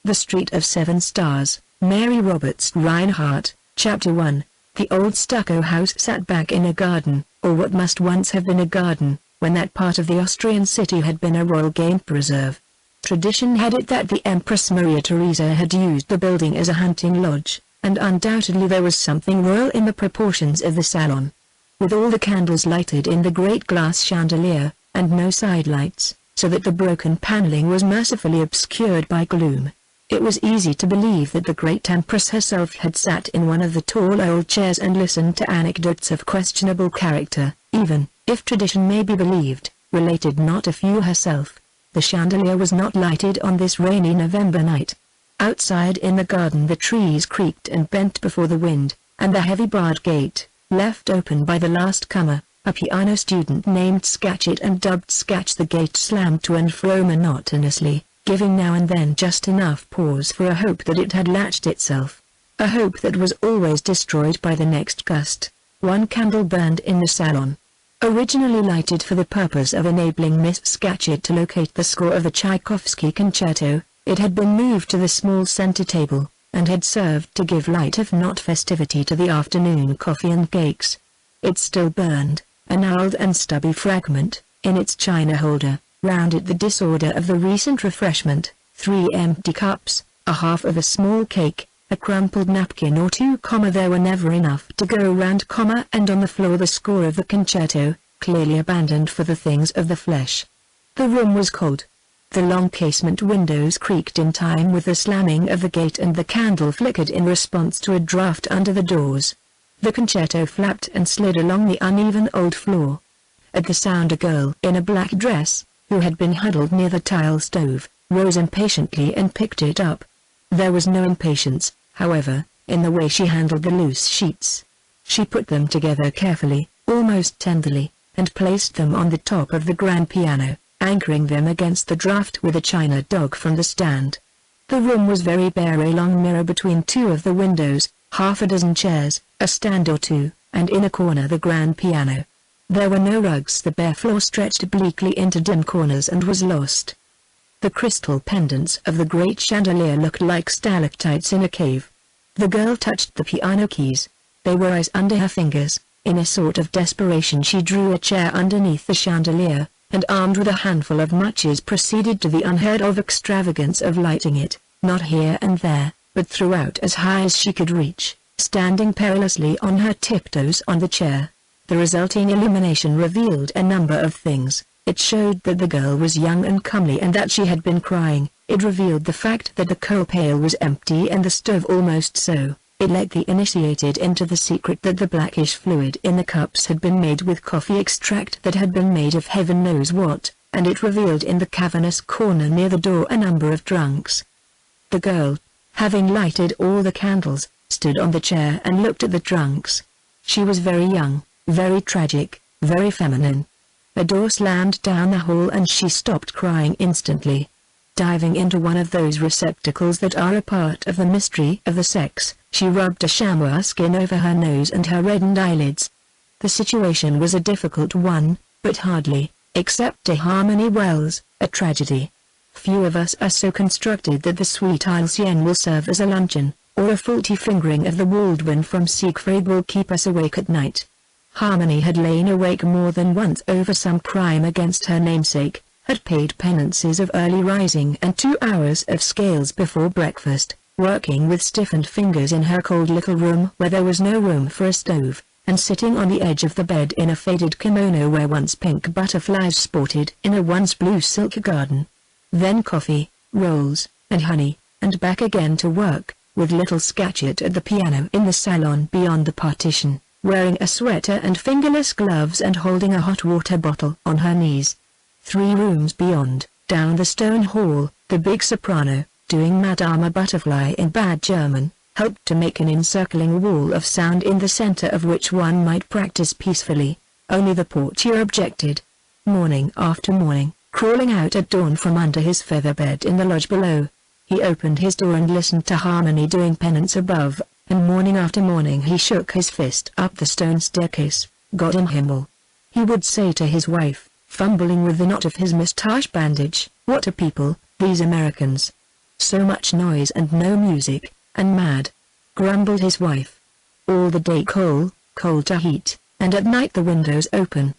The Street of Seven Stars, Mary Roberts Rinehart, Chapter 1. The old stucco house sat back in a garden, or what must once have been a garden, when that part of the Austrian city had been a royal game preserve. Tradition had it that the Empress Maria Theresa had used the building as a hunting lodge, and undoubtedly there was something royal in the proportions of the salon. With all the candles lighted in the great glass chandelier, and no side lights, so that the broken paneling was mercifully obscured by gloom, it was easy to believe that the great Empress herself had sat in one of the tall old chairs and listened to anecdotes of questionable character, even, if tradition may be believed, related not a few herself. The chandelier was not lighted on this rainy November night. Outside in the garden the trees creaked and bent before the wind, and the heavy barred gate, left open by the last comer, a piano student named Scatchit and dubbed Scatch, the gate slammed to and fro monotonously, giving now and then just enough pause for a hope that it had latched itself. A hope that was always destroyed by the next gust. One candle burned in the salon. Originally lighted for the purpose of enabling Miss Scatchit to locate the score of the Tchaikovsky concerto, it had been moved to the small center table, and had served to give light if not festivity to the afternoon coffee and cakes. It still burned, a gnarled and stubby fragment, in its china holder, rounded the disorder of the recent refreshment: 3 empty cups, a half of a small cake, a crumpled napkin or two, there were never enough to go round, and on the floor the score of the concerto, clearly abandoned for the things of the flesh. The room was cold. The long casement windows creaked in time with the slamming of the gate, and the candle flickered in response to a draught under the doors. The concerto flapped and slid along the uneven old floor. At the sound a girl in a black dress, who had been huddled near the tile stove, rose impatiently and picked it up. There was no impatience, however, in the way she handled the loose sheets. She put them together carefully, almost tenderly, and placed them on the top of the grand piano, anchoring them against the draught with a china dog from the stand. The room was very bare, a long mirror between two of the windows, half a dozen chairs, a stand or two, and in a corner the grand piano. There were no rugs. The bare floor stretched bleakly into dim corners and was lost. The crystal pendants of the great chandelier looked like stalactites in a cave. The girl touched the piano keys. They were ice under her fingers. In a sort of desperation she drew a chair underneath the chandelier, and armed with a handful of matches proceeded to the unheard-of extravagance of lighting it, not here and there, but throughout as high as she could reach, standing perilously on her tiptoes on the chair. The resulting illumination revealed a number of things. It showed that the girl was young and comely and that she had been crying. It revealed the fact that the coal pail was empty and the stove almost so. It let the initiated into the secret that the blackish fluid in the cups had been made with coffee extract that had been made of heaven knows what, and it revealed in the cavernous corner near the door a number of drunks. The girl, having lighted all the candles, stood on the chair and looked at the drunks. She was very young, very tragic, very feminine. A door slammed down the hall and she stopped crying instantly. Diving into one of those receptacles that are a part of the mystery of the sex, she rubbed a chamois skin over her nose and her reddened eyelids. The situation was a difficult one, but hardly, except to Harmony Wells, a tragedy. Few of us are so constructed that the sweet Alcyon will serve as a luncheon, or a faulty fingering of the Waldwin from Siegfried will keep us awake at night. Harmony had lain awake more than once over some crime against her namesake, had paid penances of early rising and 2 hours of scales before breakfast, working with stiffened fingers in her cold little room where there was no room for a stove, and sitting on the edge of the bed in a faded kimono where once pink butterflies sported in a once blue silk garden. Then coffee, rolls, and honey, and back again to work, with little Scatchit at the piano in the salon beyond the partition, wearing a sweater and fingerless gloves and holding a hot water bottle on her knees. 3 rooms beyond, down the stone hall, the big soprano, doing Madame Butterfly in bad German, helped to make an encircling wall of sound in the center of which one might practice peacefully. Only the portier objected. Morning after morning, crawling out at dawn from under his feather bed in the lodge below, he opened his door and listened to Harmony doing penance above, and morning after morning he shook his fist up the stone staircase. God in Himmel, he would say to his wife, fumbling with the knot of his moustache bandage, what a people, these Americans. So much noise and no music, and mad," grumbled his wife. "All the day cold to heat, and at night the windows open.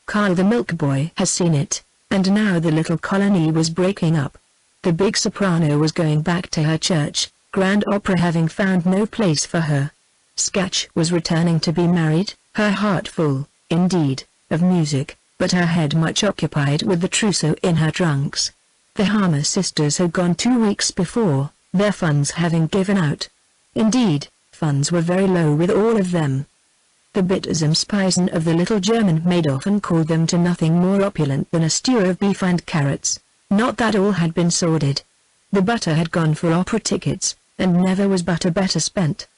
Carl the milk boy has seen it, and now the little colony was breaking up. The big soprano was going back to her church, grand opera having found no place for her. Scatch was returning to be married, her heart full, indeed, of music, but her head much occupied with the trousseau in her trunks. The Harmer sisters had gone 2 weeks before, their funds having given out. Indeed, funds were very low with all of them. The Bittersumspeisen of the little German maid often called them to nothing more opulent than a stew of beef and carrots. Not that all had been sordid. The butter had gone for opera tickets, and never was butter better spent.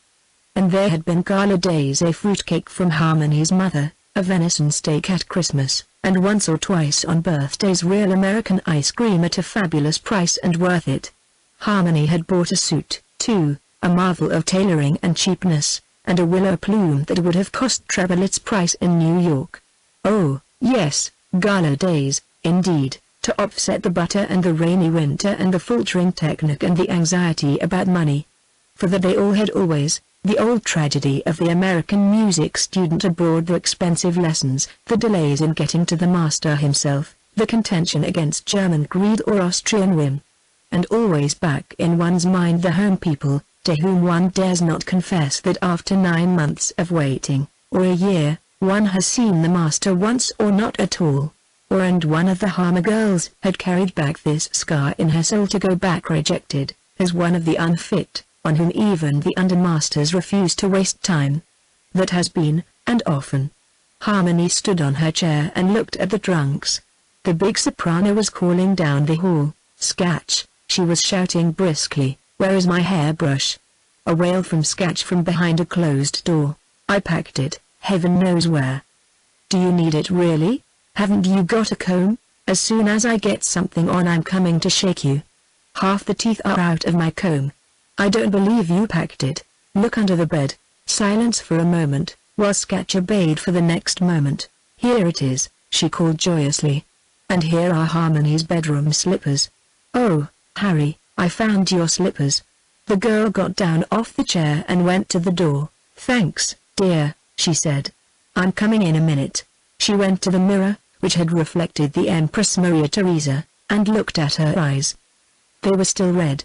And there had been gala days, a fruitcake from Harmony's mother, a venison steak at Christmas, and once or twice on birthdays real American ice cream at a fabulous price and worth it. Harmony had bought a suit, too, a marvel of tailoring and cheapness, and a willow plume that would have cost treble its price in New York. Oh, yes, gala days, indeed, to offset the butter and the rainy winter and the faltering technique and the anxiety about money. For that they all had always, the old tragedy of the American music student abroad, the expensive lessons, the delays in getting to the master himself, the contention against German greed or Austrian whim. And always back in one's mind the home people, to whom one dares not confess that after 9 months of waiting, or a year, one has seen the master once or not at all. And one of the Harmer girls had carried back this scar in her soul to go back rejected, as one of the unfit, on whom even the undermasters refuse to waste time. That has been, and often. Harmony stood on her chair and looked at the trunks. The big soprano was calling down the hall. "Scatch," she was shouting briskly, "where is my hairbrush?" A wail from Scatch from behind a closed door. "I packed it, heaven knows where." "Do you need it really? Haven't you got a comb? As soon as I get something on I'm coming to shake you. Half the teeth are out of my comb. I don't believe you packed it. Look under the bed." Silence for a moment, while Scatch obeyed for the next moment. "Here it is," she called joyously. "And here are Harmony's bedroom slippers. Oh, Harry, I found your slippers." The girl got down off the chair and went to the door. "Thanks, dear," she said. "I'm coming in a minute." She went to the mirror, which had reflected the Empress Maria Theresa, and looked at her eyes. They were still red.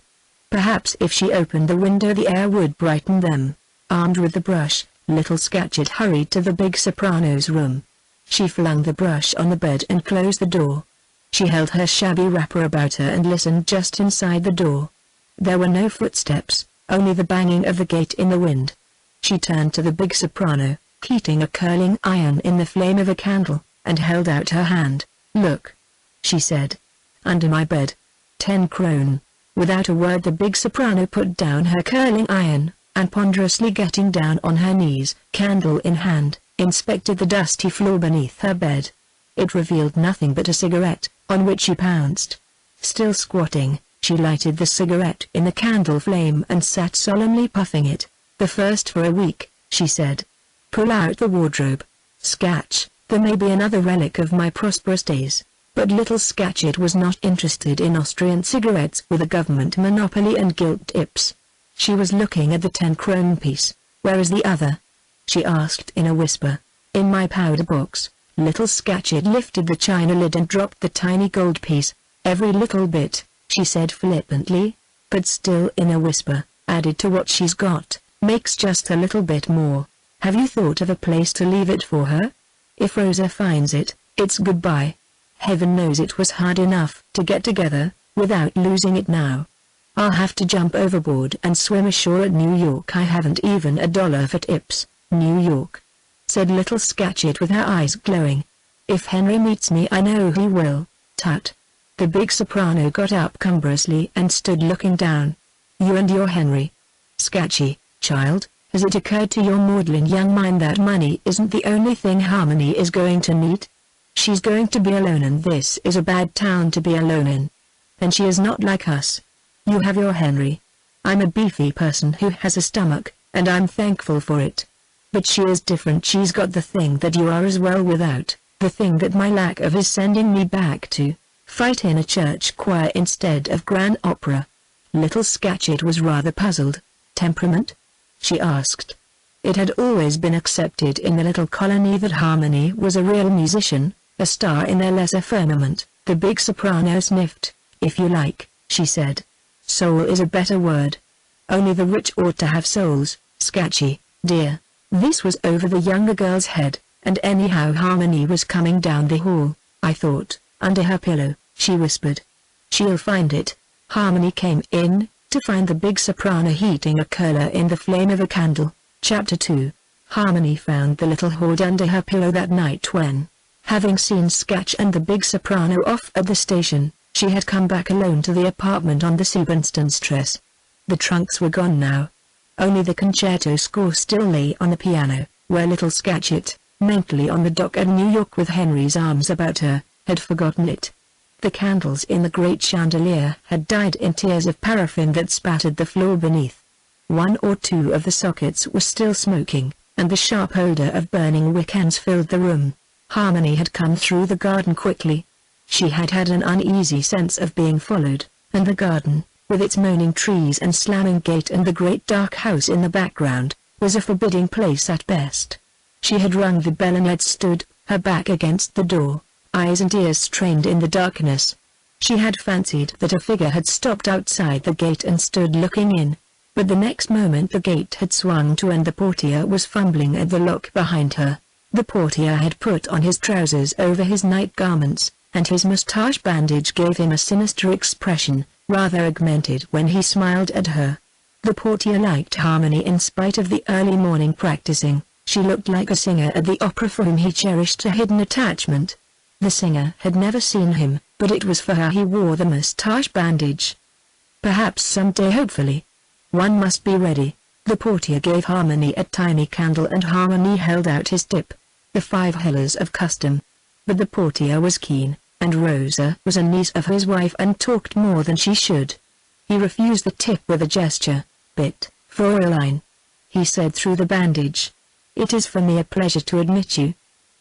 Perhaps if she opened the window the air would brighten them. Armed with the brush, little Scatcherd hurried to the big soprano's room. She flung the brush on the bed and closed the door. She held her shabby wrapper about her and listened just inside the door. There were no footsteps, only the banging of the gate in the wind. She turned to the big soprano, heating a curling iron in the flame of a candle, and held out her hand. "Look," she said. "Under my bed. 10 krone." Without a word the big soprano put down her curling iron, and ponderously getting down on her knees, candle in hand, inspected the dusty floor beneath her bed. It revealed nothing but a cigarette, on which she pounced. Still squatting, she lighted the cigarette in the candle flame and sat solemnly puffing it. "The first for a week," she said. "Pull out the wardrobe. Scatch, there may be another relic of my prosperous days." But little Scatcherd was not interested in Austrian cigarettes with a government monopoly and gilt tips. She was looking at the 10-krone piece. "Where is the other?" she asked in a whisper. "In my powder box." Little Scatcherd lifted the china lid and dropped the tiny gold piece. "Every little bit," she said flippantly, but still in a whisper, "added to what she's got, makes just a little bit more. Have you thought of a place to leave it for her? If Rosa finds it, it's goodbye." Heaven knows it was hard enough to get together, without losing it now. "I'll have to jump overboard and swim ashore at New York. I haven't even $1 for tips." "New York," said little Scatcherd with her eyes glowing. "If Henry meets me I know he will." "Tut." The big soprano got up cumbrously and stood looking down. "You and your Henry." "Scatchy, child, has it occurred to your maudlin young mind that money isn't the only thing Harmony is going to need? She's going to be alone, and this is a bad town to be alone in. And she is not like us. You have your Henry. I'm a beefy person who has a stomach, and I'm thankful for it. But she is different. She's got the thing that you are as well without, the thing that my lack of is sending me back to, fight in a church choir instead of grand opera. Little Scatcherd was rather puzzled. Temperament? She asked. It had always been accepted in the little colony that Harmony was a real musician, a star in their lesser firmament. The big soprano sniffed. If you like, she said. Soul is a better word. Only the rich ought to have souls, Scatchy, dear. This was over the younger girl's head, and anyhow Harmony was coming down the hall, I thought, under her pillow, she whispered. She'll find it. Harmony came in, to find the big soprano heating a curler in the flame of a candle. Chapter 2. Harmony found the little hoard under her pillow that night when, having seen Scatch and the big soprano off at the station, she had come back alone to the apartment on the Siebenstrasse. The trunks were gone now. Only the concerto score still lay on the piano, where little Scatcherd, mentally on the dock at New York with Henry's arms about her, had forgotten it. The candles in the great chandelier had died in tears of paraffin that spattered the floor beneath. One or two of the sockets were still smoking, and the sharp odor of burning wick ends filled the room. Harmony had come through the garden quickly. She had had an uneasy sense of being followed, and the garden, with its moaning trees and slamming gate and the great dark house in the background, was a forbidding place at best. She had rung the bell and had stood, her back against the door, eyes and ears strained in the darkness. She had fancied that a figure had stopped outside the gate and stood looking in, but the next moment the gate had swung to and the portier was fumbling at the lock behind her. The portier had put on his trousers over his night garments, and his moustache bandage gave him a sinister expression, rather augmented when he smiled at her. The portier liked Harmony in spite of the early morning practicing. She looked like a singer at the opera for whom he cherished a hidden attachment. The singer had never seen him, but it was for her he wore the moustache bandage. Perhaps someday, hopefully. One must be ready. The portier gave Harmony a tiny candle and Harmony held out his tip. The 5 hellers of custom. But the portier was keen, and Rosa was a niece of his wife and talked more than she should. He refused the tip with a gesture. Bit, Fräulein, he said through the bandage. It is for me a pleasure to admit you.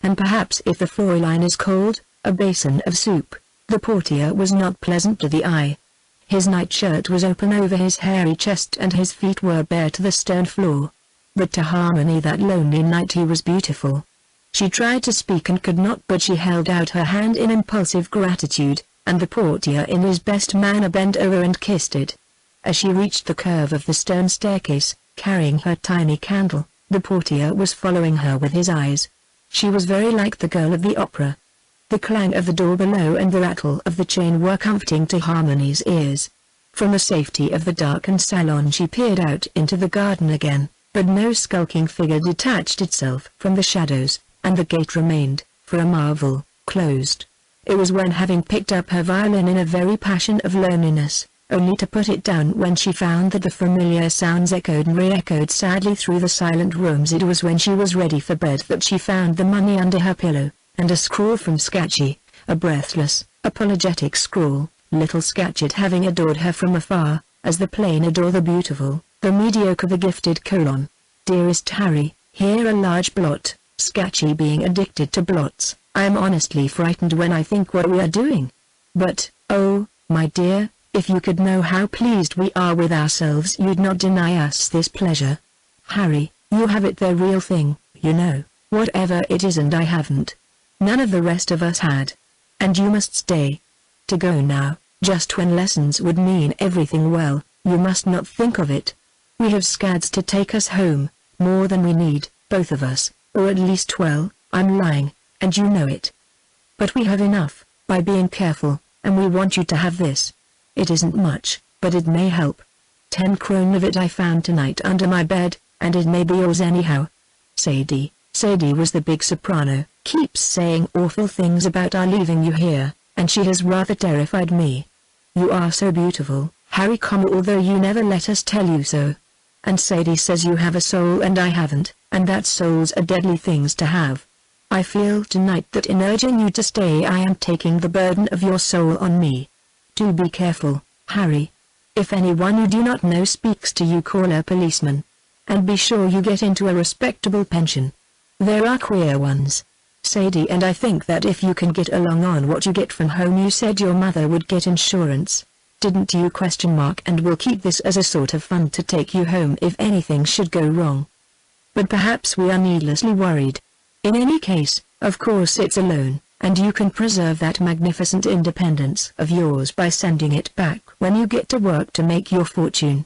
And perhaps if the Fräulein is cold, a basin of soup. The portier was not pleasant to the eye. His nightshirt was open over his hairy chest and his feet were bare to the stone floor. But to Harmony that lonely night he was beautiful. She tried to speak and could not, but she held out her hand in impulsive gratitude, and the portier in his best manner bent over and kissed it. As she reached the curve of the stone staircase, carrying her tiny candle, the portier was following her with his eyes. She was very like the girl of the opera. The clang of the door below and the rattle of the chain were comforting to Harmony's ears. From the safety of the darkened salon she peered out into the garden again, but no skulking figure detached itself from the shadows, and the gate remained, for a marvel, closed. It was when, having picked up her violin in a very passion of loneliness, only to put it down when she found that the familiar sounds echoed and re-echoed sadly through the silent rooms, it was when she was ready for bed that she found the money under her pillow, and a scrawl from Scatchy, a breathless, apologetic scrawl, little Scatcherd having adored her from afar, as the plain adore the beautiful, the mediocre the gifted : Dearest Harry, here a large blot. Scatchy being addicted to blots, I am honestly frightened when I think what we are doing. But, oh, my dear, if you could know how pleased we are with ourselves you'd not deny us this pleasure. Harry, you have it the real thing, you know, whatever it is, and I haven't. None of the rest of us had. And you must stay. To go now, just when lessons would mean everything, well, you must not think of it. We have scads to take us home, more than we need, both of us. Or at least, well, I'm lying, and you know it. But we have enough, by being careful, and we want you to have this. It isn't much, but it may help. 10 krone of it I found tonight under my bed, and it may be yours anyhow. Sadie was the big soprano, keeps saying awful things about our leaving you here, and she has rather terrified me. You are so beautiful, Harry, although you never let us tell you so. And Sadie says you have a soul and I haven't, and that souls are deadly things to have. I feel tonight that in urging you to stay I am taking the burden of your soul on me. Do be careful, Harry. If anyone you do not know speaks to you, call a policeman. And be sure you get into a respectable pension. There are queer ones. Sadie and I think that if you can get along on what you get from home, you said your mother would get insurance. didn't you? And we'll keep this as a sort of fun to take you home if anything should go wrong. But perhaps we are needlessly worried. In any case, of course it's a loan, and you can preserve that magnificent independence of yours by sending it back when you get to work to make your fortune.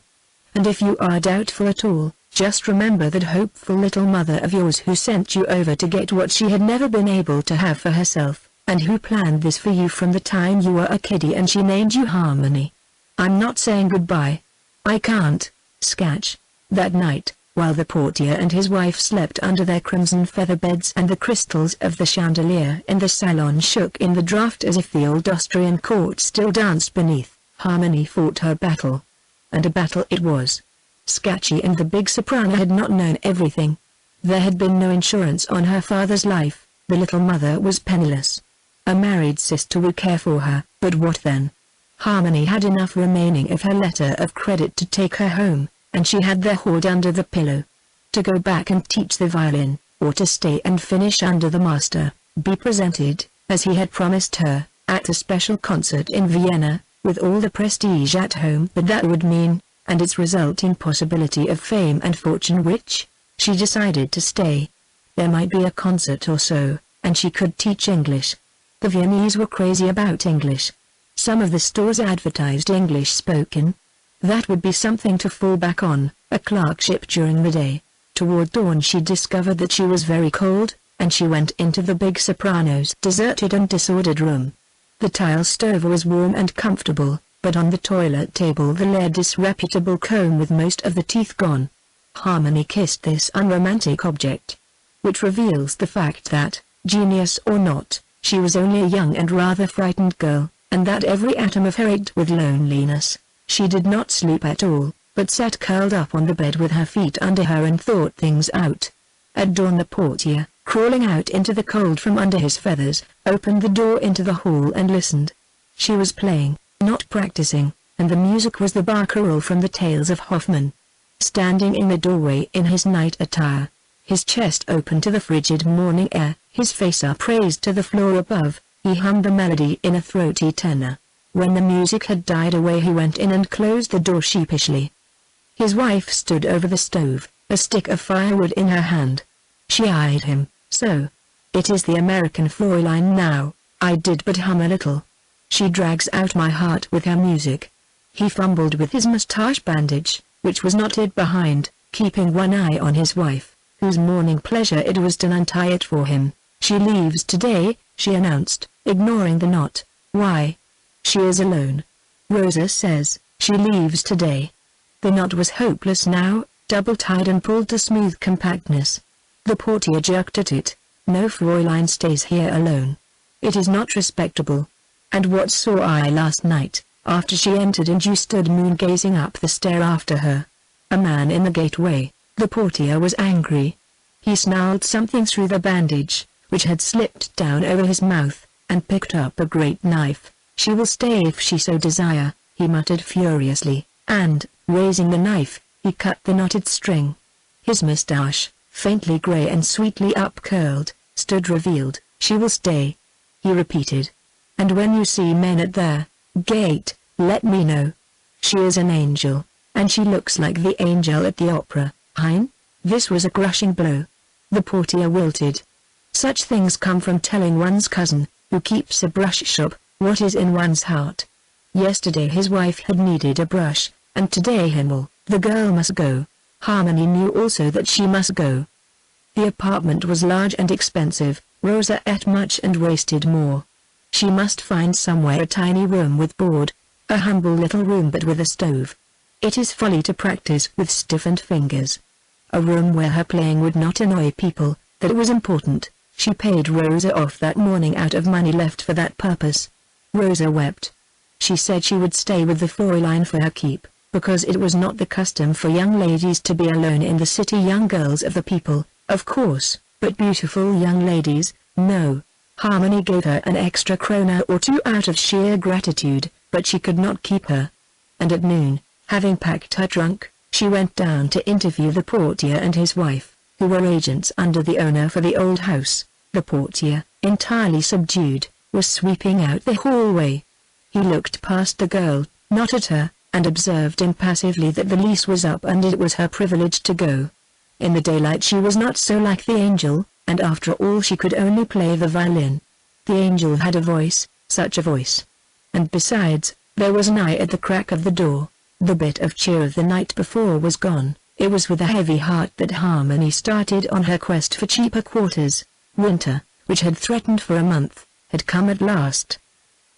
And if you are doubtful at all, just remember that hopeful little mother of yours who sent you over to get what she had never been able to have for herself, and who planned this for you from the time you were a kiddie, and she named you Harmony. I'm not saying goodbye. I can't, Sketch. That night, while the portier and his wife slept under their crimson feather beds and the crystals of the chandelier in the salon shook in the draught as if the old Austrian court still danced beneath, Harmony fought her battle. And a battle it was. Sketchy and the big soprano had not known everything. There had been no insurance on her father's life, the little mother was penniless. A married sister would care for her, but what then? Harmony had enough remaining of her letter of credit to take her home, and she had the hoard under the pillow. To go back and teach the violin, or to stay and finish under the master, be presented, as he had promised her, at a special concert in Vienna, with all the prestige at home that would mean, and its resulting possibility of fame and fortune, which, she decided to stay. There might be a concert or so, and she could teach English. The Viennese were crazy about English. Some of the stores advertised English spoken. That would be something to fall back on, a clerkship during the day. Toward dawn she discovered that she was very cold, and she went into the big soprano's deserted and disordered room. The tile stove was warm and comfortable, but on the toilet table the lay disreputable comb with most of the teeth gone. Harmony kissed this unromantic object, which reveals the fact that, genius or not, she was only a young and rather frightened girl, and that every atom of her ached with loneliness. She did not sleep at all, but sat curled up on the bed with her feet under her and thought things out. At dawn the portier, crawling out into the cold from under his feathers, opened the door into the hall and listened. She was playing, not practicing, and the music was the barcarolle from the Tales of Hoffmann. Standing in the doorway in his night attire, his chest open to the frigid morning air, his face upraised to the floor above, he hummed a melody in a throaty tenor. When the music had died away he went in and closed the door sheepishly. His wife stood over the stove, a stick of firewood in her hand. She eyed him. So. It is the American Fräulein now. I did but hum a little. She drags out my heart with her music. He fumbled with his mustache bandage, which was knotted behind, keeping one eye on his wife, whose morning pleasure it was to untie it for him. She leaves today, she announced, ignoring the knot. Why? She is alone. Rosa says, she leaves today. The knot was hopeless now, double-tied and pulled to smooth compactness. The portier jerked at it. No, Fräulein stays here alone. It is not respectable. And what saw I last night, after she entered and you stood moon-gazing up the stair after her? A man in the gateway. The portier was angry. He snarled something through the bandage, which had slipped down over his mouth, and picked up a great knife. She will stay if she so desire, he muttered furiously, and, raising the knife, he cut the knotted string. His moustache, faintly grey and sweetly upcurled, stood revealed. She will stay, he repeated. And when you see men at their gate, let me know. She is an angel, and she looks like the angel at the opera. Hein? This was a crushing blow. The portier wilted. Such things come from telling one's cousin, who keeps a brush shop, what is in one's heart. Yesterday his wife had needed a brush, and today Himmel, the girl must go. Harmony knew also that she must go. The apartment was large and expensive. Rosa ate much and wasted more. She must find somewhere a tiny room with board, a humble little room but with a stove. It is folly to practice with stiffened fingers. A room where her playing would not annoy people, that was important. She paid Rosa off that morning out of money left for that purpose. Rosa wept. She said she would stay with the Fräulein for her keep, because it was not the custom for young ladies to be alone in the city. Young girls of the people, of course, but beautiful young ladies, no. Harmony gave her an extra krona or two out of sheer gratitude, but she could not keep her. And at noon, having packed her trunk, she went down to interview the portier and his wife, who were agents under the owner for the old house. The portier, entirely subdued, was sweeping out the hallway. He looked past the girl, nodded at her, and observed impassively that the lease was up and it was her privilege to go. In the daylight she was not so like the angel, and after all she could only play the violin. The angel had a voice, such a voice. And besides, there was an eye at the crack of the door. The bit of cheer of the night before was gone. It was with a heavy heart that Harmony started on her quest for cheaper quarters. Winter, which had threatened for a month, had come at last.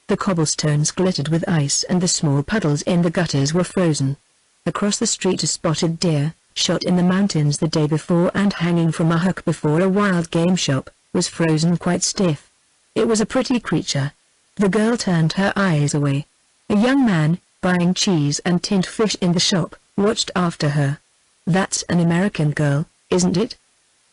The cobblestones glittered with ice and the small puddles in the gutters were frozen. Across the street a spotted deer, shot in the mountains the day before and hanging from a hook before a wild game shop, was frozen quite stiff. It was a pretty creature. The girl turned her eyes away. A young man, buying cheese and tinned fish in the shop, watched after her. "That's an American girl, isn't it?"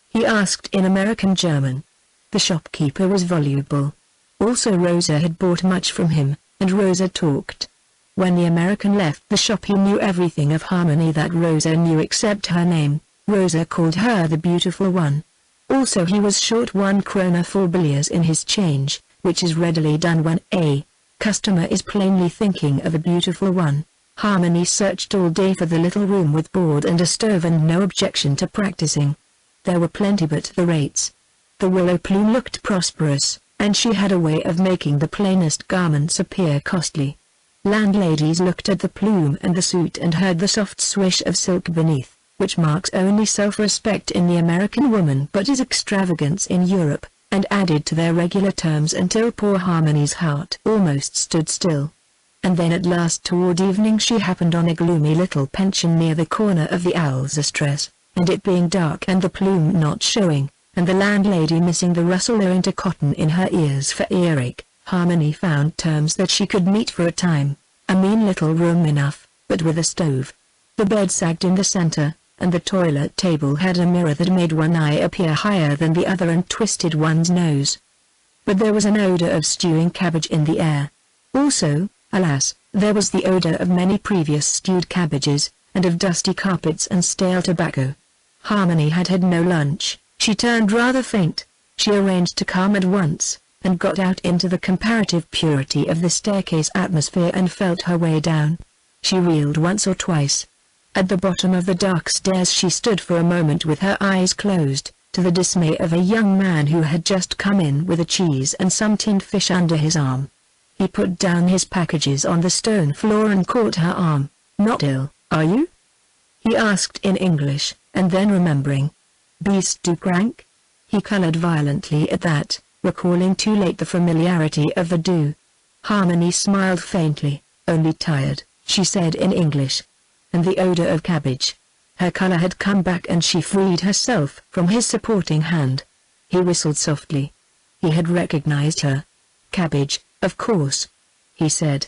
he asked in American German. The shopkeeper was voluble. Also Rosa had bought much from him, and Rosa talked. When the American left the shop he knew everything of Harmony that Rosa knew except her name. Rosa called her the beautiful one. Also he was short 1 krona for billies in his change, which is readily done when a customer is plainly thinking of a beautiful one. Harmony searched all day for the little room with board and a stove and no objection to practicing. There were plenty but the rates. The willow plume looked prosperous, and she had a way of making the plainest garments appear costly. Landladies looked at the plume and the suit and heard the soft swish of silk beneath, which marks only self-respect in the American woman but is extravagance in Europe, and added to their regular terms until poor Harmony's heart almost stood still. And then at last toward evening she happened on a gloomy little pension near the corner of the Alsastress, and it being dark and the plume not showing, and the landlady missing the rustle owing to cotton in her ears for earache, Harmony found terms that she could meet for a time. A mean little room enough, but with a stove. The bed sagged in the center, and the toilet table had a mirror that made one eye appear higher than the other and twisted one's nose. But there was an odor of stewing cabbage in the air. Also, alas, there was the odor of many previous stewed cabbages, and of dusty carpets and stale tobacco. Harmony had had no lunch. She turned rather faint. She arranged to come at once, and got out into the comparative purity of the staircase atmosphere and felt her way down. She reeled once or twice. At the bottom of the dark stairs she stood for a moment with her eyes closed, to the dismay of a young man who had just come in with a cheese and some tinned fish under his arm. He put down his packages on the stone floor and caught her arm. "Not ill, are you?" he asked in English, and then remembering. "Bist du krank?" He colored violently at that, recalling too late the familiarity of the do. Harmony smiled faintly. "Only tired," she said in English. And the odor of cabbage. Her color had come back and she freed herself from his supporting hand. He whistled softly. He had recognized her. "Cabbage, of course," he said.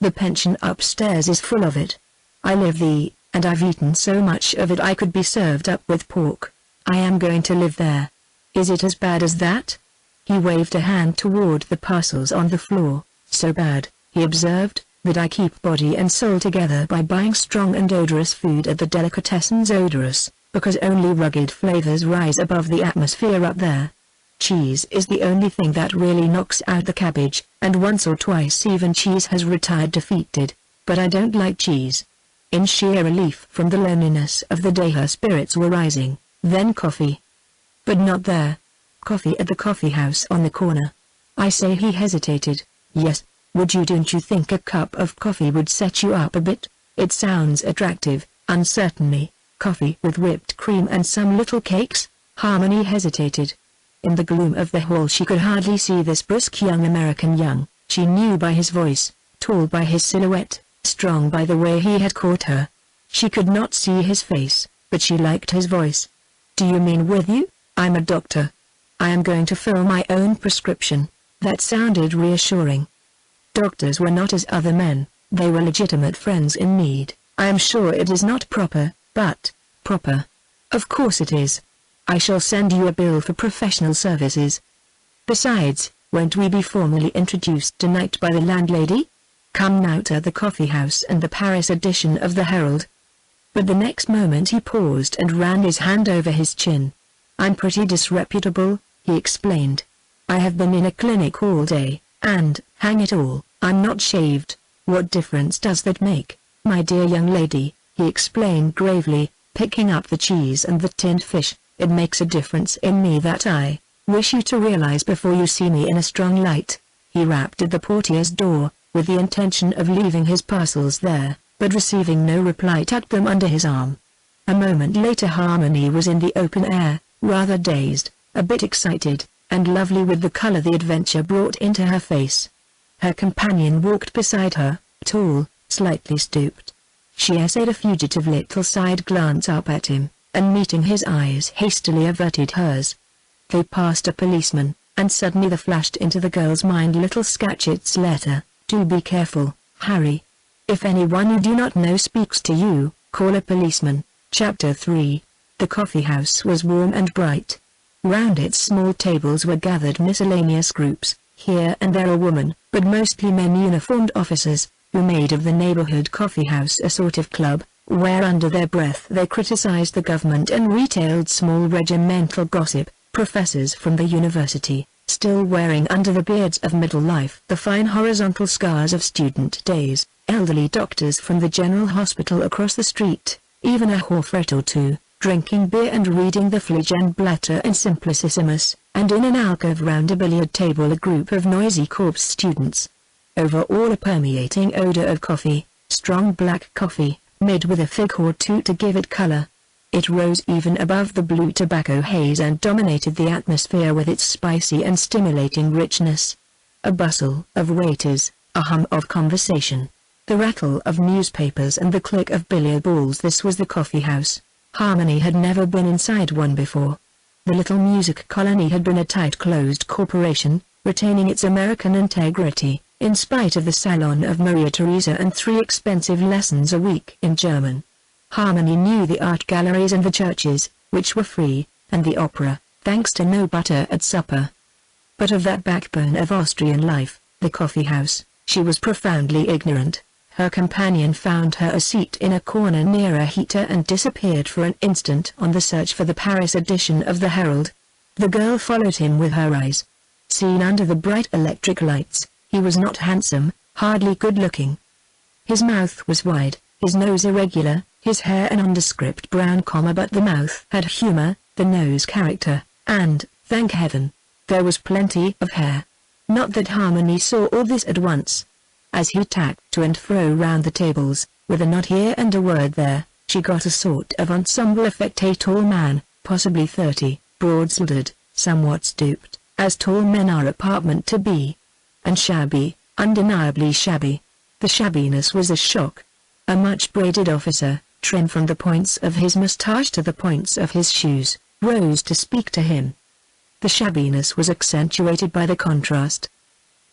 "The pension upstairs is full of it. I live there, and I've eaten so much of it I could be served up with pork. I am going to live there. Is it as bad as that?" He waved a hand toward the parcels on the floor. "So bad," he observed, "that I keep body and soul together by buying strong and odorous food at the delicatessens odorous, because only rugged flavors rise above the atmosphere up there. Cheese is the only thing that really knocks out the cabbage, and once or twice even cheese has retired defeated, but I don't like cheese." In sheer relief from the loneliness of the day her spirits were rising. Then coffee. But not there. Coffee at the coffee house on the corner. "I say," he hesitated. "Yes, would you? Don't you think a cup of coffee would set you up a bit? It sounds attractive." Uncertainly. "Coffee with whipped cream and some little cakes?" Harmony hesitated. In the gloom of the hall she could hardly see this brisk young American. She knew by his voice, tall by his silhouette, strong by the way he had caught her. She could not see his face, but she liked his voice. "Do you mean with you? I'm a doctor. I am going to fill my own prescription." That sounded reassuring. Doctors were not as other men, they were legitimate friends in need. "I am sure it is not proper, but..." "Proper? Of course it is. I shall send you a bill for professional services. Besides, won't we be formally introduced tonight by the landlady? Come now to the coffee house and the Paris edition of the Herald." But the next moment he paused and ran his hand over his chin. "I'm pretty disreputable," he explained. "I have been in a clinic all day, and, hang it all, I'm not shaved." What difference does that make, my dear young lady?" he explained gravely, picking up the cheese and the tinned fish. "It makes a difference in me that I wish you to realize before you see me in a strong light." He rapped at the portier's door, with the intention of leaving his parcels there, but receiving no reply tucked them under his arm. A moment later Harmony was in the open air, rather dazed, a bit excited, and lovely with the color the adventure brought into her face. Her companion walked beside her, tall, slightly stooped. She essayed a fugitive little side glance up at him, and meeting his eyes hastily averted hers. They passed a policeman, and suddenly there flashed into the girl's mind little Scatchett's letter: "Do be careful, Harry. If anyone you do not know speaks to you, call a policeman." Chapter 3. The coffee house was warm and bright. Round its small tables were gathered miscellaneous groups, here and there a woman, but mostly men uniformed officers, who made of the neighborhood coffee house a sort of club, where under their breath they criticized the government and retailed small regimental gossip. Professors from the university, still wearing under the beards of middle life the fine horizontal scars of student days, elderly doctors from the general hospital across the street, even a Hofrat or two, drinking beer and reading the Fliegende in Simplicissimus, and in an alcove round a billiard table a group of noisy corpse students. Over all a permeating odor of coffee, strong black coffee, made with a fig or two to give it color. It rose even above the blue tobacco haze and dominated the atmosphere with its spicy and stimulating richness. A bustle of waiters, a hum of conversation, the rattle of newspapers and the click of billiard balls. This was the coffee house. Harmony had never been inside one before. The little music colony had been a tight-closed corporation, retaining its American integrity, in spite of the salon of Maria Theresa and 3 expensive lessons a week in German. Harmony knew the art galleries and the churches, which were free, and the opera, thanks to no butter at supper. But of that backbone of Austrian life, the coffee house, she was profoundly ignorant. Her companion found her a seat in a corner near a heater and disappeared for an instant on the search for the Paris edition of the Herald. The girl followed him with her eyes. Seen under the bright electric lights, he was not handsome, hardly good-looking. His mouth was wide, his nose irregular, his hair an nondescript brown comma, but the mouth had humor, the nose character, and, thank heaven, there was plenty of hair. Not that Harmony saw all this at once. As he tacked to and fro round the tables, with a nod here and a word there, she got a sort of ensemble effect: a tall man, possibly 30, broad-shouldered, somewhat stooped, as tall men are apartment to be, and shabby, undeniably shabby. The shabbiness was a shock. A much-braided officer, trim from the points of his moustache to the points of his shoes, rose to speak to him. The shabbiness was accentuated by the contrast.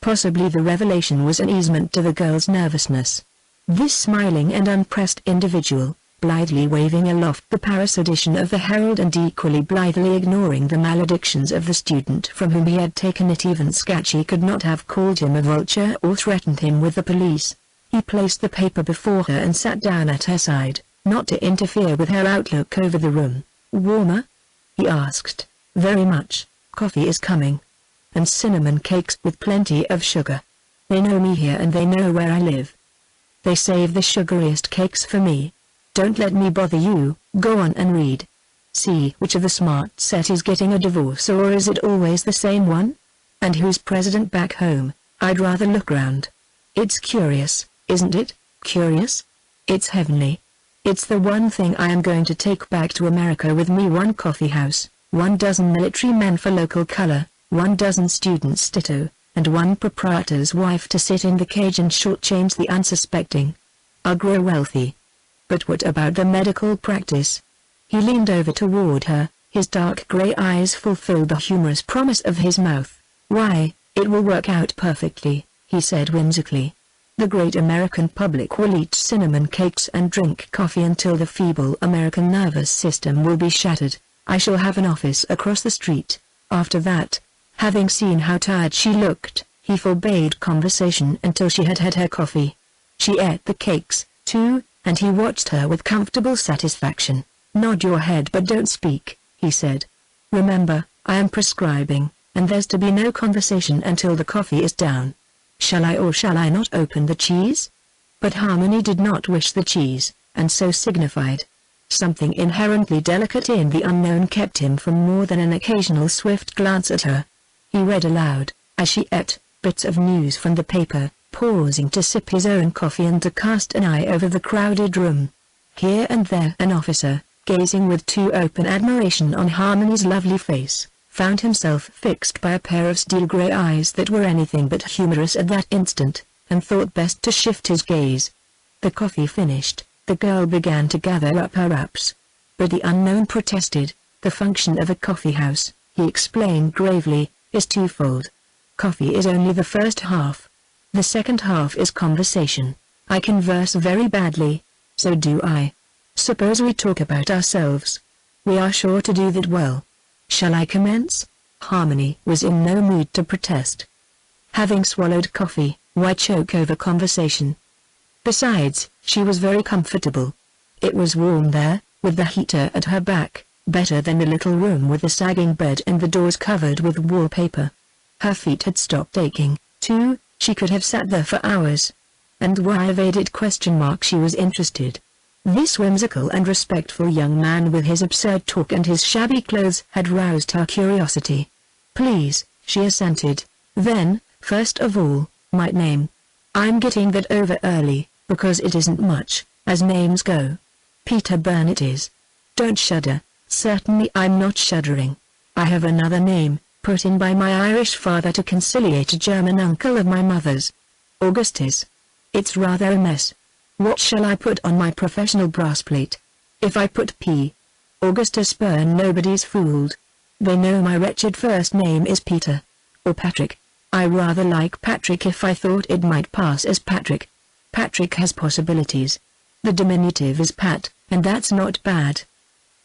Possibly the revelation was an easement to the girl's nervousness. This smiling and unpressed individual, blithely waving aloft the Paris edition of the Herald and equally blithely ignoring the maledictions of the student from whom he had taken it, even Scatchy could not have called him a vulture or threatened him with the police. He placed the paper before her and sat down at her side, not to interfere with her outlook over the room. "Warmer?" he asked. "Very much. Coffee is coming. And cinnamon cakes with plenty of sugar. They know me here and they know where I live. They save the sugariest cakes for me. Don't let me bother you, go on and read. See which of the smart set is getting a divorce, or is it always the same one? And who's president back home? I'd rather look round. It's curious, isn't it? Curious? It's heavenly. It's the one thing I am going to take back to America with me: 1 coffee house, 1 dozen military men for local color, 1 dozen students ditto, and 1 proprietor's wife to sit in the cage and shortchange the unsuspecting. I'll grow wealthy. But what about the medical practice?" He leaned over toward her, his dark gray eyes fulfilled the humorous promise of his mouth. "Why, it will work out perfectly," he said whimsically. "The great American public will eat cinnamon cakes and drink coffee until the feeble American nervous system will be shattered. I shall have an office across the street. After that," having seen how tired she looked, he forbade conversation until she had had her coffee. She ate the cakes, too, and he watched her with comfortable satisfaction. "Nod your head but don't speak," he said. "Remember, I am prescribing, and there's to be no conversation until the coffee is down. Shall I or shall I not open the cheese?" But Harmony did not wish the cheese, and so signified. Something inherently delicate in the unknown kept him from more than an occasional swift glance at her. He read aloud, as she ate, bits of news from the paper, pausing to sip his own coffee and to cast an eye over the crowded room. Here and there an officer, gazing with too open admiration on Harmony's lovely face, found himself fixed by a pair of steel-grey eyes that were anything but humorous at that instant, and thought best to shift his gaze. The coffee finished, the girl began to gather up her wraps. But the unknown protested. The function of a coffee house, he explained gravely, is twofold. Coffee is only the first half. The second half is conversation. I converse very badly. So do I. Suppose we talk about ourselves. We are sure to do that well. Shall I commence? Harmony was in no mood to protest. Having swallowed coffee, why choke over conversation? Besides, she was very comfortable. It was warm there, with the heater at her back, better than the little room with the sagging bed and the doors covered with wallpaper. Her feet had stopped aching, too. She could have sat there for hours. And why evaded ? She was interested. This whimsical and respectful young man with his absurd talk and his shabby clothes had roused her curiosity. Please, she assented. Then, first of all, my name. I'm getting that over early, because it isn't much, as names go. Peter Byrne it is. Don't shudder. Certainly I'm not shuddering. I have another name, put in by my Irish father to conciliate a German uncle of my mother's. Augustus. It's rather a mess. What shall I put on my professional brassplate? If I put P. Augustus Byrne, nobody's fooled. They know my wretched first name is Peter. Or Patrick. I rather like Patrick if I thought it might pass as Patrick. Patrick has possibilities. The diminutive is Pat, and that's not bad.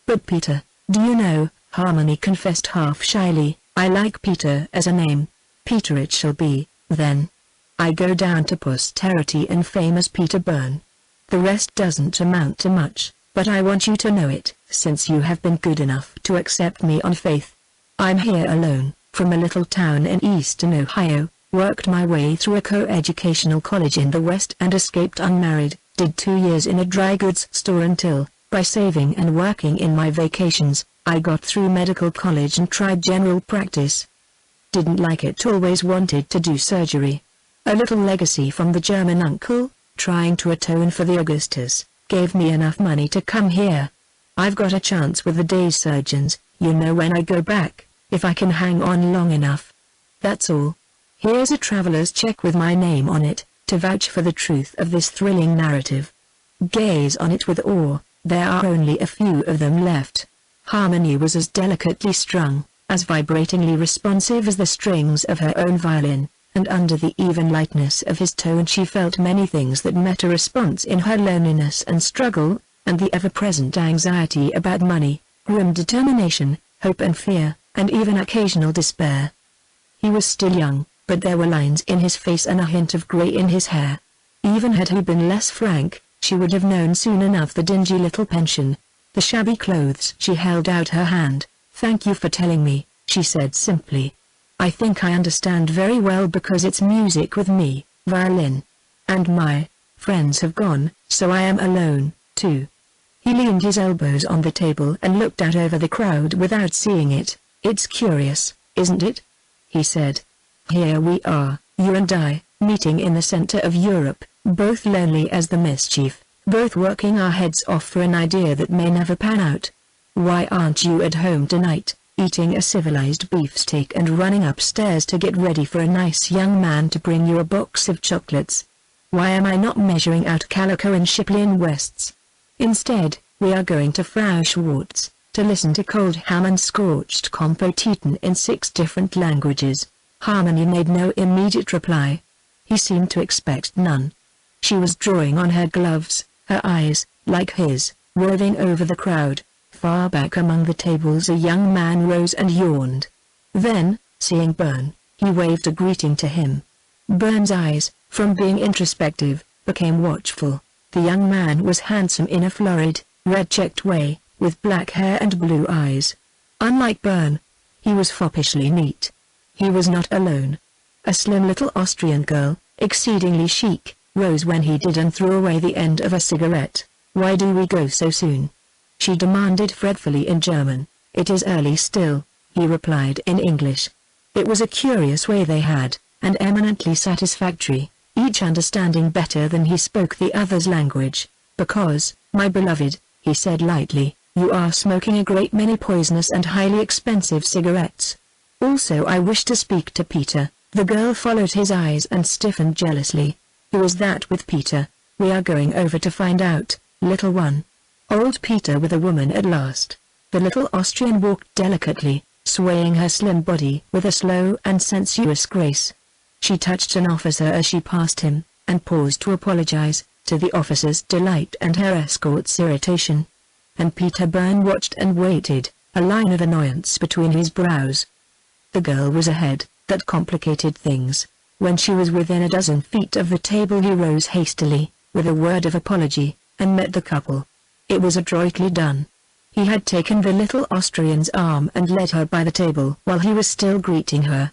But Peter, do you know, Harmony confessed half shyly, I like Peter as a name. Peter it shall be, then. I go down to posterity and fame as Peter Byrne. The rest doesn't amount to much, but I want you to know it, since you have been good enough to accept me on faith. I'm here alone, from a little town in eastern Ohio, worked my way through a co-educational college in the West and escaped unmarried, did 2 years in a dry goods store until, by saving and working in my vacations, I got through medical college and tried general practice. Didn't like it, always wanted to do surgery. A little legacy from the German uncle, trying to atone for the Augustus, gave me enough money to come here. I've got a chance with the day surgeons, you know, when I go back, if I can hang on long enough. That's all. Here's a traveler's check with my name on it, to vouch for the truth of this thrilling narrative. Gaze on it with awe, there are only a few of them left. Harmony was as delicately strung, as vibratingly responsive as the strings of her own violin, and under the even lightness of his tone she felt many things that met a response in her loneliness and struggle, and the ever-present anxiety about money, grim determination, hope and fear, and even occasional despair. He was still young, but there were lines in his face and a hint of grey in his hair. Even had he been less frank, she would have known soon enough the dingy little pension, the shabby clothes. She held out her hand. Thank you for telling me, she said simply. I think I understand very well because it's music with me, violin. And my friends have gone, so I am alone, too. He leaned his elbows on the table and looked out over the crowd without seeing it. It's curious, isn't it? He said. Here we are, you and I, meeting in the center of Europe, both lonely as the mischief, both working our heads off for an idea that may never pan out. Why aren't you at home tonight, eating a civilized beefsteak and running upstairs to get ready for a nice young man to bring you a box of chocolates? Why am I not measuring out calico in Shipley and West's? Instead, we are going to Frau Schwartz, to listen to cold ham and scorched compote eaten in 6 different languages. Harmony made no immediate reply. He seemed to expect none. She was drawing on her gloves, her eyes, like his, roving over the crowd. Far back among the tables a young man rose and yawned. Then, seeing Byrne, he waved a greeting to him. Byrne's eyes, from being introspective, became watchful. The young man was handsome in a florid, red-checked way, with black hair and blue eyes. Unlike Byrne, he was foppishly neat. He was not alone. A slim little Austrian girl, exceedingly chic, rose when he did and threw away the end of a cigarette. "Why do we go so soon?" she demanded fretfully in German. "It is early still," he replied in English. It was a curious way they had, and eminently satisfactory, each understanding better than he spoke the other's language. "Because, my beloved," he said lightly, "you are smoking a great many poisonous and highly expensive cigarettes. Also I wish to speak to Peter." The girl followed his eyes and stiffened jealously. "Who is that with Peter? We are going over to find out, little one." Old Peter with a woman at last. The little Austrian walked delicately, swaying her slim body with a slow and sensuous grace. She touched an officer as she passed him, and paused to apologize, to the officer's delight and her escort's irritation. And Peter Byrne watched and waited, a line of annoyance between his brows. The girl was ahead. That complicated things. When she was within a dozen feet of the table he rose hastily, with a word of apology, and met the couple. It was adroitly done. He had taken the little Austrian's arm and led her by the table while he was still greeting her.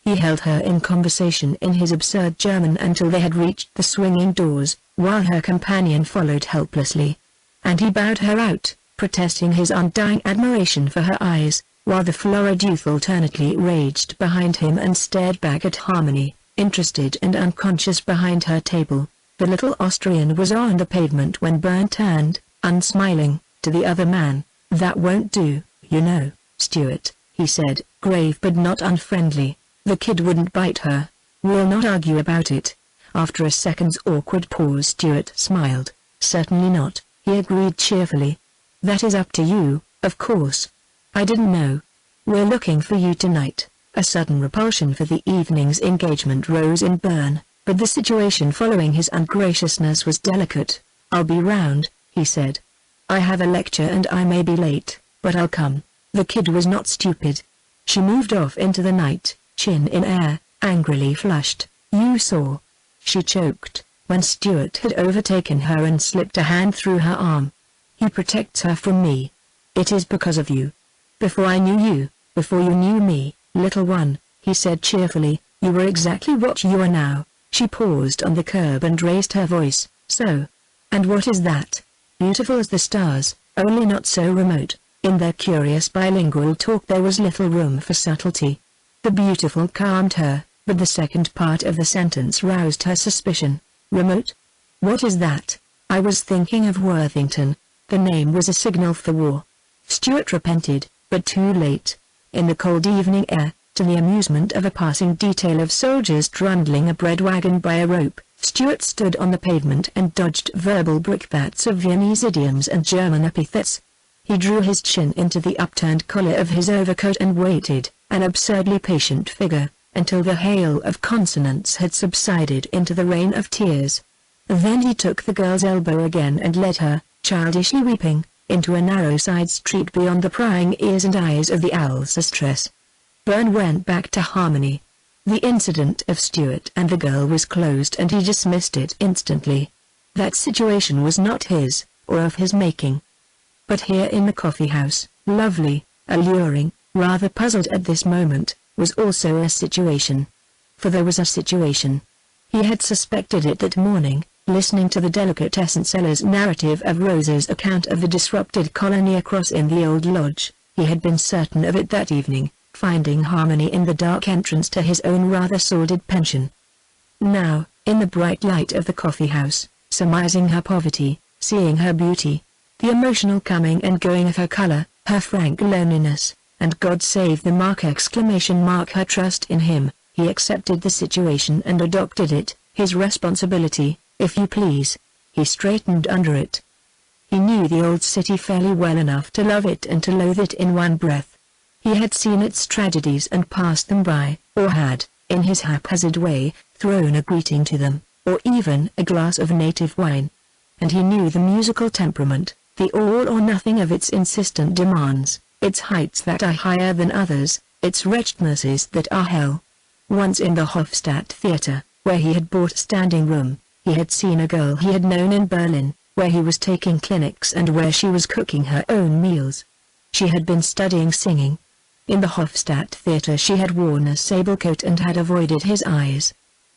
He held her in conversation in his absurd German until they had reached the swinging doors, while her companion followed helplessly. And he bowed her out, protesting his undying admiration for her eyes, while the florid youth alternately raged behind him and stared back at Harmony, interested and unconscious behind her table. The little Austrian was on the pavement when Byrne turned, unsmiling, to the other man. "That won't do, you know, Stuart," he said, grave but not unfriendly. "The kid wouldn't bite her. We'll not argue about it." After a second's awkward pause Stuart smiled. "Certainly not," he agreed cheerfully. "That is up to you, of course. I didn't know. We're looking for you tonight." A sudden repulsion for the evening's engagement rose in Byrne, but the situation following his ungraciousness was delicate. "I'll be round," he said. "I have a lecture and I may be late, but I'll come." The kid was not stupid. She moved off into the night, chin in air, angrily flushed. "You saw," she choked, when Stuart had overtaken her and slipped a hand through her arm. "He protects her from me. It is because of you. Before I knew you, before you knew me, little one," he said cheerfully, "you were exactly what you are now." She paused on the curb and raised her voice. "So? And what is that?" Beautiful as the stars, only not so remote. In their curious bilingual talk there was little room for subtlety. The beautiful calmed her, but the second part of the sentence roused her suspicion. "Remote? What is that?" "I was thinking of Worthington." The name was a signal for war. Stuart repented, but too late. In the cold evening air, to the amusement of a passing detail of soldiers trundling a bread wagon by a rope, Stuart stood on the pavement and dodged verbal brickbats of Viennese idioms and German epithets. He drew his chin into the upturned collar of his overcoat and waited, an absurdly patient figure, until the hail of consonants had subsided into the rain of tears. Then he took the girl's elbow again and led her, childishly weeping, into a narrow side street beyond the prying ears and eyes of the Alcestres. Byrne went back to Harmony. The incident of Stuart and the girl was closed and he dismissed it instantly. That situation was not his, or of his making. But here in the coffee house, lovely, alluring, rather puzzled at this moment, was also a situation. For there was a situation. He had suspected it that morning, listening to the delicatessen seller's narrative of Rosa's account of the disrupted colony across in the old lodge. He had been certain of it that evening, finding Harmony in the dark entrance to his own rather sordid pension. Now, in the bright light of the coffee house, surmising her poverty, seeing her beauty, the emotional coming and going of her color, her frank loneliness, and God save the mark ! Her trust in him, he accepted the situation and adopted it, his responsibility, if you please. He straightened under it. He knew the old city fairly well enough to love it and to loathe it in one breath. He had seen its tragedies and passed them by, or had, in his haphazard way, thrown a greeting to them, or even a glass of native wine. And he knew the musical temperament, the all or nothing of its insistent demands, its heights that are higher than others, its wretchednesses that are hell. Once in the Hofstadt Theater, where he had bought standing room, he had seen a girl he had known in Berlin, where he was taking clinics and where she was cooking her own meals. She had been studying singing. In the Hofstadt Theater she had worn a sable coat and had avoided his eyes.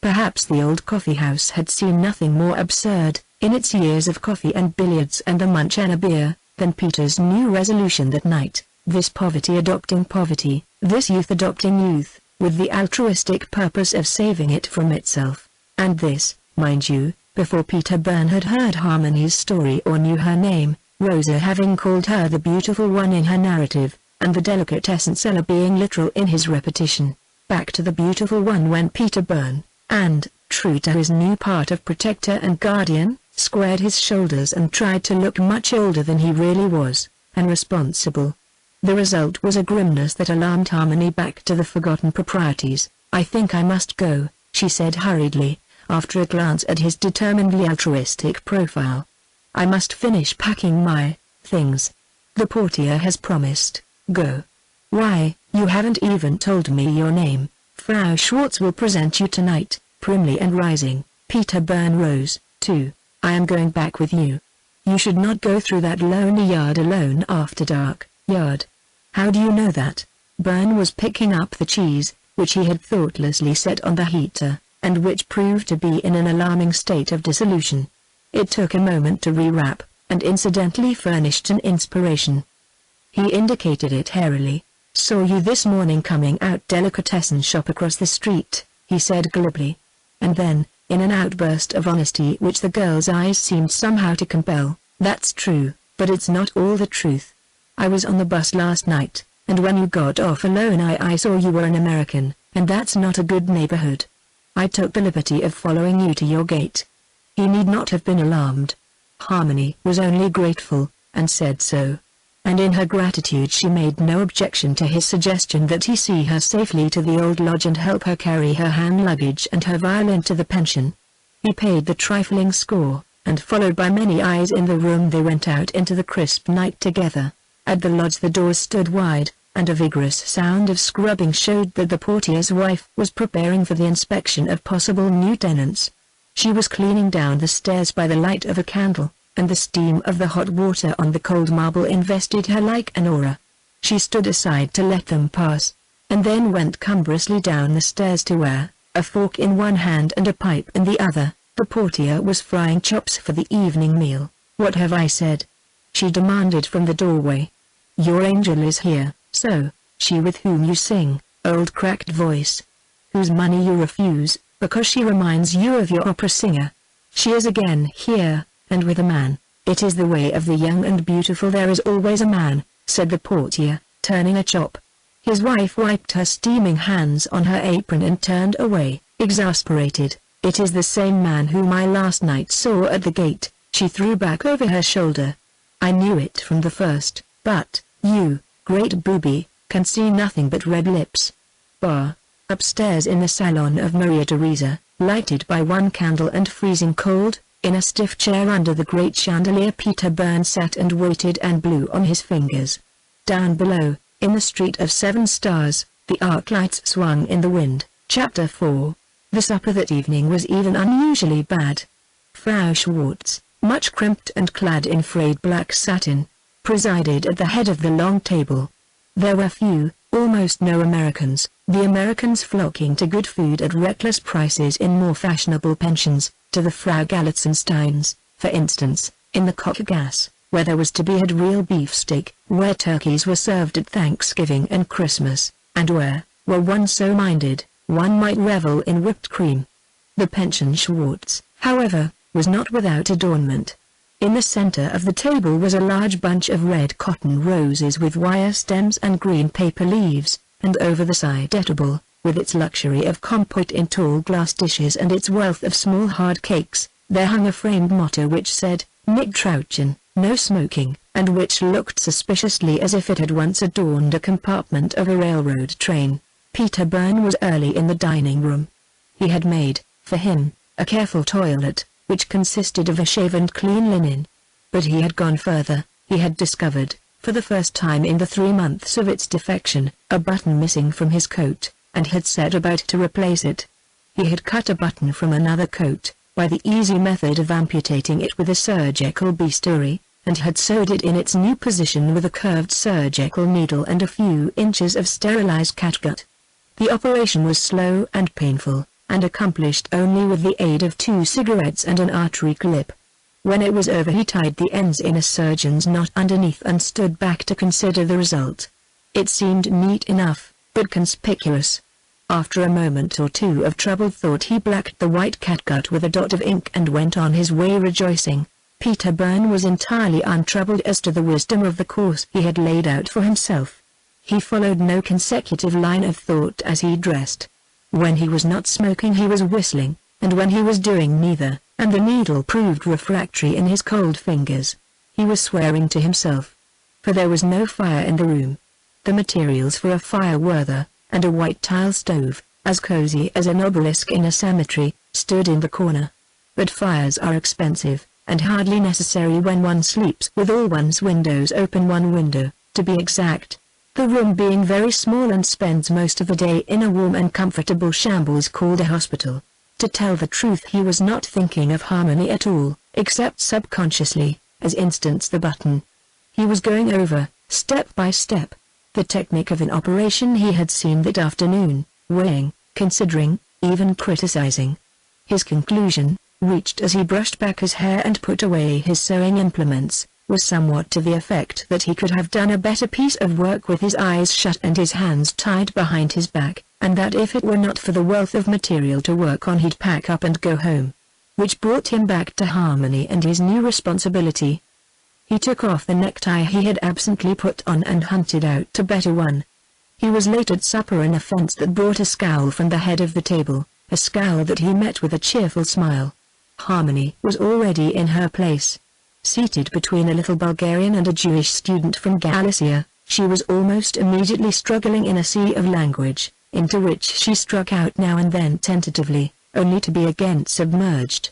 Perhaps the old coffee house had seen nothing more absurd, in its years of coffee and billiards and a munch and a beer, than Peter's new resolution that night, this poverty adopting poverty, this youth adopting youth, with the altruistic purpose of saving it from itself. And this, mind you, before Peter Byrne had heard Harmony's story or knew her name, Rosa having called her the beautiful one in her narrative, and the delicatessen seller being literal in his repetition. Back to the beautiful one went Peter Byrne, and, true to his new part of protector and guardian, squared his shoulders and tried to look much older than he really was, and responsible. The result was a grimness that alarmed Harmony back to the forgotten proprieties. "I think I must go," she said hurriedly, after a glance at his determinedly altruistic profile. "I must finish packing my things. The portier has promised." "Go. Why, you haven't even told me your name." "Frau Schwartz will present you tonight." Primly and rising, Peter Byrne rose, too. "I am going back with you. You should not go through that lonely yard alone after dark." "Yard? How do you know that?" Byrne was picking up the cheese, which he had thoughtlessly set on the heater, and which proved to be in an alarming state of dissolution. It took a moment to rewrap, and incidentally furnished an inspiration. He indicated it airily. "Saw you this morning coming out delicatessen shop across the street," he said glibly. And then, in an outburst of honesty which the girl's eyes seemed somehow to compel, "That's true, but it's not all the truth. I was on the bus last night, and when you got off alone I saw you were an American, and that's not a good neighborhood. I took the liberty of following you to your gate." He need not have been alarmed. Harmony was only grateful, and said so. And in her gratitude she made no objection to his suggestion that he see her safely to the old lodge and help her carry her hand luggage and her violin to the pension. He paid the trifling score, and followed by many eyes in the room they went out into the crisp night together. At the lodge the doors stood wide, and a vigorous sound of scrubbing showed that the portier's wife was preparing for the inspection of possible new tenants. She was cleaning down the stairs by the light of a candle, and the steam of the hot water on the cold marble invested her like an aura. She stood aside to let them pass, and then went cumbrously down the stairs to where, a fork in one hand and a pipe in the other, the portier was frying chops for the evening meal. "What have I said?" she demanded from the doorway. "Your angel is here, so, she with whom you sing, old cracked voice. Whose money you refuse, because she reminds you of your opera singer. She is again here, and with a man. It is the way of the young and beautiful, there is always a man," said the portier, turning a chop. His wife wiped her steaming hands on her apron and turned away, exasperated. "It is the same man whom I last night saw at the gate," she threw back over her shoulder. "I knew it from the first, but, you, great booby, can see nothing but red lips." Bar. Upstairs in the salon of Maria Theresa, lighted by one candle and freezing cold, in a stiff chair under the great chandelier Peter Byrne sat and waited and blew on his fingers. Down below, in the Street of Seven Stars, the arc lights swung in the wind. Chapter 4. The supper that evening was even unusually bad. Frau Schwartz, much crimped and clad in frayed black satin, presided at the head of the long table. There were few, almost no Americans, the Americans flocking to good food at reckless prices in more fashionable pensions, to the Frau Galitzensteins, for instance, in the Cock-Gas, where there was to be had real beefsteak, where turkeys were served at Thanksgiving and Christmas, and where, were one so minded, one might revel in whipped cream. The pension Schwartz, however, was not without adornment. In the center of the table was a large bunch of red cotton roses with wire stems and green paper leaves, and over the side edible, with its luxury of compote in tall glass dishes and its wealth of small hard cakes, there hung a framed motto which said, "Nicht rauchen, no smoking," and which looked suspiciously as if it had once adorned a compartment of a railroad train. Peter Byrne was early in the dining room. He had made, for him, a careful toilet, which consisted of a shave and clean linen. But he had gone further. He had discovered, for the first time in the 3 months of its defection, a button missing from his coat, and had set about to replace it. He had cut a button from another coat, by the easy method of amputating it with a surgical bistoury, and had sewed it in its new position with a curved surgical needle and a few inches of sterilized catgut. The operation was slow and painful, and accomplished only with the aid of 2 cigarettes and an artery clip. When it was over he tied the ends in a surgeon's knot underneath and stood back to consider the result. It seemed neat enough, but conspicuous. After a moment or two of troubled thought he blacked the white catgut with a dot of ink and went on his way rejoicing. Peter Byrne was entirely untroubled as to the wisdom of the course he had laid out for himself. He followed no consecutive line of thought as he dressed. When he was not smoking he was whistling, and when he was doing neither, and the needle proved refractory in his cold fingers, he was swearing to himself. For there was no fire in the room. The materials for a fire were there, and a white tile stove, as cozy as an obelisk in a cemetery, stood in the corner. But fires are expensive, and hardly necessary when one sleeps with all one's windows open, one window, to be exact. The room being very small and spends most of the day in a warm and comfortable shambles called a hospital. To tell the truth he was not thinking of Harmony at all, except subconsciously, as instanced the button. He was going over, step by step, the technique of an operation he had seen that afternoon, weighing, considering, even criticizing. His conclusion, reached as he brushed back his hair and put away his sewing implements, was somewhat to the effect that he could have done a better piece of work with his eyes shut and his hands tied behind his back, and that if it were not for the wealth of material to work on he'd pack up and go home. Which brought him back to Harmony and his new responsibility. He took off the necktie he had absently put on and hunted out a better one. He was late at supper, an offense that brought a scowl from the head of the table, a scowl that he met with a cheerful smile. Harmony was already in her place. Seated between a little Bulgarian and a Jewish student from Galicia, she was almost immediately struggling in a sea of language, into which she struck out now and then tentatively, only to be again submerged.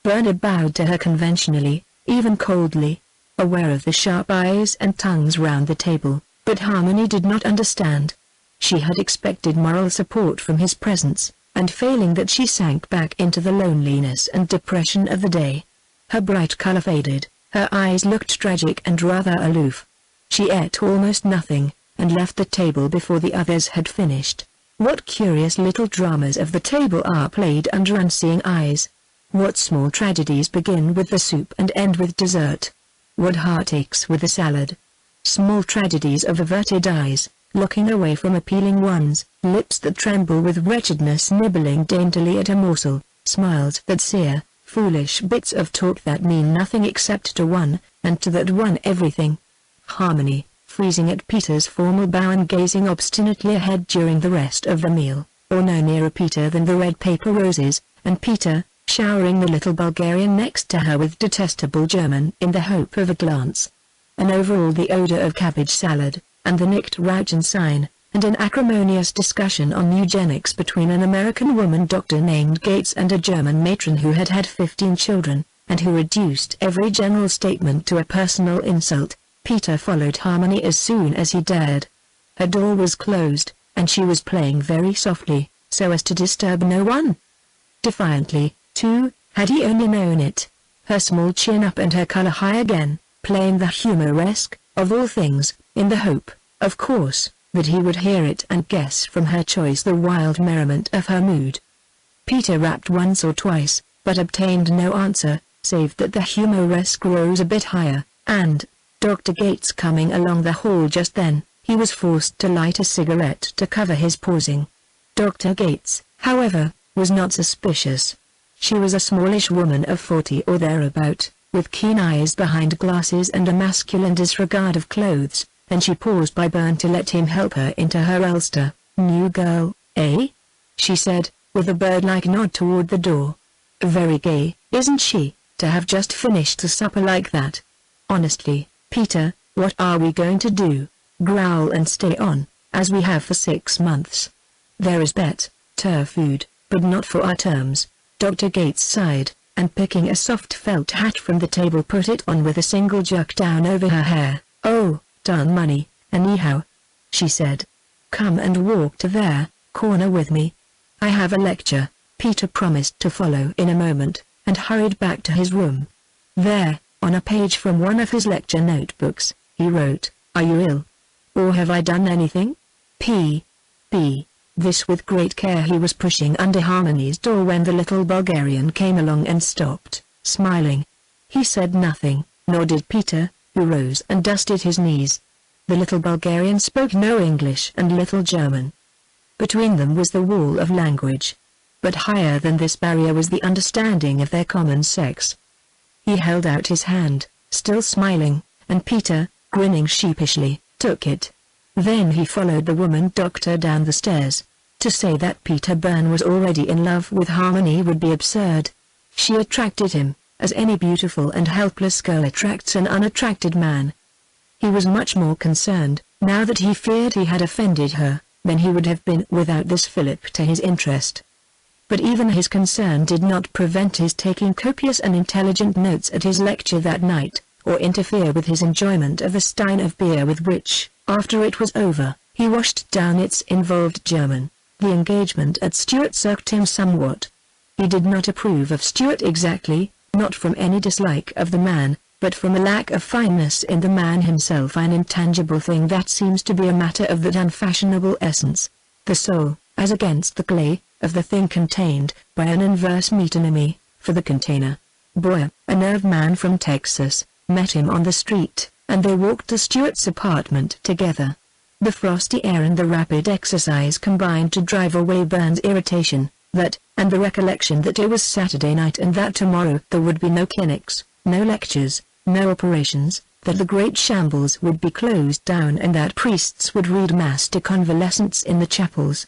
Bernard bowed to her conventionally, even coldly, aware of the sharp eyes and tongues round the table, but Harmony did not understand. She had expected moral support from his presence, and failing that she sank back into the loneliness and depression of the day. Her bright color faded, her eyes looked tragic and rather aloof. She ate almost nothing, and left the table before the others had finished. What curious little dramas of the table are played under unseeing eyes. What small tragedies begin with the soup and end with dessert. What heartaches with the salad. Small tragedies of averted eyes, looking away from appealing ones, lips that tremble with wretchedness nibbling daintily at a morsel, smiles that sear, foolish bits of talk that mean nothing except to one, and to that one everything. Harmony, freezing at Peter's formal bow and gazing obstinately ahead during the rest of the meal, or no nearer Peter than the red paper roses, and Peter, showering the little Bulgarian next to her with detestable German in the hope of a glance. And over all the odor of cabbage salad, and the nicked Rauchen sign, and an acrimonious discussion on eugenics between an American woman doctor named Gates and a German matron who had had 15 children, and who reduced every general statement to a personal insult. Peter followed Harmony as soon as he dared. Her door was closed, and she was playing very softly, so as to disturb no one. Defiantly, too, had he only known it, her small chin up and her color high again, playing the humoresque, of all things, in the hope, of course, that he would hear it and guess from her choice the wild merriment of her mood. Peter rapped once or twice, but obtained no answer, save that the humoresque rose a bit higher, and, Dr. Gates coming along the hall just then, he was forced to light a cigarette to cover his pausing. Dr. Gates, however, was not suspicious. She was a smallish woman of 40 or thereabout, with keen eyes behind glasses and a masculine disregard of clothes, and she paused by Byrne to let him help her into her ulster. "New girl, eh?" she said, with a bird-like nod toward the door. "Very gay, isn't she, to have just finished a supper like that? Honestly, Peter, what are we going to do? Growl and stay on, as we have for 6 months? There is better food, but not for our terms." Dr. Gates sighed, and picking a soft felt hat from the table put it on with a single jerk down over her hair. "Oh, darn money, anyhow," she said. "Come and walk to their corner with me. I have a lecture." Peter promised to follow in a moment, and hurried back to his room. There, on a page from one of his lecture notebooks, he wrote, "Are you ill? Or have I done anything? P. This with great care he was pushing under Harmony's door when the little Bulgarian came along and stopped, smiling. He said nothing, nor did Peter, who rose and dusted his knees. The little Bulgarian spoke no English and little German. Between them was the wall of language. But higher than this barrier was the understanding of their common sex. He held out his hand, still smiling, and Peter, grinning sheepishly, took it. Then he followed the woman doctor down the stairs. To say that Peter Byrne was already in love with Harmony would be absurd. She attracted him, as any beautiful and helpless girl attracts an unattracted man. He was much more concerned, now that he feared he had offended her, than he would have been without this fillip to his interest. But even his concern did not prevent his taking copious and intelligent notes at his lecture that night, or interfere with his enjoyment of the stein of beer with which, after it was over, he washed down its involved German. The engagement at Stuart's irked him somewhat. He did not approve of Stuart exactly, not from any dislike of the man, but from a lack of fineness in the man himself, an intangible thing that seems to be a matter of that unfashionable essence, the soul, as against the clay, of the thing contained, by an inverse metonymy, for the container. Boyer, a nerve man from Texas, met him on the street, and they walked to Stuart's apartment together. The frosty air and the rapid exercise combined to drive away Byrne's irritation, and the recollection that it was Saturday night and that tomorrow there would be no clinics, no lectures, no operations, that the great shambles would be closed down and that priests would read mass to convalescents in the chapels.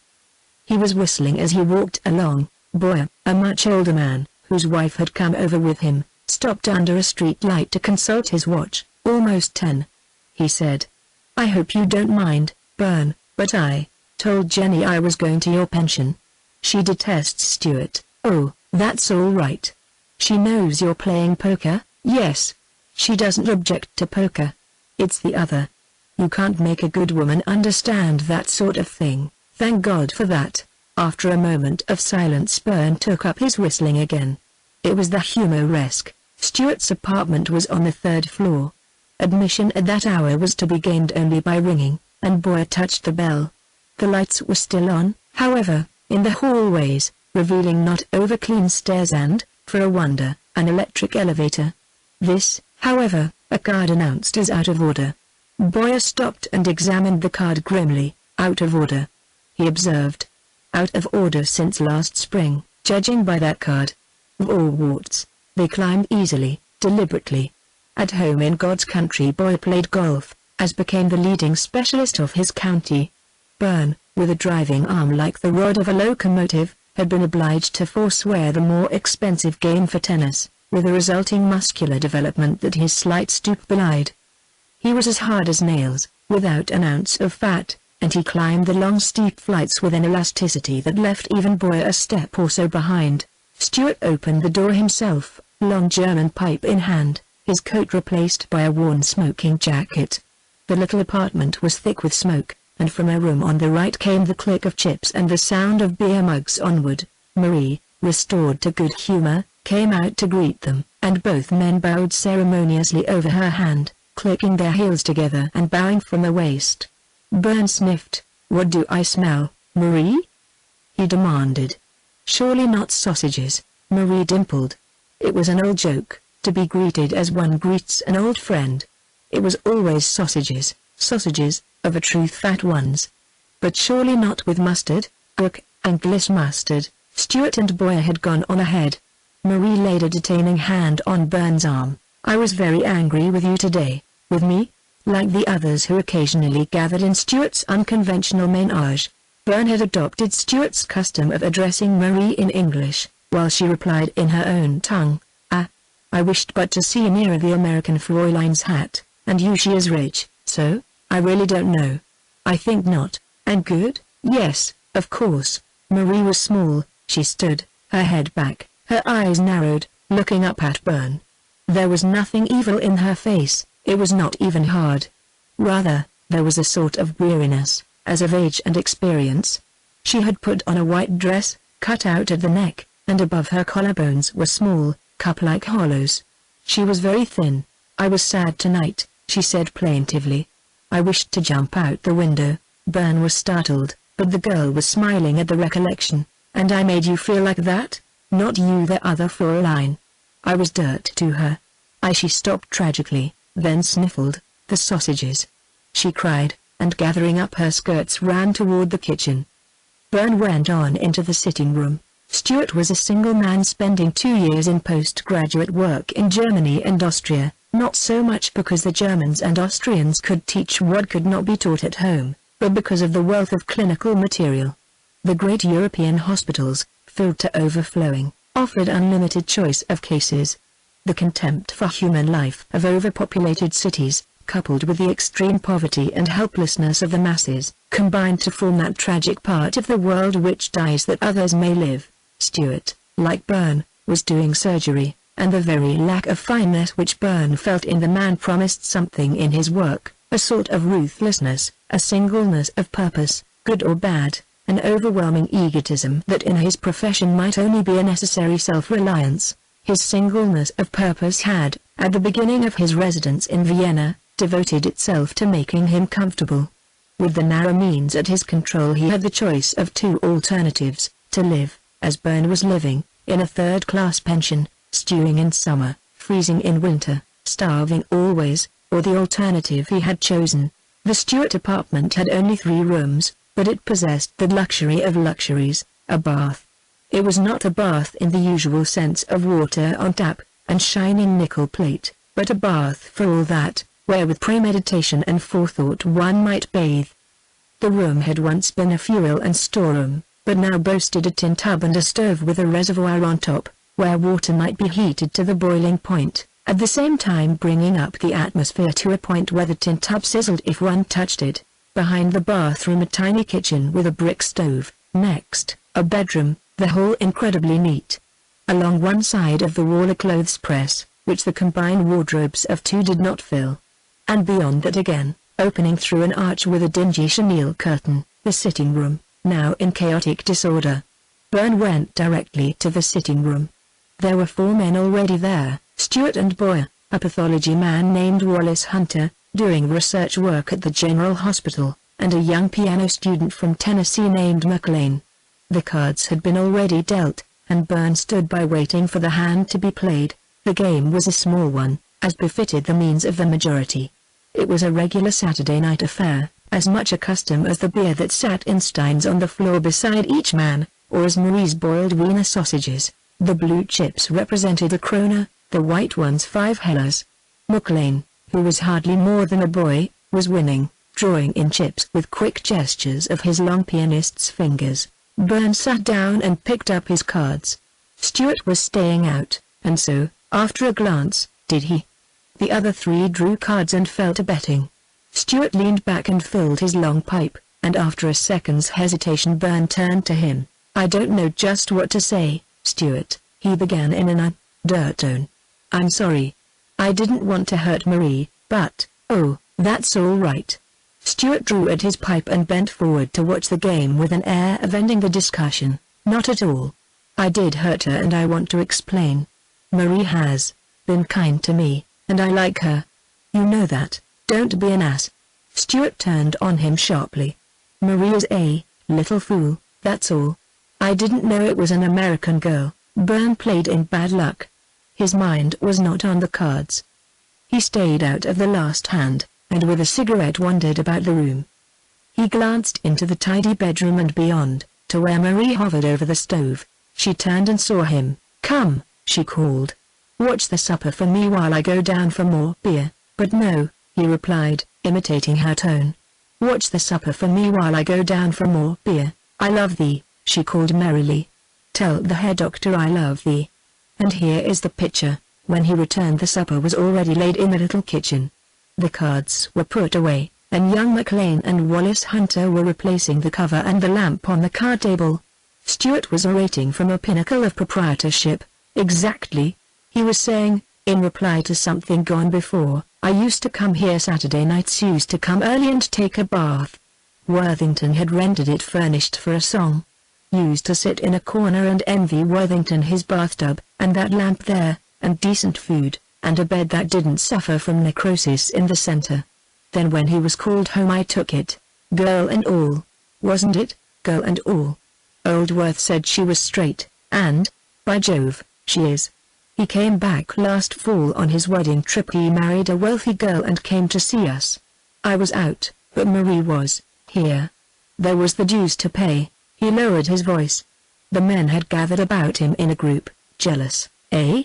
He was whistling as he walked along. Boyer, a much older man, whose wife had come over with him, stopped under a street light to consult his watch. Almost 10. He said, "I hope you don't mind, Byrne, but I told Jenny I was going to your pension. She detests Stuart." "Oh, that's all right. She knows you're playing poker?" "Yes. She doesn't object to poker. It's the other. You can't make a good woman understand that sort of thing." "Thank God for that." After a moment of silence Byrne took up his whistling again. It was the humoresque. Stuart's apartment was on the 3rd floor. Admission at that hour was to be gained only by ringing, and Boyer touched the bell. The lights were still on, however, in the hallways, revealing not over-clean stairs and, for a wonder, an electric elevator. This, however, a card announced as out of order. Boyer stopped and examined the card grimly. "Out of order," he observed. "Out of order since last spring, judging by that card. Of all warts." They climbed easily, deliberately. At home in God's country Boyer played golf, as became the leading specialist of his county. Byrne, with a driving arm like the rod of a locomotive, had been obliged to forswear the more expensive game for tennis, with a resulting muscular development that his slight stoop belied. He was as hard as nails, without an ounce of fat, and he climbed the long steep flights with an elasticity that left even Boyer a step or so behind. Stuart opened the door himself, long German pipe in hand, his coat replaced by a worn smoking jacket. The little apartment was thick with smoke, and from a room on the right came the click of chips and the sound of beer mugs on wood. Marie, restored to good humor, came out to greet them, and both men bowed ceremoniously over her hand, clicking their heels together and bowing from the waist. Byrne sniffed. "What do I smell, Marie?" he demanded. "Surely not sausages." Marie dimpled. It was an old joke, to be greeted as one greets an old friend. It was always sausages, of a truth fat ones. But surely not with mustard, guac, and gliss mustard. Stuart and Boyer had gone on ahead. Marie laid a detaining hand on Byrne's arm. "I was very angry with you today." "With me?" Like the others who occasionally gathered in Stuart's unconventional ménage, Byrne had adopted Stuart's custom of addressing Marie in English, while she replied in her own tongue. I wished but to see nearer the American Fräulein's hat, and you she is rich, so, I really don't know. I think not. And good? Yes, of course." Marie was small, she stood, her head back, her eyes narrowed, looking up at Byrne. There was nothing evil in her face, it was not even hard. Rather, there was a sort of weariness, as of age and experience. She had put on a white dress, cut out at the neck, and above her collarbones were small, cup-like hollows. She was very thin. "I was sad tonight," she said plaintively. "I wished to jump out the window." Byrne was startled. but the girl was smiling at the recollection. "And I made you feel like that? Not you, the other Fräulein. I was dirt to her." She stopped tragically, then sniffled. "The sausages!" she cried, and gathering up her skirts ran toward the kitchen. Bern went on into the sitting room. Stuart was a single man spending 2 years in postgraduate work in Germany and Austria, not so much because the Germans and Austrians could teach what could not be taught at home, but because of the wealth of clinical material. The great European hospitals, filled to overflowing, offered unlimited choice of cases. The contempt for human life of overpopulated cities, coupled with the extreme poverty and helplessness of the masses, combined to form that tragic part of the world which dies that others may live. Stuart, like Bern, was doing surgery, and the very lack of fineness which Bern felt in the man promised something in his work, a sort of ruthlessness, a singleness of purpose, good or bad, an overwhelming egotism that in his profession might only be a necessary self-reliance. His singleness of purpose had, at the beginning of his residence in Vienna, devoted itself to making him comfortable. With the narrow means at his control he had the choice of 2 alternatives: to live, as Bern was living, in a third-class pension, stewing in summer, freezing in winter, starving always, or the alternative he had chosen. The Stuart apartment had only 3 rooms, but it possessed the luxury of luxuries, a bath. It was not a bath in the usual sense of water on tap, and shining nickel plate, but a bath for all that, where with premeditation and forethought one might bathe. The room had once been a fuel and storeroom, but now boasted a tin tub and a stove with a reservoir on top, where water might be heated to the boiling point, at the same time bringing up the atmosphere to a point where the tin tub sizzled if one touched it. Behind the bathroom a tiny kitchen with a brick stove, next, a bedroom, the whole incredibly neat. Along one side of the wall a clothes press, which the combined wardrobes of 2 did not fill. And beyond that again, opening through an arch with a dingy chenille curtain, the sitting room, now in chaotic disorder. Bern went directly to the sitting room. There were 4 men already there, Stuart and Boyer, a pathology man named Wallace Hunter, doing research work at the General Hospital, and a young piano student from Tennessee named McLean. The cards had been already dealt, and Bern stood by waiting for the hand to be played. The game was a small one, as befitted the means of the majority. It was a regular Saturday night affair, as much a custom as the beer that sat in steins on the floor beside each man, or as Marie's boiled Wiener sausages. The blue chips represented a kroner, the white ones 5 hellers. McLean, who was hardly more than a boy, was winning, drawing in chips with quick gestures of his long pianist's fingers. Bern sat down and picked up his cards. Stuart was staying out, and so, after a glance, did he. The other 3 drew cards and fell to betting. Stuart leaned back and filled his long pipe, and after a second's hesitation Bern turned to him. "I don't know just what to say, Stuart," he began in an undertone. "I'm sorry. I didn't want to hurt Marie, but, oh, that's all right." Stuart drew at his pipe and bent forward to watch the game with an air of ending the discussion. "Not at all. I did hurt her and I want to explain. Marie has been kind to me, and I like her. You know that, don't be an ass." Stuart turned on him sharply. "Marie is a little fool, that's all. I didn't know it was an American girl." Bern played in bad luck. His mind was not on the cards. He stayed out of the last hand, and with a cigarette wandered about the room. He glanced into the tidy bedroom and beyond, to where Marie hovered over the stove. She turned and saw him. "Come," she called. "Watch the supper for me while I go down for more beer." "But no," he replied, imitating her tone. "Watch the supper for me while I go down for more beer." "I love thee," she called merrily. "Tell the hair doctor I love thee." And here is the picture. When he returned the supper was already laid in the little kitchen. The cards were put away, and young McLean and Wallace Hunter were replacing the cover and the lamp on the card table. Stuart was orating from a pinnacle of proprietorship. "Exactly," he was saying, in reply to something gone before. "I used to come here Saturday nights, used to come early and take a bath." Worthington had rendered it furnished for a song. Used to sit in a corner and envy Worthington his bathtub, and that lamp there, and decent food, and a bed that didn't suffer from necrosis in the center. Then when he was called home I took it, girl and all. Wasn't it? girl and all. Old Worth said she was straight, and, by Jove, she is. He came back last fall on his wedding trip. He married a wealthy girl and came to see us. I was out, but Marie was here. There was the dues to pay." He lowered his voice. The men had gathered about him in a group. "Jealous, eh?"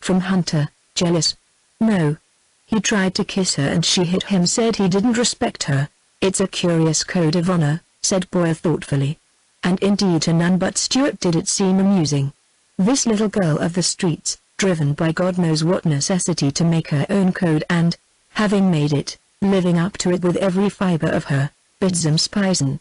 From Hunter. "Jealous? No. He tried to kiss her and she hit him, said he didn't respect her. It's a curious code of honor," said Boyer thoughtfully. And indeed to none but Stuart did it seem amusing. This little girl of the streets, driven by God knows what necessity to make her own code and, having made it, living up to it with every fiber of her, "Bidzum Spisen,"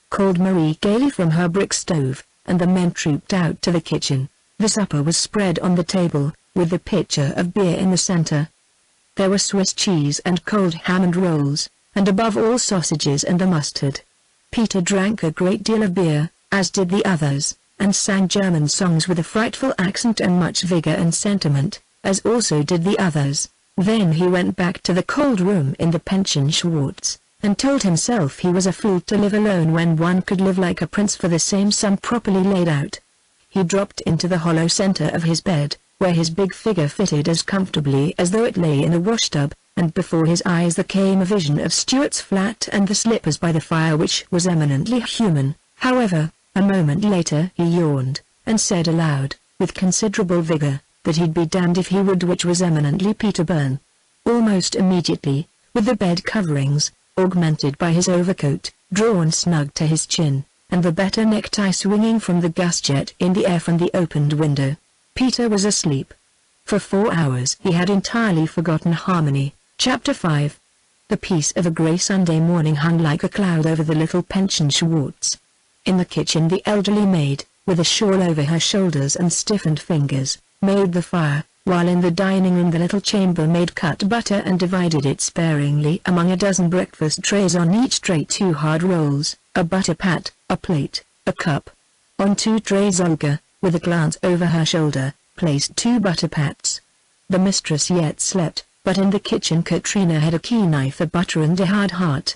called Marie gaily from her brick stove, and the men trooped out to the kitchen. The supper was spread on the table, with the pitcher of beer in the center. There were Swiss cheese and cold ham and rolls, and above all sausages and the mustard. Peter drank a great deal of beer, as did the others, and sang German songs with a frightful accent and much vigor and sentiment, as also did the others. Then he went back to the cold room in the Pension Schwartz, and told himself he was a fool to live alone when one could live like a prince for the same sum properly laid out. He dropped into the hollow center of his bed, where his big figure fitted as comfortably as though it lay in a washtub, and before his eyes there came a vision of Stuart's flat and the slippers by the fire, which was eminently human. However, a moment later he yawned, and said aloud, with considerable vigor, that he'd be damned if he would, which was eminently Peter Byrne. Almost immediately, with the bed coverings, augmented by his overcoat, drawn snug to his chin, and the better necktie swinging from the gas jet in the air from the opened window, Peter was asleep. For 4 hours he had entirely forgotten Harmony. Chapter 5. The peace of a grey Sunday morning hung like a cloud over the little Pension Schwartz. In the kitchen the elderly maid, with a shawl over her shoulders and stiffened fingers, made the fire, while in the dining room the little chambermaid cut butter and divided it sparingly among a dozen breakfast trays. On each tray 2 hard rolls, a butter pat, a plate, a cup. On 2 trays Olga, with a glance over her shoulder, placed 2 butter pats. The mistress yet slept, but in the kitchen Katrina had a keen eye for butter and a hard heart.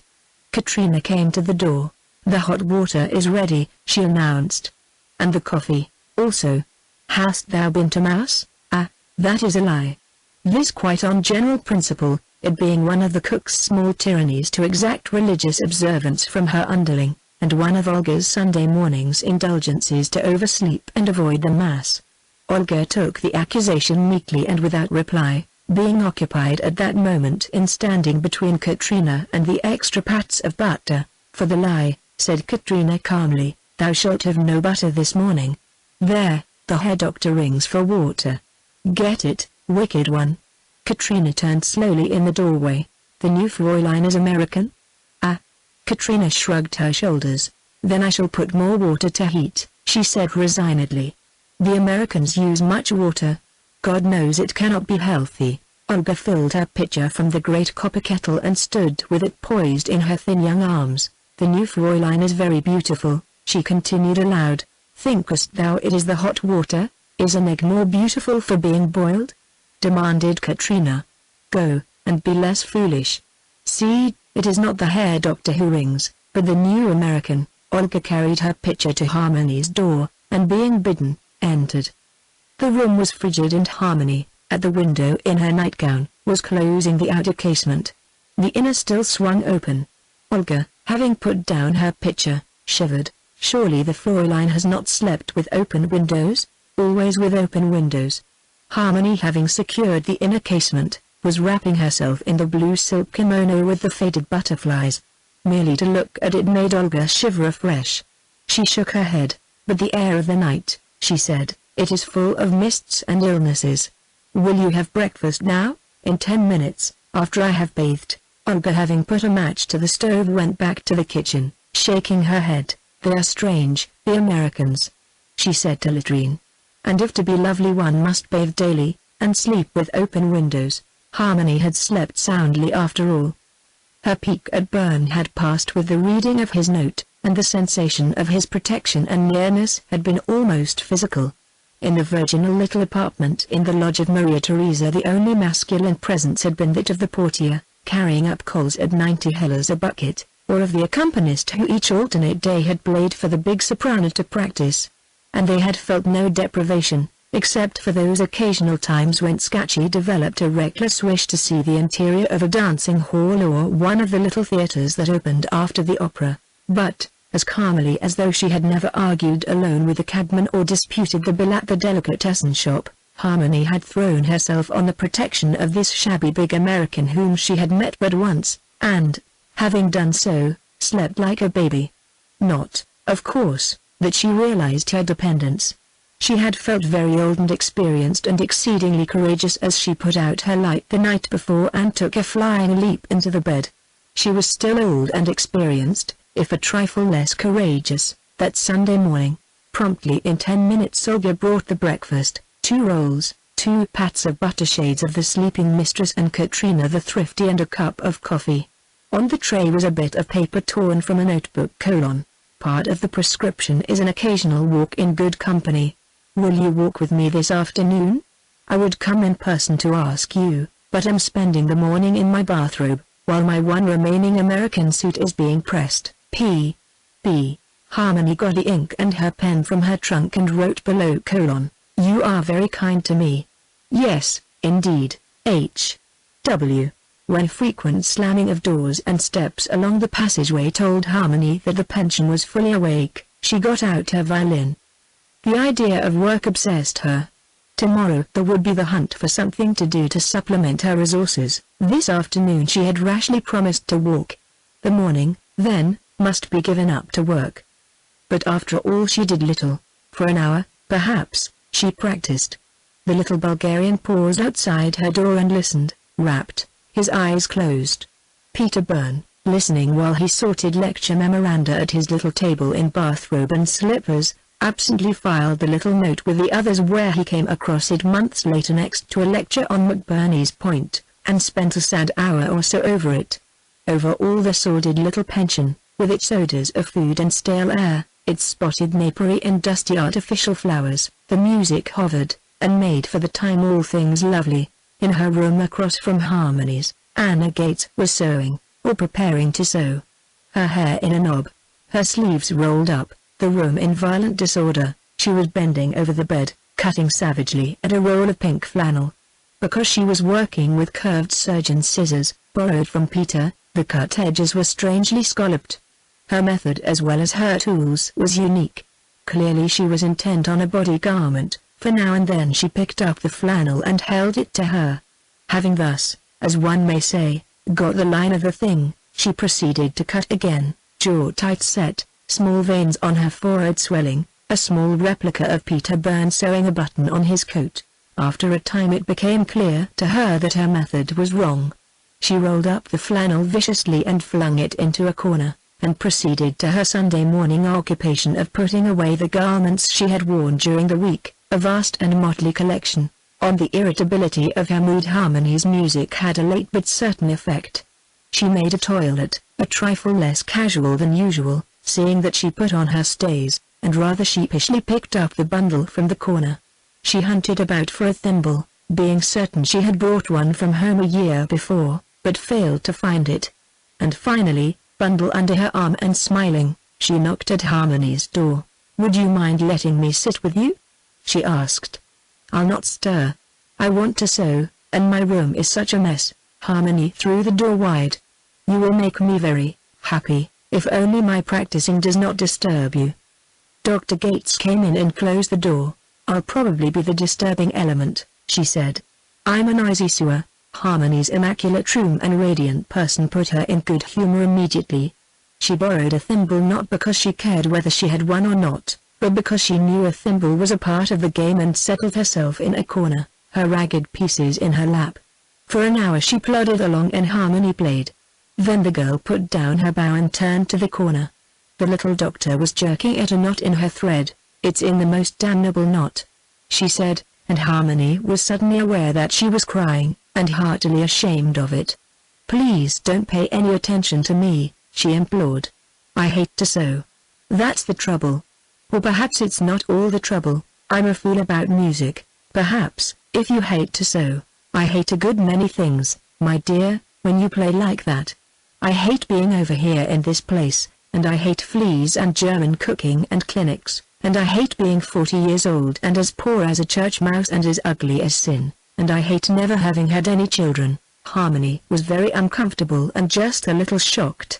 Katrina came to the door. "The hot water is ready," she announced. "And the coffee, also. Hast thou been to Mass?" "Ah, that is a lie." This quite on general principle, it being one of the cook's small tyrannies to exact religious observance from her underling, and one of Olga's Sunday morning's indulgences to oversleep and avoid the Mass. Olga took the accusation meekly and without reply, being occupied at that moment in standing between Katrina and the extra pats of butter. "For the lie," said Katrina calmly, "thou shalt have no butter this morning. There, the Herr Doctor rings for water. Get it, wicked one." Katrina turned slowly in the doorway. "The new Fräulein is American?" "Ah." Katrina shrugged her shoulders. "Then I shall put more water to heat," she said resignedly. "The Americans use much water. God knows it cannot be healthy." Olga filled her pitcher from the great copper kettle and stood with it poised in her thin young arms. "The new Fräulein is very beautiful," she continued aloud. "Thinkest thou it is the hot water? Is an egg more beautiful for being boiled?" demanded Katrina. "Go, and be less foolish. See, it is not the Herr Doctor who rings, but the new American." Olga carried her pitcher to Harmony's door, and being bidden, entered. The room was frigid, and Harmony, at the window in her nightgown, was closing the outer casement. The inner still swung open. Olga, having put down her pitcher, shivered. Surely the Fräulein has not slept with open windows? Always with open windows. Harmony, having secured the inner casement, was wrapping herself in the blue silk kimono with the faded butterflies. Merely to look at it made Olga shiver afresh. She shook her head. "But the air of the night," she said, "it is full of mists and illnesses. Will you have breakfast now?" "In 10 minutes, after I have bathed." Olga, having put a match to the stove, went back to the kitchen, shaking her head. "They are strange, the Americans," she said to Latrine. "And if to be lovely one must bathe daily, and sleep with open windows." Harmony had slept soundly after all. Her pique at Byrne had passed with the reading of his note, and the sensation of his protection and nearness had been almost physical. In the virginal little apartment in the lodge of Maria Theresa the only masculine presence had been that of the portier, carrying up coals at 90 hellers a bucket. or of the accompanist who each alternate day had played for the big soprano to practice. And they had felt no deprivation, except for those occasional times when Scatchy developed a reckless wish to see the interior of a dancing hall or one of the little theaters that opened after the opera. But, as calmly as though she had never argued alone with the cabman or disputed the bill at the delicatessen shop, Harmony had thrown herself on the protection of this shabby big American whom she had met but once, and, having done so, slept like a baby. Not, of course, that she realized her dependence. She had felt very old and experienced and exceedingly courageous as she put out her light the night before and took a flying leap into the bed. She was still old and experienced, if a trifle less courageous, that Sunday morning. Promptly in 10 minutes Olga brought the breakfast, 2 rolls, 2 pats of butter, shades of the sleeping mistress and Katrina the thrifty, and a cup of coffee. On the tray was a bit of paper torn from a notebook : "Part of the prescription is an occasional walk in good company. Will you walk with me this afternoon? I would come in person to ask you, but am spending the morning in my bathrobe, while my one remaining American suit is being pressed. P.B." Harmony got the ink and her pen from her trunk and wrote below : "You are very kind to me." "Yes, indeed, H.W." When frequent slamming of doors and steps along the passageway told Harmony that the pension was fully awake, she got out her violin. The idea of work obsessed her. Tomorrow there would be the hunt for something to do to supplement her resources. This afternoon she had rashly promised to walk. The morning, then, must be given up to work. But after all she did little. For an hour, perhaps, she practiced. The little Bulgarian paused outside her door and listened, rapt, his eyes closed. Peter Byrne, listening while he sorted lecture memoranda at his little table in bathrobe and slippers, absently filed the little note with the others where he came across it months later next to a lecture on McBurney's Point, and spent a sad hour or so over it. Over all the sordid little pension, with its odors of food and stale air, its spotted napery and dusty artificial flowers, the music hovered, and made for the time all things lovely. In her room across from Harmony's, Anna Gates was sewing, or preparing to sew. Her hair in a knob, her sleeves rolled up, the room in violent disorder. She was bending over the bed, cutting savagely at a roll of pink flannel. Because she was working with curved surgeon's scissors, borrowed from Peter, the cut edges were strangely scalloped. Her method as well as her tools was unique. Clearly she was intent on a body garment, for now and then she picked up the flannel and held it to her. Having thus, as one may say, got the line of the thing, she proceeded to cut again, jaw tight set, small veins on her forehead swelling, a small replica of Peter Byrne sewing a button on his coat. After a time it became clear to her that her method was wrong. She rolled up the flannel viciously and flung it into a corner, and proceeded to her Sunday morning occupation of putting away the garments she had worn during the week, a vast and motley collection. On the irritability of her mood Harmony's music had a late but certain effect. She made a toilet, a trifle less casual than usual, seeing that she put on her stays, and rather sheepishly picked up the bundle from the corner. She hunted about for a thimble, being certain she had brought one from home a year before, but failed to find it. And finally, bundle under her arm and smiling, she knocked at Harmony's door. "Would you mind letting me sit with you?" she asked. "I'll not stir. I want to sew, and my room is such a mess." Harmony threw the door wide. "You will make me very happy, if only my practicing does not disturb you." Dr. Gates came in and closed the door. "I'll probably be the disturbing element," she said. "I'm a noisy sewer." Harmony's immaculate room and radiant person put her in good humor immediately. She borrowed a thimble not because she cared whether she had one or not, but because she knew a thimble was a part of the game, and settled herself in a corner, her ragged pieces in her lap. For an hour she plodded along and Harmony played. Then the girl put down her bow and turned to the corner. The little doctor was jerking at a knot in her thread. "It's in the most damnable knot," she said, and Harmony was suddenly aware that she was crying, and heartily ashamed of it. "Please don't pay any attention to me," she implored. "I hate to sew. That's the trouble. Or perhaps it's not all the trouble. I'm a fool about music. Perhaps, if you hate to sew, I hate a good many things, my dear, when you play like that." I hate being over here in this place, and I hate fleas and German cooking and clinics, and I hate being 40 years old and as poor as a church mouse and as ugly as sin, and I hate never having had any children." Harmony was very uncomfortable and just a little shocked.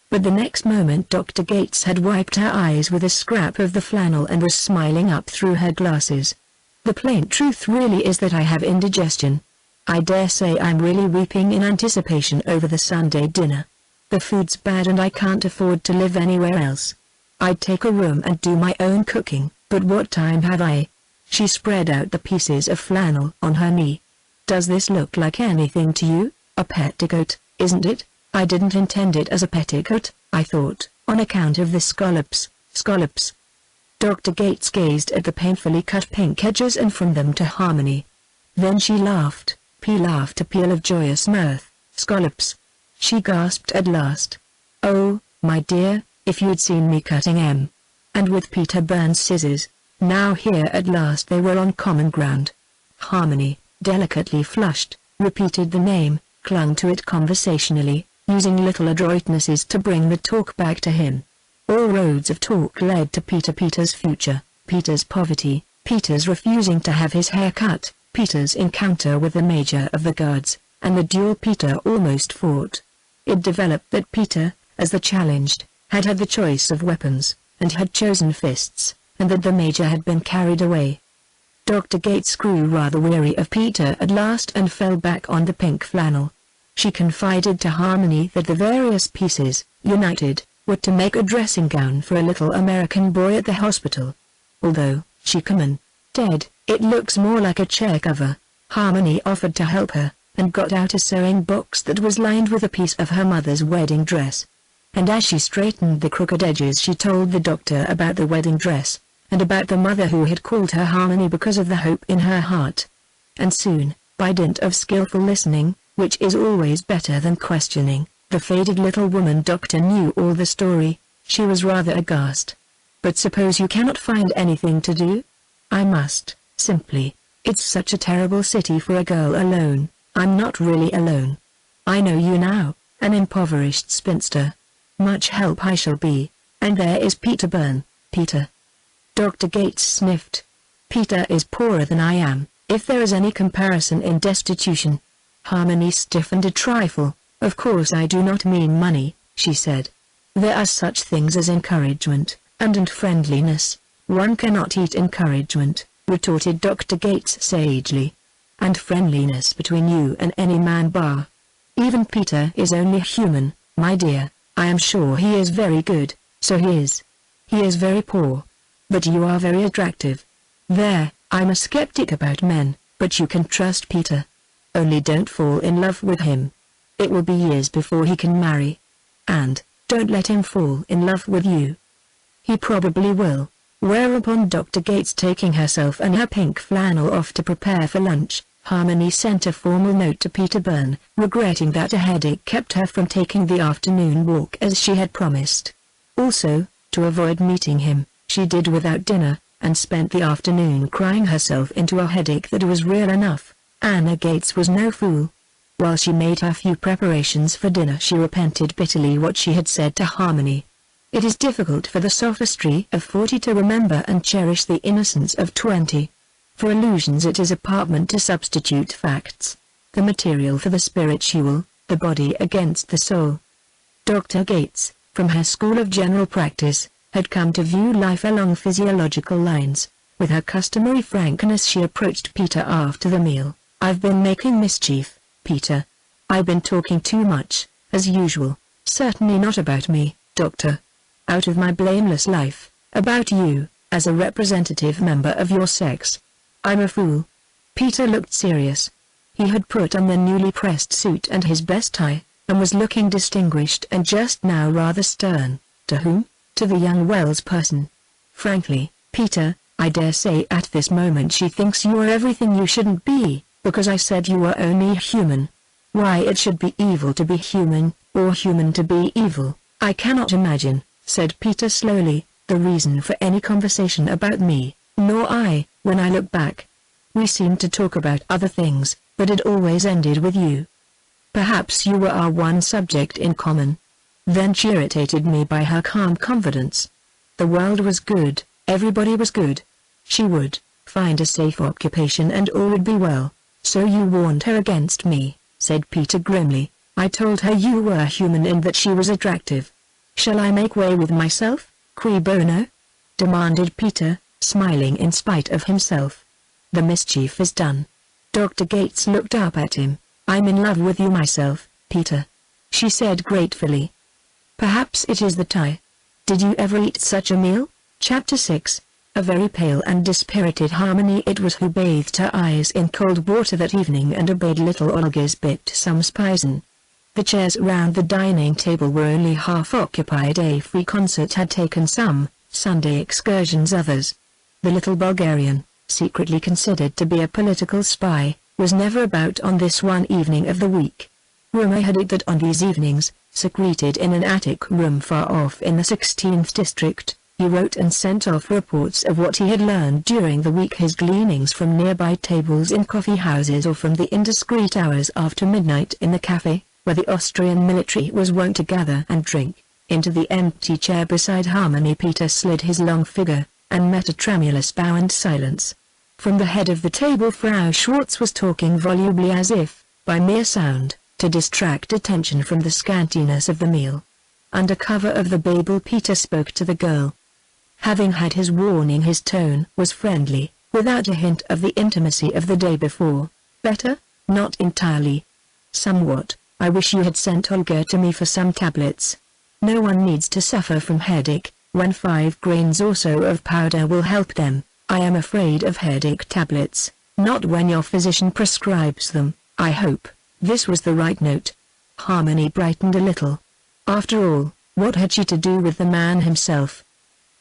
But the next moment Dr. Gates had wiped her eyes with a scrap of the flannel and was smiling up through her glasses. "The plain truth really is that I have indigestion. I dare say I'm really weeping in anticipation over the Sunday dinner. The food's bad and I can't afford to live anywhere else. I'd take a room and do my own cooking, but what time have I?" She spread out the pieces of flannel on her knee. "Does this look like anything to you? A petticoat, isn't it? I didn't intend it as a petticoat, I thought, on account of the scallops." "Scallops?" Dr. Gates gazed at the painfully cut pink edges and from them to Harmony. Then she laughed, laughed a peal of joyous mirth. "Scallops!" she gasped at last. "Oh, my dear, if you'd seen me cutting M. And with Peter Byrne's scissors." Now here at last they were on common ground. Harmony, delicately flushed, repeated the name, clung to it conversationally, using little adroitnesses to bring the talk back to him. All roads of talk led to Peter's future, Peter's poverty, Peter's refusing to have his hair cut, Peter's encounter with the Major of the Guards, and the duel Peter almost fought. It developed that Peter, as the challenged, had had the choice of weapons, and had chosen fists, and that the Major had been carried away. Dr. Gates grew rather weary of Peter at last and fell back on the pink flannel. She confided to Harmony that the various pieces, united, were to make a dressing gown for a little American boy at the hospital. Although, she come dead, it looks more like a chair cover. Harmony offered to help her, and got out a sewing box that was lined with a piece of her mother's wedding dress. And as she straightened the crooked edges she told the doctor about the wedding dress, and about the mother who had called her Harmony because of the hope in her heart. And soon, by dint of skillful listening, which is always better than questioning, the faded little woman doctor knew all the story. She was rather aghast. "But suppose you cannot find anything to do?" "I must, simply. It's such a terrible city for a girl alone." "I'm not really alone. I know you now, an impoverished spinster. Much help I shall be. And there is Peter Byrne." "Peter?" Dr. Gates sniffed. "Peter is poorer than I am, if there is any comparison in destitution." Harmony stiffened a trifle. "Of course I do not mean money," she said. "There are such things as encouragement, and friendliness." "One cannot eat encouragement," retorted Dr. Gates sagely. "And friendliness between you and any man bar. Even Peter is only human, my dear. I am sure he is very good, so he is. He is very poor. But you are very attractive. There, I'm a skeptic about men, but you can trust Peter. Only don't fall in love with him. It will be years before he can marry. And, don't let him fall in love with you. He probably will." Whereupon Dr. Gates, taking herself and her pink flannel off to prepare for lunch, Harmony sent a formal note to Peter Byrne, regretting that a headache kept her from taking the afternoon walk as she had promised. Also, to avoid meeting him, she did without dinner, and spent the afternoon crying herself into a headache that was real enough. Anna Gates was no fool. While she made her few preparations for dinner she repented bitterly what she had said to Harmony. It is difficult for the sophistry of 40 to remember and cherish the innocence of 20. For illusions it is apartment to substitute facts, the material for the spiritual, the body against the soul. Dr. Gates, from her school of general practice, had come to view life along physiological lines. With her customary frankness she approached Peter after the meal. "I've been making mischief, Peter. I've been talking too much, as usual. Certainly not about me, Doctor. Out of my blameless life, about you, as a representative member of your sex. I'm a fool." Peter looked serious. He had put on the newly pressed suit and his best tie, and was looking distinguished and just now rather stern. "To whom?" "To the young Wells person. Frankly, Peter, I dare say at this moment she thinks you are everything you shouldn't be, because I said you were only human. Why it should be evil to be human, or human to be evil, I cannot imagine," said Peter slowly, "the reason for any conversation about me, nor I, when I look back. We seemed to talk about other things, but it always ended with you." Perhaps you were our one subject in common." Then she irritated me by her calm confidence. The world was good, everybody was good. She would find a safe occupation and all would be well. "So you warned her against me," said Peter grimly. "I told her you were human and that she was attractive." "Shall I make way with myself, cui bono?" demanded Peter, smiling in spite of himself. "The mischief is done." Dr. Gates looked up at him. "I'm in love with you myself, Peter," she said gratefully. "Perhaps it is the tie. Did you ever eat such a meal?" Chapter 6. A very pale and dispirited Harmony it was who bathed her eyes in cold water that evening and obeyed little Olga's bit some Spisen. The chairs round the dining table were only half occupied. A free concert had taken some, Sunday excursions others. The little Bulgarian, secretly considered to be a political spy, was never about on this one evening of the week. Rumor had it that on these evenings, secreted in an attic room far off in the 16th district, he wrote and sent off reports of what he had learned during the week, his gleanings from nearby tables in coffee houses or from the indiscreet hours after midnight in the cafe, where the Austrian military was wont to gather and drink. Into the empty chair beside Harmony Peter slid his long figure, and met a tremulous bow and silence. From the head of the table Frau Schwartz was talking volubly as if, by mere sound, to distract attention from the scantiness of the meal. Under cover of the babel Peter spoke to the girl. Having had his warning, his tone was friendly, without a hint of the intimacy of the day before. "Better? Not entirely. Somewhat. I wish you had sent Olga to me for some tablets. No one needs to suffer from headache, when 5 grains or so of powder will help them. I am afraid of headache tablets, not when your physician prescribes them, I hope." This was the right note. Harmony brightened a little. After all, what had she to do with the man himself?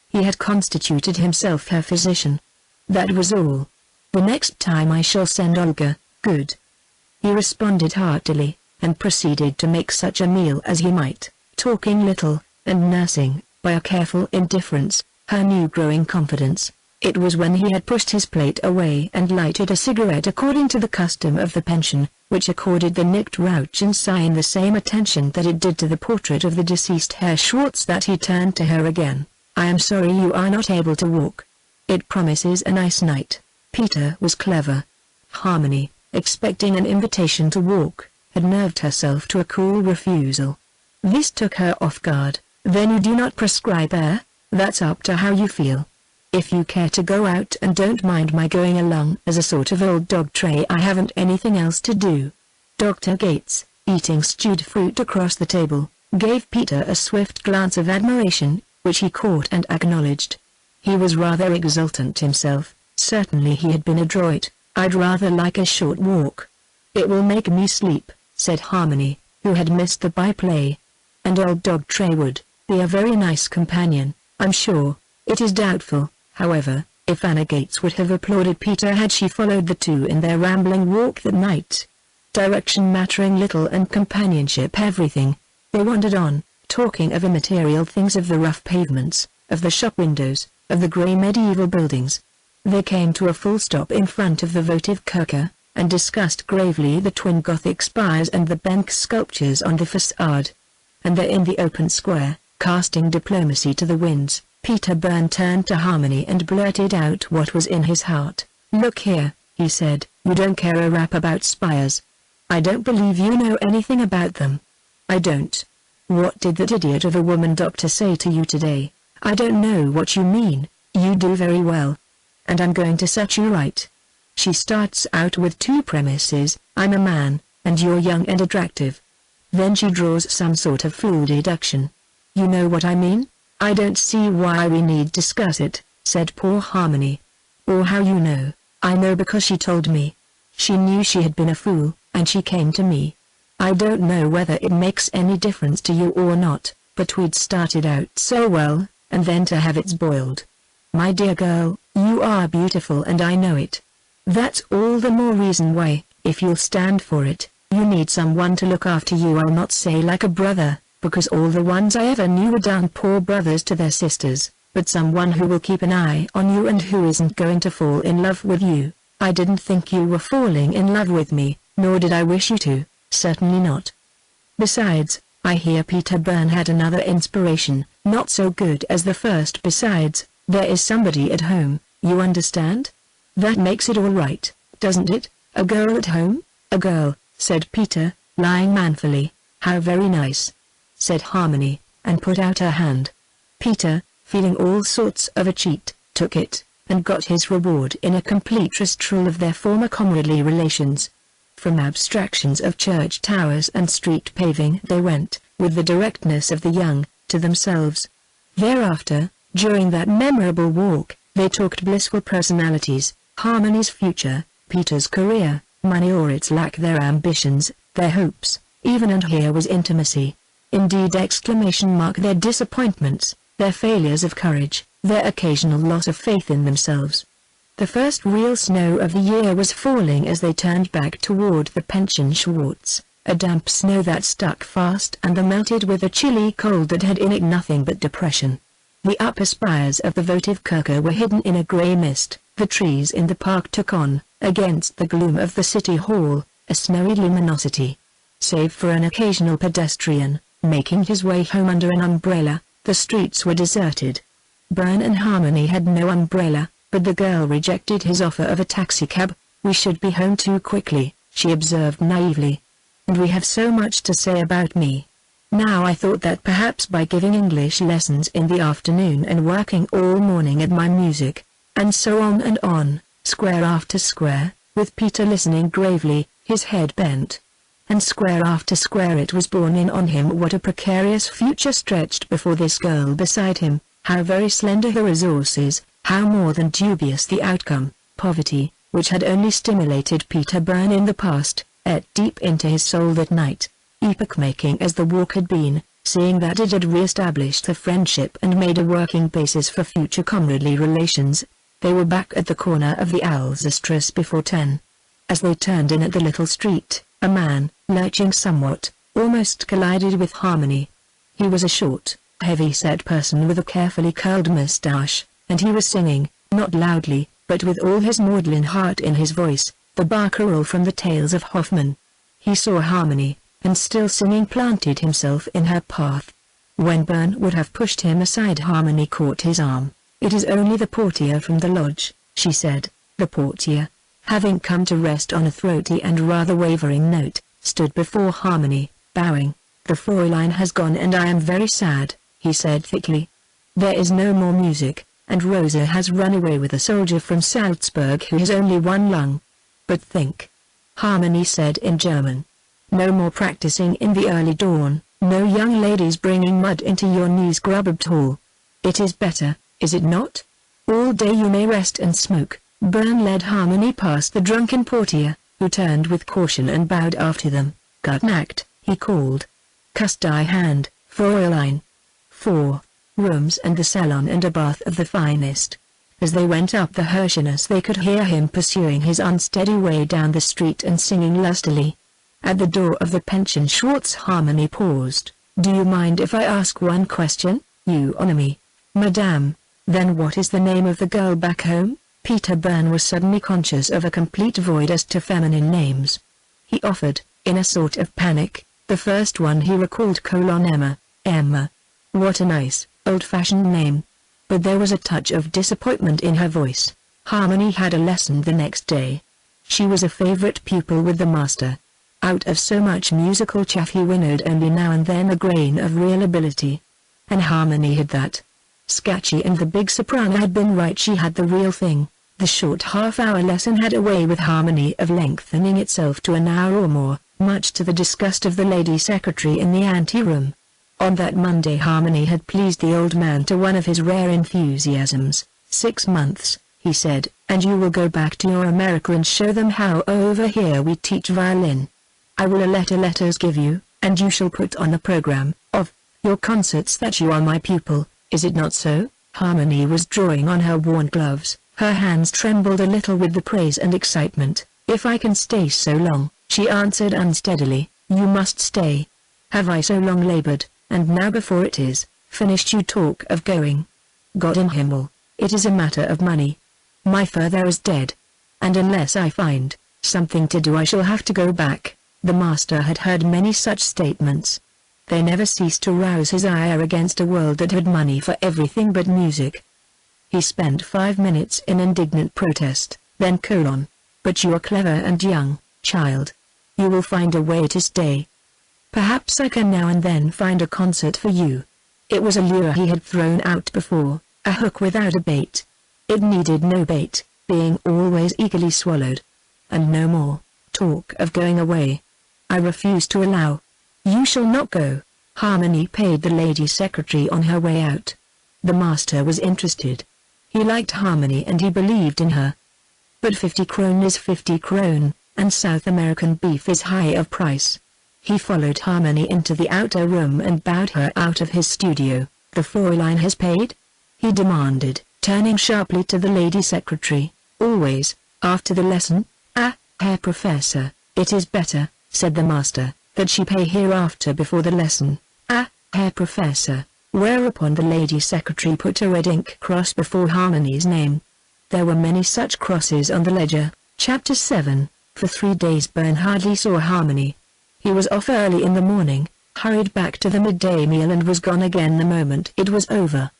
He had constituted himself her physician. That was all. "The next time I shall send Olga." "Good," he responded heartily, and proceeded to make such a meal as he might, talking little, and nursing, by a careful indifference, her new growing confidence. It was when he had pushed his plate away and lighted a cigarette according to the custom of the pension, which accorded the nicked Rauchen sign the same attention that it did to the portrait of the deceased Herr Schwartz, that he turned to her again. "I am sorry you are not able to walk. It promises a nice night." Peter was clever. Harmony, expecting an invitation to walk, had nerved herself to a cool refusal. This took her off guard. "Then you do not prescribe air? That's up to how you feel. If you care to go out and don't mind my going along as a sort of old dog tray, I haven't anything else to do." Dr. Gates, eating stewed fruit across the table, gave Peter a swift glance of admiration, which he caught and acknowledged. He was rather exultant himself. Certainly he had been adroit. "I'd rather like a short walk." "It will make me sleep," said Harmony, who had missed the by-play. "And old dog tray would be a very nice companion, I'm sure." It is doubtful, however, if Anna Gates would have applauded Peter had she followed the two in their rambling walk that night. Direction mattering little and companionship everything, they wandered on, talking of immaterial things, of the rough pavements, of the shop windows, of the grey medieval buildings. They came to a full stop in front of the votive Kirche, and discussed gravely the twin Gothic spires and the Benck sculptures on the facade. And there in the open square, casting diplomacy to the winds, Peter Byrne turned to Harmony and blurted out what was in his heart. "Look here," he said, "you don't care a rap about spires. I don't believe you know anything about them." "I don't. What did that idiot of a woman doctor say to you today?" "I don't know what you mean." "You do very well. And I'm going to set you right. She starts out with 2 premises, I'm a man, and you're young and attractive. Then she draws some sort of fool deduction. You know what I mean?" "I don't see why we need discuss it," said poor Harmony. "Or how you know." "I know because she told me. She knew she had been a fool, and she came to me. I don't know whether it makes any difference to you or not, but we'd started out so well, and then to have it spoiled. My dear girl, you are beautiful and I know it. That's all the more reason why, if you'll stand for it, you need someone to look after you. I'll not say like a brother, because all the ones I ever knew were down poor brothers to their sisters, but someone who will keep an eye on you and who isn't going to fall in love with you. I didn't think you were falling in love with me, nor did I wish you to. Certainly not. Besides, I hear Peter Byrne had another inspiration, not so good as the first. Besides, there is somebody at home, you understand? That makes it all right, doesn't it? A girl at home? A girl, said Peter, lying manfully. How very nice, said Harmony, and put out her hand. Peter, feeling all sorts of a cheat, took it, and got his reward in a complete restral of their former comradely relations. From abstractions of church towers and street paving they went, with the directness of the young, to themselves. Thereafter, during that memorable walk, they talked blissful personalities, Harmony's future, Peter's career, money or its lack, their ambitions, their hopes, even, and here was intimacy. Indeed, their disappointments, their failures of courage, their occasional loss of faith in themselves. The first real snow of the year was falling as they turned back toward the pension Schwartz, a damp snow that stuck fast and melted with a chilly cold that had in it nothing but depression. The upper spires of the votive Kirche were hidden in a grey mist, the trees in the park took on, against the gloom of the city hall, a snowy luminosity. Save for an occasional pedestrian, making his way home under an umbrella, the streets were deserted. Byrne and Harmony had no umbrella, but the girl rejected his offer of a taxicab. We should be home too quickly, she observed naively. And we have so much to say about me. Now I thought that perhaps by giving English lessons in the afternoon and working all morning at my music, and so on, square after square, with Peter listening gravely, his head bent. And square after square it was borne in on him what a precarious future stretched before this girl beside him, how very slender her resources, how more than dubious the outcome. Poverty, which had only stimulated Peter Byrne in the past, ate deep into his soul that night. Epoch-making as the walk had been, seeing that it had re-established the friendship and made a working basis for future comradely relations, they were back at the corner of the Alsastrasse before 10. As they turned in at the little street, a man, lurching somewhat, almost collided with Harmony. He was a short, heavy-set person with a carefully curled moustache, and he was singing, not loudly, but with all his maudlin heart in his voice, the barcarolle from the Tales of Hoffmann. He saw Harmony, and still singing planted himself in her path. When Byrne would have pushed him aside, Harmony caught his arm. "It is only the portier from the lodge," she said. The portier, having come to rest on a throaty and rather wavering note, stood before Harmony, bowing. "The Fräulein has gone and I am very sad," he said thickly. "There is no more music, and Rosa has run away with a soldier from Salzburg who has only one lung." "But think," Harmony said in German. "No more practicing in the early dawn, no young ladies bringing mud into your new scrubbed hall. It is better, is it not? All day you may rest and smoke." Byrne led Harmony past the drunken portier, who turned with caution and bowed after them. "Guten Nacht," he called. "Kuss die Hand, Fräulein." 4 rooms and the salon and a bath of the finest. As they went up the Hirschenus they could hear him pursuing his unsteady way down the street and singing lustily. At the door of the pension Schwartz, Harmony paused. "Do you mind if I ask one question, you honor me?" "Madame." "Then what is the name of the girl back home?" Peter Byrne was suddenly conscious of a complete void as to feminine names. He offered, in a sort of panic, the first one he recalled: Emma. "Emma. What a nice, old-fashioned name." But there was a touch of disappointment in her voice. Harmony had a lesson the next day. She was a favorite pupil with the master. Out of so much musical chaff he winnowed only now and then a grain of real ability. And Harmony had that. Scatchy and the big soprano had been right, she had the real thing. The short half-hour lesson had a way with Harmony of lengthening itself to an hour or more, much to the disgust of the lady secretary in the ante-room. On that Monday Harmony had pleased the old man to one of his rare enthusiasms. 6 months, he said, and you will go back to your America and show them how over here we teach violin. I will let letters give you, and you shall put on the program of your concerts that you are my pupil, is it not so?" Harmony was drawing on her worn gloves, her hands trembled a little with the praise and excitement. "If I can stay so long," she answered unsteadily. "You must stay. Have I so long labored, and now before it is finished you talk of going? God in Himmel, it is a matter of money. My father is dead, and unless I find something to do I shall have to go back. The master had heard many such statements. They never ceased to rouse his ire against a world that had money for everything but music. He spent 5 minutes in indignant protest, then "But you are clever and young, child. You will find a way to stay. Perhaps I can now and then find a concert for you." It was a lure he had thrown out before, a hook without a bait. It needed no bait, being always eagerly swallowed. And no more talk of going away. "I refuse to allow." "You shall not go." Harmony paid the lady secretary on her way out. The master was interested. He liked Harmony and he believed in her. But 50 krone is 50 krone, and South American beef is high of price. He followed Harmony into the outer room and bowed her out of his studio. "The Fräulein has paid?" he demanded, turning sharply to the lady secretary. "Always, after the lesson?" "Ah, Herr Professor, it is better," said the master, "that she pay hereafter before the lesson." "Ah, Herr Professor," whereupon the lady secretary put a red ink cross before Harmony's name. There were many such crosses on the ledger. Chapter 7. For 3 days Bern hardly saw Harmony. He was off early in the morning, hurried back to the midday meal and was gone again the moment it was over.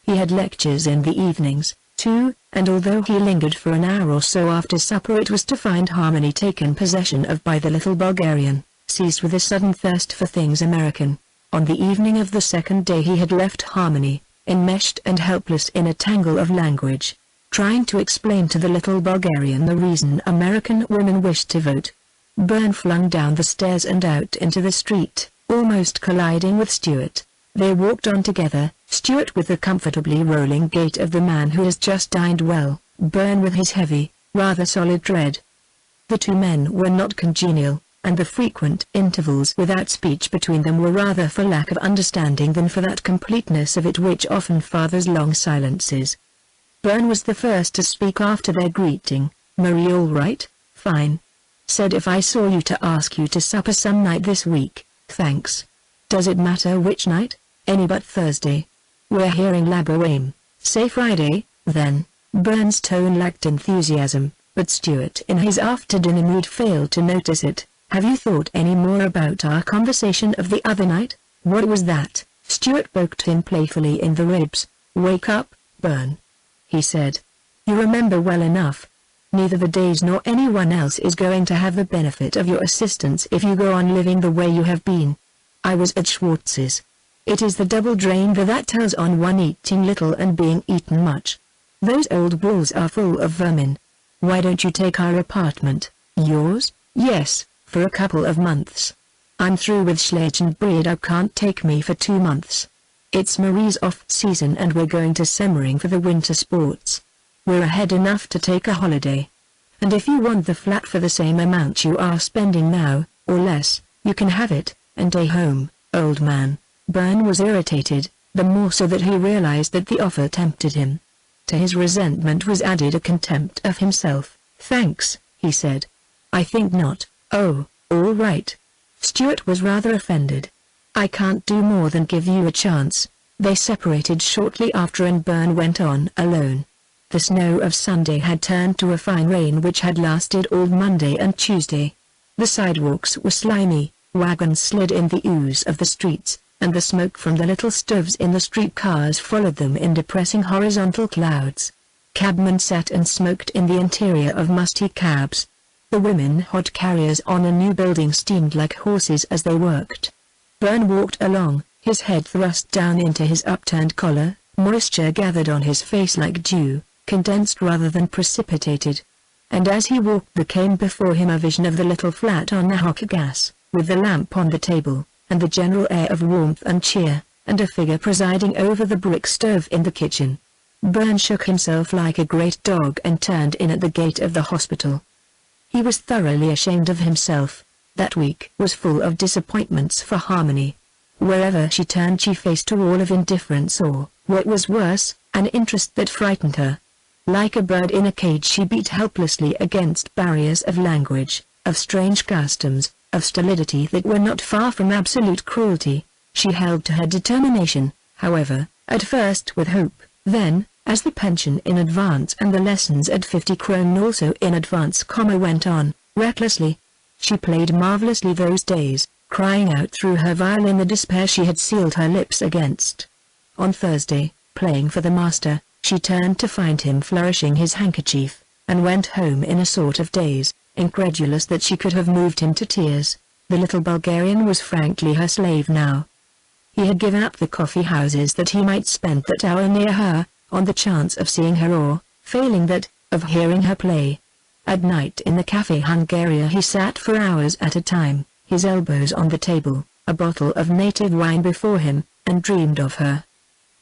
He had lectures in the evenings, too, and although he lingered for an hour or so after supper it was to find Harmony taken possession of by the little Bulgarian, seized with a sudden thirst for things American. On the evening of the second day he had left Harmony, enmeshed and helpless in a tangle of language, trying to explain to the little Bulgarian the reason American women wished to vote. Bern flung down the stairs and out into the street, almost colliding with Stuart. They walked on together, Stuart with the comfortably rolling gait of the man who has just dined well, Bern with his heavy, rather solid tread. The two men were not congenial, and the frequent intervals without speech between them were rather for lack of understanding than for that completeness of it which often fathers long silences. Bern was the first to speak after their greeting. "Marie all right?" "Fine. Said if I saw you to ask you to supper some night this week." "Thanks. Does it matter which night?" "Any but Thursday." "We're hearing La Bohème. Say Friday, then." Bern's tone lacked enthusiasm, but Stuart in his after-dinner mood failed to notice it. "Have you thought any more about our conversation of the other night?" "What was that?" Stuart poked him playfully in the ribs. "Wake up, Bern," he said. "You remember well enough. Neither the days nor anyone else is going to have the benefit of your assistance if you go on living the way you have been. I was at Schwartz's. It is the double drain that tells on one eating little and being eaten much. Those old walls are full of vermin. Why don't you take our apartment?" "Yours?" "Yes, for a couple of months. I'm through with Schlechenbreed. Can't take me for 2 months. It's Marie's off-season and we're going to Semmering for the winter sports. We're ahead enough to take a holiday. And if you want the flat for the same amount you are spending now, or less, you can have it, and stay home, old man." Bern was irritated, the more so that he realized that the offer tempted him. To his resentment was added a contempt of himself. "Thanks," he said. "I think not." "Oh, all right." Stuart was rather offended. "I can't do more than give you a chance." They separated shortly after and Bern went on alone. The snow of Sunday had turned to a fine rain which had lasted all Monday and Tuesday. The sidewalks were slimy, wagons slid in the ooze of the streets, and the smoke from the little stoves in the streetcars followed them in depressing horizontal clouds. Cabmen sat and smoked in the interior of musty cabs. The women hod carriers on a new building steamed like horses as they worked. Bern walked along, his head thrust down into his upturned collar, moisture gathered on his face like dew, condensed rather than precipitated. And as he walked there came before him a vision of the little flat on the hock gas, with the lamp on the table, and the general air of warmth and cheer, and a figure presiding over the brick stove in the kitchen. Bern shook himself like a great dog and turned in at the gate of the hospital. He was thoroughly ashamed of himself. That week was full of disappointments for Harmony. Wherever she turned she faced a wall of indifference or, what was worse, an interest that frightened her. Like a bird in a cage she beat helplessly against barriers of language, of strange customs, of stolidity that were not far from absolute cruelty. She held to her determination, however, at first with hope, then, as the pension in advance and the lessons at 50 krone also in advance went on, recklessly. She played marvelously those days, crying out through her violin the despair she had sealed her lips against. On Thursday, playing for the master, she turned to find him flourishing his handkerchief, and went home in a sort of daze, incredulous that she could have moved him to tears. The little Bulgarian was frankly her slave now. He had given up the coffee houses that he might spend that hour near her, on the chance of seeing her or, failing that, of hearing her play. At night in the Café Hungaria he sat for hours at a time, his elbows on the table, a bottle of native wine before him, and dreamed of her.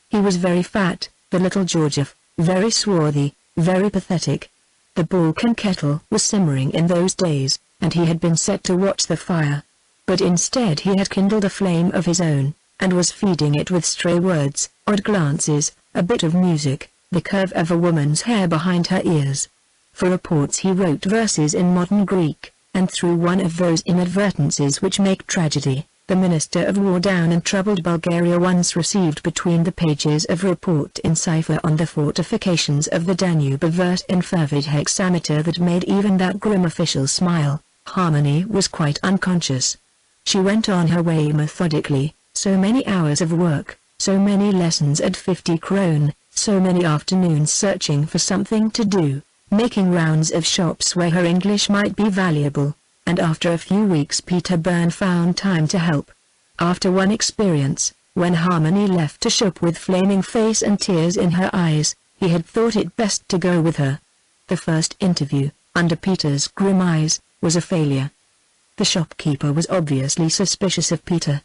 He was very fat, the little Georgiev, very swarthy, very pathetic. The Balkan kettle was simmering in those days, and he had been set to watch the fire. But instead he had kindled a flame of his own, and was feeding it with stray words, odd glances, a bit of music, the curve of a woman's hair behind her ears. For reports he wrote verses in modern Greek, and through one of those inadvertencies which make tragedy, the Minister of War down in troubled Bulgaria once received between the pages of report in cipher on the fortifications of the Danube a verse in fervid hexameter that made even that grim official smile. Harmony was quite unconscious. She went on her way methodically, so many hours of work, so many lessons at 50 krone, so many afternoons searching for something to do, making rounds of shops where her English might be valuable. And after a few weeks Peter Byrne found time to help. After one experience, when Harmony left a shop with flaming face and tears in her eyes, he had thought it best to go with her. The first interview, under Peter's grim eyes, was a failure. The shopkeeper was obviously suspicious of Peter.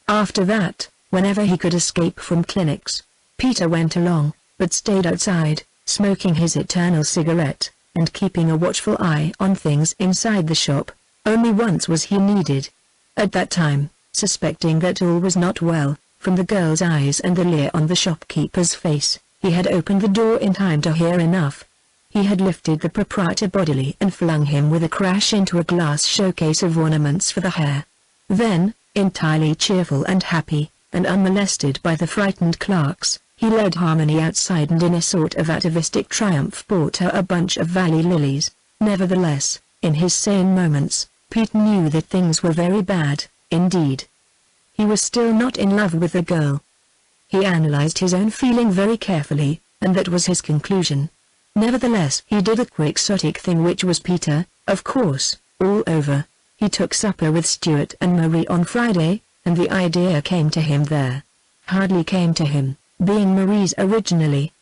After that, whenever he could escape from clinics, Peter went along, but stayed outside, smoking his eternal cigarette, and keeping a watchful eye on things inside the shop. Only once was he needed. At that time, suspecting that all was not well, from the girl's eyes and the leer on the shopkeeper's face, he had opened the door in time to hear enough. He had lifted the proprietor bodily and flung him with a crash into a glass showcase of ornaments for the hair. Then, entirely cheerful and happy, and unmolested by the frightened clerks, he led Harmony outside and in a sort of atavistic triumph bought her a bunch of valley lilies. Nevertheless, in his sane moments, Pete knew that things were very bad, indeed. He was still not in love with the girl. He analyzed his own feeling very carefully, and that was his conclusion. Nevertheless, he did a quixotic thing which was Peter, of course, all over. He took supper with Stuart and Marie on Friday, and the idea came to him there. Hardly came to him, being Marie's originally.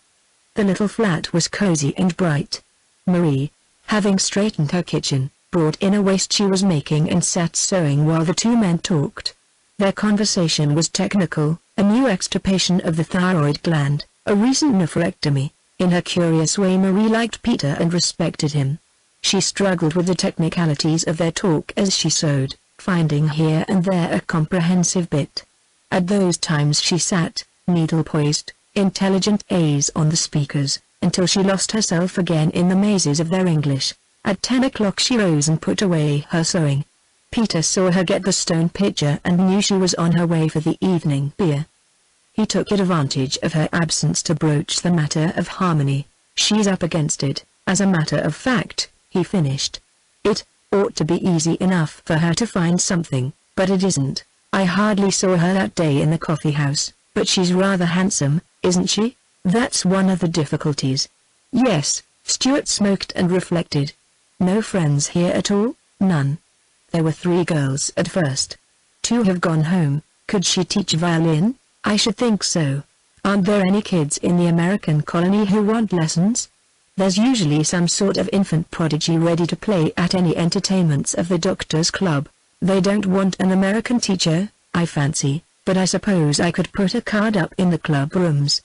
The little flat was cozy and bright. Marie, having straightened her kitchen, brought in a waist she was making and sat sewing while the two men talked. Their conversation was technical, a new extirpation of the thyroid gland, a recent nephrectomy. In her curious way Marie liked Peter and respected him. She struggled with the technicalities of their talk as she sewed, finding here and there a comprehensive bit. At those times she sat, needle-poised, intelligent A's on the speakers, until she lost herself again in the mazes of their English. At 10 o'clock she rose and put away her sewing. Peter saw her get the stone pitcher and knew she was on her way for the evening beer. He took advantage of her absence to broach the matter of Harmony. She's up against it, as a matter of fact, he finished. It ought to be easy enough for her to find something, but it isn't. I hardly saw her that day in the coffee house, but she's rather handsome, isn't she? That's one of the difficulties. Yes, Stuart smoked and reflected. No friends here at all? None. There were 3 girls at first. 2 have gone home. Could she teach violin? I should think so. Aren't there any kids in the American colony who want lessons? There's usually some sort of infant prodigy ready to play at any entertainments of the Doctors Club. They don't want an American teacher, I fancy, but I suppose I could put a card up in the club rooms.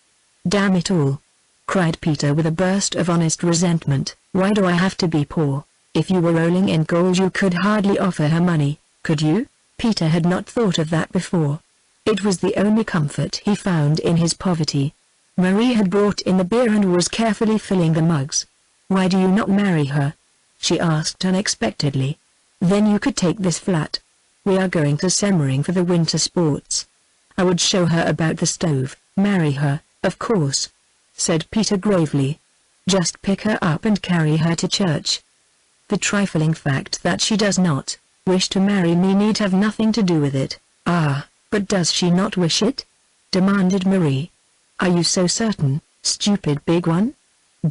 Damn it all! Cried Peter with a burst of honest resentment. Why do I have to be poor? If you were rolling in gold you could hardly offer her money, could you? Peter had not thought of that before. It was the only comfort he found in his poverty. Marie had brought in the beer and was carefully filling the mugs. Why do you not marry her? She asked unexpectedly. Then you could take this flat. We are going to Semmering for the winter sports. I would show her about the stove, marry her, of course, said Peter gravely. Just pick her up and carry her to church. The trifling fact that she does not, wish to marry me need have nothing to do with it. Ah, but does she not wish it? Demanded Marie. Are you so certain, stupid big one?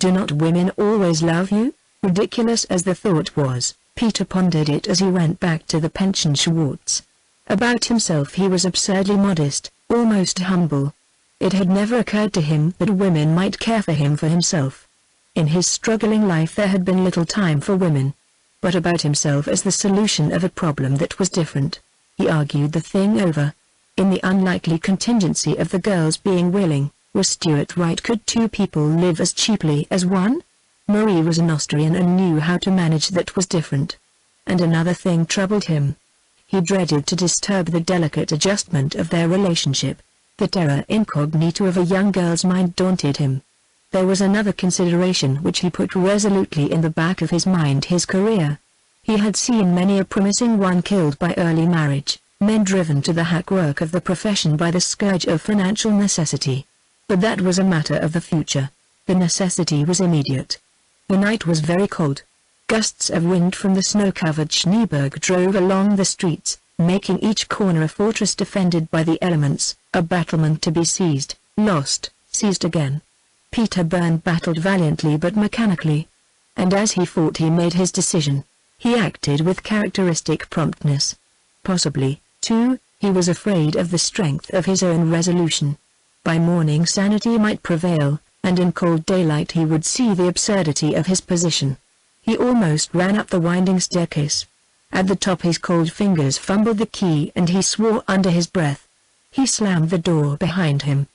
Do not women always love you? Ridiculous as the thought was, Peter pondered it as he went back to the pension Schwartz. About himself he was absurdly modest, almost humble. It had never occurred to him that women might care for him for himself. In his struggling life there had been little time for women. But about himself as the solution of a problem that was different. He argued the thing over. In the unlikely contingency of the girls being willing, was Stuart right? Could two people live as cheaply as one? Marie was an Austrian and knew how to manage. That was different. And another thing troubled him. He dreaded to disturb the delicate adjustment of their relationship. The terra incognita of a young girl's mind daunted him. There was another consideration which he put resolutely in the back of his mind: his career. He had seen many a promising one killed by early marriage, men driven to the hack work of the profession by the scourge of financial necessity. But that was a matter of the future. The necessity was immediate. The night was very cold. Gusts of wind from the snow-covered Schneeberg drove along the streets, making each corner a fortress defended by the elements, a battlement to be seized, lost, seized again. Peter Byrne battled valiantly but mechanically. And as he fought he made his decision. He acted with characteristic promptness. Possibly, too, he was afraid of the strength of his own resolution. By morning sanity might prevail, and in cold daylight he would see the absurdity of his position. He almost ran up the winding staircase. At the top his cold fingers fumbled the key and he swore under his breath. He slammed the door behind him.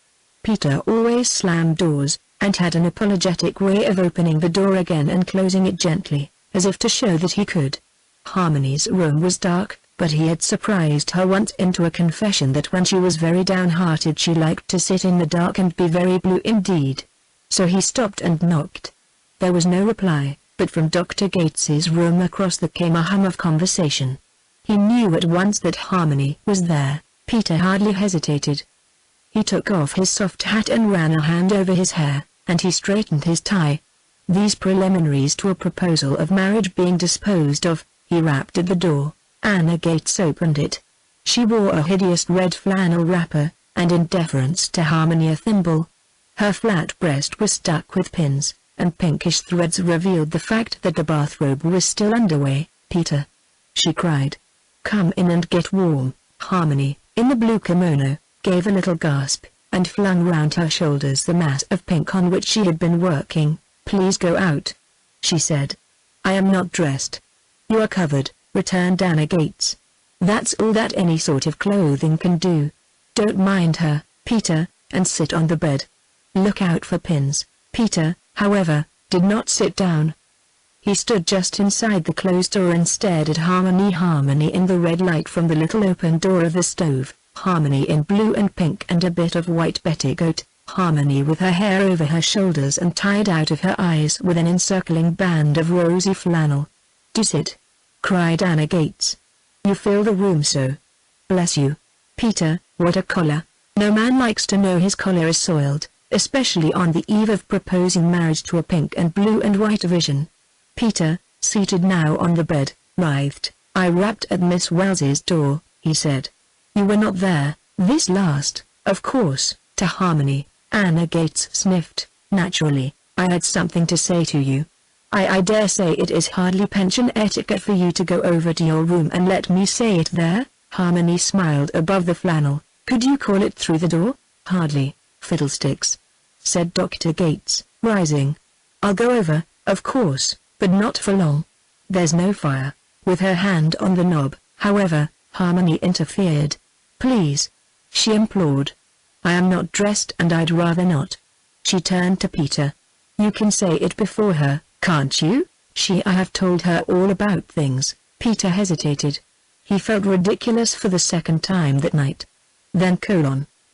Peter always slammed doors, and had an apologetic way of opening the door again and closing it gently, as if to show that he could. Harmony's room was dark, but he had surprised her once into a confession that when she was very downhearted she liked to sit in the dark and be very blue indeed. So he stopped and knocked. There was no reply, but from Dr. Gates's room across came a hum of conversation. He knew at once that Harmony was there. Peter hardly hesitated. He took off his soft hat and ran a hand over his hair, and he straightened his tie. These preliminaries to a proposal of marriage being disposed of, he rapped at the door. Anna Gates opened it. She wore a hideous red flannel wrapper, and in deference to Harmony a thimble. Her flat breast was stuck with pins, and pinkish threads revealed the fact that the bathrobe was still underway. "Peter!" she cried. "Come in and get warm." Harmony, in the blue kimono, gave a little gasp, and flung round her shoulders the mass of pink on which she had been working. "Please go out," she said. "I am not dressed." "You are covered," returned Anna Gates. "That's all that any sort of clothing can do. Don't mind her, Peter, and sit on the bed. Look out for pins." Peter, however, did not sit down. He stood just inside the closed door and stared at Harmony in the red light from the little open door of the stove. Harmony in blue and pink and a bit of white petticoat, Harmony with her hair over her shoulders and tied out of her eyes with an encircling band of rosy flannel. "Do sit!" cried Anna Gates. "You fill the room so. Bless you. Peter, what a collar. No man likes to know his collar is soiled, especially on the eve of proposing marriage to a pink and blue and white vision." Peter, seated now on the bed, writhed. "I rapped at Miss Wells's door," he said. "You were not there." This last, of course, to Harmony. Anna Gates sniffed. "Naturally, I had something to say to you. I dare say it is hardly pension etiquette for you to go over to your room and let me say it there." Harmony smiled above the flannel. "Could you call it through the door?" "Hardly." "Fiddlesticks," said Dr. Gates, rising. "I'll go over, of course, but not for long. There's no fire." With her hand on the knob, however, Harmony interfered. "Please," she implored. "I am not dressed and I'd rather not." She turned to Peter. "You can say it before her, can't you?" I have told her all about things." Peter hesitated. He felt ridiculous for the second time that night. Then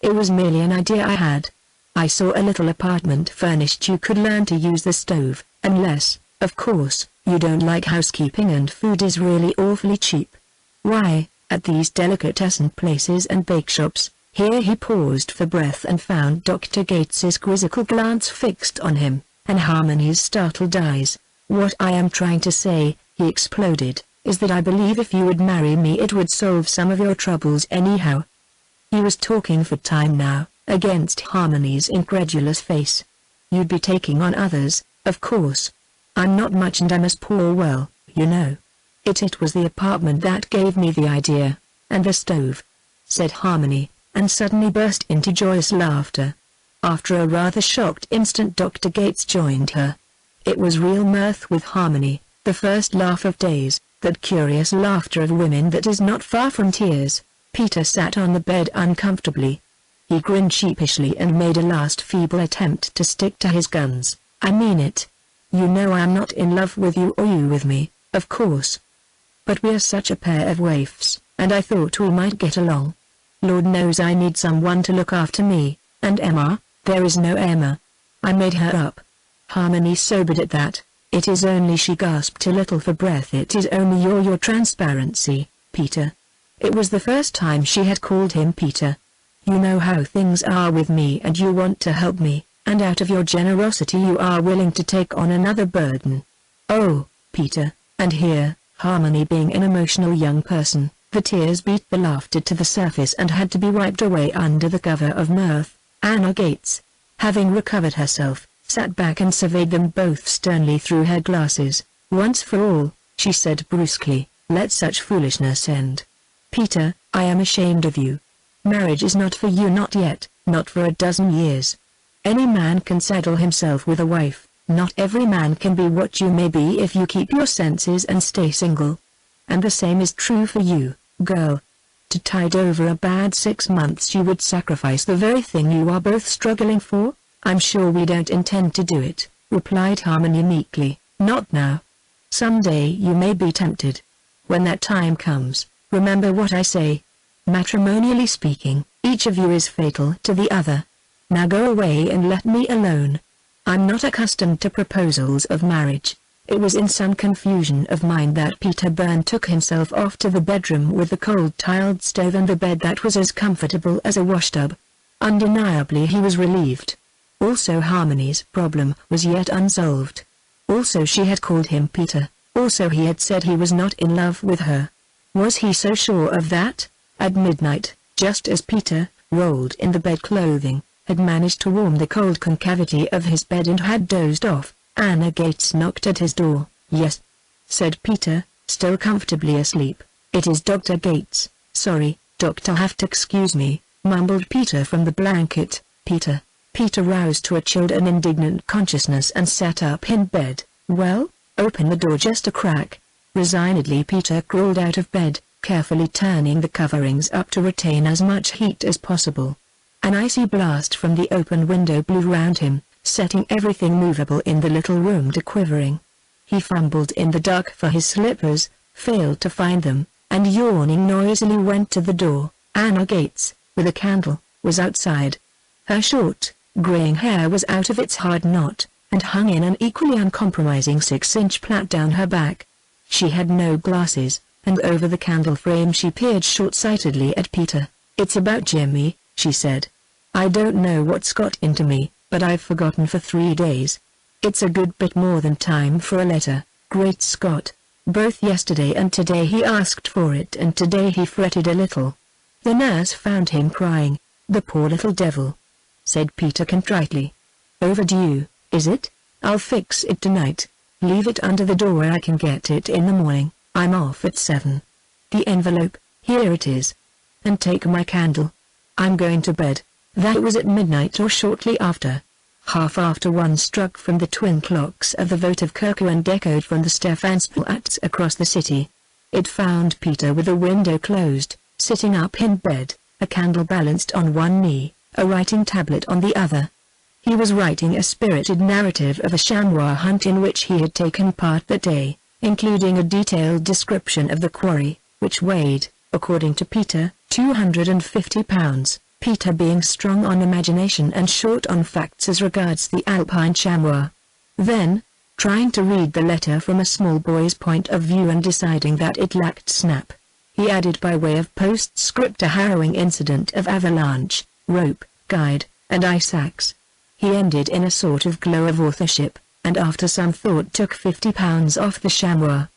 "It was merely an idea I had. I saw a little apartment furnished. You could learn to use the stove, unless, of course, you don't like housekeeping and food is really awfully cheap. Why, at these delicatessen places and bakeshops." Here he paused for breath and found Dr. Gates's quizzical glance fixed on him, and Harmony's startled eyes. "What I am trying to say," he exploded, is that I believe if you would marry me it would solve some of your troubles anyhow." He was talking for time now, against Harmony's incredulous face. "You'd be taking on others, of course. I'm not much and I'm as poor, well, you know. It was the apartment that gave me the idea, and the stove," said Harmony, and suddenly burst into joyous laughter. After a rather shocked instant Dr. Gates joined her. It was real mirth with Harmony, the first laugh of days, that curious laughter of women that is not far from tears. Peter sat on the bed uncomfortably. He grinned sheepishly and made a last feeble attempt to stick to his guns. "I mean it. You know I am not in love with you or you with me, of course. But we're such a pair of waifs, and I thought we might get along. Lord knows I need someone to look after me, and Emma, there is no Emma. I made her up." Harmony sobered at that. "It is only," she gasped a little for breath, "it is only your transparency, Peter." It was the first time she had called him Peter. "You know how things are with me and you want to help me, and out of your generosity you are willing to take on another burden." "Oh, Peter," and here, Harmony being an emotional young person, the tears beat the laughter to the surface and had to be wiped away under the cover of mirth. Anna Gates, having recovered herself, sat back and surveyed them both sternly through her glasses. "Once for all," she said brusquely, "let such foolishness end. Peter, I am ashamed of you. Marriage is not for you, not yet, not for a dozen years. Any man can saddle himself with a wife, not every man can be what you may be if you keep your senses and stay single. And the same is true for you, girl. To tide over a bad 6 months you would sacrifice the very thing you are both struggling for?" "I'm sure we don't intend to do it," replied Harmony meekly, "not now. Someday you may be tempted. When that time comes, remember what I say. Matrimonially speaking, each of you is fatal to the other. Now go away and let me alone. I'm not accustomed to proposals of marriage." It was in some confusion of mind that Peter Byrne took himself off to the bedroom with the cold tiled stove and the bed that was as comfortable as a washtub. Undeniably he was relieved. Also Harmony's problem was yet unsolved. Also she had called him Peter. Also he had said he was not in love with her. Was he so sure of that? At midnight, just as Peter, rolled in the bedclothing, had managed to warm the cold concavity of his bed and had dozed off, Anna Gates knocked at his door. "Yes," said Peter, still comfortably asleep. "It is Dr. Gates." "Sorry, doctor, have to excuse me," mumbled Peter from the blanket. Peter roused to a chilled and indignant consciousness and sat up in bed. "Well, open the door just a crack." Resignedly Peter crawled out of bed, carefully turning the coverings up to retain as much heat as possible. An icy blast from the open window blew round him, setting everything movable in the little room to quivering. He fumbled in the dark for his slippers, failed to find them, and yawning noisily went to the door. Anna Gates, with a candle, was outside. Her short, graying hair was out of its hard knot, and hung in an equally uncompromising 6-inch plait down her back. She had no glasses, and over the candle frame she peered short-sightedly at Peter. "It's about Jimmy," she said. "I don't know what's got into me, but I've forgotten for 3 days. It's a good bit more than time for a letter. Great Scott! Both yesterday and today he asked for it, and today he fretted a little. The nurse found him crying. The poor little devil," said Peter contritely. "Overdue, is it? I'll fix it tonight. Leave it under the door where I can get it in the morning. I'm off at 7. The envelope, here it is. And take my candle. I'm going to bed." That was at midnight or shortly after. Half after 1 struck from the twin clocks of the votive curfew and echoed from the Stephansplatz across the city. It found Peter with the window closed, sitting up in bed, a candle balanced on one knee, a writing tablet on the other. He was writing a spirited narrative of a chamois hunt in which he had taken part that day, including a detailed description of the quarry, which weighed, according to Peter, 250 pounds. Peter being strong on imagination and short on facts as regards the alpine chamois. Then, trying to read the letter from a small boy's point of view and deciding that it lacked snap, he added by way of postscript a harrowing incident of avalanche, rope, guide, and ice axe. He ended in a sort of glow of authorship, and after some thought took £50 off the chamois.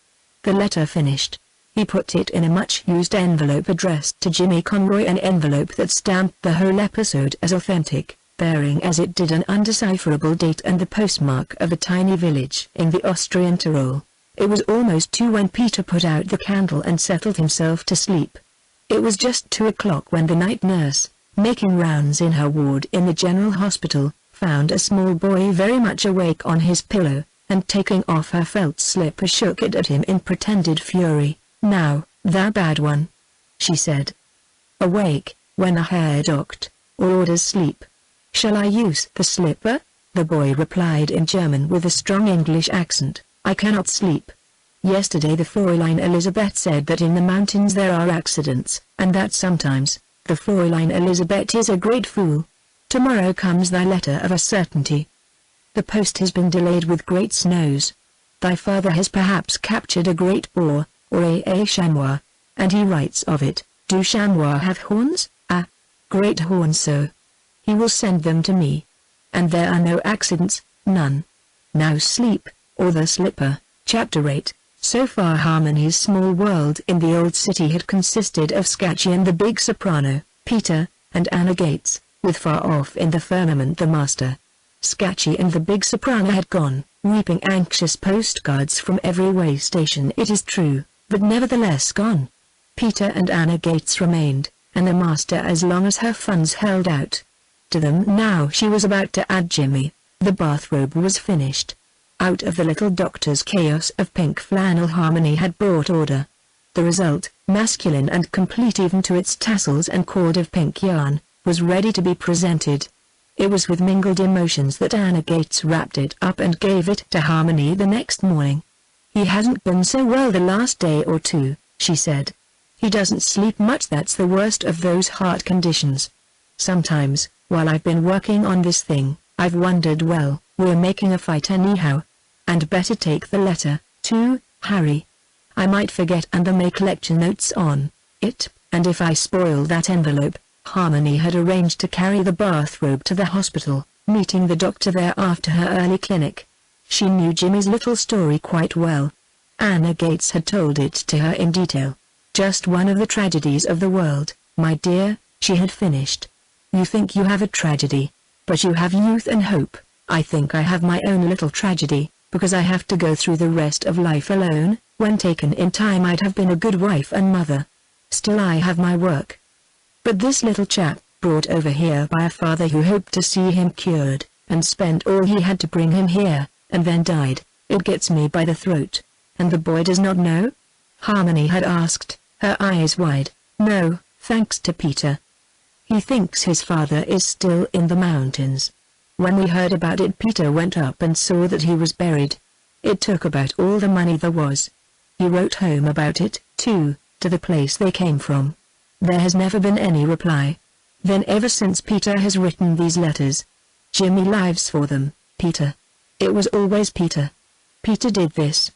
The letter finished. He put it in a much-used envelope addressed to Jimmy Conroy, an envelope that stamped the whole episode as authentic, bearing as it did an undecipherable date and the postmark of a tiny village in the Austrian Tyrol. It was almost 2 when Peter put out the candle and settled himself to sleep. It was just 2 o'clock when the night nurse, making rounds in her ward in the general hospital, found a small boy very much awake on his pillow, and taking off her felt slipper shook it at him in pretended fury. "Now, thou bad one," she said. "Awake, when a hair docked, or orders sleep. Shall I use the slipper?" The boy replied in German with a strong English accent. "I cannot sleep. Yesterday the Fräulein Elisabeth said that in the mountains there are accidents, and that sometimes, the Fräulein Elisabeth is a great fool. Tomorrow comes thy letter of a certainty. The post has been delayed with great snows. Thy father has perhaps captured a great boar, or a chamois, and he writes of it. Do chamois have horns? Ah, great horns so. He will send them to me. And there are no accidents, none. Now sleep, or the slipper." Chapter 8. So far Harmony's small world in the old city had consisted of Scatchy and the big soprano, Peter, and Anna Gates, with far off in the firmament the master. Scatchy and the big soprano had gone, weeping anxious postcards from every way station, it is true, but nevertheless gone. Peter and Anna Gates remained, and the master as long as her funds held out. To them now she was about to add Jimmy. The bathrobe was finished. Out of the little doctor's chaos of pink flannel Harmony had brought order. The result, masculine and complete even to its tassels and cord of pink yarn, was ready to be presented. It was with mingled emotions that Anna Gates wrapped it up and gave it to Harmony the next morning. "He hasn't been so well the last day or 2, she said. "He doesn't sleep much, that's the worst of those heart conditions. Sometimes, while I've been working on this thing, I've wondered, well, we're making a fight anyhow. And better take the letter, too, Harry. I might forget and then make lecture notes on it, and if I spoil that envelope." Harmony had arranged to carry the bathrobe to the hospital, meeting the doctor there after her early clinic. She knew Jimmy's little story quite well. Anna Gates had told it to her in detail. "Just one of the tragedies of the world, my dear," she had finished. "You think you have a tragedy, but you have youth and hope. I think I have my own little tragedy, because I have to go through the rest of life alone. When taken in time I'd have been a good wife and mother. Still I have my work. But this little chap, brought over here by a father who hoped to see him cured, and spent all he had to bring him here, and then died, it gets me by the throat. And the boy does not know?" Harmony had asked, her eyes wide. "No, thanks to Peter. He thinks his father is still in the mountains. When we heard about it Peter went up and saw that he was buried. It took about all the money there was. He wrote home about it, too, to the place they came from. There has never been any reply. Then ever since Peter has written these letters. Jimmy lives for them, Peter. It was always Peter. Peter did this.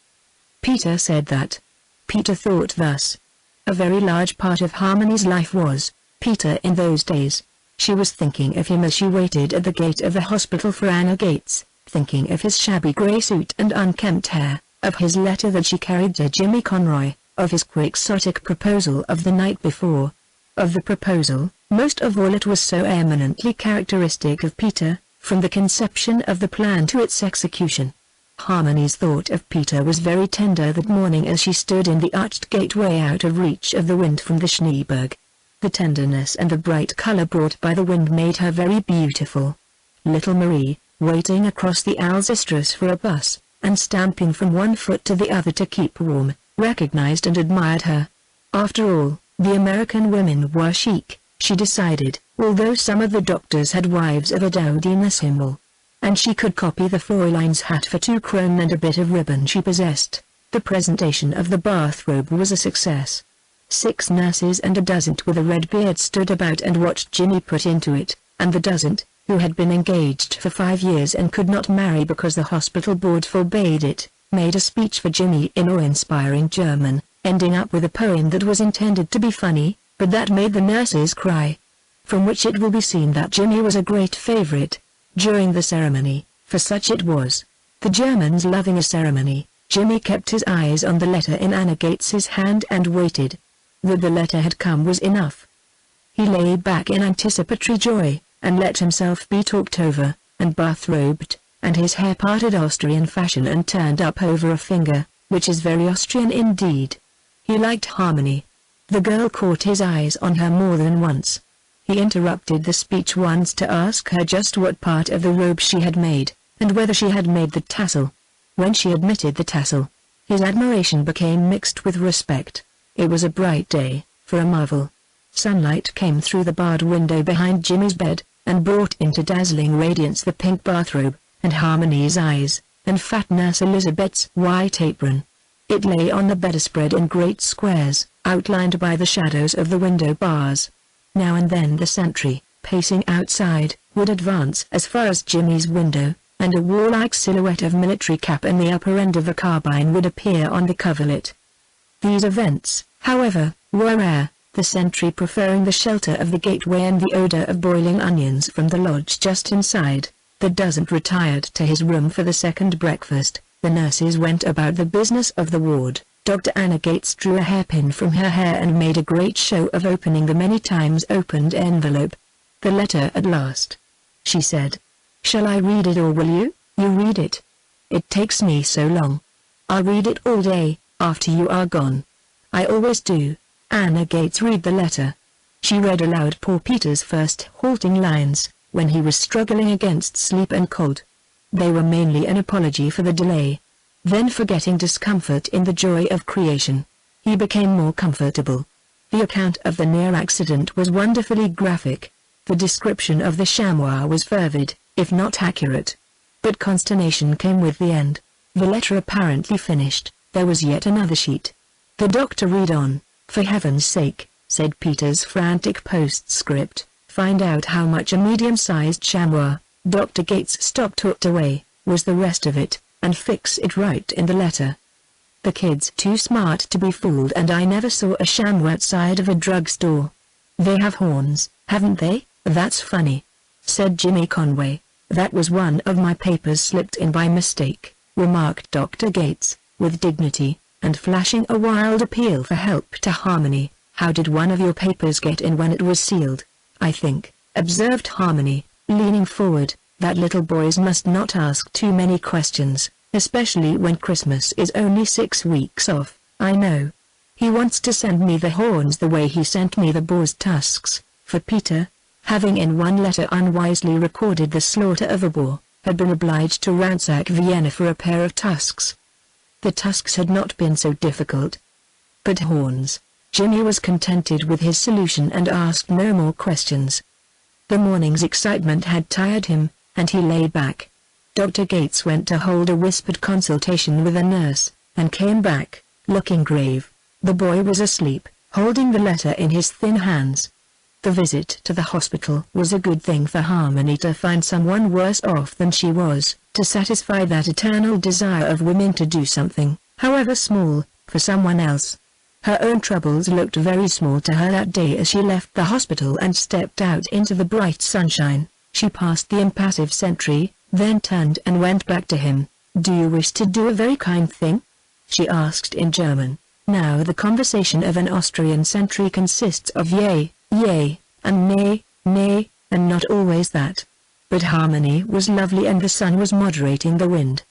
Peter said that. Peter thought thus. A very large part of Harmony's life was Peter in those days. She was thinking of him as she waited at the gate of the hospital for Anna Gates, thinking of his shabby grey suit and unkempt hair, of his letter that she carried to Jimmy Conroy, of his quixotic proposal of the night before. Of the proposal, most of all it was so eminently characteristic of Peter, from the conception of the plan to its execution. Harmony's thought of Peter was very tender that morning as she stood in the arched gateway out of reach of the wind from the Schneeberg. The tenderness and the bright color brought by the wind made her very beautiful. Little Marie, waiting across the Alcestis for a bus, and stamping from one foot to the other to keep warm, recognized and admired her. After all, the American women were chic, she decided, although some of the doctors had wives of a dowdiness himmel. And she could copy the Fräulein's hat for 2 kronen and a bit of ribbon she possessed. The presentation of the bathrobe was a success. 6 nurses and a dozent with a red beard stood about and watched Jimmy put into it, and the dozent, who had been engaged for 5 years and could not marry because the hospital board forbade it, made a speech for Jimmy in awe-inspiring German, ending up with a poem that was intended to be funny, but that made the nurses cry. From which it will be seen that Jimmy was a great favorite during the ceremony, for such it was. The Germans loving a ceremony, Jimmy kept his eyes on the letter in Anna Gates's hand and waited. That the letter had come was enough. He lay back in anticipatory joy, and let himself be talked over, and bathrobed, and his hair parted Austrian fashion and turned up over a finger, which is very Austrian indeed. He liked Harmony. The girl caught his eyes on her more than once. He interrupted the speech once to ask her just what part of the robe she had made, and whether she had made the tassel. When she admitted the tassel, his admiration became mixed with respect. It was a bright day, for a marvel. Sunlight came through the barred window behind Jimmy's bed, and brought into dazzling radiance the pink bathrobe, and Harmony's eyes, and fat Nurse Elizabeth's white apron. It lay on the bedspread in great squares, outlined by the shadows of the window bars. Now and then the sentry, pacing outside, would advance as far as Jimmy's window, and a warlike silhouette of military cap in the upper end of a carbine would appear on the coverlet. These events, however, were rare, the sentry preferring the shelter of the gateway and the odor of boiling onions from the lodge just inside. The dozen retired to his room for the second breakfast. The nurses went about the business of the ward. Dr. Anna Gates drew a hairpin from her hair and made a great show of opening the many times opened envelope. "The letter at last," she said. "Shall I read it or will you? You read it. It takes me so long. I'll read it all day, after you are gone. I always do." Anna Gates read the letter. She read aloud poor Peter's first halting lines, when he was struggling against sleep and cold. They were mainly an apology for the delay. Then, forgetting discomfort in the joy of creation, he became more comfortable. The account of the near accident was wonderfully graphic. The description of the chamois was fervid, if not accurate. But consternation came with the end. The letter apparently finished, there was yet another sheet. The doctor read on. "For heaven's sake," said Peter's frantic postscript, "find out how much a medium-sized chamois," Dr. Gates stopped hooked away, "was the rest of it, and fix it right in the letter. The kid's too smart to be fooled, and I never saw a chamois outside of a drugstore. They have horns, haven't they? That's funny," said Jimmy Conway. "That was one of my papers slipped in by mistake," remarked Dr. Gates, with dignity, and flashing a wild appeal for help to Harmony. "How did one of your papers get in when it was sealed?" "I think," observed Harmony, leaning forward, "that little boys must not ask too many questions, especially when Christmas is only 6 weeks off. I know. He wants to send me the horns the way he sent me the boar's tusks," for Peter, having in one letter unwisely recorded the slaughter of a boar, had been obliged to ransack Vienna for a pair of tusks. The tusks had not been so difficult. But horns. Jimmy was contented with his solution and asked no more questions. The morning's excitement had tired him, and he lay back. Dr. Gates went to hold a whispered consultation with a nurse, and came back, looking grave. The boy was asleep, holding the letter in his thin hands. The visit to the hospital was a good thing for Harmony to find someone worse off than she was, to satisfy that eternal desire of women to do something, however small, for someone else. Her own troubles looked very small to her that day as she left the hospital and stepped out into the bright sunshine. She passed the impassive sentry, then turned and went back to him. "Do you wish to do a very kind thing?" she asked in German. Now the conversation of an Austrian sentry consists of yea, yea, and nay, nay, and not always that. But Harmony was lovely and the sun was moderating the wind.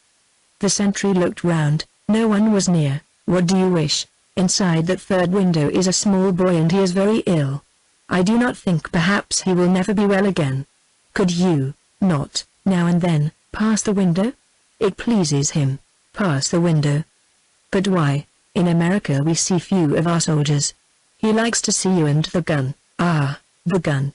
The sentry looked round, no one was near. "What do you wish? Inside that third window is a small boy and he is very ill. I do not think perhaps he will never be well again. Could you, not, now and then, pass the window? It pleases him. Pass the window." "But why? In America we see few of our soldiers. He likes to see you and the gun." "Ah, the gun."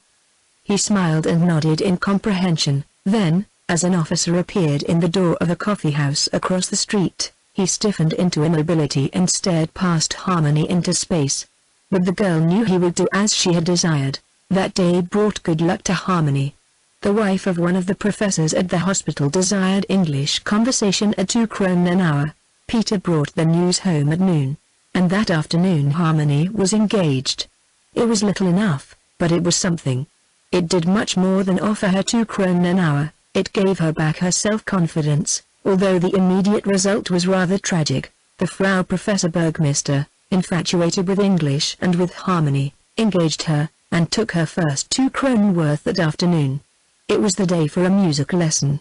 He smiled and nodded in comprehension. Then, as an officer appeared in the door of a coffee house across the street, he stiffened into immobility and stared past Harmony into space. But the girl knew he would do as she had desired. That day brought good luck to Harmony. The wife of one of the professors at the hospital desired English conversation at 2 kronen an hour. Peter brought the news home at noon. And that afternoon Harmony was engaged. It was little enough, but it was something. It did much more than offer her 2 kronen an hour. It gave her back her self-confidence, Although the immediate result was rather tragic, the Frau Professor Burgmeister, infatuated with English and with harmony, engaged her, and took her first 2 kronen worth that afternoon. It was the day for a music lesson.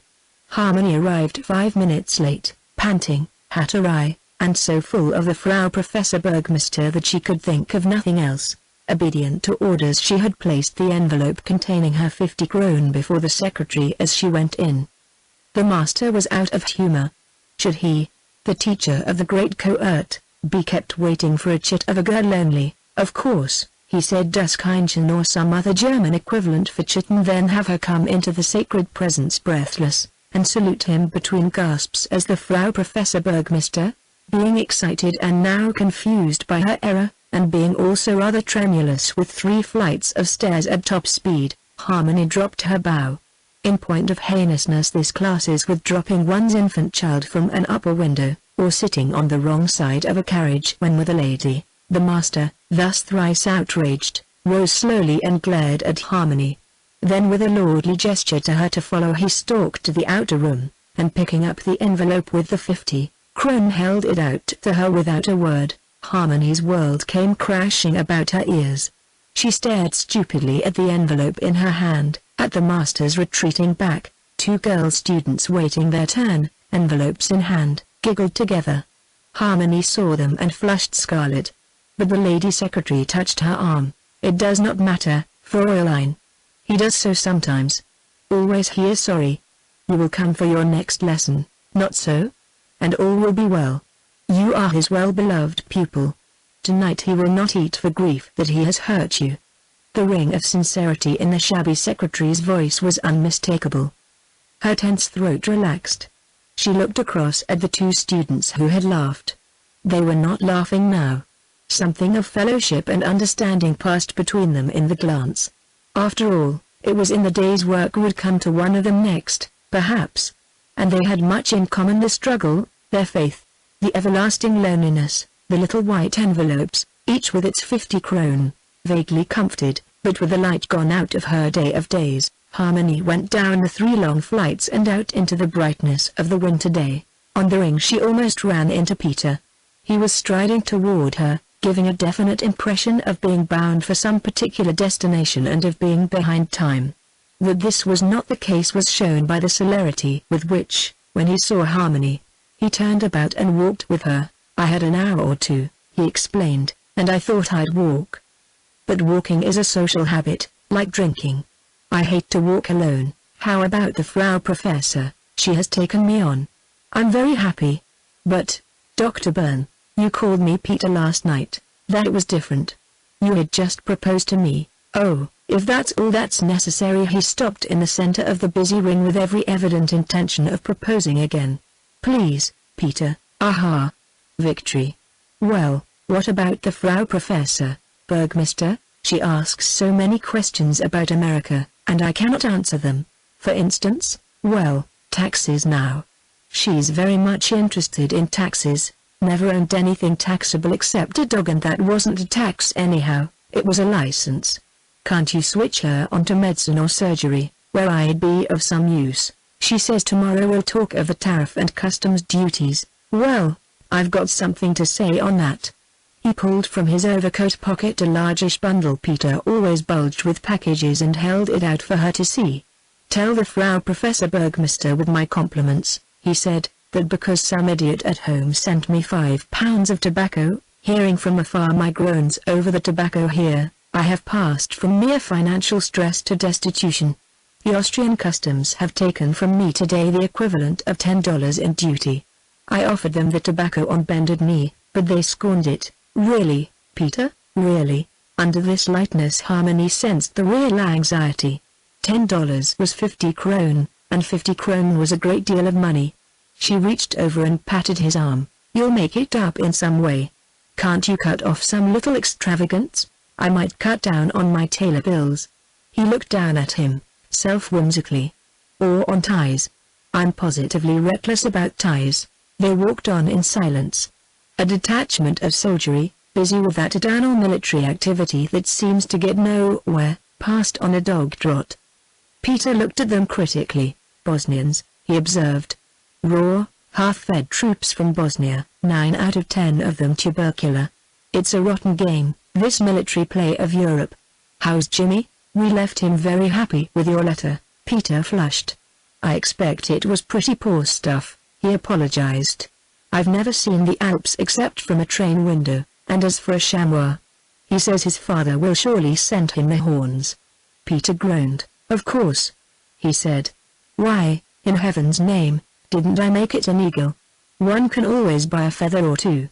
Harmony arrived 5 minutes late, panting, hat awry, and so full of the Frau Professor Burgmeister that she could think of nothing else. Obedient to orders, she had placed the envelope containing her 50 kronen before the secretary as she went in. The master was out of humor. Should he, the teacher of the great cohort, be kept waiting for a chit of a girl only? Of course, he said das Kindchen or some other German equivalent for chit, and then have her come into the sacred presence breathless, and salute him between gasps as the Frau Professor Burgmeister. Being excited and now confused by her error, and being also rather tremulous with 3 flights of stairs at top speed, Harmony dropped her bow. In point of heinousness, this classes with dropping one's infant child from an upper window, or sitting on the wrong side of a carriage when with a lady. The master, thus thrice outraged, rose slowly and glared at Harmony. Then with a lordly gesture to her to follow, he stalked to the outer room, and picking up the envelope with the 50 kronen held it out to her without a word. Harmony's world came crashing about her ears. She stared stupidly at the envelope in her hand, at the master's retreating back, 2 girl students waiting their turn, envelopes in hand, giggled together. Harmony saw them and flushed scarlet. But the lady secretary touched her arm. It does not matter, Fräulein. He does so sometimes. Always he is sorry. You will come for your next lesson, not so? And all will be well. You are his well-beloved pupil. Tonight he will not eat for grief that he has hurt you. The ring of sincerity in the shabby secretary's voice was unmistakable. Her tense throat relaxed. She looked across at the 2 students who had laughed. They were not laughing now. Something of fellowship and understanding passed between them in the glance. After all, it was in the day's work would come to one of them next, perhaps. And they had much in common: the struggle, their faith, the everlasting loneliness, the little white envelopes, each with its 50 kronen. Vaguely comforted, but with the light gone out of her day of days, Harmony went down the 3 long flights and out into the brightness of the winter day. On the ring she almost ran into Peter. He was striding toward her, giving a definite impression of being bound for some particular destination and of being behind time. That this was not the case was shown by the celerity with which, when he saw Harmony, he turned about and walked with her. I had an hour or 2, he explained, and I thought I'd walk. But walking is a social habit, like drinking. I hate to walk alone. How about the Frau Professor? She has taken me on. I'm very happy. But, Dr. Byrne, you called me Peter last night. That was different. You had just proposed to me. Oh, if that's all that's necessary. He stopped in the center of the busy ring with every evident intention of proposing again. Please, Peter. Aha. Victory. Well, what about the Frau Professor Burgmeister? She asks so many questions about America, and I cannot answer them. For instance, well, taxes now. She's very much interested in taxes. Never owned anything taxable except a dog, and that wasn't a tax anyhow, it was a license. Can't you switch her onto medicine or surgery, where I'd be of some use? She says tomorrow we'll talk of the tariff and customs duties. Well, I've got something to say on that. He pulled from his overcoat pocket a largish bundle Peter always bulged with packages and held it out for her to see. Tell the Frau Professor Burgmeister with my compliments, he said, that because some idiot at home sent me 5 pounds of tobacco, hearing from afar my groans over the tobacco here, I have passed from mere financial stress to destitution. The Austrian customs have taken from me today the equivalent of $10 in duty. I offered them the tobacco on bended knee, but they scorned it. Really, Peter, really? Under this lightness Harmony sensed the real anxiety. $10 was 50 kronen, and 50 kronen was a great deal of money. She reached over and patted his arm. You'll make it up in some way. Can't you cut off some little extravagance? I might cut down on my tailor bills. He looked down at him, self-whimsically. Or on ties. I'm positively reckless about ties. They walked on in silence. A detachment of soldiery, busy with that eternal military activity that seems to get nowhere, passed on a dog trot. Peter looked at them critically. Bosnians, he observed. Raw, half-fed troops from Bosnia, 9 out of 10 of them tubercular. It's a rotten game, this military play of Europe. How's Jimmy? We left him very happy with your letter. Peter flushed. I expect it was pretty poor stuff, he apologized. I've never seen the Alps except from a train window, and as for a chamois, he says his father will surely send him the horns. Peter groaned. Of course, he said. Why, in heaven's name, didn't I make it an eagle? One can always buy a feather or two.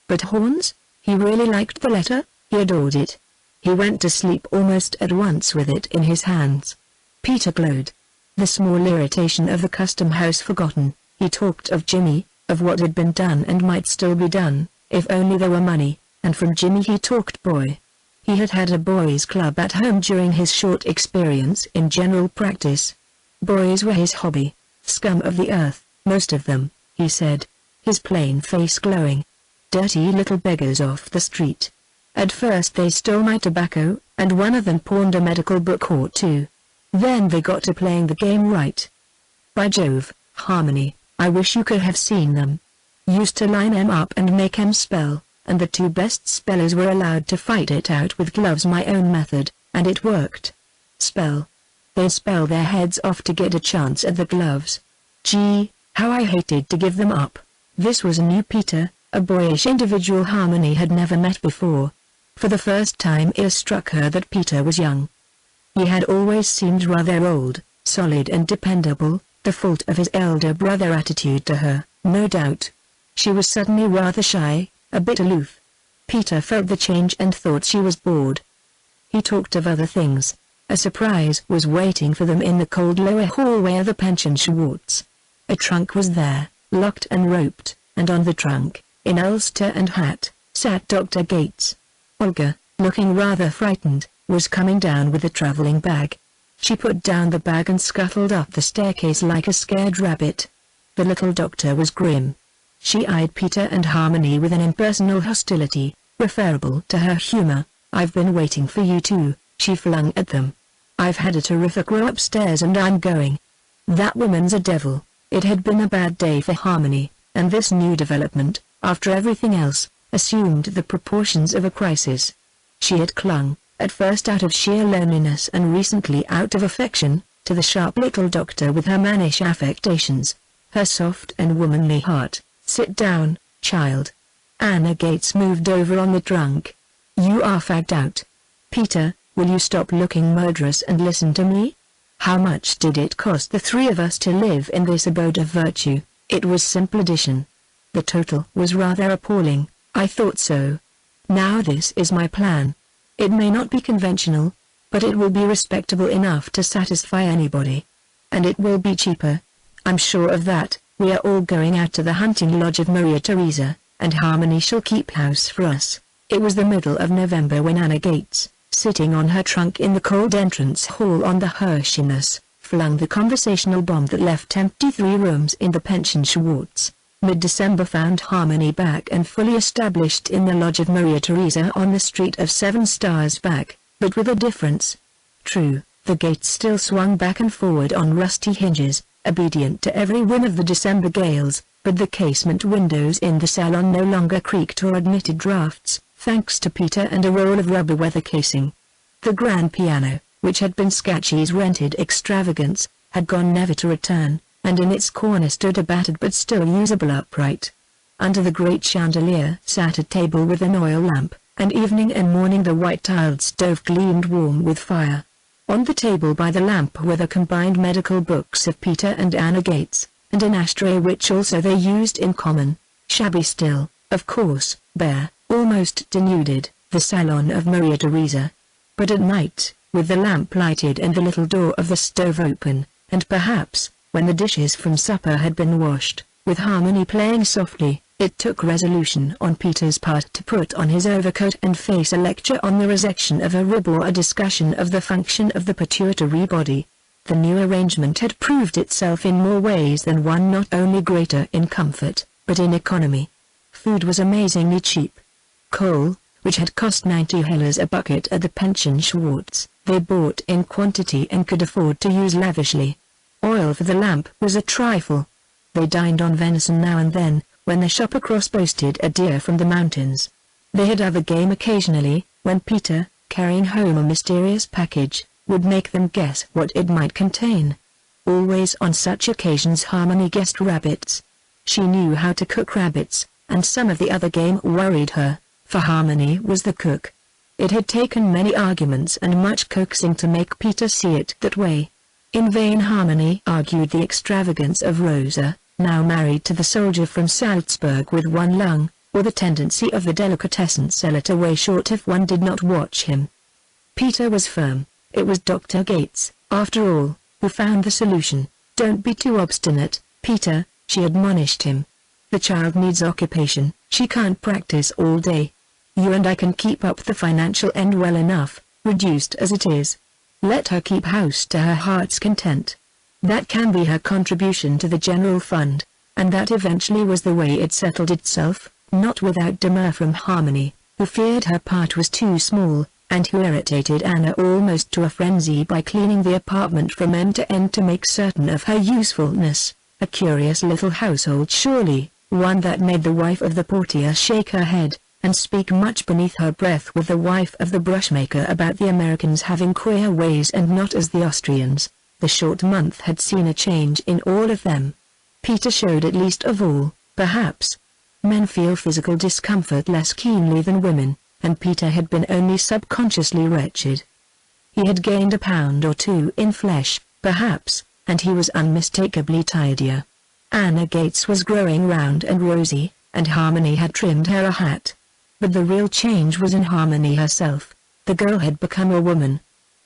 But horns? He really liked the letter, he adored it. He went to sleep almost at once with it in his hands. Peter glowed. The small irritation of the custom house forgotten, he talked of Jimmy, of what had been done and might still be done, if only there were money, and from Jimmy he talked boy. He had had a boys' club at home during his short experience in general practice. Boys were his hobby, scum of the earth, most of them, he said, his plain face glowing. Dirty little beggars off the street. At first they stole my tobacco, and one of them pawned a medical book or two. Then they got to playing the game right. By Jove, Harmony, I wish you could have seen them. Used to line 'em up and make 'em spell, and the two best spellers were allowed to fight it out with gloves, my own method, and it worked. Spell. They'd spell their heads off to get a chance at the gloves. Gee, how I hated to give them up. This was a new Peter, a boyish individual Harmony had never met before. For the first time it struck her that Peter was young. He had always seemed rather old, solid and dependable, the fault of his elder brother attitude to her, no doubt. She was suddenly rather shy, a bit aloof. Peter felt the change and thought she was bored. He talked of other things. A surprise was waiting for them in the cold lower hallway of the pension Schwartz. A trunk was there, locked and roped, and on the trunk, in ulster and hat, sat Dr. Gates. Olga, looking rather frightened, was coming down with a traveling bag. She put down the bag and scuttled up the staircase like a scared rabbit. The little doctor was grim. She eyed Peter and Harmony with an impersonal hostility, referable to her humor. I've been waiting for you too, she flung at them. I've had a terrific row upstairs and I'm going. That woman's a devil. It had been a bad day for Harmony, and this new development, after everything else, assumed the proportions of a crisis. She had clung, at first out of sheer loneliness and recently out of affection, to the sharp little doctor with her mannish affectations, her soft and womanly heart. Sit down, child. Anna Gates moved over on the trunk. You are fagged out. Peter, will you stop looking murderous and listen to me? How much did it cost the three of us to live in this abode of virtue? It was simple addition. The total was rather appalling. I thought so. Now this is my plan. It may not be conventional, but it will be respectable enough to satisfy anybody. And it will be cheaper. I'm sure of that. We are all going out to the hunting lodge of Maria Theresa, and Harmony shall keep house for us. It was the middle of November when Anna Gates, sitting on her trunk in the cold entrance hall on the Hirschinus, flung the conversational bomb that left empty 3 rooms in the pension Schwartz. Mid-December found Harmony back and fully established in the lodge of Maria Theresa on the street of 7 stars back, but with a difference. True, the gates still swung back and forward on rusty hinges, obedient to every whim of the December gales, but the casement windows in the salon no longer creaked or admitted drafts, thanks to Peter and a roll of rubber weather casing. The grand piano, which had been Scatchy's rented extravagance, had gone never to return, and in its corner stood a battered but still usable upright. Under the great chandelier sat a table with an oil lamp, and evening and morning the white-tiled stove gleamed warm with fire. On the table by the lamp were the combined medical books of Peter and Anna Gates, and an ashtray which also they used in common. Shabby still, of course, bare, almost denuded, the salon of Maria Theresa. But at night, with the lamp lighted and the little door of the stove open, and perhaps, when the dishes from supper had been washed, with Harmony playing softly, it took resolution on Peter's part to put on his overcoat and face a lecture on the resection of a rib or a discussion of the function of the pituitary body. The new arrangement had proved itself in more ways than one, not only greater in comfort, but in economy. Food was amazingly cheap. Coal, which had cost 90 hellers a bucket at the pension Schwartz, they bought in quantity and could afford to use lavishly. Oil for the lamp was a trifle. They dined on venison now and then, when the shop across boasted a deer from the mountains. They had other game occasionally, when Peter, carrying home a mysterious package, would make them guess what it might contain. Always on such occasions Harmony guessed rabbits. She knew how to cook rabbits, and some of the other game worried her, for Harmony was the cook. It had taken many arguments and much coaxing to make Peter see it that way. In vain Harmony argued the extravagance of Rosa, now married to the soldier from Salzburg with one lung, or the tendency of the delicatessen seller to weigh short if one did not watch him. Peter was firm. It was Dr. Gates, after all, who found the solution. "Don't be too obstinate, Peter," she admonished him. "The child needs occupation, she can't practice all day. You and I can keep up the financial end well enough, reduced as it is. Let her keep house to her heart's content. That can be her contribution to the general fund," and that eventually was the way it settled itself, not without demur from Harmony, who feared her part was too small, and who irritated Anna almost to a frenzy by cleaning the apartment from end to end to make certain of her usefulness. A curious little household surely, one that made the wife of the portier shake her head, and speak much beneath her breath with the wife of the brushmaker about the Americans having queer ways and not as the Austrians. The short month had seen a change in all of them. Peter showed it least of all, perhaps. Men feel physical discomfort less keenly than women, and Peter had been only subconsciously wretched. He had gained a pound or two in flesh, perhaps, and he was unmistakably tidier. Anna Gates was growing round and rosy, and Harmony had trimmed her a hat. But the real change was in Harmony herself. The girl had become a woman.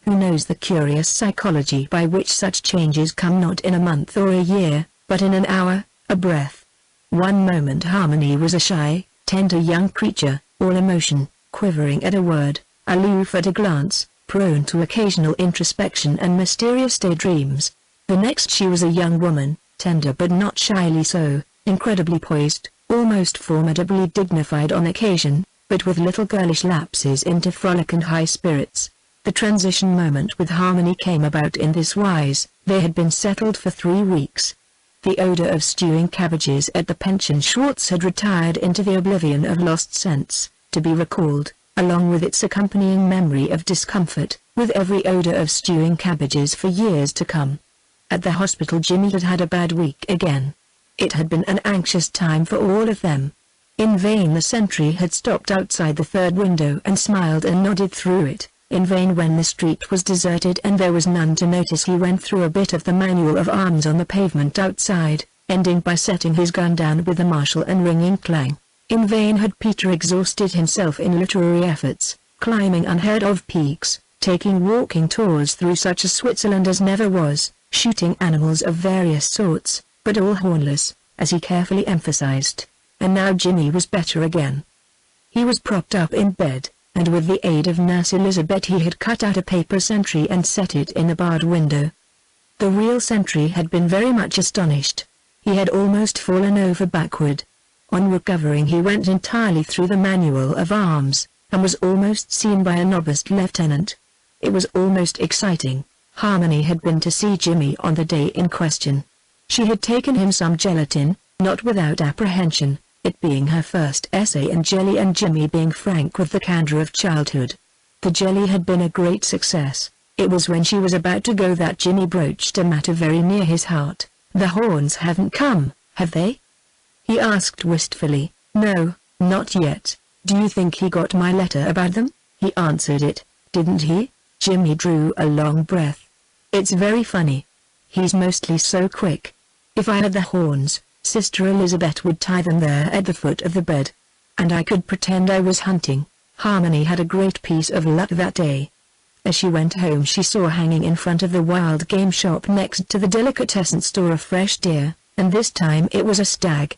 Who knows the curious psychology by which such changes come not in a month or a year, but in an hour, a breath. One moment Harmony was a shy, tender young creature, all emotion, quivering at a word, aloof at a glance, prone to occasional introspection and mysterious daydreams. The next she was a young woman, tender but not shyly so, incredibly poised, almost formidably dignified on occasion, but with little girlish lapses into frolic and high spirits. The transition moment with Harmony came about in this wise. They had been settled for 3 weeks. The odor of stewing cabbages at the pension Schwartz had retired into the oblivion of lost scents, to be recalled, along with its accompanying memory of discomfort, with every odor of stewing cabbages for years to come. At the hospital Jimmy had had a bad week again. It had been an anxious time for all of them. In vain the sentry had stopped outside the third window and smiled and nodded through it. In vain when the street was deserted and there was none to notice he went through a bit of the manual of arms on the pavement outside, ending by setting his gun down with a martial and ringing clang. In vain had Peter exhausted himself in literary efforts, climbing unheard-of peaks, taking walking tours through such a Switzerland as never was, shooting animals of various sorts, but all hornless, as he carefully emphasized. And now Jimmy was better again. He was propped up in bed, and with the aid of Nurse Elizabeth he had cut out a paper sentry and set it in the barred window. The real sentry had been very much astonished. He had almost fallen over backward. On recovering he went entirely through the manual of arms, and was almost seen by a novice lieutenant. It was almost exciting. Harmony had been to see Jimmy on the day in question. She had taken him some gelatin, not without apprehension, it being her first essay in jelly and Jimmy being frank with the candor of childhood. The jelly had been a great success. It was when she was about to go that Jimmy broached a matter very near his heart. "The Horns haven't come, have they?" he asked wistfully. "No, not yet. Do you think he got my letter about them?" He answered it, didn't he? Jimmy drew a long breath. "It's very funny. He's mostly so quick. If I had the horns, Sister Elizabeth would tie them there at the foot of the bed. And I could pretend I was hunting." Harmony had a great piece of luck that day. As she went home she saw hanging in front of the wild game shop next to the delicatessen store a fresh deer, and this time it was a stag.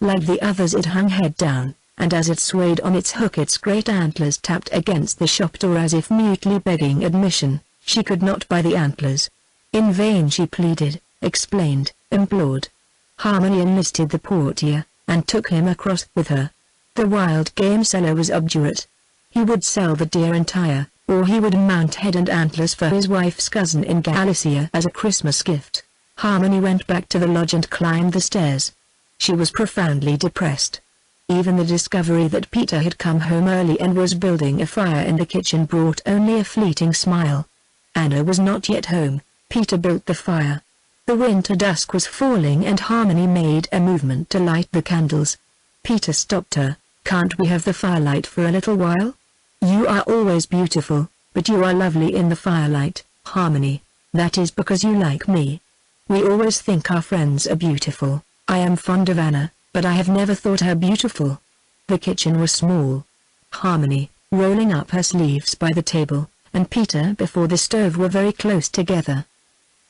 Like the others it hung head down, and as it swayed on its hook its great antlers tapped against the shop door as if mutely begging admission. She could not buy the antlers. In vain she pleaded, explained, implored. Harmony enlisted the portier, and took him across with her. The wild game seller was obdurate. He would sell the deer entire, or he would mount head and antlers for his wife's cousin in Galicia as a Christmas gift. Harmony went back to the lodge and climbed the stairs. She was profoundly depressed. Even the discovery that Peter had come home early and was building a fire in the kitchen brought only a fleeting smile. Anna was not yet home. Peter built the fire. The winter dusk was falling and Harmony made a movement to light the candles. Peter stopped her. "Can't we have the firelight for a little while? You are always beautiful, but you are lovely in the firelight, Harmony. That is because you like me. We always think our friends are beautiful. I am fond of Anna, but I have never thought her beautiful." The kitchen was small. Harmony, rolling up her sleeves by the table, and Peter before the stove were very close together.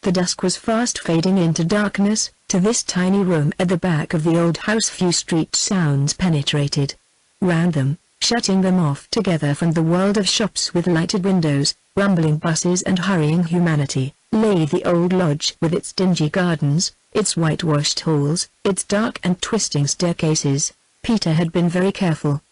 The dusk was fast fading into darkness. To this tiny room at the back of the old house few street sounds penetrated. Round them, shutting them off together from the world of shops with lighted windows, rumbling buses and hurrying humanity, lay the old lodge with its dingy gardens, its whitewashed halls, its dark and twisting staircases. Peter had been very careful.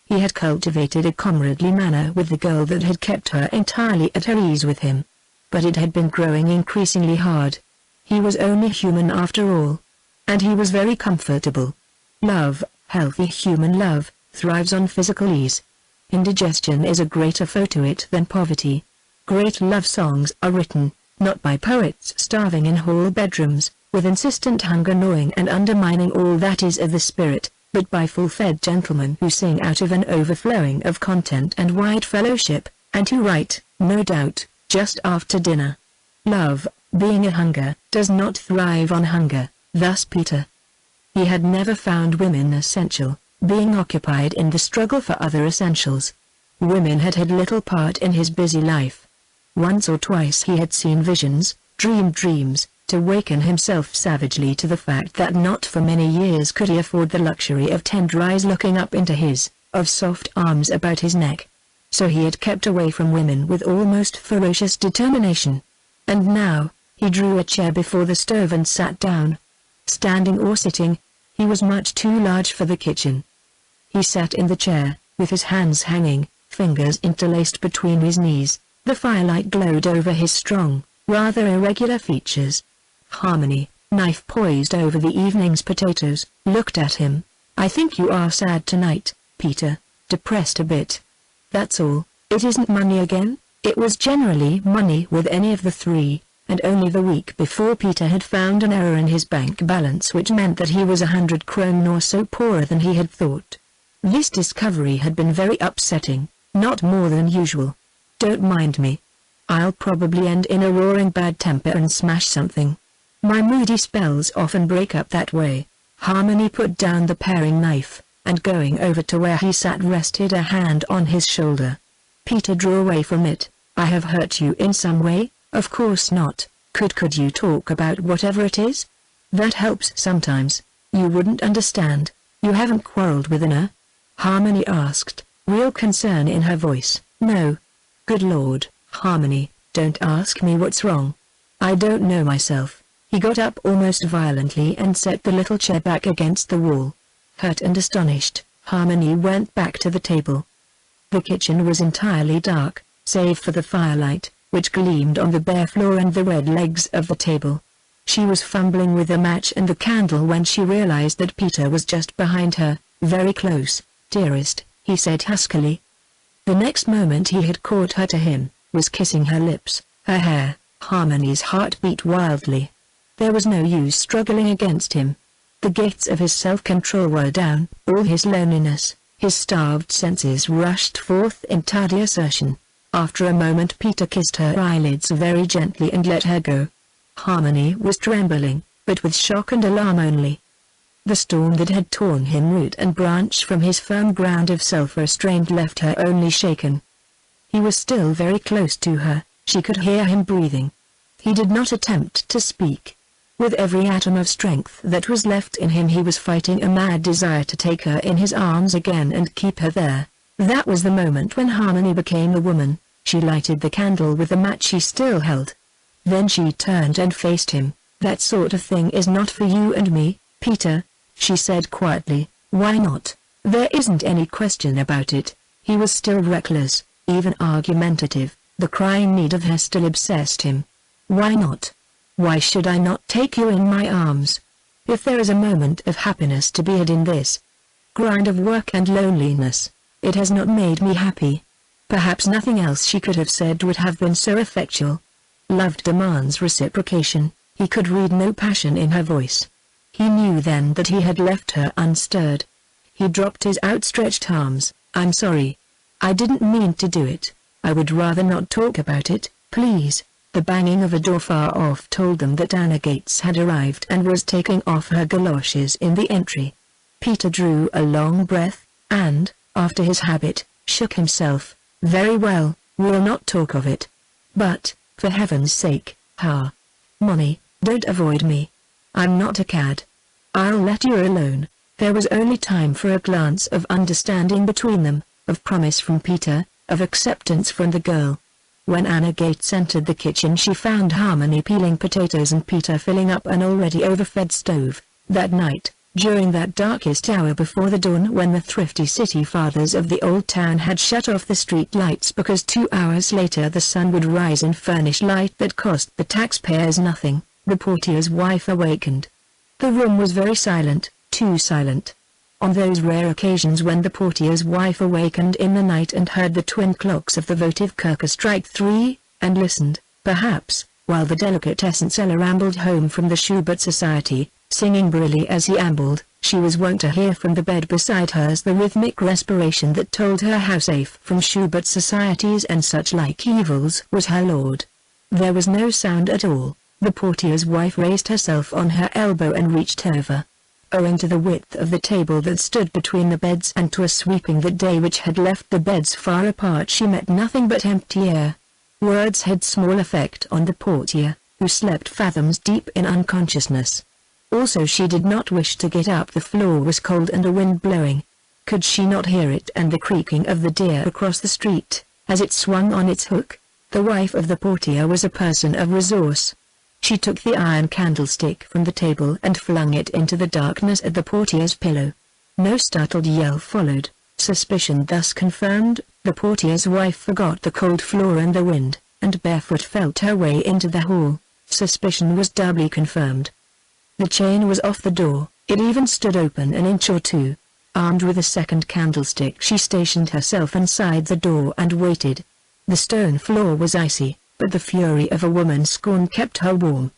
He had cultivated a comradely manner with the girl that had kept her entirely at her ease with him. But it had been growing increasingly hard. He was only human after all. And he was very comfortable. Love, healthy human love, thrives on physical ease. Indigestion is a greater foe to it than poverty. Great love songs are written, not by poets starving in hall bedrooms, with insistent hunger gnawing and undermining all that is of the spirit, but by full-fed gentlemen who sing out of an overflowing of content and wide fellowship, and who write, no doubt, just after dinner. Love, being a hunger, does not thrive on hunger, thus Peter. He had never found women essential, being occupied in the struggle for other essentials. Women had had little part in his busy life. Once or twice he had seen visions, dreamed dreams, to waken himself savagely to the fact that not for many years could he afford the luxury of tender eyes looking up into his, of soft arms about his neck. So he had kept away from women with almost ferocious determination. And now, he drew a chair before the stove and sat down. Standing or sitting, he was much too large for the kitchen. He sat in the chair, with his hands hanging, fingers interlaced between his knees. The firelight glowed over his strong, rather irregular features. Harmony, knife poised over the evening's potatoes, looked at him. "I think you are sad tonight, Peter, depressed a bit. That's all. It isn't money again?" It was generally money with any of the three, and only the week before Peter had found an error in his bank balance which meant that he was 100 kroner or so poorer than he had thought. This discovery had been very upsetting, not more than usual. "Don't mind me. I'll probably end in a roaring bad temper and smash something. My moody spells often break up that way." Harmony put down the paring knife, and going over to where he sat rested a hand on his shoulder. Peter drew away from it. "I have hurt you in some way?" "Of course not. Could you talk about whatever it is? That helps sometimes. You wouldn't understand. You haven't quarreled with Anna?" Harmony asked, real concern in her voice. "No." "Good Lord, Harmony, don't ask me what's wrong. I don't know myself." He got up almost violently and set the little chair back against the wall. Hurt and astonished, Harmony went back to the table. The kitchen was entirely dark, save for the firelight, which gleamed on the bare floor and the red legs of the table. She was fumbling with the match and the candle when she realized that Peter was just behind her, very close. "Dearest," he said huskily. The next moment he had caught her to him, was kissing her lips, her hair. Harmony's heart beat wildly. There was no use struggling against him. The gates of his self-control were down, all his loneliness, his starved senses rushed forth in tardy assertion. After a moment Peter kissed her eyelids very gently and let her go. Harmony was trembling, but with shock and alarm only. The storm that had torn him root and branch from his firm ground of self-restraint left her only shaken. He was still very close to her, she could hear him breathing. He did not attempt to speak. With every atom of strength that was left in him he was fighting a mad desire to take her in his arms again and keep her there. That was the moment when Harmony became a woman. She lighted the candle with the match she still held. Then she turned and faced him. "That sort of thing is not for you and me, Peter," she said quietly. "Why not?" There isn't any question about it. He was still reckless, even argumentative. The crying need of her still obsessed him. "Why not?" Why should I not take you in my arms? If there is a moment of happiness to be had in this grind of work and loneliness, it has not made me happy." Perhaps nothing else she could have said would have been so effectual. Love demands reciprocation. He could read no passion in her voice. He knew then that he had left her unstirred. He dropped his outstretched arms. "I'm sorry. I didn't mean to do it. I would rather not talk about it, please." The banging of a door far off told them that Anna Gates had arrived and was taking off her galoshes in the entry. Peter drew a long breath, and, after his habit, shook himself. "Very well, we'll not talk of it. But, for heaven's sake, Money, don't avoid me. I'm not a cad. I'll let you alone." There was only time for a glance of understanding between them, of promise from Peter, of acceptance from the girl. When Anna Gates entered the kitchen she found Harmony peeling potatoes and Peter filling up an already overfed stove. That night, during that darkest hour before the dawn when the thrifty city fathers of the old town had shut off the street lights because 2 hours later the sun would rise and furnish light that cost the taxpayers nothing, the portier's wife awakened. The room was very silent, too silent. On those rare occasions when the portier's wife awakened in the night and heard the twin clocks of the votive Kirke strike 3, and listened, perhaps, while the delicatessen seller ambled home from the Schubert Society, singing brilly as he ambled, she was wont to hear from the bed beside hers the rhythmic respiration that told her how safe from Schubert Societies and such like evils was her lord. There was no sound at all. The portier's wife raised herself on her elbow and reached over. Owing to the width of the table that stood between the beds and to a sweeping that day which had left the beds far apart she met nothing but empty air. Words had small effect on the portier, who slept fathoms deep in unconsciousness. Also she did not wish to get up. The floor was cold and a wind blowing. Could she not hear it and the creaking of the deer across the street, as it swung on its hook? The wife of the portier was a person of resource. She took the iron candlestick from the table and flung it into the darkness at the portier's pillow. No startled yell followed. Suspicion thus confirmed, the portier's wife forgot the cold floor and the wind, and barefoot felt her way into the hall. Suspicion was doubly confirmed. The chain was off the door, it even stood open an inch or two. Armed with a second candlestick she stationed herself inside the door and waited. The stone floor was icy, but the fury of a woman's scorn kept her warm.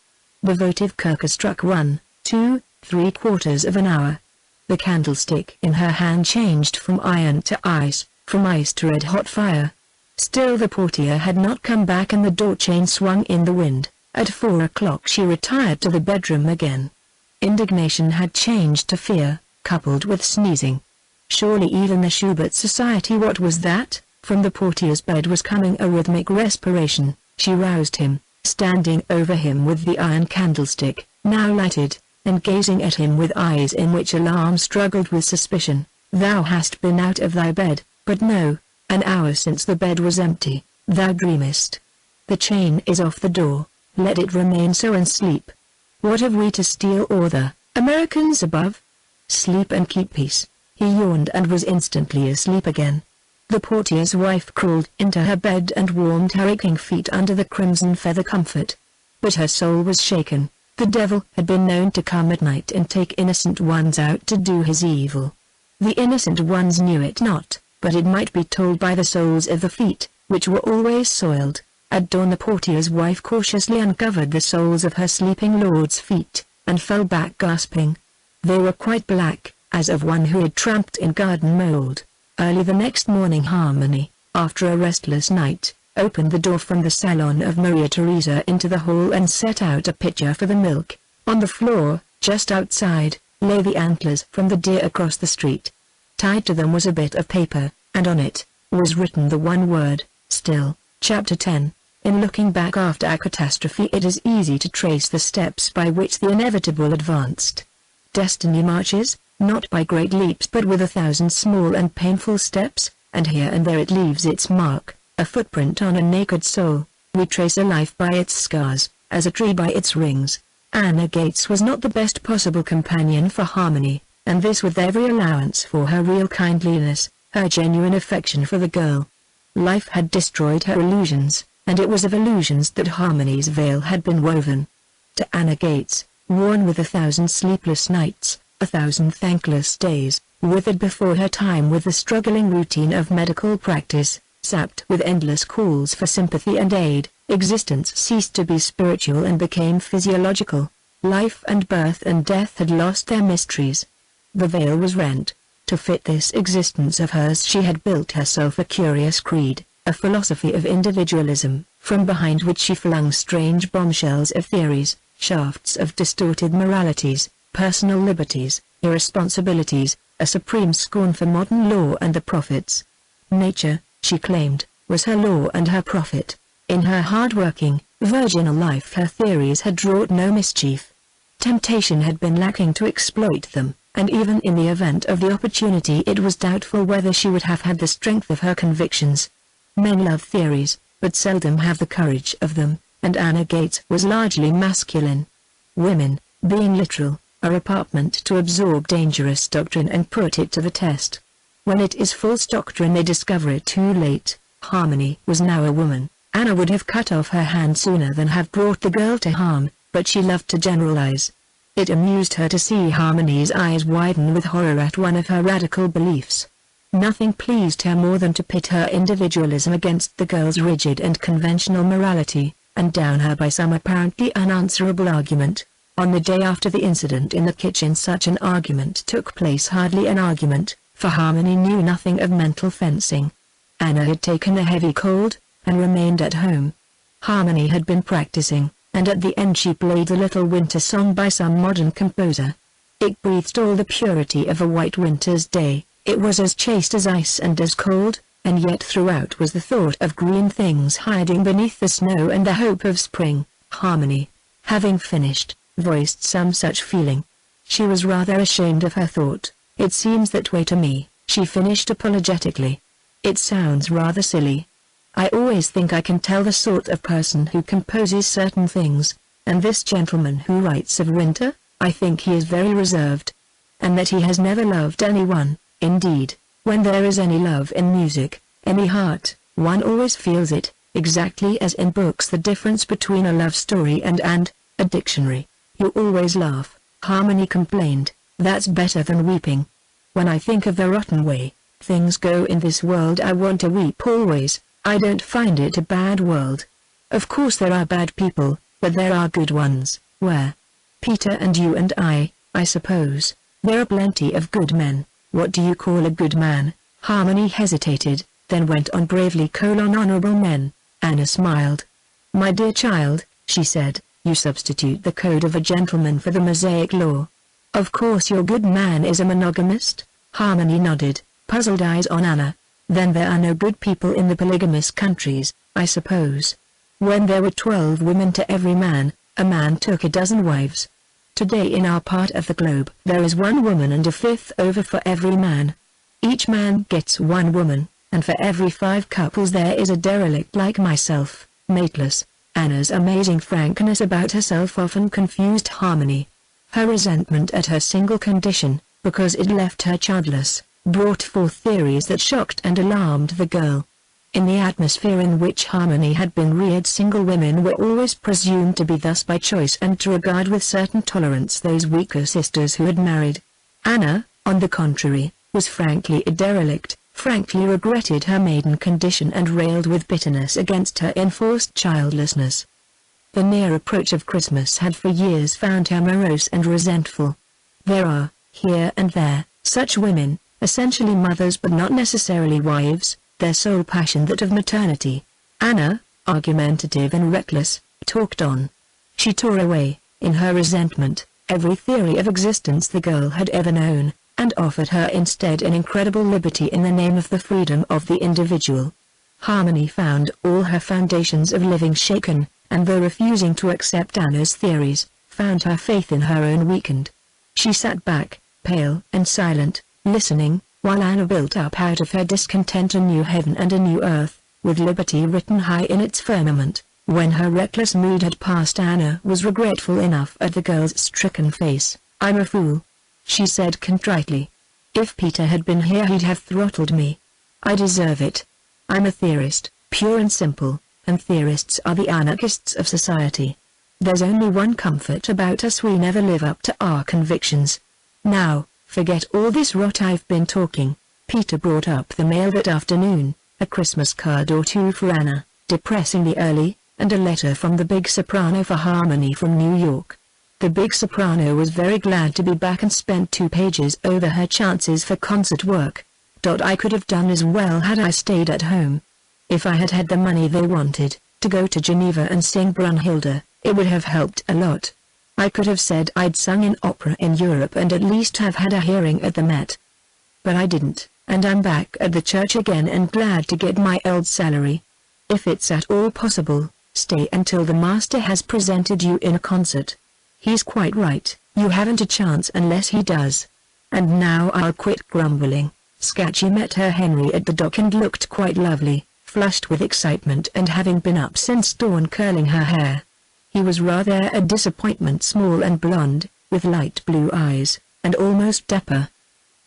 The votive Kirke struck 1, 2, 3/4 of an hour. The candlestick in her hand changed from iron to ice, from ice to red-hot fire. Still the portier had not come back and the door chain swung in the wind. At 4 o'clock she retired to the bedroom again. Indignation had changed to fear, coupled with sneezing. Surely even the Schubert Society. What was that? From the portier's bed was coming a rhythmic respiration. She roused him, standing over him with the iron candlestick, now lighted, and gazing at him with eyes in which alarm struggled with suspicion. "Thou hast been out of thy bed." "But no, an hour since the bed was empty." "Thou dreamest. The chain is off the door. Let it remain so and sleep. What have we to steal or the Americans above? Sleep and keep peace." He yawned and was instantly asleep again. The portier's wife crawled into her bed and warmed her aching feet under the crimson feather comfort. But her soul was shaken. The devil had been known to come at night and take innocent ones out to do his evil. The innocent ones knew it not, but it might be told by the soles of the feet, which were always soiled. At dawn the portier's wife cautiously uncovered the soles of her sleeping lord's feet, and fell back gasping. They were quite black, as of one who had tramped in garden mold. Early the next morning Harmony, after a restless night, opened the door from the salon of Maria Theresa into the hall and set out a pitcher for the milk. On the floor, just outside, lay the antlers from the deer across the street. Tied to them was a bit of paper, and on it was written the one word, "Still." Chapter 10. In looking back after a catastrophe it is easy to trace the steps by which the inevitable advanced. Destiny marches, not by great leaps but with 1,000 small and painful steps, and here and there it leaves its mark, a footprint on a naked soul. We trace a life by its scars, as a tree by its rings. Anna Gates was not the best possible companion for Harmony, and this with every allowance for her real kindliness, her genuine affection for the girl. Life had destroyed her illusions, and it was of illusions that Harmony's veil had been woven. To Anna Gates, worn with 1,000 sleepless nights, 1,000 thankless days, withered before her time with the struggling routine of medical practice, sapped with endless calls for sympathy and aid, existence ceased to be spiritual and became physiological. Life and birth and death had lost their mysteries. The veil was rent. To fit this existence of hers she had built herself a curious creed, a philosophy of individualism, from behind which she flung strange bombshells of theories, shafts of distorted moralities, personal liberties, irresponsibilities, a supreme scorn for modern law and the prophets. Nature, she claimed, was her law and her prophet. In her hard-working, virginal life her theories had wrought no mischief. Temptation had been lacking to exploit them, and even in the event of the opportunity it was doubtful whether she would have had the strength of her convictions. Men love theories, but seldom have the courage of them, and Anna Gates was largely masculine. Women, being literal, are apartment to absorb dangerous doctrine and put it to the test. When it is false doctrine they discover it too late. Harmony was now a woman. Anna would have cut off her hand sooner than have brought the girl to harm, but she loved to generalize. It amused her to see Harmony's eyes widen with horror at one of her radical beliefs. Nothing pleased her more than to pit her individualism against the girl's rigid and conventional morality, and down her by some apparently unanswerable argument. On the day after the incident in the kitchen such an argument took place, hardly an argument, for Harmony knew nothing of mental fencing. Anna had taken a heavy cold, and remained at home. Harmony had been practicing, and at the end she played a little winter song by some modern composer. It breathed all the purity of a white winter's day, it was as chaste as ice and as cold, and yet throughout was the thought of green things hiding beneath the snow and the hope of spring. Harmony, having finished, voiced some such feeling. She was rather ashamed of her thought. "It seems that way to me," she finished apologetically. "It sounds rather silly. I always think I can tell the sort of person who composes certain things, and this gentleman who writes of winter, I think he is very reserved. And that he has never loved anyone. Indeed, when there is any love in music, any heart, one always feels it, exactly as in books the difference between a love story and a dictionary. You always laugh," Harmony complained. "That's better than weeping. When I think of the rotten way things go in this world I want to weep always. I don't find it a bad world. Of course there are bad people, but there are good ones. Where? Peter and you and I suppose. There are plenty of good men. What do you call a good man?" Harmony hesitated, then went on bravely: "Honorable men." Anna smiled. "My dear child," she said, "you substitute the code of a gentleman for the Mosaic law. Of course your good man is a monogamist?" Harmony nodded, puzzled eyes on Anna. "Then there are no good people in the polygamous countries, I suppose. When there were 12 women to every man, a man took a dozen wives. Today in our part of the globe there is 1 woman and a fifth over for every man. Each man gets 1 woman, and for every 5 couples there is a derelict like myself, mateless." Anna's amazing frankness about herself often confused Harmony. Her resentment at her single condition, because it left her childless, brought forth theories that shocked and alarmed the girl. In the atmosphere in which Harmony had been reared, single women were always presumed to be thus by choice and to regard with certain tolerance those weaker sisters who had married. Anna, on the contrary, was frankly a derelict, frankly regretted her maiden condition and railed with bitterness against her enforced childlessness. The near approach of Christmas had for years found her morose and resentful. There are, here and there, such women, essentially mothers but not necessarily wives, their sole passion that of maternity. Anna, argumentative and reckless, talked on. She tore away, in her resentment, every theory of existence the girl had ever known, and offered her instead an incredible liberty in the name of the freedom of the individual. Harmony found all her foundations of living shaken, and though refusing to accept Anna's theories, found her faith in her own weakened. She sat back, pale and silent, listening, while Anna built up out of her discontent a new heaven and a new earth, with liberty written high in its firmament. When her reckless mood had passed, Anna was regretful enough at the girl's stricken face. "I'm a fool," she said contritely. "If Peter had been here he'd have throttled me. I deserve it. I'm a theorist, pure and simple, and theorists are the anarchists of society. There's only one comfort about us: we never live up to our convictions. Now, forget all this rot I've been talking. Peter brought up the mail that afternoon, a Christmas card or two for Anna, depressingly early, and a letter from the big soprano for Harmony from New York. The big soprano was very glad to be back and spent 2 pages over her chances for concert work. I could have done as well had I stayed at home. If I had had the money they wanted, to go to Geneva and sing Brunhilde, it would have helped a lot. I could have said I'd sung in opera in Europe and at least have had a hearing at the Met. But I didn't, and I'm back at the church again and glad to get my old salary. If it's at all possible, stay until the master has presented you in a concert. He's quite right, you haven't a chance unless he does. And now I'll quit grumbling. Scatchy met her Henry at the dock and looked quite lovely, flushed with excitement and having been up since dawn curling her hair. He was rather a disappointment, small and blonde, with light blue eyes, and almost dapper.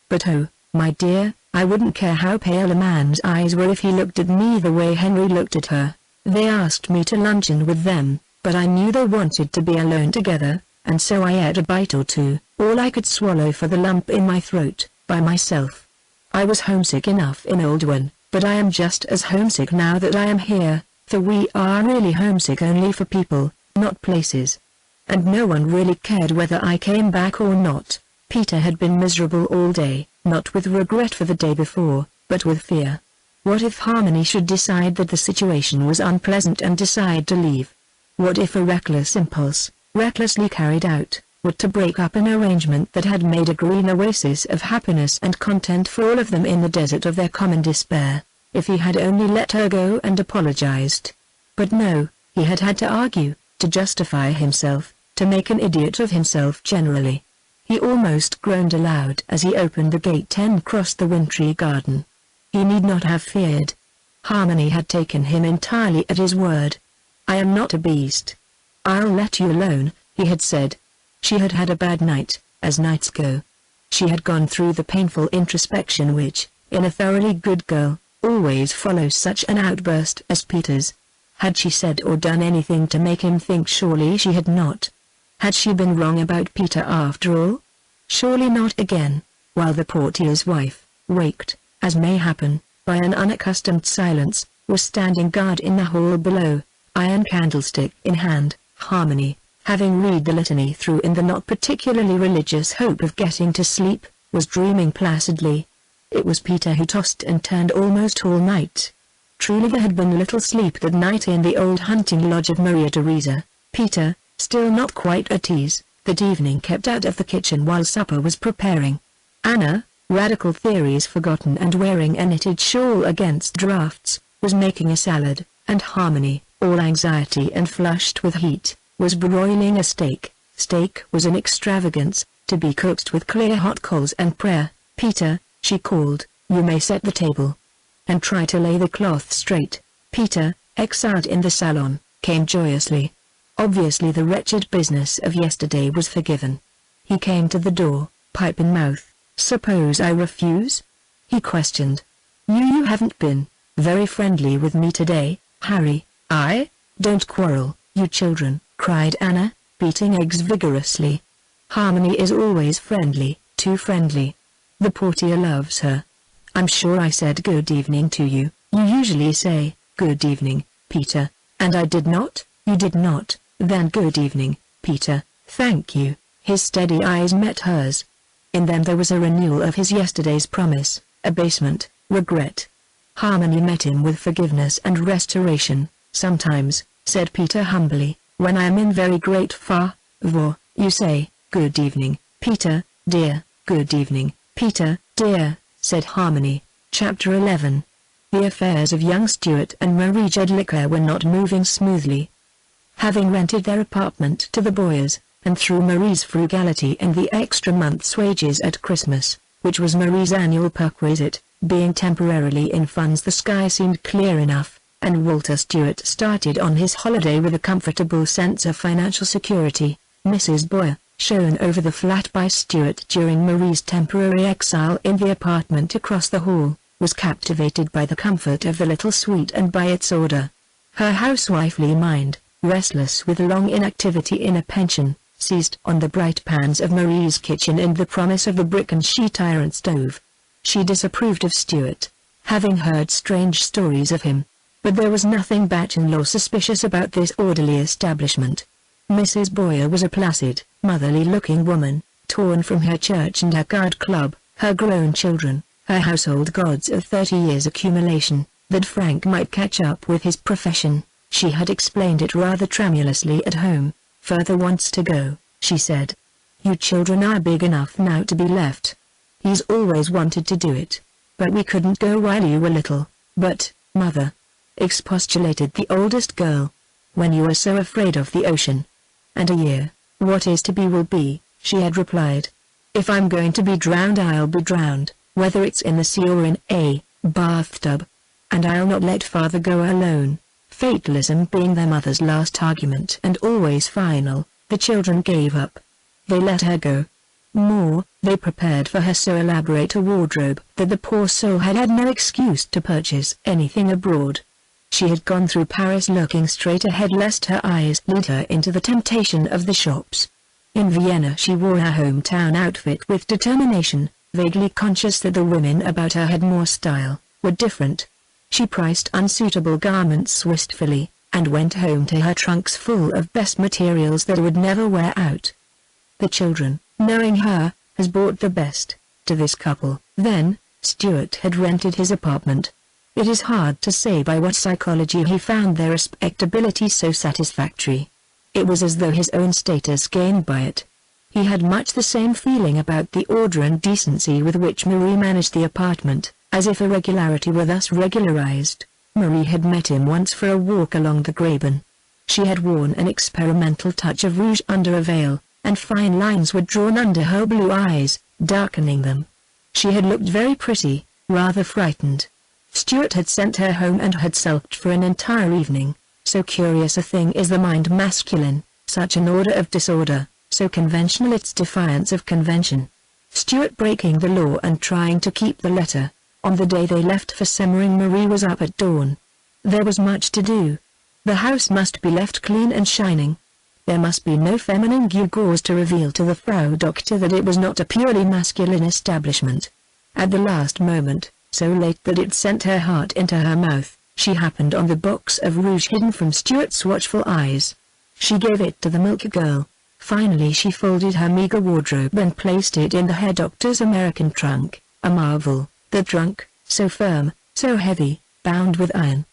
But oh, my dear, I wouldn't care how pale a man's eyes were if he looked at me the way Henry looked at her. They asked me to luncheon with them, but I knew they wanted to be alone together, and so I ate a bite or two, all I could swallow for the lump in my throat, by myself. I was homesick enough in Oldwin, but I am just as homesick now that I am here, for we are really homesick only for people, not places. And no one really cared whether I came back or not. Peter had been miserable all day, not with regret for the day before, but with fear. What if Harmony should decide that the situation was unpleasant and decide to leave? What if a reckless impulse, recklessly carried out, were to break up an arrangement that had made a green oasis of happiness and content for all of them in the desert of their common despair, if he had only let her go and apologized? But no, he had had to argue, to justify himself, to make an idiot of himself generally. He almost groaned aloud as he opened the gate and crossed the wintry garden. He need not have feared. Harmony had taken him entirely at his word. "I am not a beast. I'll let you alone," he had said. She had had a bad night, as nights go. She had gone through the painful introspection which, in a thoroughly good girl, always follows such an outburst as Peter's. Had she said or done anything to make him think? Surely she had not. Had she been wrong about Peter after all? Surely not again, while the portier's wife, waked, as may happen, by an unaccustomed silence, was standing guard in the hall below, iron candlestick in hand. Harmony, having read the litany through in the not particularly religious hope of getting to sleep, was dreaming placidly. It was Peter who tossed and turned almost all night. Truly there had been little sleep that night in the old hunting lodge of Maria Theresa. Peter, still not quite at ease, that evening kept out of the kitchen while supper was preparing. Anna, radical theories forgotten and wearing a knitted shawl against drafts, was making a salad, and Harmony, all anxiety and flushed with heat, was broiling a steak. Steak was an extravagance, to be cooked with clear hot coals and prayer. "Peter," she called, "you may set the table. And try to lay the cloth straight." Peter, exiled in the salon, came joyously. Obviously the wretched business of yesterday was forgiven. He came to the door, pipe in mouth. "Suppose I refuse?" he questioned. You haven't been very friendly with me today, Harry." "I? Don't quarrel, you children," cried Anna, beating eggs vigorously. "Harmony is always friendly, too friendly. The portier loves her. I'm sure I said good evening to you. You usually say, good evening, Peter, and I did not." "You did not. Then good evening, Peter." "Thank you." His steady eyes met hers. In them there was a renewal of his yesterday's promise, abasement, regret. Harmony met him with forgiveness and restoration. "Sometimes," said Peter humbly, "when I am in very great favor, you say, good evening, Peter, dear." "Good evening, Peter, dear," said Harmony. Chapter 11. The affairs of young Stuart and Marie Jedlicka were not moving smoothly. Having rented their apartment to the Boyers, and through Marie's frugality and the extra month's wages at Christmas, which was Marie's annual perquisite, being temporarily in funds, the sky seemed clear enough, and Walter Stuart started on his holiday with a comfortable sense of financial security. Mrs. Boyer, shown over the flat by Stuart during Marie's temporary exile in the apartment across the hall, was captivated by the comfort of the little suite and by its order. Her housewifely mind, restless with long inactivity in a pension, seized on the bright pans of Marie's kitchen and the promise of the brick and sheet iron stove. She disapproved of Stuart, having heard strange stories of him. But there was nothing bat-in-law suspicious about this orderly establishment. Mrs. Boyer was a placid, motherly-looking woman, torn from her church and her card club, her grown children, her household gods of 30 years' accumulation, that Frank might catch up with his profession. She had explained it rather tremulously at home. "Father wants to go," she said. "You children are big enough now to be left. He's always wanted to do it. But we couldn't go while you were little." "But, Mother," expostulated the oldest girl, "when you were so afraid of the ocean." "And a year, what is to be will be," she had replied. "If I'm going to be drowned I'll be drowned, whether it's in the sea or in a bathtub. And I'll not let Father go alone." Fatalism being their mother's last argument and always final, the children gave up. They let her go. More, they prepared for her so elaborate a wardrobe that the poor soul had had no excuse to purchase anything abroad. She had gone through Paris looking straight ahead lest her eyes lead her into the temptation of the shops. In Vienna she wore her hometown outfit with determination, vaguely conscious that the women about her had more style, were different. She priced unsuitable garments wistfully, and went home to her trunks full of best materials that would never wear out. The children, knowing her, has bought the best, to this couple. Then, Stuart had rented his apartment. It is hard to say by what psychology he found their respectability so satisfactory. It was as though his own status gained by it. He had much the same feeling about the order and decency with which Marie managed the apartment, as if irregularity were thus regularized. Marie had met him once for a walk along the Graben. She had worn an experimental touch of rouge under a veil, and fine lines were drawn under her blue eyes, darkening them. She had looked very pretty, rather frightened. Stuart had sent her home and had sulked for an entire evening. So curious a thing is the mind masculine, such an order of disorder, so conventional its defiance of convention. Stuart breaking the law and trying to keep the letter. On the day they left for Semmering, Marie was up at dawn. There was much to do. The house must be left clean and shining. There must be no feminine gewgaws to reveal to the Frau Doctor that it was not a purely masculine establishment. At the last moment, so late that it sent her heart into her mouth, she happened on the box of rouge hidden from Stuart's watchful eyes. She gave it to the milk girl. Finally she folded her meager wardrobe and placed it in the hair doctor's American trunk, a marvel. The trunk, so firm, so heavy, bound with iron.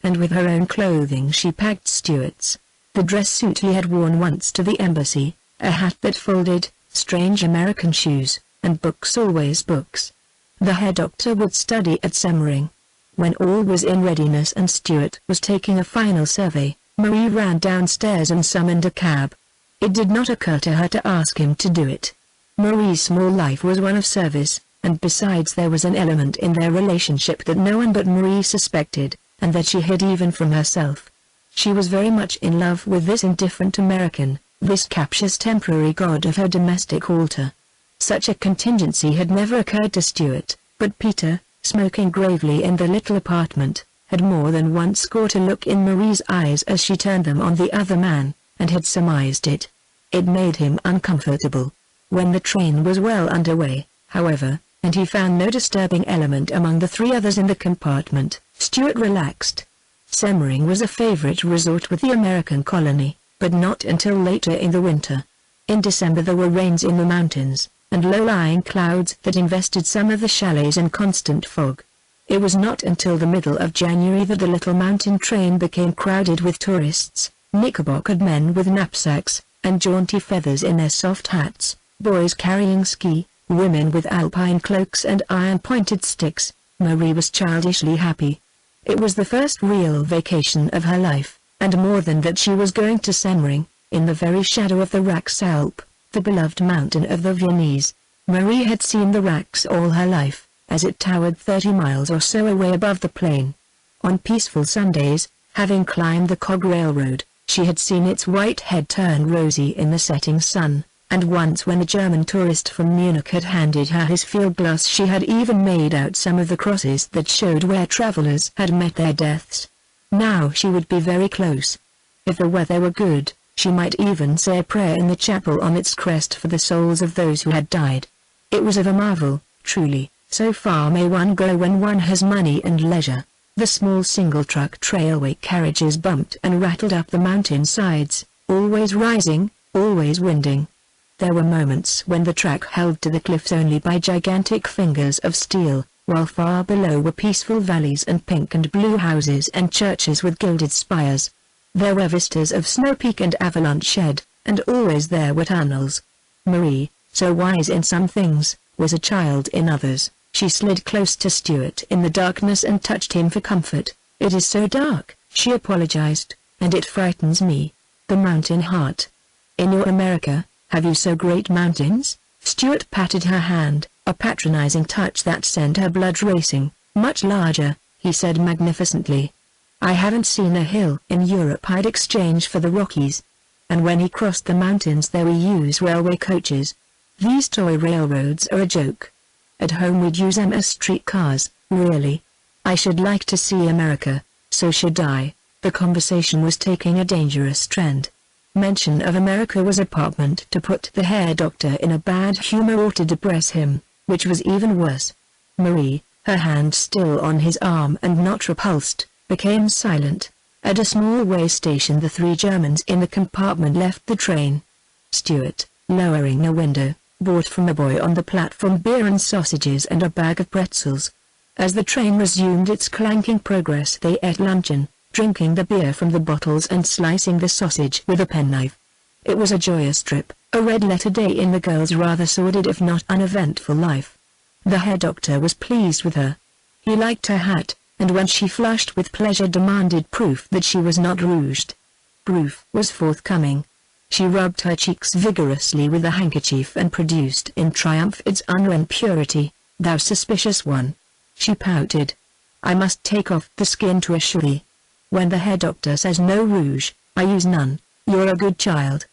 And with her own clothing she packed Stuart's. The dress suit he had worn once to the embassy, a hat that folded, strange American shoes, and books, always books. The hair doctor would study at Semmering. When all was in readiness and Stuart was taking a final survey, Marie ran downstairs and summoned a cab. It did not occur to her to ask him to do it. Marie's small life was one of service. And besides there was an element in their relationship that no one but Marie suspected, and that she hid even from herself. She was very much in love with this indifferent American, this captious temporary god of her domestic altar. Such a contingency had never occurred to Stuart, but Peter, smoking gravely in the little apartment, had more than once caught a look in Marie's eyes as she turned them on the other man, and had surmised it. It made him uncomfortable. When the train was well underway, however, and he found no disturbing element among the three others in the compartment, Stuart relaxed. Semmering was a favorite resort with the American colony, but not until later in the winter. In December there were rains in the mountains, and low-lying clouds that invested some of the chalets in constant fog. It was not until the middle of January that the little mountain train became crowded with tourists, knickerbockered men with knapsacks, and jaunty feathers in their soft hats, boys carrying ski, women with alpine cloaks and iron-pointed sticks. Marie was childishly happy. It was the first real vacation of her life, and more than that she was going to Semmering, in the very shadow of the Raxalp, the beloved mountain of the Viennese. Marie had seen the Rax all her life, as it towered 30 miles or so away above the plain. On peaceful Sundays, having climbed the cog railroad, she had seen its white head turn rosy in the setting sun. And once when a German tourist from Munich had handed her his field glass she had even made out some of the crosses that showed where travelers had met their deaths. Now she would be very close. If the weather were good, she might even say a prayer in the chapel on its crest for the souls of those who had died. It was of a marvel, truly, so far may one go when one has money and leisure. The small single-truck trailway carriages bumped and rattled up the mountain sides, always rising, always winding. There were moments when the track held to the cliffs only by gigantic fingers of steel, while far below were peaceful valleys and pink and blue houses and churches with gilded spires. There were vistas of snow peak and avalanche shed, and always there were tunnels. Marie, so wise in some things, was a child in others. She slid close to Stuart in the darkness and touched him for comfort. "It is so dark," she apologized, "and it frightens me. The mountain heart. In your America, have you so great mountains?" Stuart patted her hand, a patronizing touch that sent her blood racing. "Much larger," he said magnificently. "I haven't seen a hill in Europe I'd exchange for the Rockies." And when he crossed the mountains there we use railway coaches. These toy railroads are a joke. At home we'd use them as streetcars, really. I should like to see America, so should I. The conversation was taking a dangerous trend. Mention of America was apartment to put the hair doctor in a bad humor or to depress him, which was even worse. Marie, her hand still on his arm and not repulsed, became silent. At a small way station the three Germans in the compartment left the train. Stuart, lowering a window, bought from a boy on the platform beer and sausages and a bag of pretzels. As the train resumed its clanking progress they ate luncheon, drinking the beer from the bottles and slicing the sausage with a penknife. It was a joyous trip, a red-letter day in the girl's rather sordid if not uneventful life. The hair doctor was pleased with her. He liked her hat, and when she flushed with pleasure demanded proof that she was not rouged. Proof was forthcoming. She rubbed her cheeks vigorously with a handkerchief and produced in triumph its unworn purity. "Thou suspicious one." She pouted. "I must take off the skin to assure thee. When the hair doctor says no rouge, I use none. You're a good child."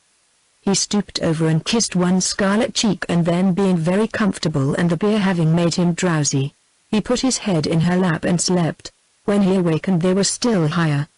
He stooped over and kissed one scarlet cheek and then being very comfortable and the beer having made him drowsy, he put his head in her lap and slept. When he awakened they were still higher.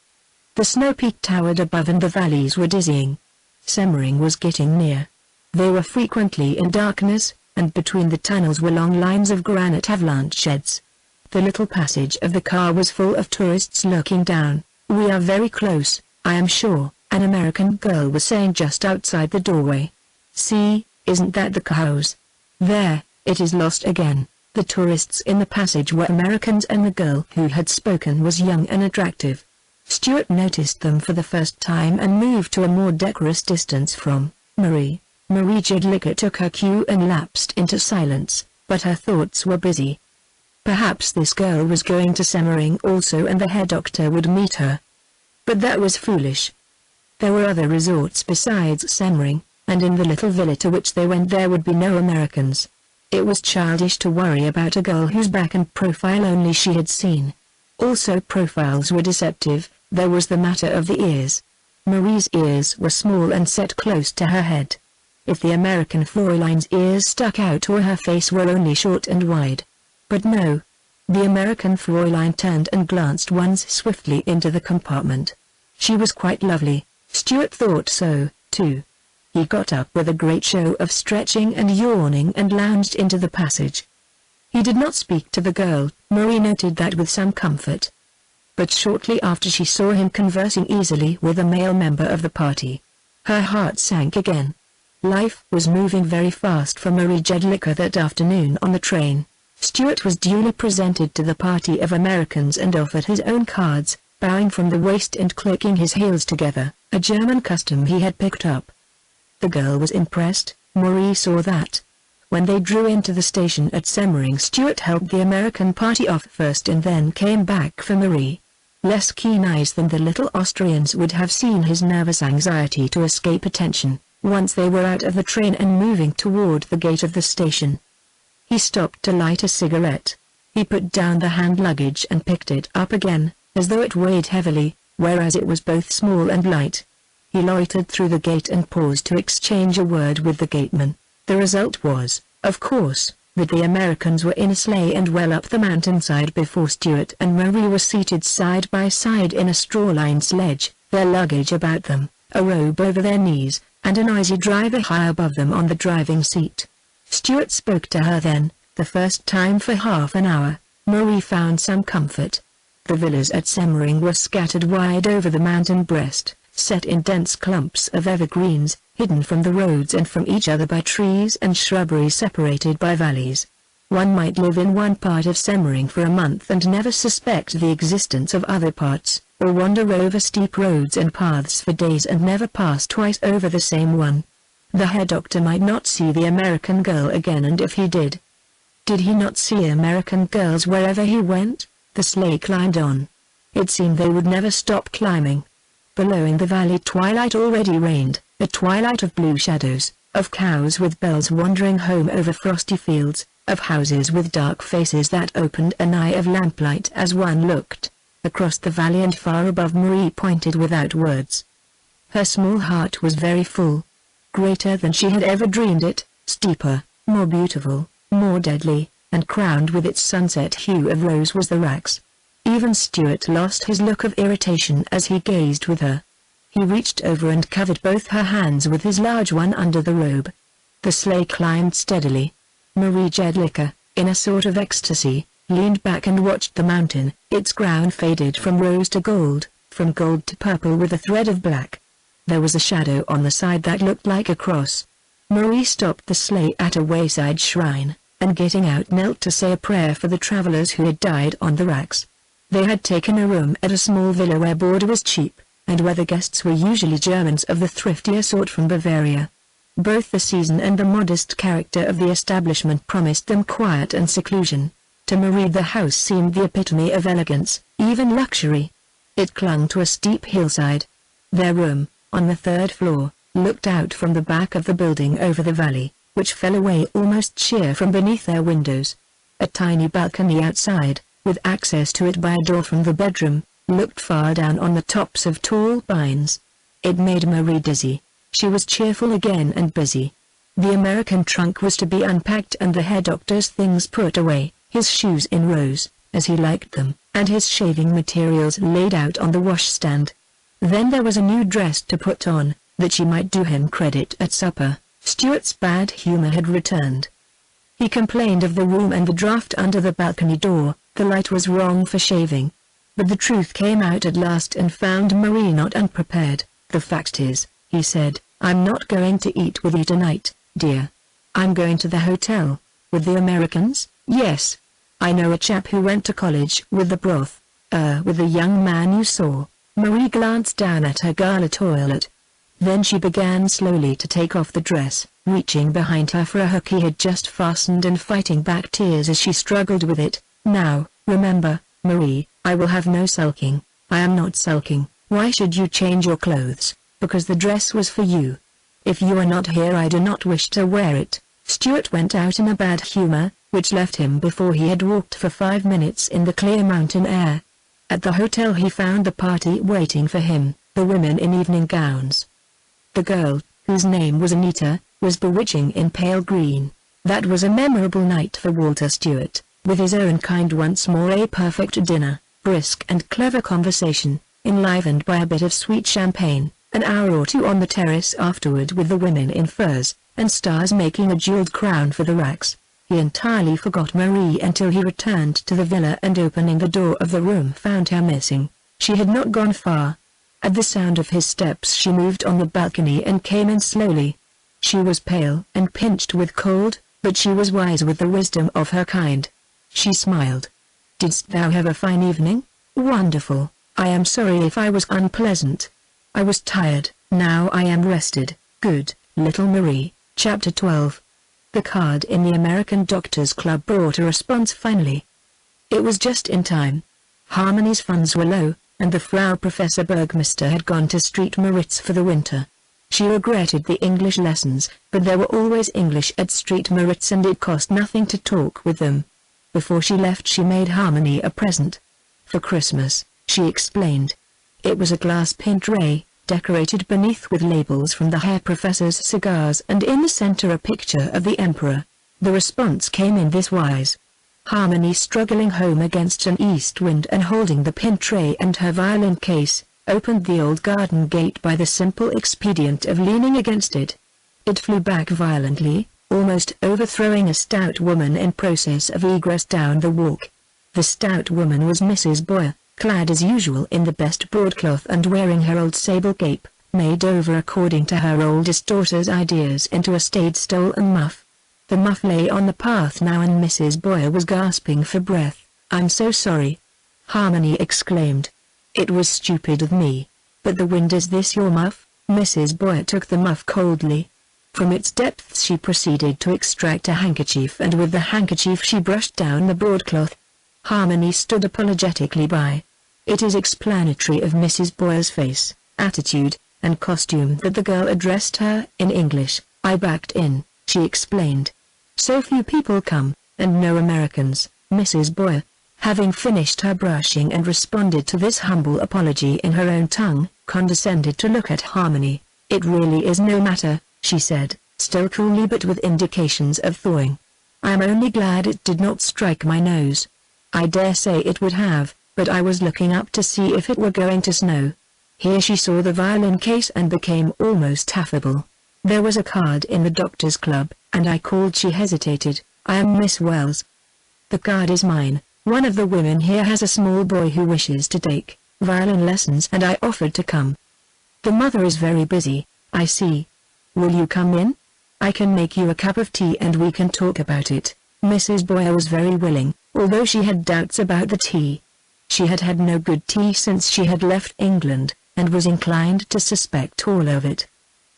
The snow peak towered above and the valleys were dizzying. Semmering was getting near. They were frequently in darkness, and between the tunnels were long lines of granite avalanche sheds. The little passage of the car was full of tourists looking down. "We are very close, I am sure," an American girl was saying just outside the doorway. "See, isn't that the cows? There, it is lost again." The tourists in the passage were Americans and the girl who had spoken was young and attractive. Stuart noticed them for the first time and moved to a more decorous distance from Marie. Marie Jedlicka took her cue and lapsed into silence, but her thoughts were busy. Perhaps this girl was going to Semmering also and the hair doctor would meet her. But that was foolish. There were other resorts besides Semmering, and in the little villa to which they went there would be no Americans. It was childish to worry about a girl whose back and profile only she had seen. Also profiles were deceptive. There was the matter of the ears. Marie's ears were small and set close to her head. If the American Fräulein's ears stuck out or her face were only short and wide. But no. The American Fräulein turned and glanced once swiftly into the compartment. She was quite lovely. Stuart thought so, too. He got up with a great show of stretching and yawning and lounged into the passage. He did not speak to the girl. Marie noted that with some comfort. But shortly after she saw him conversing easily with a male member of the party. Her heart sank again. Life was moving very fast for Marie Jedlicka that afternoon on the train. Stuart was duly presented to the party of Americans and offered his own cards, bowing from the waist and clicking his heels together, a German custom he had picked up. The girl was impressed, Marie saw that. When they drew into the station at Semmering, Stuart helped the American party off first and then came back for Marie. Less keen eyes than the little Austrians would have seen his nervous anxiety to escape attention, once they were out of the train and moving toward the gate of the station. He stopped to light a cigarette. He put down the hand luggage and picked it up again, as though it weighed heavily, whereas it was both small and light. He loitered through the gate and paused to exchange a word with the gateman. The result was, of course, that the Americans were in a sleigh and well up the mountainside before Stuart and Marie were seated side by side in a straw-lined sledge, their luggage about them, a robe over their knees, and an easy driver high above them on the driving seat. Stuart spoke to her then, the first time for half an hour. Marie found some comfort. The villas at Semmering were scattered wide over the mountain breast, set in dense clumps of evergreens, hidden from the roads and from each other by trees and shrubbery separated by valleys. One might live in one part of Semmering for a month and never suspect the existence of other parts, or wander over steep roads and paths for days and never pass twice over the same one. The hair doctor might not see the American girl again, and if he did he not see American girls wherever he went? The sleigh climbed on. It seemed they would never stop climbing. Below in the valley twilight already reigned, a twilight of blue shadows, of cows with bells wandering home over frosty fields, of houses with dark faces that opened an eye of lamplight as one looked. Across the valley and far above Marie pointed without words. Her small heart was very full. Greater than she had ever dreamed it, steeper, more beautiful, more deadly, and crowned with its sunset hue of rose was the Rax. Even Stuart lost his look of irritation as he gazed with her. He reached over and covered both her hands with his large one under the robe. The sleigh climbed steadily. Marie Jedlicka, in a sort of ecstasy, leaned back and watched the mountain. Its crown faded from rose to gold, from gold to purple with a thread of black. There was a shadow on the side that looked like a cross. Marie stopped the sleigh at a wayside shrine, and getting out knelt to say a prayer for the travelers who had died on the Rax. They had taken a room at a small villa where board was cheap, and where the guests were usually Germans of the thriftier sort from Bavaria. Both the season and the modest character of the establishment promised them quiet and seclusion. To Marie the house seemed the epitome of elegance, even luxury. It clung to a steep hillside. Their room, on the third floor, looked out from the back of the building over the valley, which fell away almost sheer from beneath their windows. A tiny balcony outside, with access to it by a door from the bedroom, looked far down on the tops of tall pines. It made Marie dizzy. She was cheerful again and busy. The American trunk was to be unpacked and the hair doctor's things put away, his shoes in rows, as he liked them, and his shaving materials laid out on the washstand. Then there was a new dress to put on, that she might do him credit at supper. Stuart's bad humor had returned. He complained of the room and the draught under the balcony door. The light was wrong for shaving. But the truth came out at last and found Marie not unprepared. The fact is, he said, I'm not going to eat with you tonight, dear. I'm going to the hotel. With the Americans? Yes. I know a chap who went to college with the broth. With the young man you saw. Marie glanced down at her gala toilet. Then she began slowly to take off the dress, reaching behind her for a hook he had just fastened and fighting back tears as she struggled with it. Now, remember, Marie, I will have no sulking. I am not sulking. Why should you change your clothes? Because the dress was for you. If you are not here I do not wish to wear it. Stuart went out in a bad humor, which left him before he had walked for 5 minutes in the clear mountain air. At the hotel he found the party waiting for him, the women in evening gowns. The girl, whose name was Anita, was bewitching in pale green. That was a memorable night for Walter Stuart, with his own kind once more a perfect dinner, brisk and clever conversation, enlivened by a bit of sweet champagne, an hour or two on the terrace afterward with the women in furs, and stars making a jeweled crown for the Rax. He entirely forgot Marie until he returned to the villa and opening the door of the room found her missing. She had not gone far. At the sound of his steps she moved on the balcony and came in slowly. She was pale and pinched with cold, but she was wise with the wisdom of her kind. She smiled. Didst thou have a fine evening? Wonderful. I am sorry if I was unpleasant. I was tired, now I am rested. Good, little Marie. Chapter 12. The card in the American Doctors Club brought a response finally. It was just in time. Harmony's funds were low, and the Frau Professor Burgmeister had gone to St. Moritz for the winter. She regretted the English lessons, but there were always English at St. Moritz and it cost nothing to talk with them. Before she left she made Harmony a present. For Christmas, she explained. It was a glass pin tray, decorated beneath with labels from the Herr Professor's cigars and in the center a picture of the Emperor. The response came in this wise. Harmony struggling home against an east wind and holding the pin tray and her violin case, opened the old garden gate by the simple expedient of leaning against it. It flew back violently, almost overthrowing a stout woman in process of egress down the walk. The stout woman was Mrs. Boyer, clad as usual in the best broadcloth and wearing her old sable cape, made over according to her oldest daughter's ideas into a staid stole and muff. The muff lay on the path now and Mrs. Boyer was gasping for breath. "I'm so sorry," Harmony exclaimed. "It was stupid of me. But the wind, is this your muff?" Mrs. Boyer took the muff coldly. From its depths she proceeded to extract a handkerchief and with the handkerchief she brushed down the broadcloth. Harmony stood apologetically by. It is explanatory of Mrs. Boyer's face, attitude, and costume that the girl addressed her in English. "I backed in," she explained. "So few people come, and no Americans." Mrs. Boyer, having finished her brushing and responded to this humble apology in her own tongue, condescended to look at Harmony. "It really is no matter," she said, still coolly but with indications of thawing. "I am only glad it did not strike my nose. I dare say it would have, but I was looking up to see if it were going to snow." Here she saw the violin case and became almost affable. "There was a card in the doctor's club, and I called." She hesitated. "I am Miss Wells. The card is mine. One of the women here has a small boy who wishes to take violin lessons and I offered to come. The mother is very busy, I see. Will you come in? I can make you a cup of tea and we can talk about it." Mrs. Boyer was very willing, although she had doubts about the tea. She had had no good tea since she had left England, and was inclined to suspect all of it.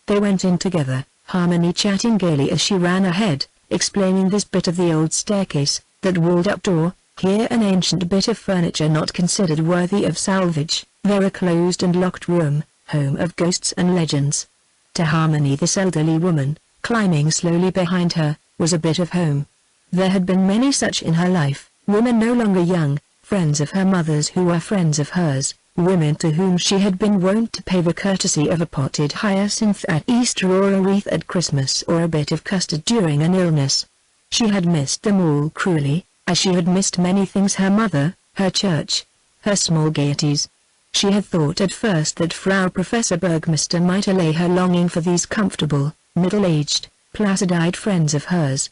They went in together, Harmony chatting gaily as she ran ahead, explaining this bit of the old staircase, that walled-up door, here an ancient bit of furniture not considered worthy of salvage, there a closed and locked room, home of ghosts and legends. To Harmony this elderly woman, climbing slowly behind her, was a bit of home. There had been many such in her life, women no longer young, friends of her mother's who were friends of hers, women to whom she had been wont to pay the courtesy of a potted hyacinth at Easter or a wreath at Christmas or a bit of custard during an illness. She had missed them all cruelly, as she had missed many things: her mother, her church, her small gaieties. She had thought at first that Frau Professor Burgmeister might allay her longing for these comfortable, middle-aged, placid-eyed friends of hers.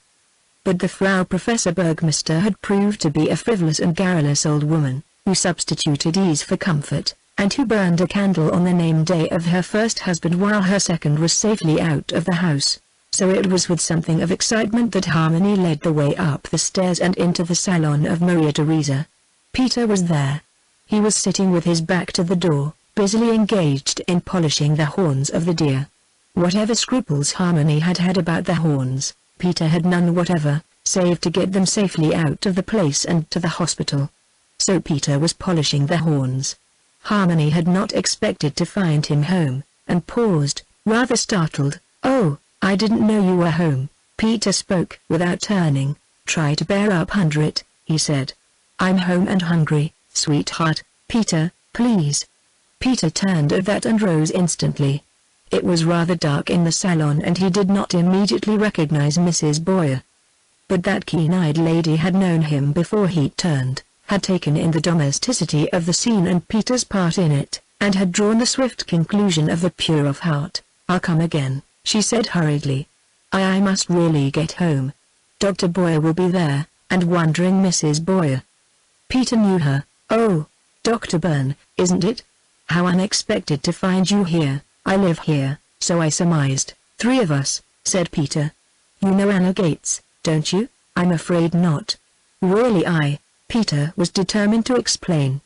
But the Frau Professor Burgmeister had proved to be a frivolous and garrulous old woman, who substituted ease for comfort, and who burned a candle on the name day of her first husband while her second was safely out of the house. So it was with something of excitement that Harmony led the way up the stairs and into the salon of Maria Theresa. Peter was there. He was sitting with his back to the door, busily engaged in polishing the horns of the deer. Whatever scruples Harmony had had about the horns, Peter had none whatever, save to get them safely out of the place and to the hospital. So Peter was polishing the horns. Harmony had not expected to find him home, and paused, rather startled. "Oh, I didn't know you were home." Peter spoke without turning. "Try to bear up under it," he said. "I'm home and hungry, sweetheart." "Peter, please." Peter turned at that and rose instantly. It was rather dark in the salon and he did not immediately recognize Mrs. Boyer. But that keen-eyed lady had known him before he turned, had taken in the domesticity of the scene and Peter's part in it, and had drawn the swift conclusion of the pure of heart. "I'll come again," she said hurriedly. I must really get home. Dr. Boyer will be there," and wondering Mrs. Boyer. Peter knew her. "Oh, Dr. Byrne, isn't it? How unexpected to find you here. I live here, so I surmised." "Three of us," said Peter. "You know Anna Gates, don't you?" "I'm afraid not." "Really, Peter was determined to explain.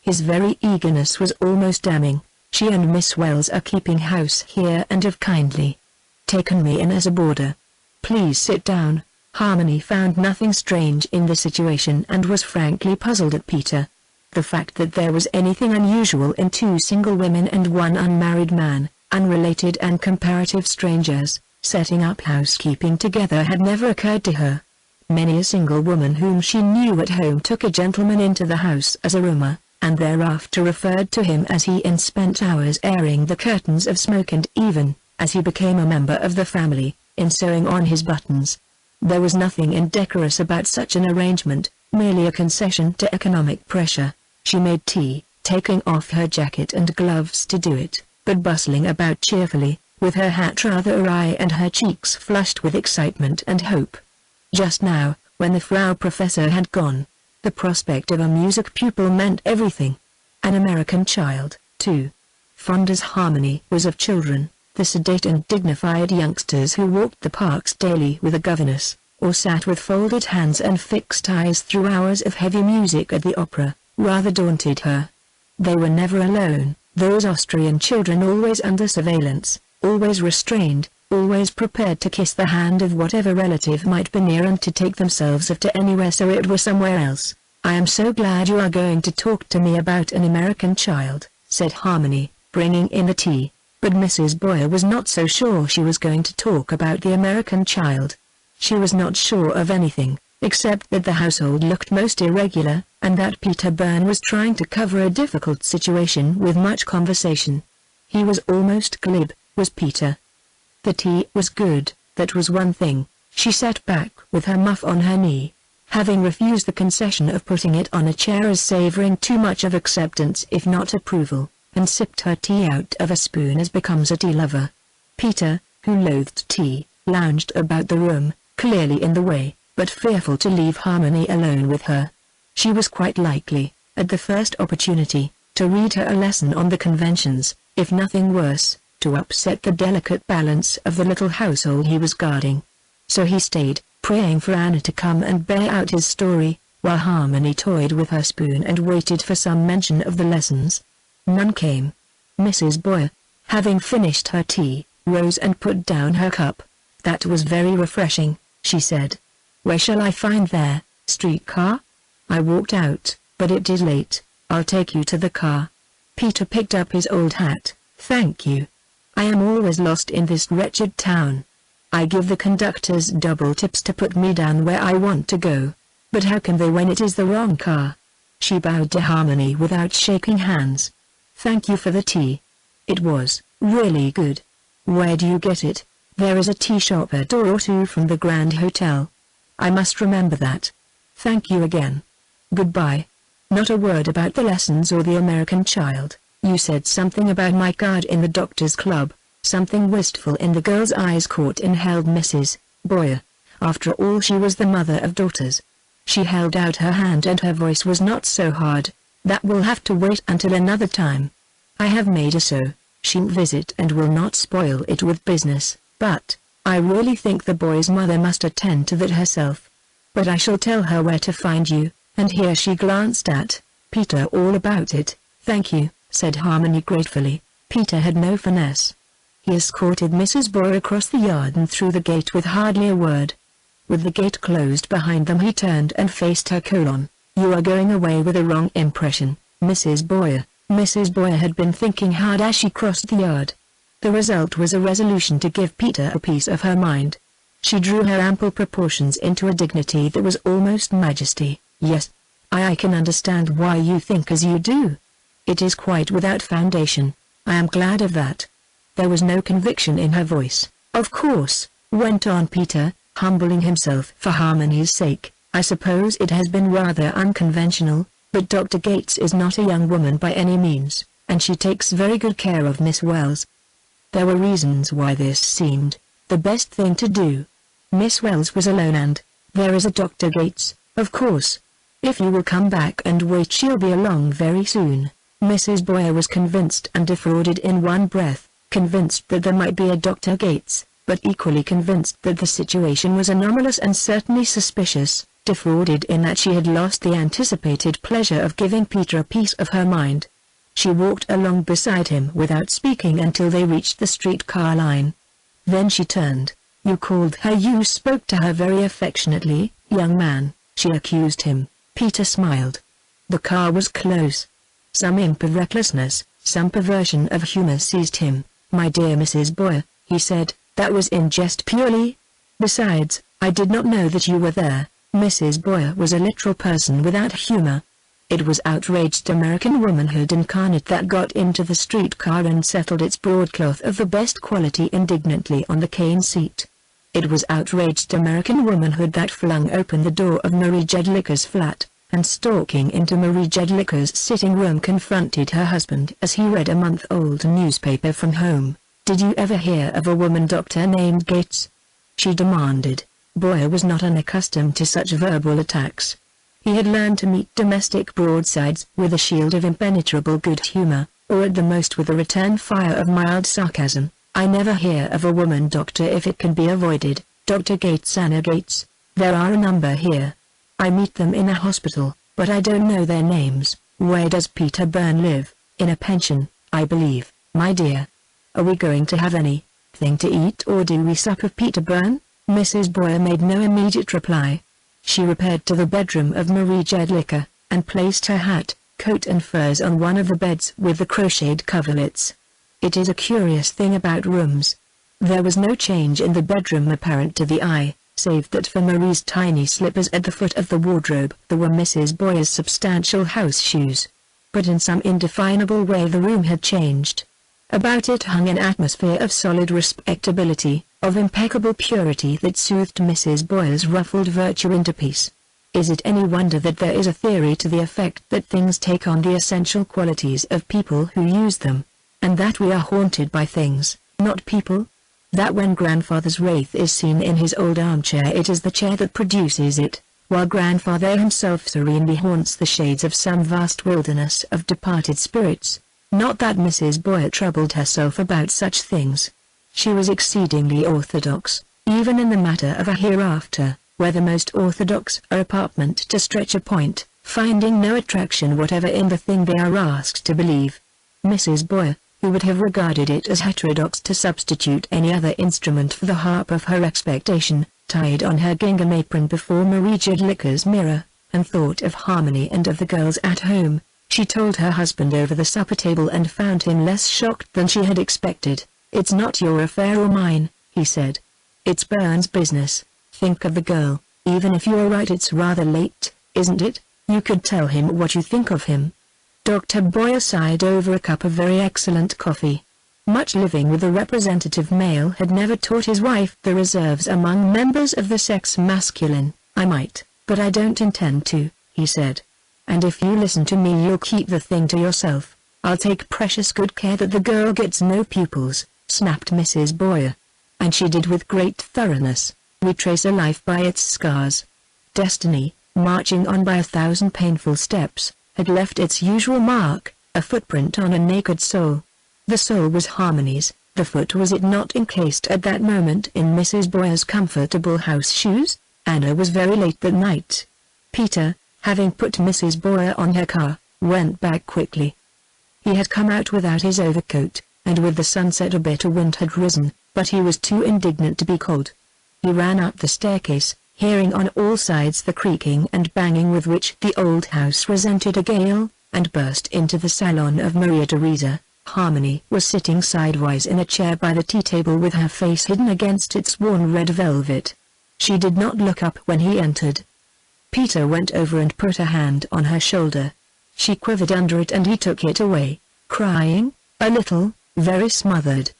His very eagerness was almost damning. "She and Miss Wells are keeping house here and have kindly taken me in as a boarder. Please sit down." Harmony found nothing strange in the situation and was frankly puzzled at Peter. The fact that there was anything unusual in two single women and one unmarried man, unrelated and comparative strangers, setting up housekeeping together had never occurred to her. Many a single woman whom she knew at home took a gentleman into the house as a roomer, and thereafter referred to him as he and spent hours airing the curtains of smoke and even, as he became a member of the family, in sewing on his buttons. There was nothing indecorous about such an arrangement, merely a concession to economic pressure. She made tea, taking off her jacket and gloves to do it, but bustling about cheerfully, with her hat rather awry and her cheeks flushed with excitement and hope. Just now, when the Frau Professor had gone, the prospect of a music pupil meant everything. An American child, too. Fond as Harmony was of children, the sedate and dignified youngsters who walked the parks daily with a governess, or sat with folded hands and fixed eyes through hours of heavy music at the opera, rather daunted her. They were never alone, those Austrian children, always under surveillance, always restrained, always prepared to kiss the hand of whatever relative might be near and to take themselves off to anywhere so it were somewhere else. "I am so glad you are going to talk to me about an American child," said Harmony, bringing in the tea, but Mrs. Boyer was not so sure she was going to talk about the American child. She was not sure of anything, except that the household looked most irregular, and that Peter Byrne was trying to cover a difficult situation with much conversation. He was almost glib, was Peter. The tea was good, that was one thing. She sat back with her muff on her knee, having refused the concession of putting it on a chair as savoring too much of acceptance if not approval, and sipped her tea out of a spoon as becomes a tea lover. Peter, who loathed tea, lounged about the room, clearly in the way, but fearful to leave Harmony alone with her. She was quite likely, at the first opportunity, to read her a lesson on the conventions, if nothing worse, to upset the delicate balance of the little household he was guarding. So he stayed, praying for Anna to come and bear out his story, while Harmony toyed with her spoon and waited for some mention of the lessons. None came. Mrs. Boyer, having finished her tea, rose and put down her cup. "That was very refreshing," she said. "Where shall I find their streetcar?" "I walked out, but it is late. I'll take you to the car." Peter picked up his old hat. "Thank you. I am always lost in this wretched town. I give the conductors double tips to put me down where I want to go. But how can they when it is the wrong car?" She bowed to Harmony without shaking hands. "Thank you for the tea. It was really good. Where do you get it?" "There is a tea shop a door or two from the Grand Hotel." "I must remember that. Thank you again. Goodbye." Not a word about the lessons or the American child. "You said something about my card in the doctor's club." Something wistful in the girl's eyes caught and held Mrs. Boyer. After all, she was the mother of daughters. She held out her hand and her voice was not so hard. "That will have to wait until another time. I have made a she'll visit and will not spoil it with business, but I really think the boy's mother must attend to that herself. But I shall tell her where to find you," and here she glanced at Peter. "All about it, thank you," said Harmony gratefully. Peter had no finesse. He escorted Mrs. Boyer across the yard and through the gate with hardly a word. With the gate closed behind them he turned and faced her. "You are going away with a wrong impression, Mrs. Boyer." Mrs. Boyer had been thinking hard as she crossed the yard. The result was a resolution to give Peter a piece of her mind. She drew her ample proportions into a dignity that was almost majesty. "Yes, I can understand why you think as you do. It is quite without foundation. I am glad of that." There was no conviction in her voice. "Of course," went on Peter, humbling himself for Harmony's sake, "I suppose it has been rather unconventional, but Dr. Gates is not a young woman by any means, and she takes very good care of Miss Wells." There were reasons why this seemed the best thing to do. Miss Wells was alone and there is a Dr. Gates, of course. If you will come back and wait, she'll be along very soon. Mrs. Boyer was convinced and defrauded in one breath, convinced that there might be a Dr. Gates, but equally convinced that the situation was anomalous and certainly suspicious, defrauded in that she had lost the anticipated pleasure of giving Peter a piece of her mind. She walked along beside him without speaking until they reached the streetcar line. Then she turned. "You called her, you spoke to her very affectionately, young man," she accused him. Peter smiled. The car was close. Some imp of recklessness, some perversion of humor seized him. "My dear Mrs. Boyer," he said, "that was in jest purely. Besides, I did not know that you were there." Mrs. Boyer was a literal person without humor. It was outraged American womanhood incarnate that got into the streetcar and settled its broadcloth of the best quality indignantly on the cane seat. It was outraged American womanhood that flung open the door of Marie Jedlicker's flat, and stalking into Marie Jedlicka's sitting room confronted her husband as he read a month-old newspaper from home. "Did you ever hear of a woman doctor named Gates?" she demanded. Boyer was not unaccustomed to such verbal attacks. He had learned to meet domestic broadsides with a shield of impenetrable good humor, or at the most with a return fire of mild sarcasm. "I never hear of a woman doctor if it can be avoided. Dr. Gates, Anna Gates. There are a number here. I meet them in a hospital, but I don't know their names." "Where does Peter Byrne live?" "In a pension, I believe, my dear." "Are we going to have anything to eat or do we sup of Peter Byrne?" Mrs. Boyer made no immediate reply. She repaired to the bedroom of Marie Jedlicka, and placed her hat, coat and furs on one of the beds with the crocheted coverlets. It is a curious thing about rooms. There was no change in the bedroom apparent to the eye, save that for Marie's tiny slippers at the foot of the wardrobe there were Mrs. Boyer's substantial house shoes. But in some indefinable way the room had changed. About it hung an atmosphere of solid respectability, of impeccable purity that soothed Mrs. Boyer's ruffled virtue into peace. Is it any wonder that there is a theory to the effect that things take on the essential qualities of people who use them, and that we are haunted by things, not people? That when grandfather's wraith is seen in his old armchair it is the chair that produces it, while grandfather himself serenely haunts the shades of some vast wilderness of departed spirits. Not that Mrs. Boyer troubled herself about such things. She was exceedingly orthodox, even in the matter of a hereafter, where the most orthodox are apartment to stretch a point, finding no attraction whatever in the thing they are asked to believe. Mrs. Boyer, who would have regarded it as heterodox to substitute any other instrument for the harp of her expectation, tied on her gingham apron before Marie Jedlicka's mirror, and thought of Harmony and of the girls at home. She told her husband over the supper table and found him less shocked than she had expected. "It's not your affair or mine," he said. "It's Byrne's business. Think of the girl. Even if you're right it's rather late, isn't it? You could tell him what you think of him." Dr. Boyer sighed over a cup of very excellent coffee. Much living with a representative male had never taught his wife the reserves among members of the sex masculine. "I might, but I don't intend to," he said. "And if you listen to me you'll keep the thing to yourself. I'll take precious good care that the girl gets no pupils," snapped Mrs. Boyer. And she did with great thoroughness. "We trace a life by its scars. Destiny, marching on by 1,000 painful steps, had left its usual mark, a footprint on a naked soul. The soul was Harmony's, the foot was it not encased at that moment in Mrs. Boyer's comfortable house shoes? Anna was very late that night. Peter, having put Mrs. Boyer on her car, went back quickly. He had come out without his overcoat, and with the sunset a bitter wind had risen, but he was too indignant to be cold. He ran up the staircase, hearing on all sides the creaking and banging with which the old house resented a gale, and burst into the salon of Maria Theresa. Harmony was sitting sidewise in a chair by the tea-table with her face hidden against its worn red velvet. She did not look up when he entered. Peter went over and put a hand on her shoulder. She quivered under it and he took it away, crying, a little, very smothered.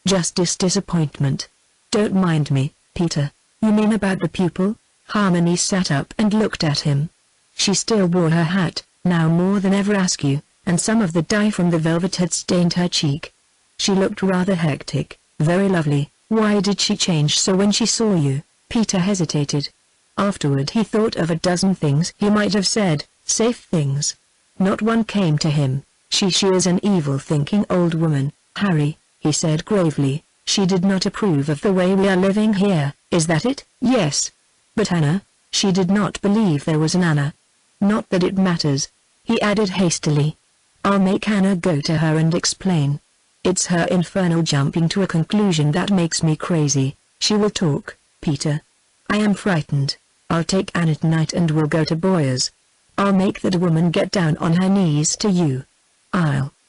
"Just disappointment. Don't mind me, Peter." "You mean about the pupil?" Harmony sat up and looked at him. She still wore her hat, now more than ever askew, and some of the dye from the velvet had stained her cheek. She looked rather hectic, very lovely. "Why did she change so when she saw you?" Peter hesitated. Afterward he thought of a dozen things he might have said, safe things. Not one came to him. She is an evil-thinking old woman, Harry," he said gravely. "She did not approve of the way we are living here, is that it?" "Yes. But Anna?" She did not believe there was an Anna. "Not that it matters," he added hastily. "I'll make Anna go to her and explain. It's her infernal jumping to a conclusion that makes me crazy. She will talk, Peter. I am frightened. I'll take Anna tonight and we'll go to Boyer's. I'll make that woman get down on her knees to you."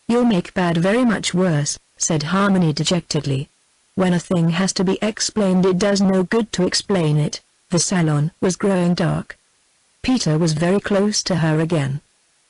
"You'll make bad very much worse," said Harmony dejectedly. "When a thing has to be explained it does no good to explain it." The salon was growing dark. Peter was very close to her again.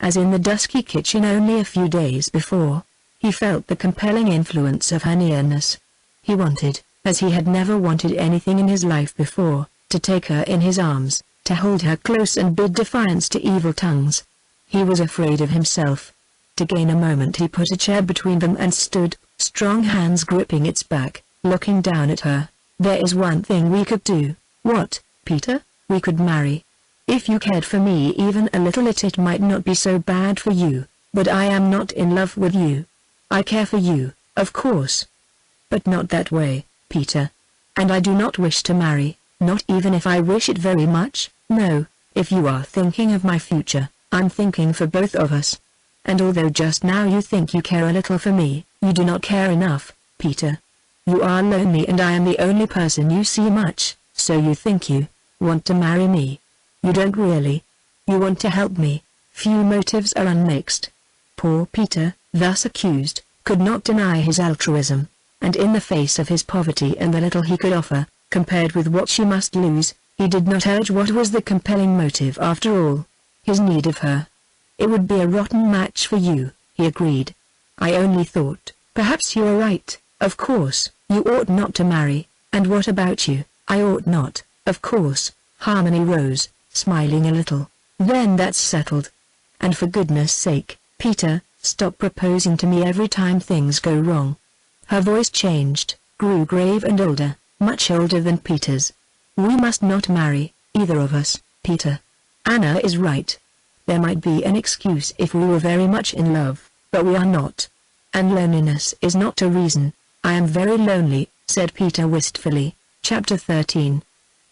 As in the dusky kitchen only a few days before, he felt the compelling influence of her nearness. He wanted, as he had never wanted anything in his life before, to take her in his arms, to hold her close and bid defiance to evil tongues. He was afraid of himself. To gain a moment he put a chair between them and stood, strong hands gripping its back, looking down at her. "There is one thing we could do." "What, Peter?" "We could marry. If you cared for me even a little it might not be so bad for you, but I am not in love with you. I care for you, of course. But not that way, Peter. And I do not wish to marry, not even if I wish it very much. No, if you are thinking of my future, I'm thinking for both of us. And although just now you think you care a little for me, you do not care enough, Peter. You are lonely and I am the only person you see much, so you think you want to marry me. You don't really. You want to help me." Few motives are unmixed. Poor Peter, thus accused, could not deny his altruism, and in the face of his poverty and the little he could offer, compared with what she must lose, he did not urge what was the compelling motive after all. His need of her. "It would be a rotten match for you," he agreed. "I only thought, perhaps you are right. Of course, you ought not to marry, and what about you?" "I ought not, of course." Harmony rose, smiling a little. "Then that's settled. And for goodness sake, Peter, stop proposing to me every time things go wrong." Her voice changed, grew grave and older, much older than Peter's. "We must not marry, either of us, Peter. Anna is right. There might be an excuse if we were very much in love, but we are not. And loneliness is not a reason." "I am very lonely," said Peter wistfully. Chapter 13.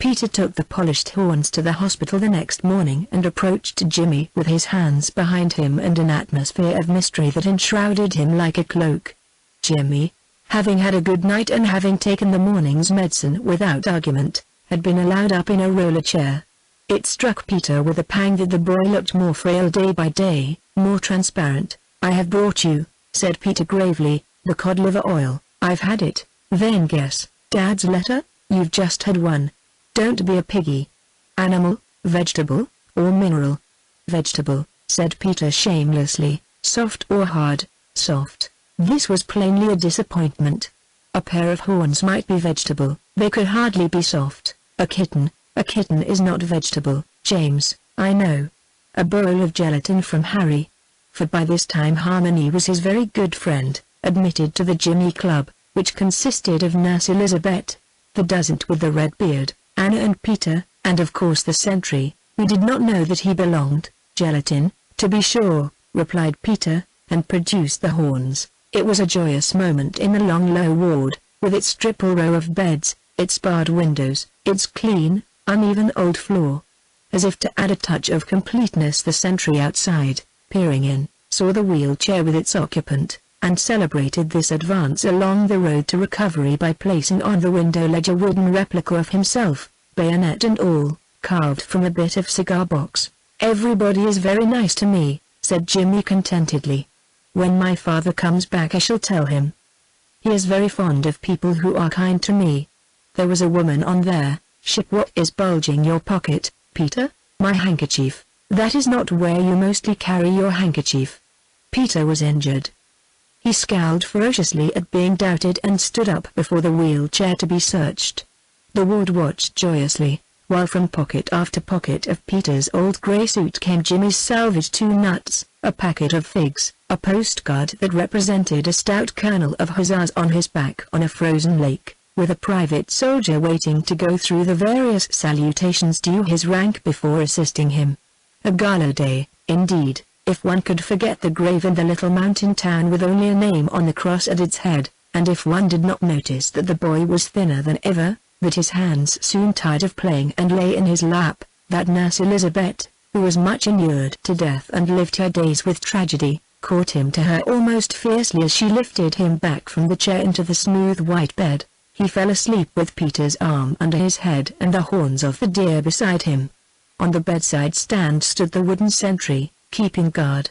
Peter took the polished horns to the hospital the next morning and approached Jimmy with his hands behind him and an atmosphere of mystery that enshrouded him like a cloak. Jimmy, having had a good night and having taken the morning's medicine without argument, had been allowed up in a roller chair. It struck Peter with a pang that the boy looked more frail day by day, more transparent. "I have brought you," said Peter gravely, "the cod liver oil." "I've had it." "Then guess, Dad's letter? You've just had one. Don't be a piggy." "Animal, vegetable, or mineral?" "Vegetable," said Peter shamelessly. "Soft or hard?" "Soft." This was plainly a disappointment. A pair of horns might be vegetable, they could hardly be soft. A kitten is not vegetable, James, I know. A bowl of gelatin from Harry. For by this time Harmony was his very good friend, admitted to the Jimmy Club, which consisted of Nurse Elizabeth, the dozenth with the red beard, Anna and Peter, and of course the sentry, who did not know that he belonged. "Gelatin, to be sure," replied Peter, and produced the horns. It was a joyous moment in the long low ward, with its triple row of beds, its barred windows, its clean, uneven old floor. As if to add a touch of completeness, the sentry outside, peering in, saw the wheelchair with its occupant, and celebrated this advance along the road to recovery by placing on the window ledge a wooden replica of himself, bayonet and all, carved from a bit of cigar box. "Everybody is very nice to me," said Jimmy contentedly. "When my father comes back I shall tell him. He is very fond of people who are kind to me. There was a woman on there. Shit, what is bulging your pocket, Peter?" "My handkerchief." "That is not where you mostly carry your handkerchief." Peter was injured. He scowled ferociously at being doubted and stood up before the wheelchair to be searched. The ward watched joyously, while from pocket after pocket of Peter's old grey suit came Jimmy's salvaged 2 nuts, a packet of figs, a postcard that represented a stout colonel of hussars on his back on a frozen lake, with a private soldier waiting to go through the various salutations due his rank before assisting him. A gala day, indeed, if one could forget the grave in the little mountain town with only a name on the cross at its head, and if one did not notice that the boy was thinner than ever, that his hands soon tired of playing and lay in his lap, that Nurse Elizabeth, who was much inured to death and lived her days with tragedy, caught him to her almost fiercely as she lifted him back from the chair into the smooth white bed. He fell asleep with Peter's arm under his head and the horns of the deer beside him. On the bedside stand stood the wooden sentry, keeping guard.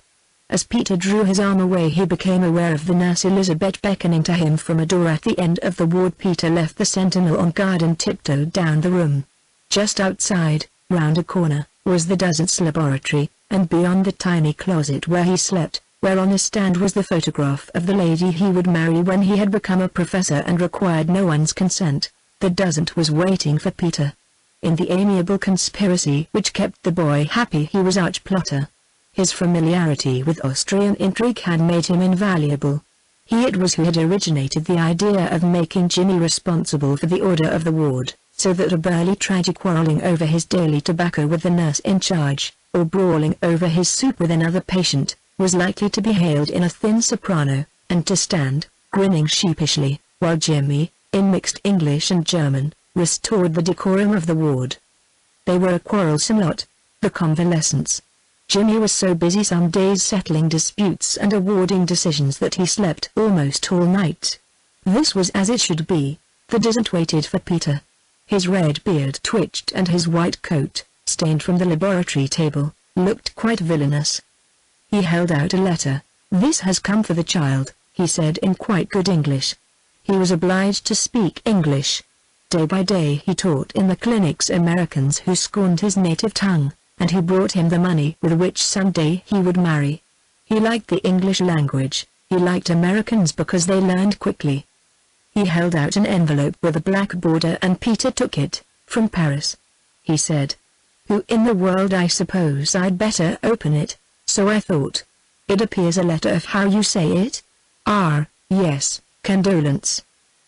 As Peter drew his arm away he became aware of the Nurse Elizabeth beckoning to him from a door at the end of the ward. Peter left the sentinel on guard and tiptoed down the room. Just outside, round a corner, was the dozenth's laboratory, and beyond the tiny closet where he slept, where on a stand was the photograph of the lady he would marry when he had become a professor and required no one's consent. The dozenth was waiting for Peter. In the amiable conspiracy which kept the boy happy, he was arch-plotter. His familiarity with Austrian intrigue had made him invaluable. He it was who had originated the idea of making Jimmy responsible for the order of the ward, so that a burly tragic quarreling over his daily tobacco with the nurse in charge, or brawling over his soup with another patient, was likely to be hailed in a thin soprano, and to stand, grinning sheepishly, while Jimmy, in mixed English and German, restored the decorum of the ward. They were a quarrelsome lot, the convalescents. Jimmy was so busy some days settling disputes and awarding decisions that he slept almost all night. This was as it should be. The dozent waited for Peter. His red beard twitched and his white coat, stained from the laboratory table, looked quite villainous. He held out a letter. "This has come for the child," he said in quite good English. He was obliged to speak English. Day by day he taught in the clinics Americans who scorned his native tongue, and he brought him the money with which someday he would marry. He liked the English language. He liked Americans because they learned quickly. He held out an envelope with a black border and Peter took it. "From Paris," he said. "Who in the world? I suppose I'd better open it." "So I thought. It appears a letter of how you say it?" Yes, condolence."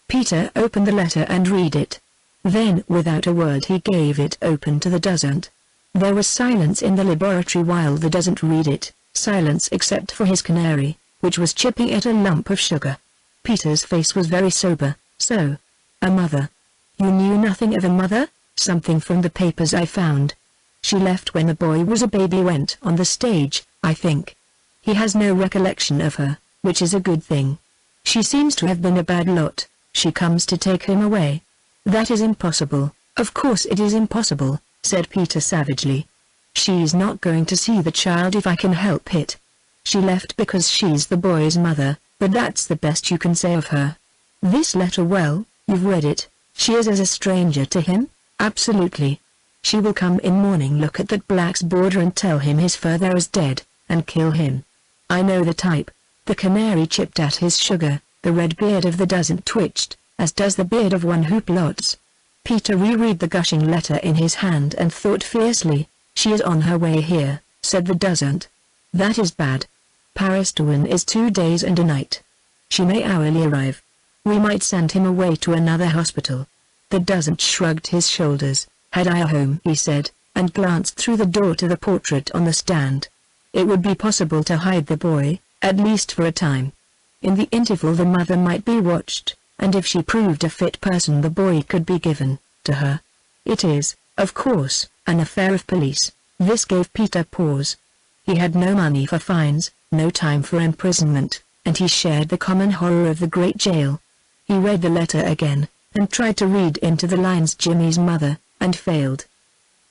Peter opened the letter and read it. Then without a word he gave it open to the dozent. There was silence in the laboratory while the dozent read it, silence except for his canary, which was chipping at a lump of sugar. Peter's face was very sober. "So, a mother. You knew nothing of a mother?" "Something from the papers I found. She left when the boy was a baby, went on the stage, I think. He has no recollection of her, which is a good thing. She seems to have been a bad lot. She comes to take him away." "That is impossible." "Of course it is impossible," said Peter savagely. "She's not going to see the child if I can help it. She left because she's the boy's mother, but that's the best you can say of her. This letter, well, you've read it. She is as a stranger to him?" "Absolutely. She will come in morning, look at that black's border and tell him his father is dead, and kill him. I know the type." The canary chipped at his sugar. The red beard of the dozent twitched, as does the beard of one who plots. Peter reread the gushing letter in his hand and thought fiercely. "She is on her way here," said the dozent. "That is bad. Paris to win is 2 days and a night. She may hourly arrive. We might send him away to another hospital." The dozent shrugged his shoulders. "Had I a home," he said, and glanced through the door to the portrait on the stand. "It would be possible to hide the boy, at least for a time. In the interval the mother might be watched, and if she proved a fit person the boy could be given to her. It is, of course, an affair of police." This gave Peter pause. He had no money for fines, no time for imprisonment, and he shared the common horror of the great jail. He read the letter again, and tried to read into the lines Jimmy's mother, and failed.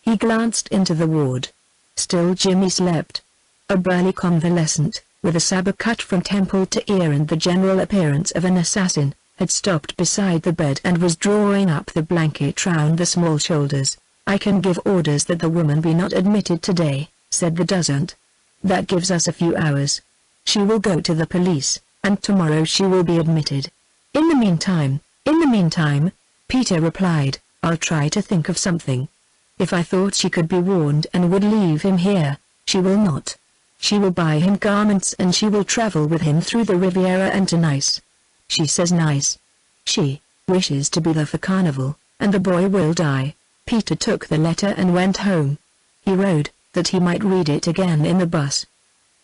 He glanced into the ward. Still Jimmy slept. A burly convalescent, with a sabre cut from temple to ear and the general appearance of an assassin, had stopped beside the bed and was drawing up the blanket round the small shoulders. "I can give orders that the woman be not admitted today," said the dozent. "That gives us a few hours. She will go to the police, and tomorrow she will be admitted. In the meantime," Peter replied, "I'll try to think of something. If I thought she could be warned and would leave him here, she will not. She will buy him garments and she will travel with him through the Riviera and to Nice. She says Nice. She wishes to be there for Carnival, and the boy will die." Peter took the letter and went home. He rode, that he might read it again in the bus.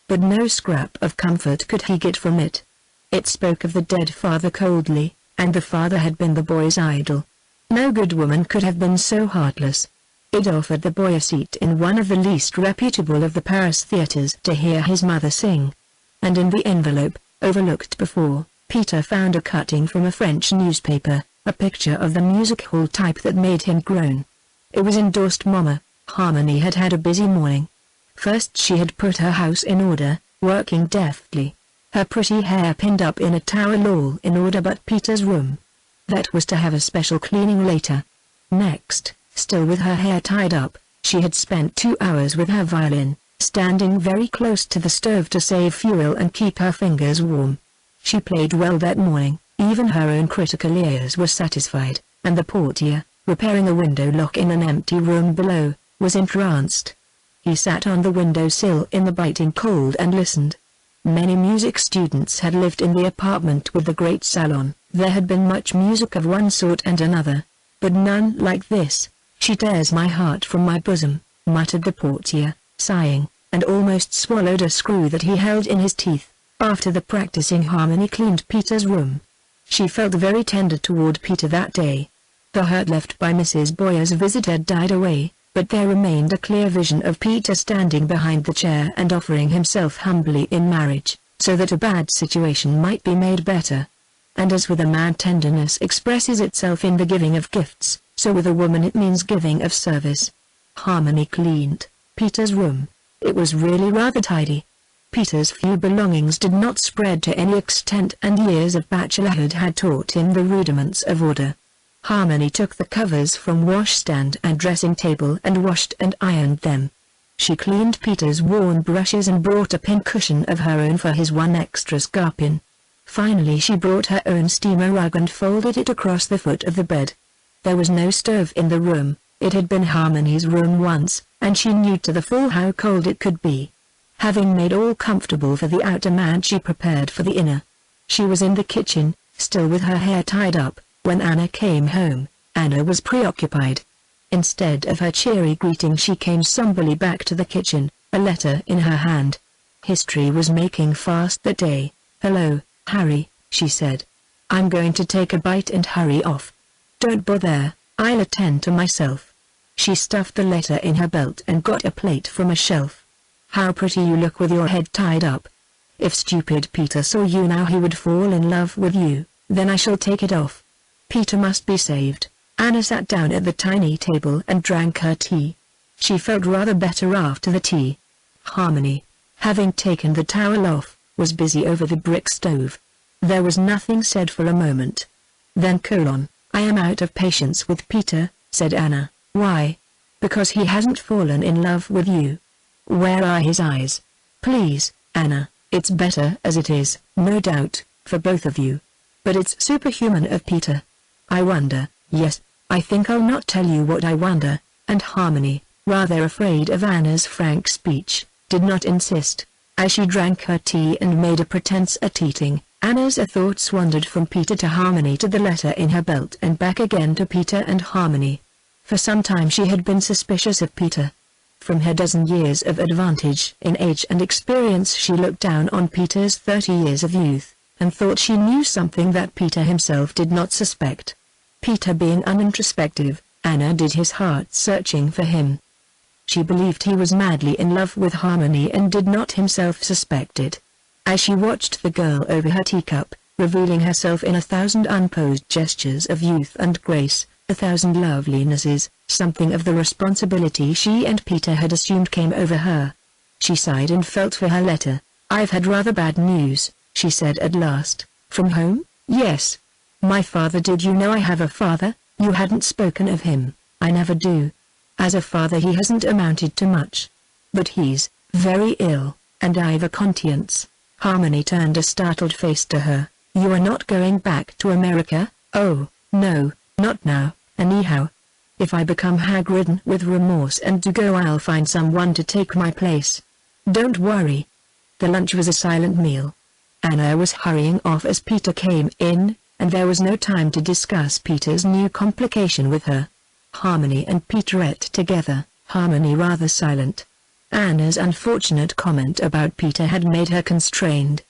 But no scrap of comfort could he get from it. It spoke of the dead father coldly, and the father had been the boy's idol. No good woman could have been so heartless. It offered the boy a seat in one of the least reputable of the Paris theatres to hear his mother sing. And in the envelope, overlooked before, Peter found a cutting from a French newspaper, a picture of the music hall type that made him groan. It was endorsed Mama. Harmony had had a busy morning. First she had put her house in order, working deftly. Her pretty hair pinned up in a towel all in order but Peter's room. That was to have a special cleaning later. Next, still with her hair tied up, she had spent 2 hours with her violin, standing very close to the stove to save fuel and keep her fingers warm. She played well that morning, even her own critical ears were satisfied, and the portier, repairing a window lock in an empty room below, was entranced. He sat on the windowsill in the biting cold and listened. Many music students had lived in the apartment with the great salon. There had been much music of one sort and another, but none like this. "She tears my heart from my bosom," muttered the portier, sighing, and almost swallowed a screw that he held in his teeth. After the practicing, Harmony cleaned Peter's room. She felt very tender toward Peter that day. The hurt left by Mrs. Boyer's visit had died away, but there remained a clear vision of Peter standing behind the chair and offering himself humbly in marriage, so that a bad situation might be made better. And as with a man tenderness expresses itself in the giving of gifts, so with a woman it means giving of service. Harmony cleaned Peter's room. It was really rather tidy. Peter's few belongings did not spread to any extent, and years of bachelorhood had taught him the rudiments of order. Harmony took the covers from washstand and dressing table and washed and ironed them. She cleaned Peter's worn brushes and brought a pincushion of her own for his one extra scarpin. Finally she brought her own steamer rug and folded it across the foot of the bed. There was no stove in the room. It had been Harmony's room once, and she knew to the full how cold it could be. Having made all comfortable for the outer man, she prepared for the inner. She was in the kitchen, still with her hair tied up, when Anna came home. Anna was preoccupied. Instead of her cheery greeting, she came somberly back to the kitchen, a letter in her hand. History was making fast that day. "Hello, Harry," she said. "I'm going to take a bite and hurry off. Don't bother, I'll attend to myself." She stuffed the letter in her belt and got a plate from a shelf. "How pretty you look with your head tied up. If stupid Peter saw you now he would fall in love with you. Then I shall take it off. Peter must be saved." Anna sat down at the tiny table and drank her tea. She felt rather better after the tea. Harmony, having taken the towel off, was busy over the brick stove. There was nothing said for a moment. Then "I am out of patience with Peter," said Anna. "Why?" "Because he hasn't fallen in love with you." "Where are his eyes?" "Please, Anna, it's better as it is, no doubt, for both of you. But it's superhuman of Peter. I wonder." "Yes, I think I'll not tell you what I wonder," and Harmony, rather afraid of Anna's frank speech, did not insist. As she drank her tea and made a pretense at eating, Anna's thoughts wandered from Peter to Harmony to the letter in her belt and back again to Peter and Harmony. For some time she had been suspicious of Peter. From her dozen years of advantage in age and experience she looked down on Peter's 30 years of youth, and thought she knew something that Peter himself did not suspect. Peter being unintrospective, Anna did his heart searching for him. She believed he was madly in love with Harmony and did not himself suspect it. As she watched the girl over her teacup, revealing herself in 1,000 unposed gestures of youth and grace, 1,000 lovelinesses, something of the responsibility she and Peter had assumed came over her. She sighed and felt for her letter. "I've had rather bad news," she said at last. "From home?" "Yes. My father. Did you know I have a father?" "You hadn't spoken of him." "I never do. As a father he hasn't amounted to much. But he's very ill, and I've a conscience." Harmony turned a startled face to her. "You are not going back to America?" "Oh, no, not now, anyhow. If I become hag-ridden with remorse and do go, I'll find someone to take my place. Don't worry." The lunch was a silent meal. Anna was hurrying off as Peter came in, and there was no time to discuss Peter's new complication with her. Harmony and Peter ate together, Harmony rather silent. Anna's unfortunate comment about Peter had made her constrained.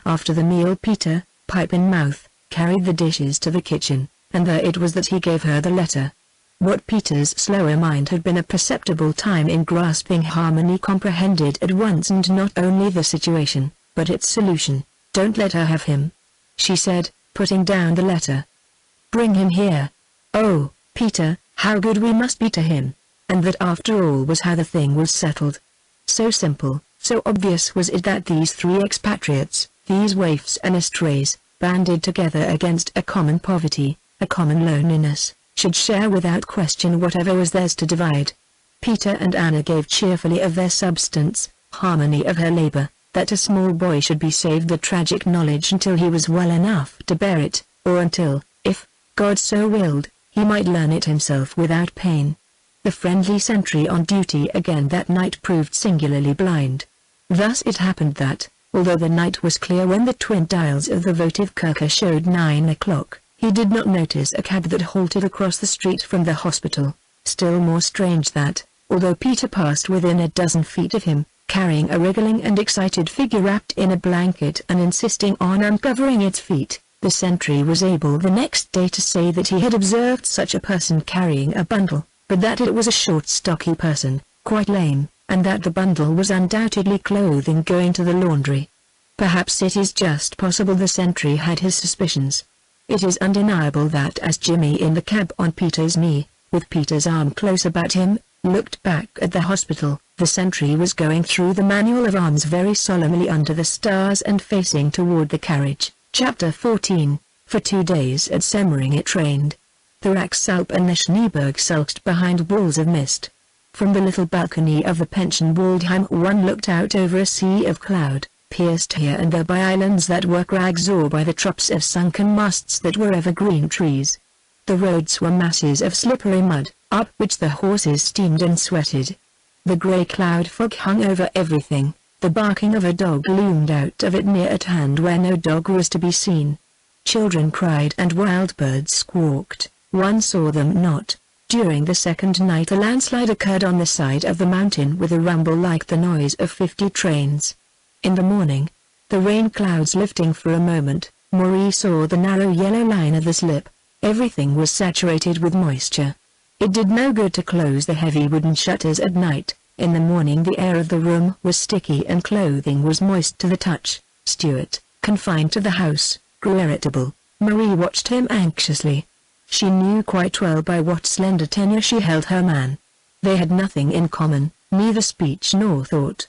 After the meal Peter, pipe in mouth, carried the dishes to the kitchen, and there it was that he gave her the letter. What Peter's slower mind had been a perceptible time in grasping, Harmony comprehended at once, and not only the situation, but its solution. "Don't let her have him," she said, putting down the letter. "Bring him here." "Oh, Peter, how good we must be to him." And that after all was how the thing was settled. So simple, so obvious was it that these three expatriates, these waifs and estrays, banded together against a common poverty, a common loneliness, should share without question whatever was theirs to divide. Peter and Anna gave cheerfully of their substance, Harmony of her labor, that a small boy should be saved the tragic knowledge until he was well enough to bear it, or until, if God so willed, he might learn it himself without pain. The friendly sentry on duty again that night proved singularly blind. Thus it happened that, although the night was clear when the twin dials of the votive Kirker showed 9 o'clock, he did not notice a cab that halted across the street from the hospital. Still more strange that, although Peter passed within a dozen feet of him, carrying a wriggling and excited figure wrapped in a blanket and insisting on uncovering its feet, the sentry was able the next day to say that he had observed such a person carrying a bundle, but that it was a short stocky person, quite lame, and that the bundle was undoubtedly clothing going to the laundry. Perhaps it is just possible the sentry had his suspicions. It is undeniable that as Jimmy in the cab on Peter's knee, with Peter's arm close about him, looked back at the hospital, the sentry was going through the manual of arms very solemnly under the stars and facing toward the carriage. Chapter 14. For 2 days at Semmering it rained. The Racksalp and the Schneeberg sulked behind walls of mist. From the little balcony of the pension Waldheim one looked out over a sea of cloud, pierced here and there by islands that were crags or by the tops of sunken masts that were evergreen trees. The roads were masses of slippery mud, up which the horses steamed and sweated. The grey cloud fog hung over everything, the barking of a dog loomed out of it near at hand where no dog was to be seen. Children cried and wild birds squawked, one saw them not. During the second night a landslide occurred on the side of the mountain with a rumble like the noise of 50 trains. In the morning, the rain clouds lifting for a moment, Marie saw the narrow yellow line of the slip. Everything was saturated with moisture. It did no good to close the heavy wooden shutters at night. In the morning the air of the room was sticky and clothing was moist to the touch. Stuart, confined to the house, grew irritable. Marie watched him anxiously. She knew quite well by what slender tenure she held her man. They had nothing in common, neither speech nor thought.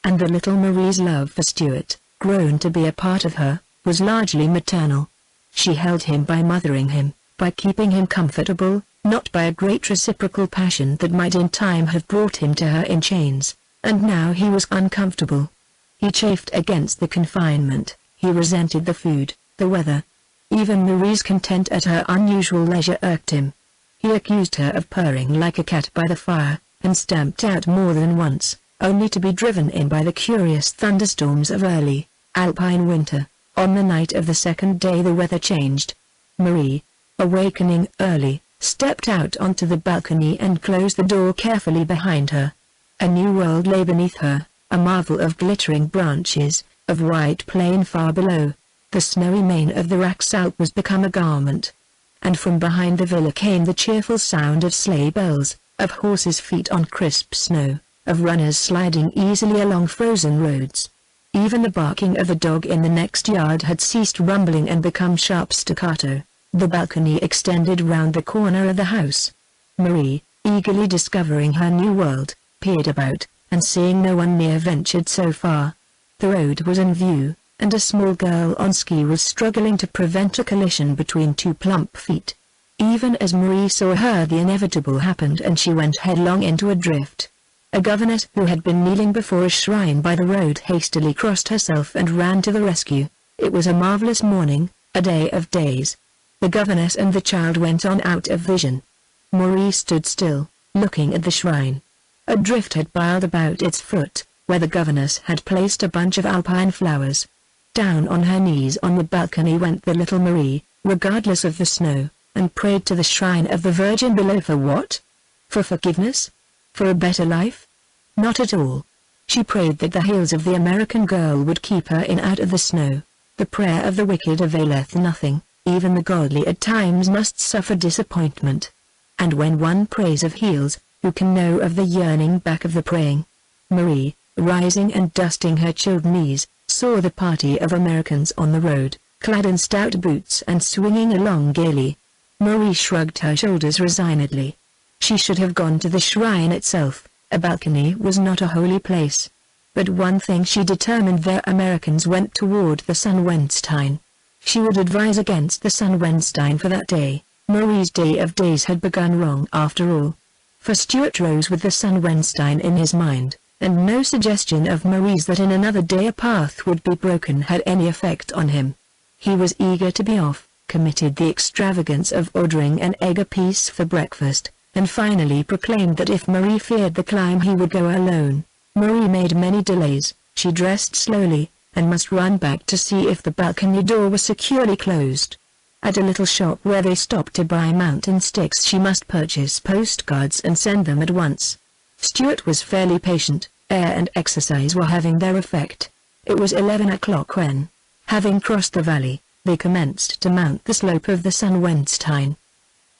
And the little Marie's love for Stuart, grown to be a part of her, was largely maternal. She held him by mothering him, by keeping him comfortable, not by a great reciprocal passion that might in time have brought him to her in chains, and now he was uncomfortable. He chafed against the confinement, he resented the food, the weather. Even Marie's content at her unusual leisure irked him. He accused her of purring like a cat by the fire, and stamped out more than once, only to be driven in by the curious thunderstorms of early, alpine winter. On the night of the second day the weather changed. Marie, awakening early, stepped out onto the balcony and closed the door carefully behind her. A new world lay beneath her, a marvel of glittering branches, of white plain far below. The snowy mane of the Racksalp was become a garment. And from behind the villa came the cheerful sound of sleigh bells, of horses' feet on crisp snow, of runners sliding easily along frozen roads. Even the barking of the dog in the next yard had ceased rumbling and become sharp staccato. The balcony extended round the corner of the house. Marie, eagerly discovering her new world, peered about, and seeing no one near ventured so far. The road was in view, and a small girl on ski was struggling to prevent a collision between 2 plump feet. Even as Marie saw her the inevitable happened and she went headlong into a drift. A governess who had been kneeling before a shrine by the road hastily crossed herself and ran to the rescue. It was a marvelous morning, a day of days. The governess and the child went on out of vision. Marie stood still, looking at the shrine. A drift had piled about its foot, where the governess had placed a bunch of alpine flowers. Down on her knees on the balcony went the little Marie, regardless of the snow, and prayed to the shrine of the Virgin below for what? For forgiveness? For a better life? Not at all. She prayed that the heels of the American girl would keep her in out of the snow. The prayer of the wicked availeth nothing, even the godly at times must suffer disappointment. And when one prays of heels, who can know of the yearning back of the praying? Marie, rising and dusting her chilled knees, saw the party of Americans on the road, clad in stout boots and swinging along gaily. Marie shrugged her shoulders resignedly. She should have gone to the shrine itself. A balcony was not a holy place. But one thing she determined, their Americans went toward the Sonnenwendstein. She would advise against the Sonnenwendstein for that day. Marie's day of days had begun wrong after all. For Stuart rose with the Sonnenwendstein in his mind, and no suggestion of Marie's that in another day a path would be broken had any effect on him. He was eager to be off, committed the extravagance of ordering an egg apiece for breakfast, and finally proclaimed that if Marie feared the climb he would go alone. Marie made many delays. She dressed slowly, and must run back to see if the balcony door was securely closed. At a little shop where they stopped to buy mountain sticks she must purchase postcards and send them at once. Stuart was fairly patient. Air and exercise were having their effect. It was 11 o'clock when, having crossed the valley, they commenced to mount the slope of the Sonnenwendstein.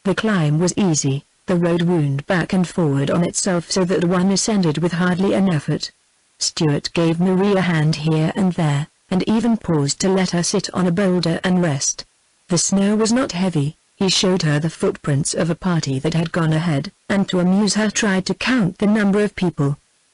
The climb was easy, the road wound back and forward on itself so that one ascended with hardly an effort. Stuart gave Marie a hand here and there, and even paused to let her sit on a boulder and rest. The snow was not heavy. He showed her the footprints of a party that had gone ahead, and to amuse her tried to count the number of people.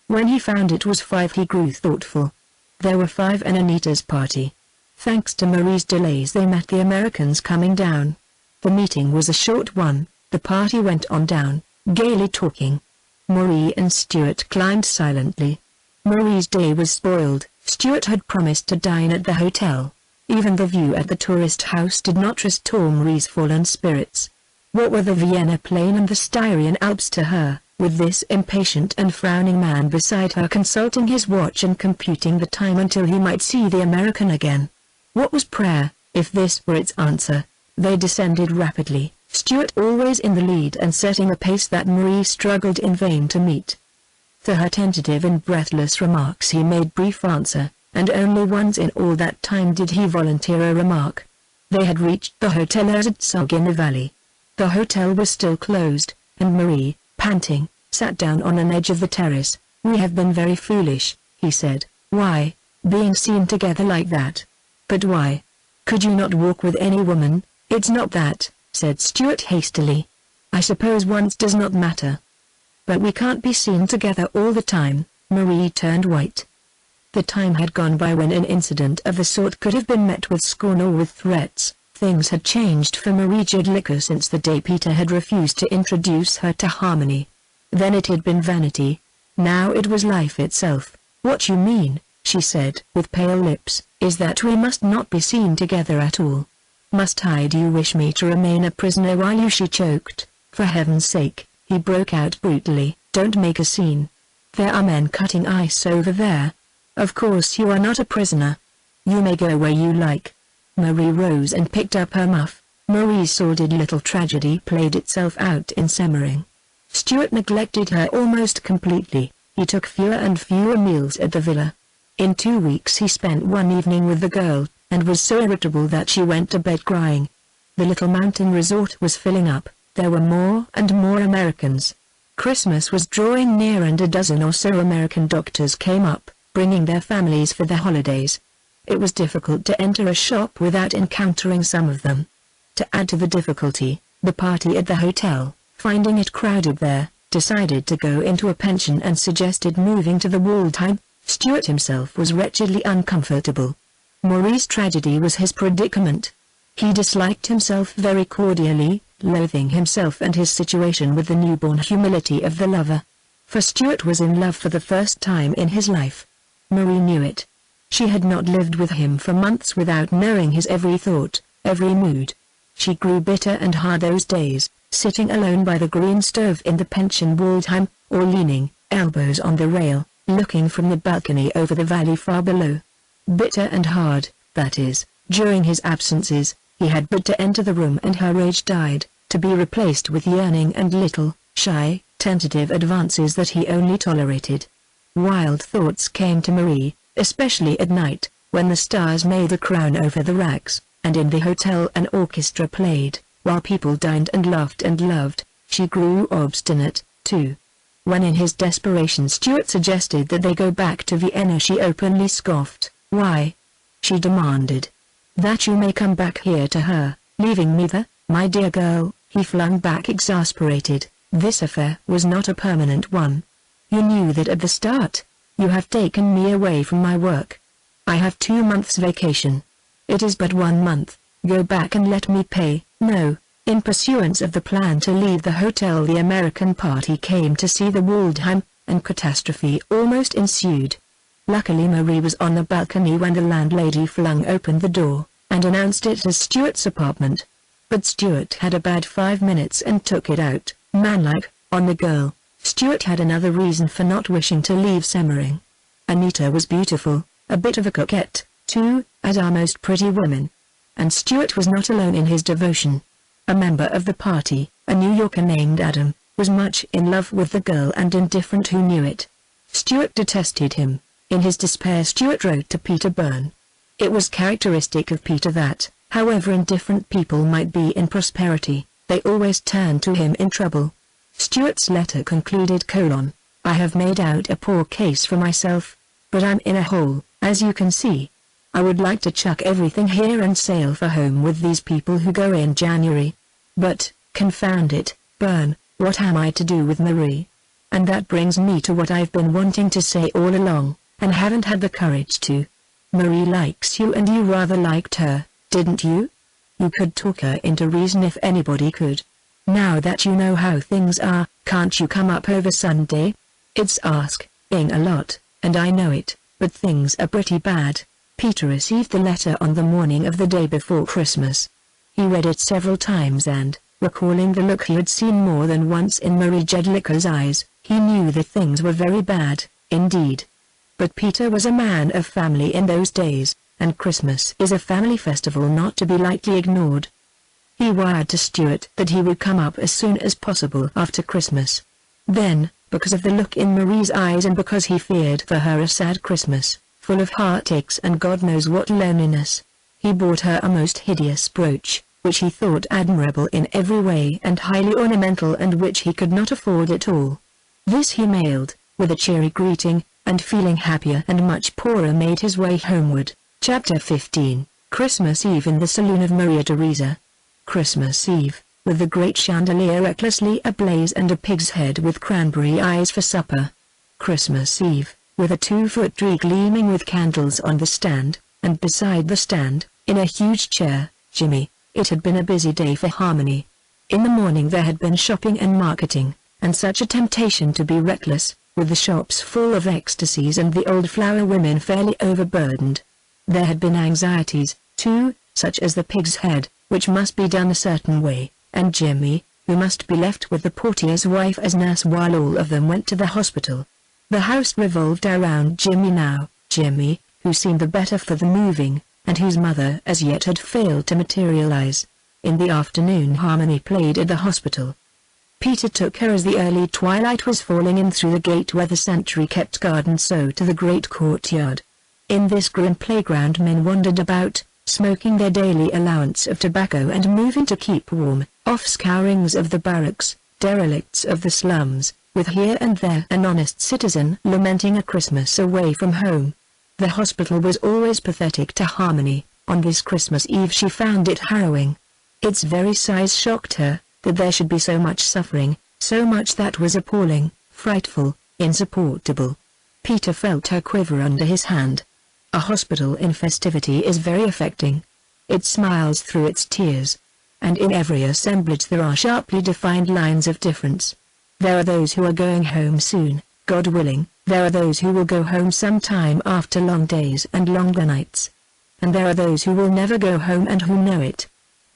When he found it was 5 he grew thoughtful. There were 5 in Anita's party. Thanks to Marie's delays they met the Americans coming down. The meeting was a short one. The party went on down, gaily talking. Marie and Stuart climbed silently. Marie's day was spoiled. Stuart had promised to dine at the hotel. Even the view at the tourist house did not restore Marie's fallen spirits. What were the Vienna plain and the Styrian Alps to her, with this impatient and frowning man beside her consulting his watch and computing the time until he might see the American again? What was prayer, if this were its answer? They descended rapidly, Stuart always in the lead and setting a pace that Marie struggled in vain to meet. To her tentative and breathless remarks he made brief answer, and only once in all that time did he volunteer a remark. They had reached the Hotel Erzherzog in the valley. The hotel was still closed, and Marie, panting, sat down on an edge of the terrace. "We have been very foolish," he said. "Why, being seen together like that? But why? Could you not walk with any woman?" "It's not that," said Stuart hastily. "I suppose once does not matter. But we can't be seen together all the time." Marie turned white. The time had gone by when an incident of the sort could have been met with scorn or with threats. Things had changed for Marie Jedlicka since the day Peter had refused to introduce her to Harmony. Then it had been vanity. Now it was life itself. "What you mean," she said with pale lips, "is that we must not be seen together at all." "Must I? Do you wish me to remain a prisoner while you?" She choked. "For heaven's sake," he broke out brutally, "don't make a scene. There are men cutting ice over there. Of course you are not a prisoner. You may go where you like." Marie rose and picked up her muff. Marie's sordid little tragedy played itself out in Semmering. Stuart neglected her almost completely. He took fewer and fewer meals at the villa. In 2 weeks he spent one evening with the girl, and was so irritable that she went to bed crying. The little mountain resort was filling up. There were more and more Americans. Christmas was drawing near and a dozen or so American doctors came up, bringing their families for the holidays. It was difficult to enter a shop without encountering some of them. To add to the difficulty, the party at the hotel, finding it crowded there, decided to go into a pension and suggested moving to the Waldheim. Stuart himself was wretchedly uncomfortable. Marie's tragedy was his predicament. He disliked himself very cordially, loathing himself and his situation with the newborn humility of the lover. For Stuart was in love for the first time in his life. Marie knew it. She had not lived with him for months without knowing his every thought, every mood. She grew bitter and hard those days, sitting alone by the green stove in the pension Waldheim, or leaning, elbows on the rail, looking from the balcony over the valley far below. Bitter and hard, that is, during his absences, he had but to enter the room and her rage died, to be replaced with yearning and little, shy, tentative advances that he only tolerated. Wild thoughts came to Marie, especially at night, when the stars made a crown over the racks, and in the hotel an orchestra played, while people dined and laughed and loved. She grew obstinate, too. When in his desperation Stuart suggested that they go back to Vienna she openly scoffed. "Why?" she demanded. "That you may come back here to her, leaving me there, my dear girl," he flung back exasperated. "This affair was not a permanent one. You knew that at the start. You have taken me away from my work. I have 2 months vacation. It is but 1 month. Go back and let me pay." No. In pursuance of the plan to leave the hotel the American party came to see the Waldheim, and catastrophe almost ensued. Luckily Marie was on the balcony when the landlady flung open the door. and announced it as Stuart's apartment. But Stuart had a bad 5 minutes and took it out, manlike, on the girl. Stuart had another reason for not wishing to leave Semmering. Anita was beautiful, a bit of a coquette, too, as are most pretty women. And Stuart was not alone in his devotion. A member of the party, a New Yorker named Adam, was much in love with the girl and indifferent who knew it. Stuart detested him. In his despair Stuart wrote to Peter Byrne. It was characteristic of Peter that, however indifferent people might be in prosperity, they always turned to him in trouble. Stuart's letter concluded: I have made out a poor case for myself, but I'm in a hole, as you can see. I would like to chuck everything here and sail for home with these people who go in January. But, confound it, Byrne, what am I to do with Marie? And that brings me to what I've been wanting to say all along, and haven't had the courage to. Marie likes you and you rather liked her, didn't you? You could talk her into reason if anybody could. Now that you know how things are, can't you come up over Sunday? It's asking a lot, and I know it, but things are pretty bad. Peter received the letter on the morning of the day before Christmas. He read it several times and, recalling the look he had seen more than once in Marie Jedlicka's eyes, he knew that things were very bad, indeed. But Peter was a man of family in those days, and Christmas is a family festival not to be lightly ignored. He wired to Stuart that he would come up as soon as possible after Christmas. Then, because of the look in Marie's eyes and because he feared for her a sad Christmas, full of heartaches and God knows what loneliness, he bought her a most hideous brooch, which he thought admirable in every way and highly ornamental and which he could not afford at all. This he mailed, with a cheery greeting, and feeling happier and much poorer made his way homeward. Chapter 15, Christmas Eve in the Saloon of Maria Theresa. Christmas Eve, with the great chandelier recklessly ablaze and a pig's head with cranberry eyes for supper. Christmas Eve, with a 2-foot tree gleaming with candles on the stand, and beside the stand, in a huge chair, Jimmy. It had been a busy day for Harmony. In the morning there had been shopping and marketing, and such a temptation to be reckless, with the shops full of ecstasies and the old flower women fairly overburdened. There had been anxieties, too, such as the pig's head, which must be done a certain way, and Jimmy, who must be left with the portier's wife as nurse while all of them went to the hospital. The house revolved around Jimmy now, Jimmy, who seemed the better for the moving, and whose mother as yet had failed to materialize. In the afternoon Harmony played at the hospital. Peter took her as the early twilight was falling in through the gate where the sentry kept guard and so to the great courtyard. In this grim playground men wandered about, smoking their daily allowance of tobacco and moving to keep warm, offscourings of the barracks, derelicts of the slums, with here and there an honest citizen lamenting a Christmas away from home. The hospital was always pathetic to Harmony. On this Christmas Eve she found it harrowing. Its very size shocked her, that there should be so much suffering, so much that was appalling, frightful, insupportable. Peter felt her quiver under his hand. A hospital in festivity is very affecting. It smiles through its tears. And in every assemblage there are sharply defined lines of difference. There are those who are going home soon, God willing. There are those who will go home sometime after long days and longer nights. And there are those who will never go home and who know it.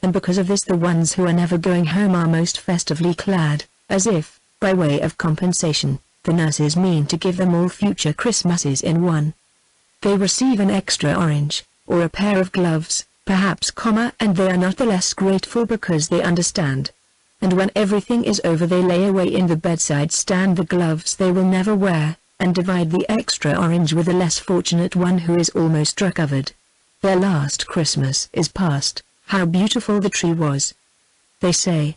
And because of this the ones who are never going home are most festively clad, as if, by way of compensation, the nurses mean to give them all future Christmases in one. They receive an extra orange, or a pair of gloves, perhaps, and they are not the less grateful because they understand. And when everything is over they lay away in the bedside stand the gloves they will never wear, and divide the extra orange with the less fortunate one who is almost recovered. Their last Christmas is past. How beautiful the tree was, they say.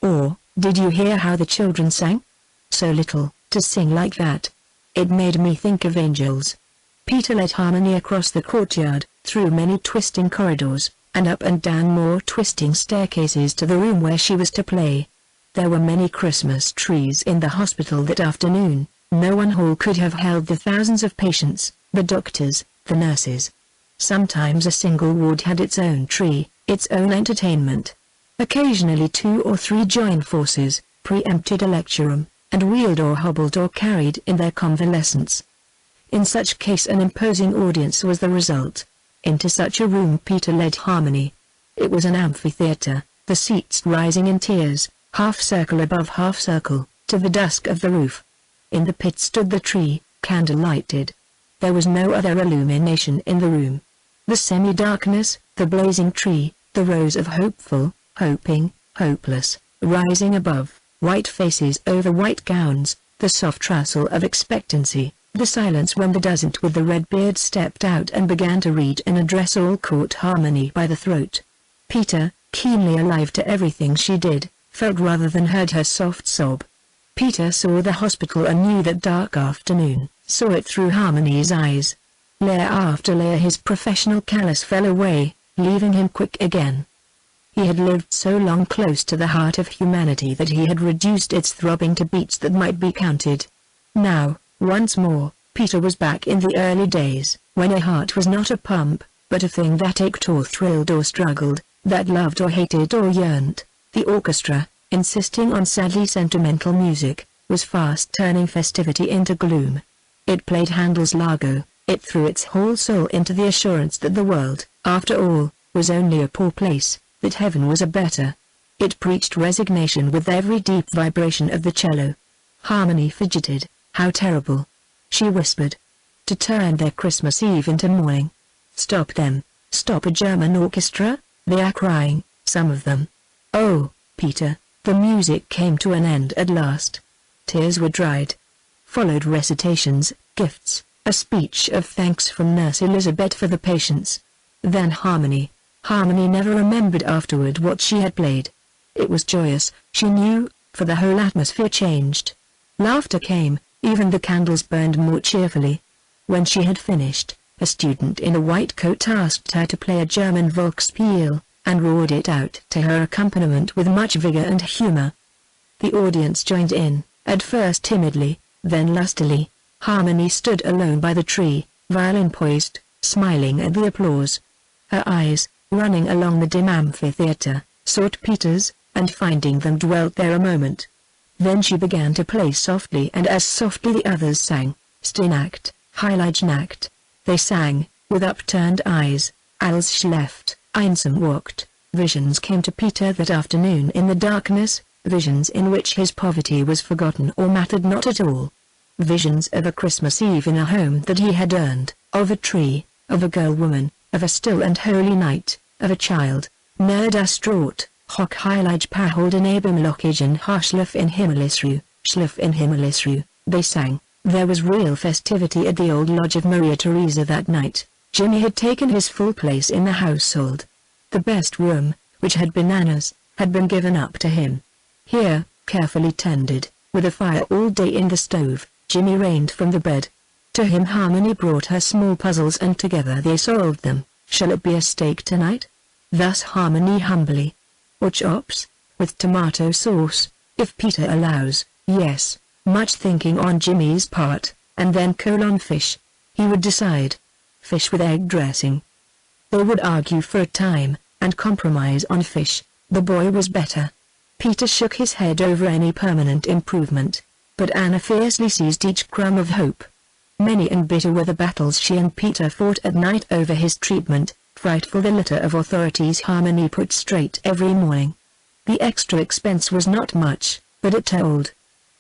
Or, did you hear how the children sang? So little, to sing like that. It made me think of angels. Peter led Harmony across the courtyard, through many twisting corridors, and up and down more twisting staircases to the room where she was to play. There were many Christmas trees in the hospital that afternoon. No one hall could have held the thousands of patients, the doctors, the nurses. Sometimes a single ward had its own tree, its own entertainment. Occasionally 2 or 3 joined forces, preempted a lecture room, and wheeled or hobbled or carried in their convalescents. In such case an imposing audience was the result. Into such a room Peter led Harmony. It was an amphitheater, the seats rising in tiers, half circle above half circle, to the dusk of the roof. In the pit stood the tree, candle-lighted. There was no other illumination in the room. The semi-darkness, the blazing tree, the rows of hopeful, hoping, hopeless, rising above, white faces over white gowns, the soft rustle of expectancy, the silence when the dozent with the red beard stepped out and began to read an address all caught Harmony by the throat. Peter, keenly alive to everything she did, felt rather than heard her soft sob. Peter saw the hospital anew that dark afternoon, saw it through Harmony's eyes. Layer after layer his professional callous fell away, leaving him quick again. He had lived so long close to the heart of humanity that he had reduced its throbbing to beats that might be counted. Now, once more, Peter was back in the early days, when a heart was not a pump, but a thing that ached or thrilled or struggled, that loved or hated or yearned. The orchestra, insisting on sadly sentimental music, was fast turning festivity into gloom. It played Handel's Largo, it threw its whole soul into the assurance that the world, after all, was only a poor place, that heaven was a better. It preached resignation with every deep vibration of the cello. Harmony fidgeted. How terrible. She whispered. To turn their Christmas Eve into mourning. Stop them. Stop a German orchestra? They are crying, some of them. Oh, Peter. The music came to an end at last. Tears were dried. Followed recitations, gifts, a speech of thanks from Nurse Elizabeth for the patients. Then Harmony. Harmony never remembered afterward what she had played. It was joyous, she knew, for the whole atmosphere changed. Laughter came, even the candles burned more cheerfully. When she had finished, a student in a white coat asked her to play a German Volksspiel, and roared it out to her accompaniment with much vigor and humor. The audience joined in, at first timidly, then lustily. Harmony stood alone by the tree, violin poised, smiling at the applause. Her eyes, running along the dim amphitheater, sought Peter's, and finding them dwelt there a moment. Then she began to play softly, and as softly the others sang, Stinacht, Heilige Nacht. They sang, with upturned eyes, Als schläft, einsam walked. Visions came to Peter that afternoon in the darkness, visions in which his poverty was forgotten or mattered not at all. Visions of a Christmas Eve in a home that he had earned, of a tree, of a girl-woman, of a still and holy night, of a child. Nur das Trot, Hoch heilig Paholden Abim Lockage Harschlif in Himmelsruhe, Schlif in Himmelsruhe, they sang. There was real festivity at the old lodge of Maria Theresa that night. Jimmy had taken his full place in the household. The best room, which had been Anna's, had been given up to him. Here, carefully tended, with a fire all day in the stove, Jimmy reigned from the bed. To him Harmony brought her small puzzles and together they solved them. Shall it be a steak tonight? Thus Harmony humbly. Or chops, with tomato sauce, if Peter allows, yes. Much thinking on Jimmy's part, and then fish. He would decide. Fish with egg dressing. They would argue for a time, and compromise on fish. The boy was better. Peter shook his head over any permanent improvement, but Anna fiercely seized each crumb of hope. Many and bitter were the battles she and Peter fought at night over his treatment, frightful the litter of authorities Harmony put straight every morning. The extra expense was not much, but it told.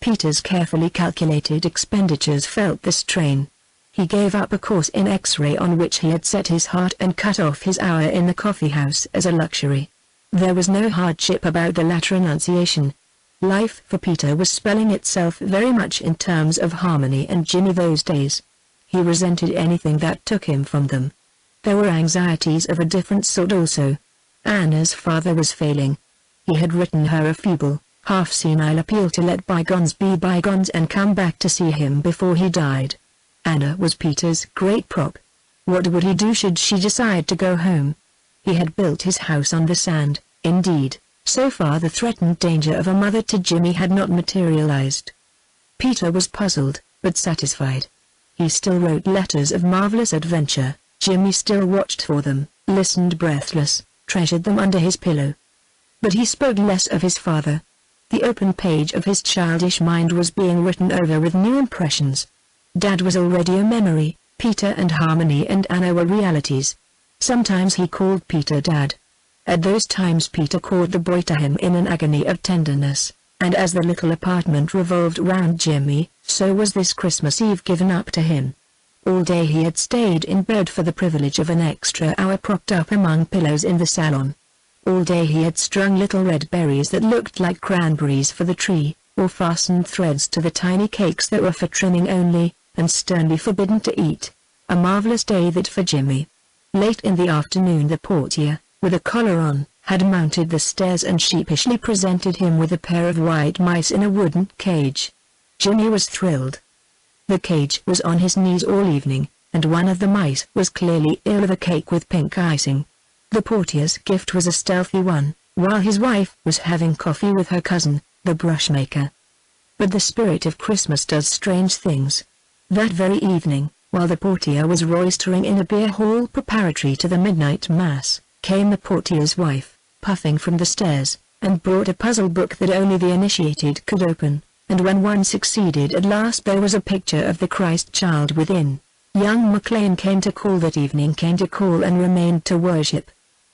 Peter's carefully calculated expenditures felt the strain. He gave up a course in X-ray on which he had set his heart and cut off his hour in the coffeehouse as a luxury. There was no hardship about the latter enunciation. Life for Peter was spelling itself very much in terms of Harmony and Jimmy those days. He resented anything that took him from them. There were anxieties of a different sort also. Anna's father was failing. He had written her a feeble, half-senile appeal to let bygones be bygones and come back to see him before he died. Anna was Peter's great prop. What would he do should she decide to go home? He had built his house on the sand, indeed, so far the threatened danger of a mother to Jimmy had not materialized. Peter was puzzled, but satisfied. He still wrote letters of marvelous adventure, Jimmy still watched for them, listened breathless, treasured them under his pillow. But he spoke less of his father. The open page of his childish mind was being written over with new impressions. Dad was already a memory, Peter and Harmony and Anna were realities. Sometimes he called Peter Dad. At those times Peter called the boy to him in an agony of tenderness, and as the little apartment revolved round Jimmy, so was this Christmas Eve given up to him. All day he had stayed in bed for the privilege of an extra hour propped up among pillows in the salon. All day he had strung little red berries that looked like cranberries for the tree, or fastened threads to the tiny cakes that were for trimming only, and sternly forbidden to eat. A marvelous day that for Jimmy. Late in the afternoon the portier, with a collar on, had mounted the stairs and sheepishly presented him with a pair of white mice in a wooden cage. Jimmy was thrilled. The cage was on his knees all evening, and one of the mice was clearly ill of a cake with pink icing. The portier's gift was a stealthy one, while his wife was having coffee with her cousin, the brushmaker. But the spirit of Christmas does strange things. That very evening, while the portier was roistering in a beer hall preparatory to the midnight mass, came the portier's wife, puffing from the stairs, and brought a puzzle book that only the initiated could open, and when one succeeded at last there was a picture of the Christ child within. Young McLean came to call that evening, came to call and remained to worship.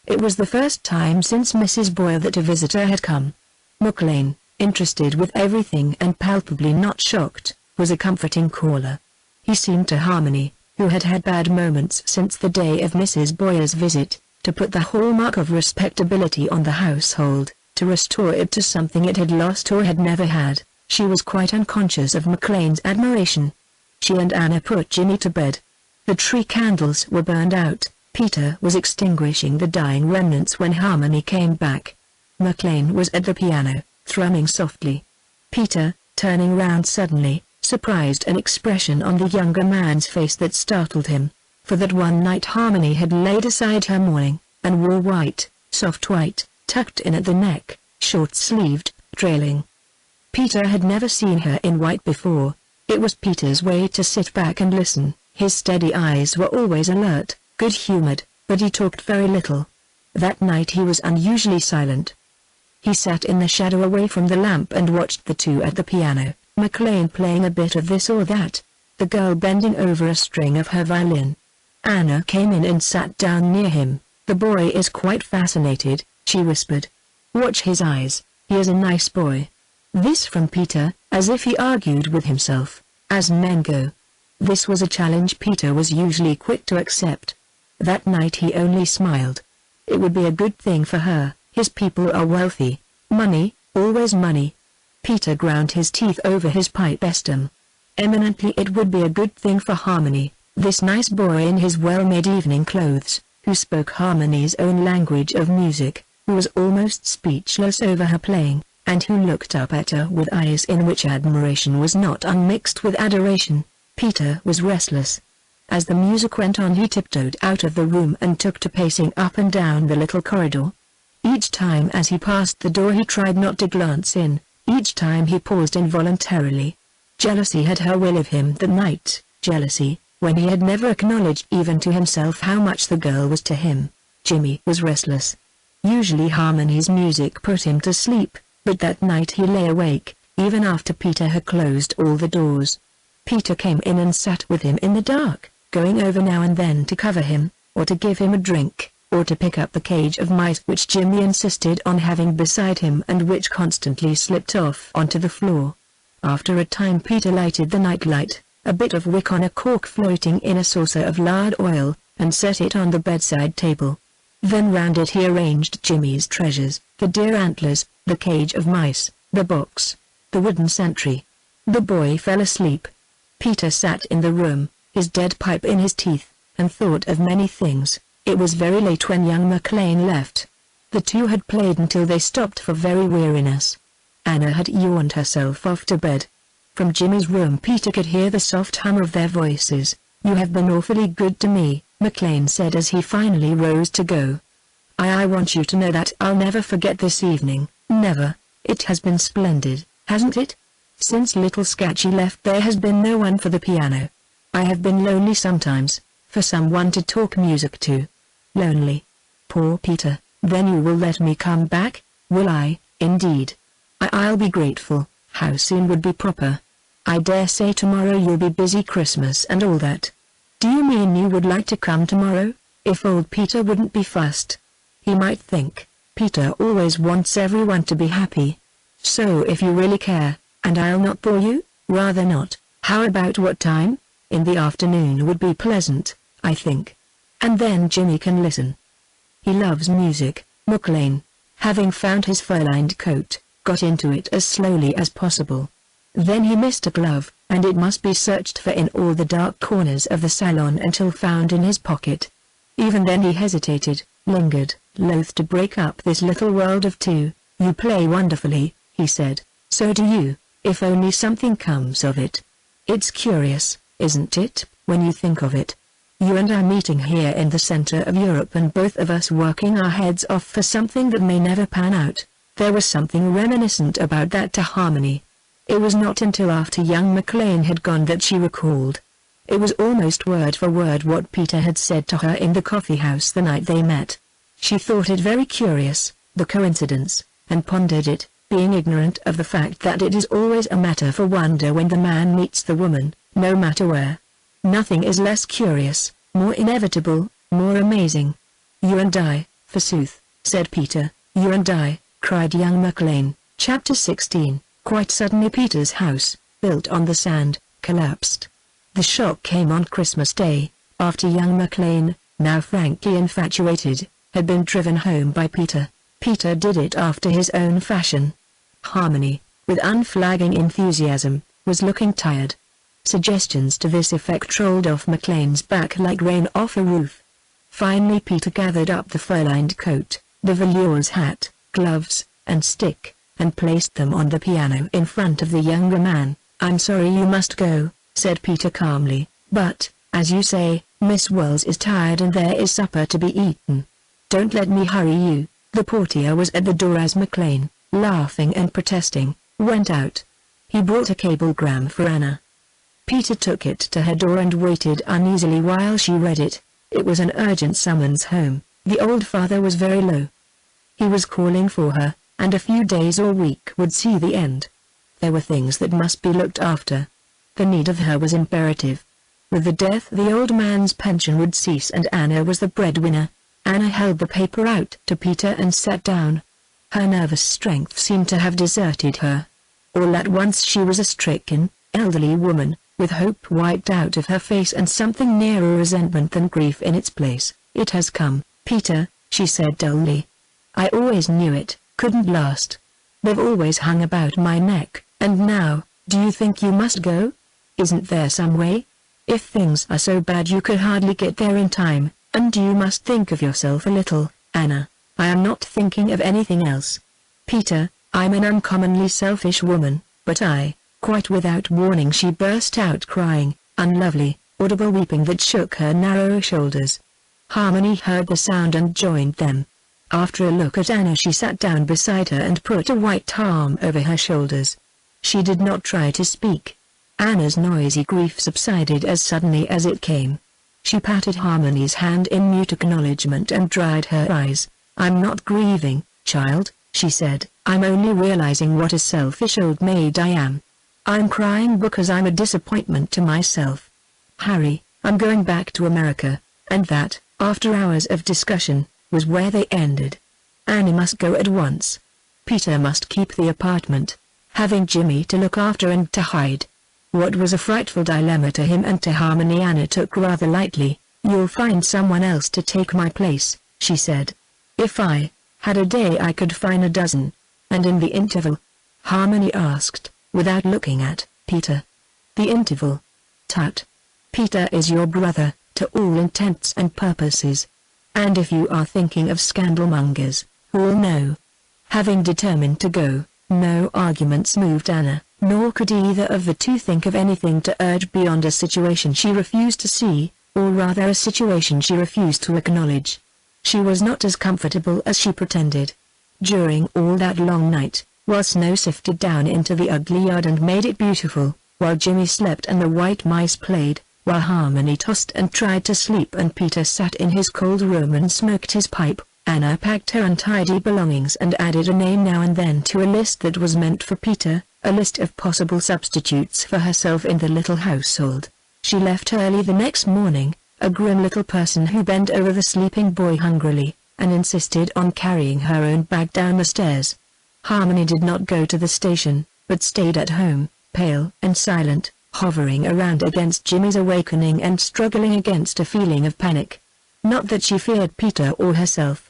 It was the first time since Mrs. Boyle that a visitor had come. McLean, interested with everything and palpably not shocked, was a comforting caller. He seemed to Harmony, who had had bad moments since the day of Mrs. Boyer's visit, to put the hallmark of respectability on the household, to restore it to something it had lost or had never had. She was quite unconscious of McLean's admiration. She and Anna put Jimmy to bed. The tree candles were burned out. Peter was extinguishing the dying remnants when Harmony came back. McLean was at the piano, thrumming softly. Peter, turning round suddenly, surprised an expression on the younger man's face that startled him, for that one night Harmony had laid aside her mourning, and wore white, soft white, tucked in at the neck, short-sleeved, trailing. Peter had never seen her in white before. It was Peter's way to sit back and listen. His steady eyes were always alert, good-humored, but he talked very little. That night he was unusually silent. He sat in the shadow away from the lamp and watched the two at the piano, McLean playing a bit of this or that, the girl bending over a string of her violin. Anna came in and sat down near him. "The boy is quite fascinated," she whispered. "Watch his eyes, he is a nice boy." This from Peter, as if he argued with himself, as men go. This was a challenge Peter was usually quick to accept. That night he only smiled. It would be a good thing for her. His people are wealthy. Money, always money. Peter ground his teeth over his pipe stem. Eminently it would be a good thing for Harmony, this nice boy in his well-made evening clothes, who spoke Harmony's own language of music, who was almost speechless over her playing, and who looked up at her with eyes in which admiration was not unmixed with adoration. Peter was restless. As the music went on he tiptoed out of the room and took to pacing up and down the little corridor. Each time as he passed the door he tried not to glance in. Each time he paused involuntarily. Jealousy had her will of him that night, jealousy, when he had never acknowledged even to himself how much the girl was to him. Jimmy was restless. Usually Harmony's music put him to sleep, but that night he lay awake, even after Peter had closed all the doors. Peter came in and sat with him in the dark, going over now and then to cover him, or to give him a drink, or to pick up the cage of mice which Jimmy insisted on having beside him and which constantly slipped off onto the floor. After a time Peter lighted the nightlight, a bit of wick on a cork floating in a saucer of lard oil, and set it on the bedside table. Then round it he arranged Jimmy's treasures, the deer antlers, the cage of mice, the box, the wooden sentry. The boy fell asleep. Peter sat in the room, his dead pipe in his teeth, and thought of many things. It was very late when young McLean left. The two had played until they stopped for very weariness. Anna had yawned herself off to bed. From Jimmy's room Peter could hear the soft hum of their voices. "You have been awfully good to me," McLean said as he finally rose to go. I want you to know that I'll never forget this evening, never. It has been splendid, hasn't it? Since little Scatchy left there has been no one for the piano. I have been lonely sometimes, for someone to talk music to. Lonely. Poor Peter. Then you will let me come back, will I? Indeed. I'll be grateful. How soon would be proper? I dare say tomorrow you'll be busy Christmas and all that. Do you mean you would like to come tomorrow? if old Peter wouldn't be fussed. He might think, Peter always wants everyone to be happy. So if you really care, and I'll not bore you, rather not, how about what time? In the afternoon would be pleasant, I think. And then Jimmy can listen. He loves music. McLean, having found his fur-lined coat, got into it as slowly as possible. Then he missed a glove, and it must be searched for in all the dark corners of the salon until found in his pocket. Even then he hesitated, lingered, loath to break up this little world of two. You play wonderfully, he said. So do you, if only something comes of it. It's curious, isn't it, when you think of it? You and I meeting here in the center of Europe and both of us working our heads off for something that may never pan out. There was something reminiscent about that to Harmony. It was not until after young McLean had gone that she recalled. It was almost word for word what Peter had said to her in the coffee house the night they met. She thought it very curious, the coincidence, and pondered it, being ignorant of the fact that it is always a matter for wonder when the man meets the woman, no matter where. Nothing is less curious, more inevitable, more amazing. You and I, forsooth, said Peter. You and I, cried young McLean. Chapter 16. Quite suddenly Peter's house, built on the sand, collapsed. The shock came on Christmas Day, after young McLean, now frankly infatuated, had been driven home by Peter. Peter did it after his own fashion. Harmony, with unflagging enthusiasm, was looking tired. Suggestions to this effect rolled off McLean's back like rain off a roof. Finally Peter gathered up the fur-lined coat, the velours hat, gloves, and stick, and placed them on the piano in front of the younger man. I'm sorry you must go, said Peter calmly, but, as you say, Miss Wells is tired and there is supper to be eaten. Don't let me hurry you. The portier was at the door as McLean, laughing and protesting, went out. He brought a cablegram for Anna. Peter took it to her door and waited uneasily while she read it. It was an urgent summons home. The old father was very low. He was calling for her, and a few days or week would see the end. There were things that must be looked after. The need of her was imperative. With the death the old man's pension would cease and Anna was the breadwinner. Anna held the paper out to Peter and sat down. Her nervous strength seemed to have deserted her. All at once she was a stricken, elderly woman, with hope wiped out of her face and something nearer resentment than grief in its place. It has come, Peter, she said dully. I always knew it couldn't last. They've always hung about my neck, and now, do you think you must go? Isn't there some way? If things are so bad you could hardly get there in time, and you must think of yourself a little, Anna. I am not thinking of anything else. Peter, I'm an uncommonly selfish woman, but quite without warning she burst out crying, unlovely, audible weeping that shook her narrow shoulders. Harmony heard the sound and joined them. After a look at Anna she sat down beside her and put a white arm over her shoulders. She did not try to speak. Anna's noisy grief subsided as suddenly as it came. She patted Harmony's hand in mute acknowledgement and dried her eyes. I'm not grieving, child, she said. I'm only realizing what a selfish old maid I am. I'm crying because I'm a disappointment to myself. Harry, I'm going back to America, and that, after hours of discussion, was where they ended. Annie must go at once. Peter must keep the apartment, having Jimmy to look after and to hide. What was a frightful dilemma to him and to Harmony Anna took rather lightly. You'll find someone else to take my place, she said. If I had a day I could find a dozen. And in the interval? Harmony asked, without looking at Peter. The interval? Tut. Peter is your brother, to all intents and purposes. And if you are thinking of scandalmongers, who'll know? Having determined to go, no arguments moved Anna, nor could either of the two think of anything to urge beyond a situation she refused to see, or rather a situation she refused to acknowledge. She was not as comfortable as she pretended. During all that long night, while snow sifted down into the ugly yard and made it beautiful, while Jimmy slept and the white mice played, while Harmony tossed and tried to sleep and Peter sat in his cold room and smoked his pipe, Anna packed her untidy belongings and added a name now and then to a list that was meant for Peter, a list of possible substitutes for herself in the little household. She left early the next morning, a grim little person who bent over the sleeping boy hungrily, and insisted on carrying her own bag down the stairs. Harmony did not go to the station, but stayed at home, pale and silent, hovering around against Jimmy's awakening and struggling against a feeling of panic. Not that she feared Peter or herself,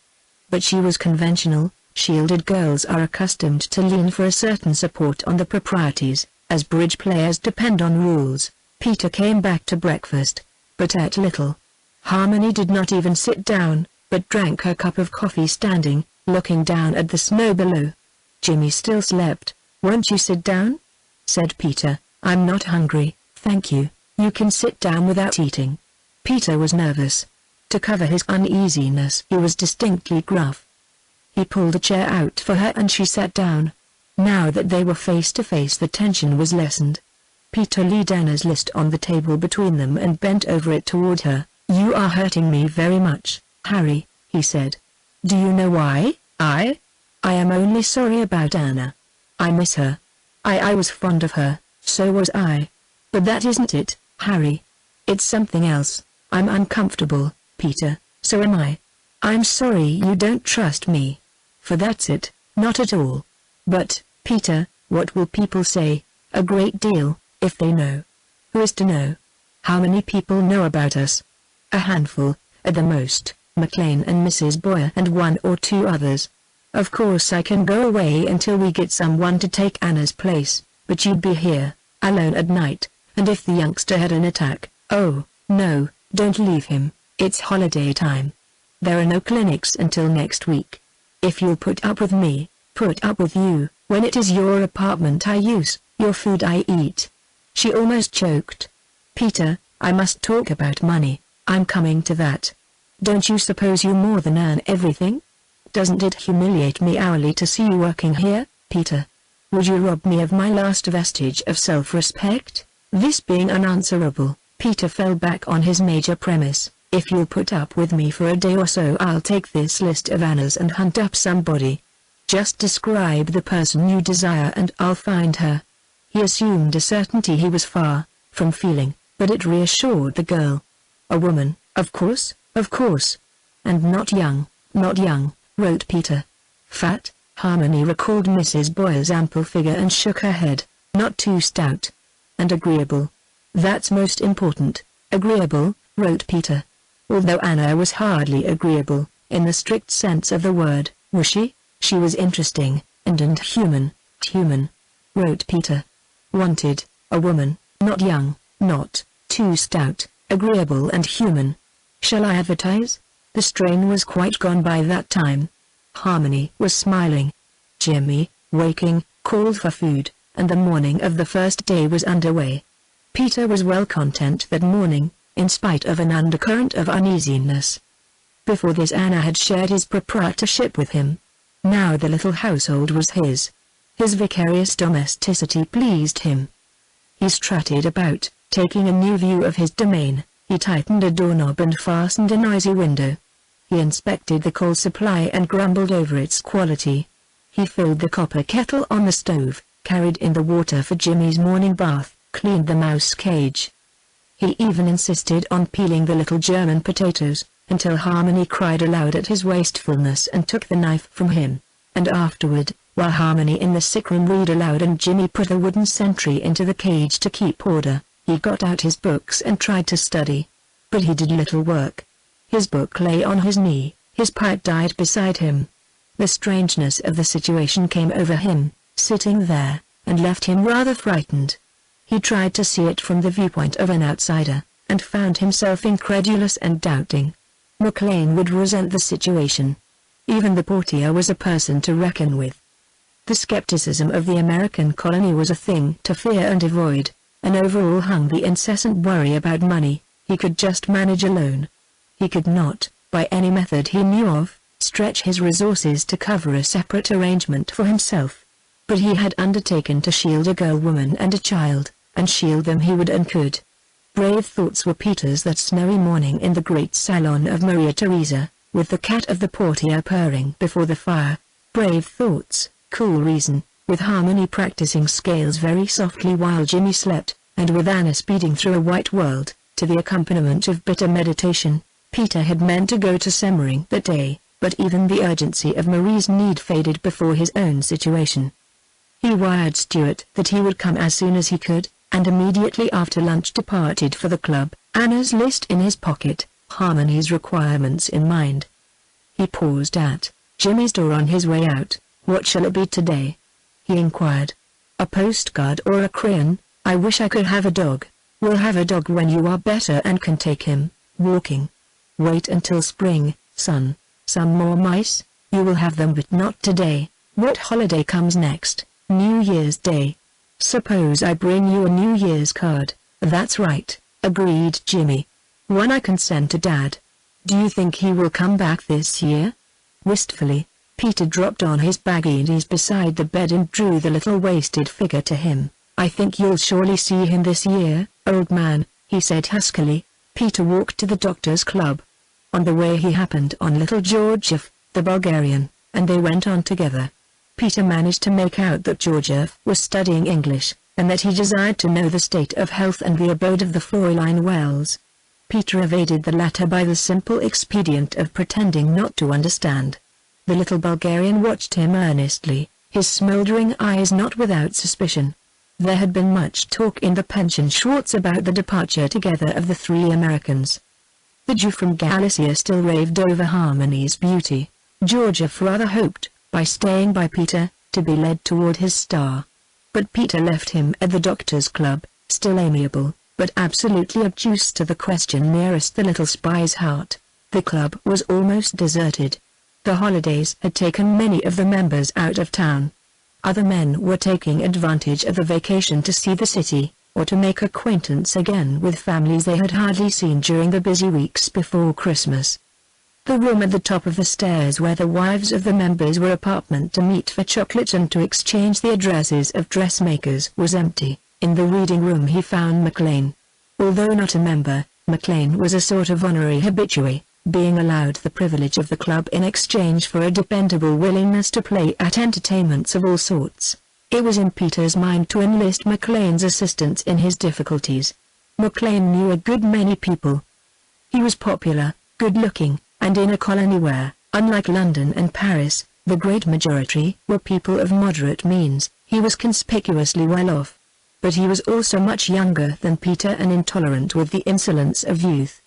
but she was conventional. Shielded girls are accustomed to lean for a certain support on the proprieties, as bridge players depend on rules. Peter came back to breakfast, but ate little. Harmony did not even sit down, but drank her cup of coffee standing, looking down at the snow below. Jimmy still slept. "Won't you sit down?" said Peter. "I'm not hungry, thank you. You can sit down without eating." Peter was nervous. To cover his uneasiness, he was distinctly gruff. He pulled a chair out for her and she sat down. Now that they were face to face, the tension was lessened. Peter laid Anna's list on the table between them and bent over it toward her. "You are hurting me very much, Harry," he said. "Do you know why?" I am only sorry about Anna. I miss her. I was fond of her, so was I. But that isn't it, Harry. It's something else. I'm uncomfortable, Peter, so am I. I'm sorry you don't trust me. For that's it, not at all. But, Peter, what will people say? A great deal, if they know. Who is to know? How many people know about us? A handful, at the most, McLean and Mrs. Boyer and one or two others. Of course I can go away until we get someone to take Anna's place, but you'd be here, alone at night, and if the youngster had an attack, oh, no, don't leave him, it's holiday time. There are no clinics until next week. If you'll put up with me, put up with you, when it is your apartment I use, your food I eat." She almost choked. "Peter, I must talk about money, I'm coming to that. Don't you suppose you more than earn everything? Doesn't it humiliate me hourly to see you working here, Peter? Would you rob me of my last vestige of self-respect?" This being unanswerable, Peter fell back on his major premise. "If you'll put up with me for a day or so, I'll take this list of Anna's and hunt up somebody. Just describe the person you desire and I'll find her." He assumed a certainty he was far from feeling, but it reassured the girl. "A woman, of course, and not young, wrote Peter. "Fat?" Harmony recalled Mrs. Boyer's ample figure and shook her head. "Not too stout. And agreeable. That's most important." "Agreeable," wrote Peter. Although Anna was hardly agreeable, in the strict sense of the word, was she? She was interesting, and human, wrote Peter. "Wanted, a woman, not young, not too stout, agreeable and human. Shall I advertise?" The strain was quite gone by that time. Harmony was smiling. Jimmy, waking, called for food, and the morning of the first day was underway. Peter was well content that morning, in spite of an undercurrent of uneasiness. Before this Anna had shared his proprietorship with him. Now the little household was his. His vicarious domesticity pleased him. He strutted about, taking a new view of his domain. He tightened a doorknob and fastened a noisy window. He inspected the coal supply and grumbled over its quality. He filled the copper kettle on the stove, carried in the water for Jimmy's morning bath, cleaned the mouse cage. He even insisted on peeling the little German potatoes, until Harmony cried aloud at his wastefulness and took the knife from him. And afterward, while Harmony in the sick room read aloud and Jimmy put a wooden sentry into the cage to keep order, he got out his books and tried to study. But he did little work. His book lay on his knee, his pipe died beside him. The strangeness of the situation came over him, sitting there, and left him rather frightened. He tried to see it from the viewpoint of an outsider, and found himself incredulous and doubting. McLean would resent the situation. Even the portier was a person to reckon with. The skepticism of the American colony was a thing to fear and avoid, and over all hung the incessant worry about money. He could just manage alone. He could not, by any method he knew of, stretch his resources to cover a separate arrangement for himself. But he had undertaken to shield a girl, woman and a child, and shield them he would and could. Brave thoughts were Peter's that snowy morning in the great salon of Maria Theresa, with the cat of the portier purring before the fire. Brave thoughts, cool reason, with Harmony practicing scales very softly while Jimmy slept, and with Anna speeding through a white world, to the accompaniment of bitter meditation. Peter had meant to go to Semmering that day, but even the urgency of Marie's need faded before his own situation. He wired Stuart that he would come as soon as he could, and immediately after lunch departed for the club, Anna's list in his pocket, Harmony's requirements in mind. He paused at Jimmy's door on his way out. "What shall it be today?" he inquired. "A postcard or a crayon? I wish I could have a dog." "We'll have a dog when you are better and can take him walking." "Wait until spring, son. Some more mice? You will have them but not today." "What holiday comes next?" "New Year's Day." "Suppose I bring you a New Year's card?" "That's right," agreed Jimmy. "One I can send to Dad." "Do you think he will come back this year?" Wistfully, Peter dropped on his baggy knees beside the bed and drew the little wasted figure to him. "I think you'll surely see him this year, old man," he said huskily. Peter walked to the doctor's club. On the way he happened on little Georgiev, the Bulgarian, and they went on together. Peter managed to make out that Georgiev was studying English, and that he desired to know the state of health and the abode of the Fräulein Wells. Peter evaded the latter by the simple expedient of pretending not to understand. The little Bulgarian watched him earnestly, his smoldering eyes not without suspicion. There had been much talk in the pension Schwartz about the departure together of the three Americans. The Jew from Galicia still raved over Harmony's beauty. Georgiev rather hoped, by staying by Peter, to be led toward his star. But Peter left him at the doctor's club, still amiable, but absolutely obtuse to the question nearest the little spy's heart. The club was almost deserted. The holidays had taken many of the members out of town. Other men were taking advantage of the vacation to see the city, or to make acquaintance again with families they had hardly seen during the busy weeks before Christmas. The room at the top of the stairs where the wives of the members were apartment to meet for chocolate and to exchange the addresses of dressmakers was empty. In the reading room he found McLean. Although not a member, McLean was a sort of honorary habitué, being allowed the privilege of the club in exchange for a dependable willingness to play at entertainments of all sorts. It was in Peter's mind to enlist McLean's assistance in his difficulties. McLean knew a good many people. He was popular, good-looking, and in a colony where, unlike London and Paris, the great majority were people of moderate means, he was conspicuously well off. But he was also much younger than Peter and intolerant with the insolence of youth.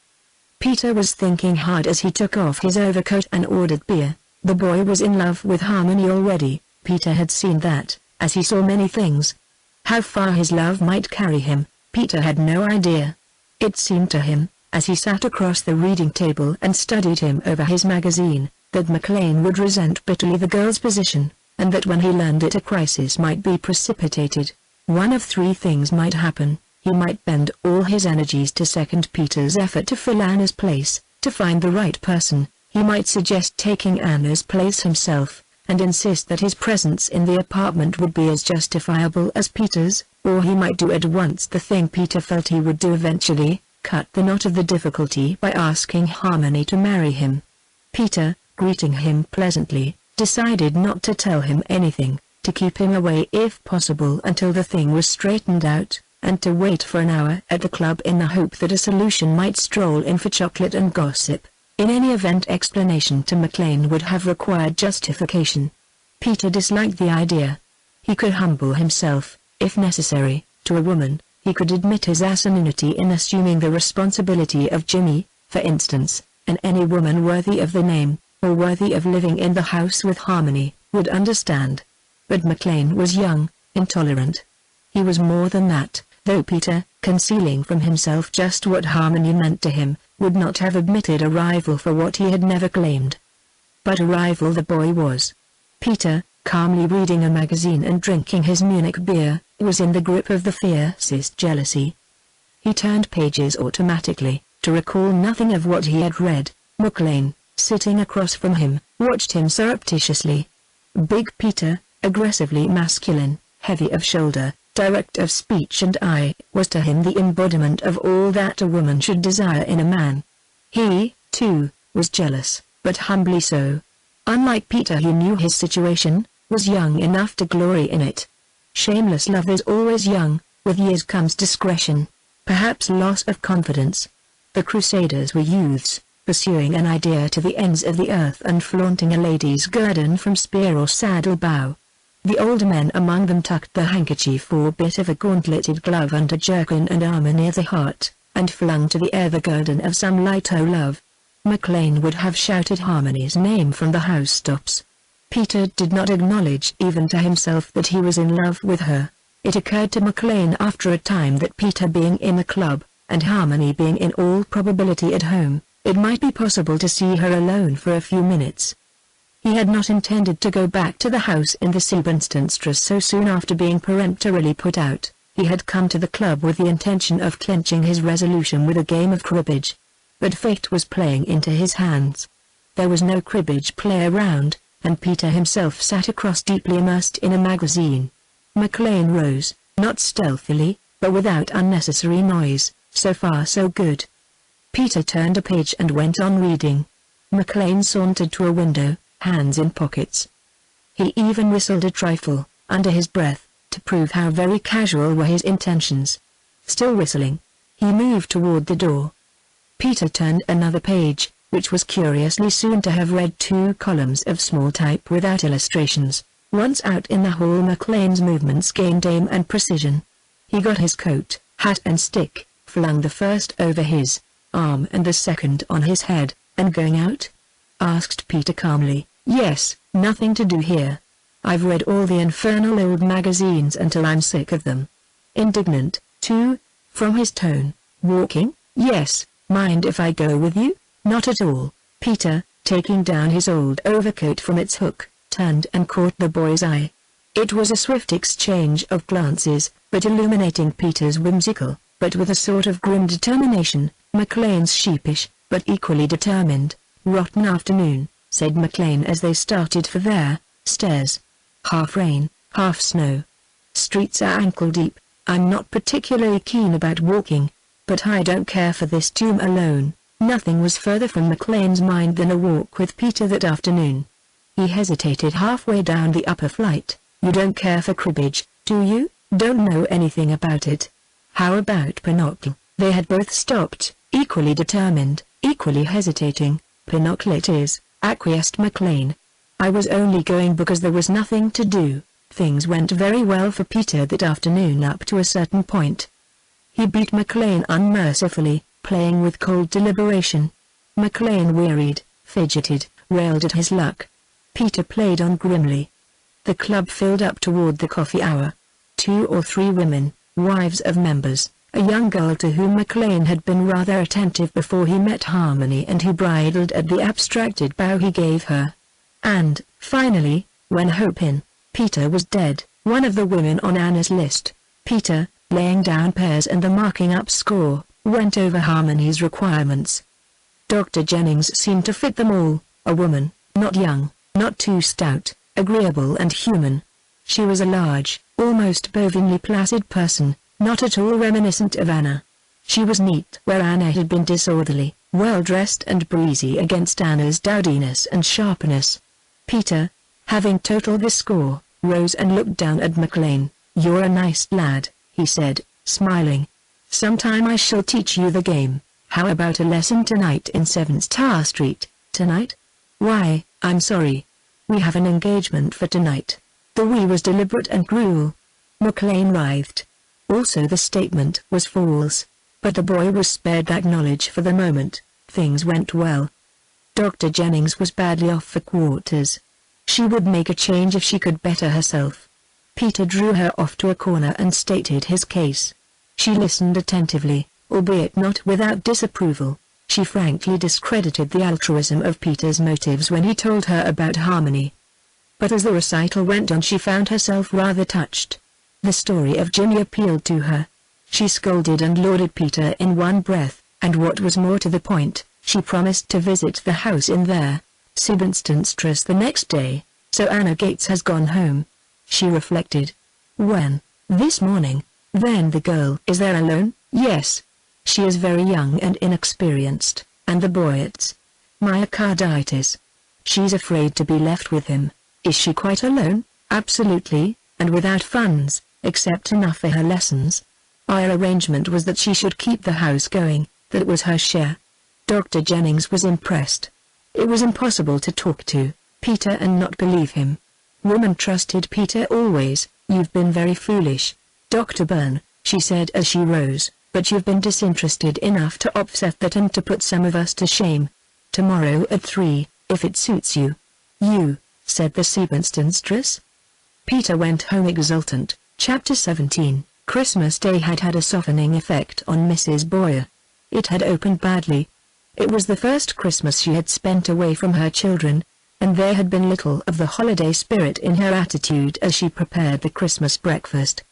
Peter was thinking hard as he took off his overcoat and ordered beer. The boy was in love with Harmony already. Peter had seen that, as he saw many things. How far his love might carry him, Peter had no idea. It seemed to him, as he sat across the reading table and studied him over his magazine, that McLean would resent bitterly the girl's position, and that when he learned it a crisis might be precipitated. One of three things might happen. He might bend all his energies to second Peter's effort to fill Anna's place, to find the right person. He might suggest taking Anna's place himself, and insist that his presence in the apartment would be as justifiable as Peter's, or he might do at once the thing Peter felt he would do eventually, cut the knot of the difficulty by asking Harmony to marry him. Peter, greeting him pleasantly, decided not to tell him anything, to keep him away if possible until the thing was straightened out, and to wait for an hour at the club in the hope that a solution might stroll in for chocolate and gossip. In any event, explanation to McLean would have required justification. Peter disliked the idea. He could humble himself, if necessary, to a woman. He could admit his asininity in assuming the responsibility of Jimmy, for instance, and any woman worthy of the name, or worthy of living in the house with Harmony, would understand. But McLean was young, intolerant. He was more than that, though Peter, concealing from himself just what Harmony meant to him, would not have admitted a rival for what he had never claimed. But a rival the boy was. Peter, calmly reading a magazine and drinking his Munich beer, was in the grip of the fiercest jealousy. He turned pages automatically, to recall nothing of what he had read. McLean, sitting across from him, watched him surreptitiously. Big Peter, aggressively masculine, heavy of shoulder, direct of speech and eye, was to him the embodiment of all that a woman should desire in a man. He, too, was jealous, but humbly so. Unlike Peter, he knew his situation, was young enough to glory in it. Shameless love is always young, with years comes discretion. perhaps loss of confidence. The Crusaders were youths, pursuing an idea to the ends of the earth and flaunting a lady's guerdon from spear or saddle bow. The older men among them tucked the handkerchief or bit of a gauntleted glove under jerkin and armor near the heart, and flung to the air the guerdon of some light o' love. Maclean would have shouted Harmony's name from the housetops. Peter did not acknowledge even to himself that he was in love with her. It occurred to Maclean after a time that Peter being in the club, and Harmony being in all probability at home, it might be possible to see her alone for a few minutes. He had not intended to go back to the house in the Siebenstrasse so soon after being peremptorily put out. He had come to the club with the intention of clenching his resolution with a game of cribbage. But fate was playing into his hands. There was no cribbage play around, and Peter himself sat across deeply immersed in a magazine. Maclean rose, not stealthily, but without unnecessary noise. So far so good. Peter turned a page and went on reading. Maclean sauntered to a window, hands in pockets. He even whistled a trifle, under his breath, to prove how very casual were his intentions. Still whistling, he moved toward the door. Peter turned another page, which was curiously soon to have read 2 columns of small type without illustrations. Once out in the hall, Maclean's movements gained aim and precision. He got his coat, hat and stick, flung the first over his arm and the second on his head, and going out? Asked Peter calmly. Yes, nothing to do here. I've read all the infernal old magazines until I'm sick of them. Indignant, too, from his tone. Walking? Yes. Mind if I go with you? Not at all. Peter, taking down his old overcoat from its hook, turned and caught the boy's eye. It was a swift exchange of glances, but illuminating Peter's whimsical, but with a sort of grim determination, Maclean's sheepish, but equally determined. Rotten afternoon, said Maclean as they started for their stairs. Half rain, half snow. Streets are ankle-deep. I'm not particularly keen about walking, but I don't care for this tomb alone. Nothing was further from Maclean's mind than a walk with Peter that afternoon. He hesitated halfway down the upper flight. You don't care for cribbage, do you? Don't know anything about it. How about Pinochle? They had both stopped, equally determined, equally hesitating. Pinochle it is, acquiesced Maclean. I was only going because there was nothing to do. Things went very well for Peter that afternoon up to a certain point. He beat Maclean unmercifully, playing with cold deliberation. Maclean wearied, fidgeted, railed at his luck. Peter played on grimly. The club filled up toward the coffee hour. 2 or 3 women, wives of members, a young girl to whom Maclean had been rather attentive before he met Harmony and who bridled at the abstracted bow he gave her. And, finally, when Hopin, Peter was dead, one of the women on Anna's list. Peter, laying down pairs and the marking up score, went over Harmony's requirements. Dr. Jennings seemed to fit them all, a woman, not young, not too stout, agreeable and human. She was a large, almost bovinely placid person, not at all reminiscent of Anna. She was neat where Anna had been disorderly, well-dressed and breezy against Anna's dowdiness and sharpness. Peter, having totaled the score, rose and looked down at Maclean. You're a nice lad, he said, smiling. Sometime I shall teach you the game. How about a lesson tonight in 7 Star Street? Tonight? Why, I'm sorry. We have an engagement for tonight. The "we" was deliberate and cruel. Maclean writhed. Also the statement was false. But the boy was spared that knowledge for the moment. Things went well. Dr. Jennings was badly off for quarters. She would make a change if she could better herself. Peter drew her off to a corner and stated his case. She listened attentively, albeit not without disapproval. She frankly discredited the altruism of Peter's motives when he told her about Harmony. But as the recital went on she found herself rather touched. The story of Jimmy appealed to her. She scolded and lauded Peter in one breath, and what was more to the point, she promised to visit the house in their Siebenstrasse the next day. So Anna Gates has gone home. She reflected. When? This morning. Then the girl is there alone? Yes. She is very young and inexperienced, and the boy it's myocarditis. She's afraid to be left with him. Is she quite alone? Absolutely, and without funds, except enough for her lessons. Our arrangement was that she should keep the house going, that was her share. Dr. Jennings was impressed. It was impossible to talk to Peter and not believe him. Woman trusted Peter always. You've been very foolish, Dr. Byrne, she said as she rose, but you've been disinterested enough to upset that and to put some of us to shame. Tomorrow at 3, if it suits you. You, said the seamstress. Peter went home exultant. Chapter 17. Christmas Day had had a softening effect on Mrs. Boyer. It had opened badly. It was the first Christmas she had spent away from her children, and there had been little of the holiday spirit in her attitude as she prepared the Christmas breakfast.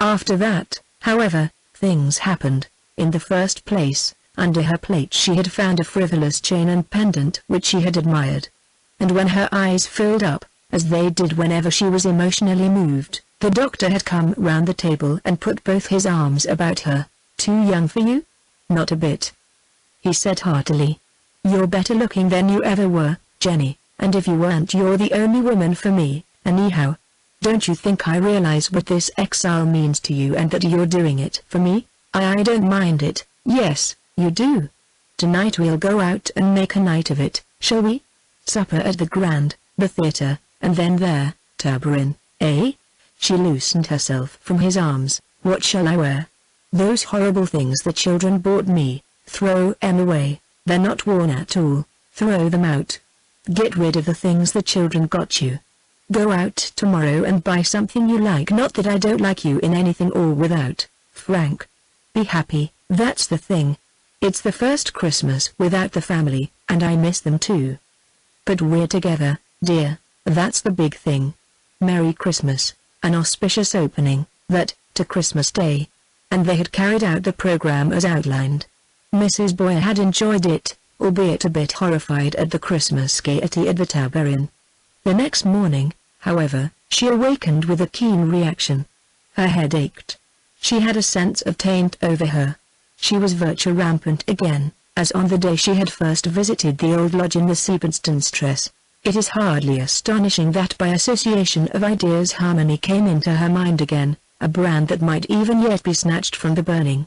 After that, however, things happened. In the first place, under her plate she had found a frivolous chain and pendant which she had admired. And when her eyes filled up, as they did whenever she was emotionally moved, the doctor had come round the table and put both his arms about her. Too young for you? Not a bit, he said heartily. You're better looking than you ever were, Jenny, and if you weren't you're the only woman for me, anyhow. Don't you think I realize what this exile means to you and that you're doing it for me? I don't mind it. Yes, you do. Tonight we'll go out and make a night of it, shall we? Supper at the Grand, the theatre, and then there, Tabarin, eh? She loosened herself from his arms. What shall I wear? Those horrible things the children bought me. Throw them away. They're not worn at all. Throw them out. Get rid of the things the children got you. Go out tomorrow and buy something you like. Not that I don't like you in anything or without, Frank. Be happy, that's the thing. It's the first Christmas without the family, and I miss them too. But we're together, dear, that's the big thing. Merry Christmas. An auspicious opening, that, to Christmas Day. And they had carried out the program as outlined. Mrs. Boyer had enjoyed it, albeit a bit horrified at the Christmas gaiety at the Tabarin. The next morning, however, she awakened with a keen reaction. Her head ached. She had a sense of taint over her. She was virtue rampant again, as on the day she had first visited the old lodge in the Seapenstone. It is hardly astonishing that by association of ideas harmony came into her mind again, a brand that might even yet be snatched from the burning.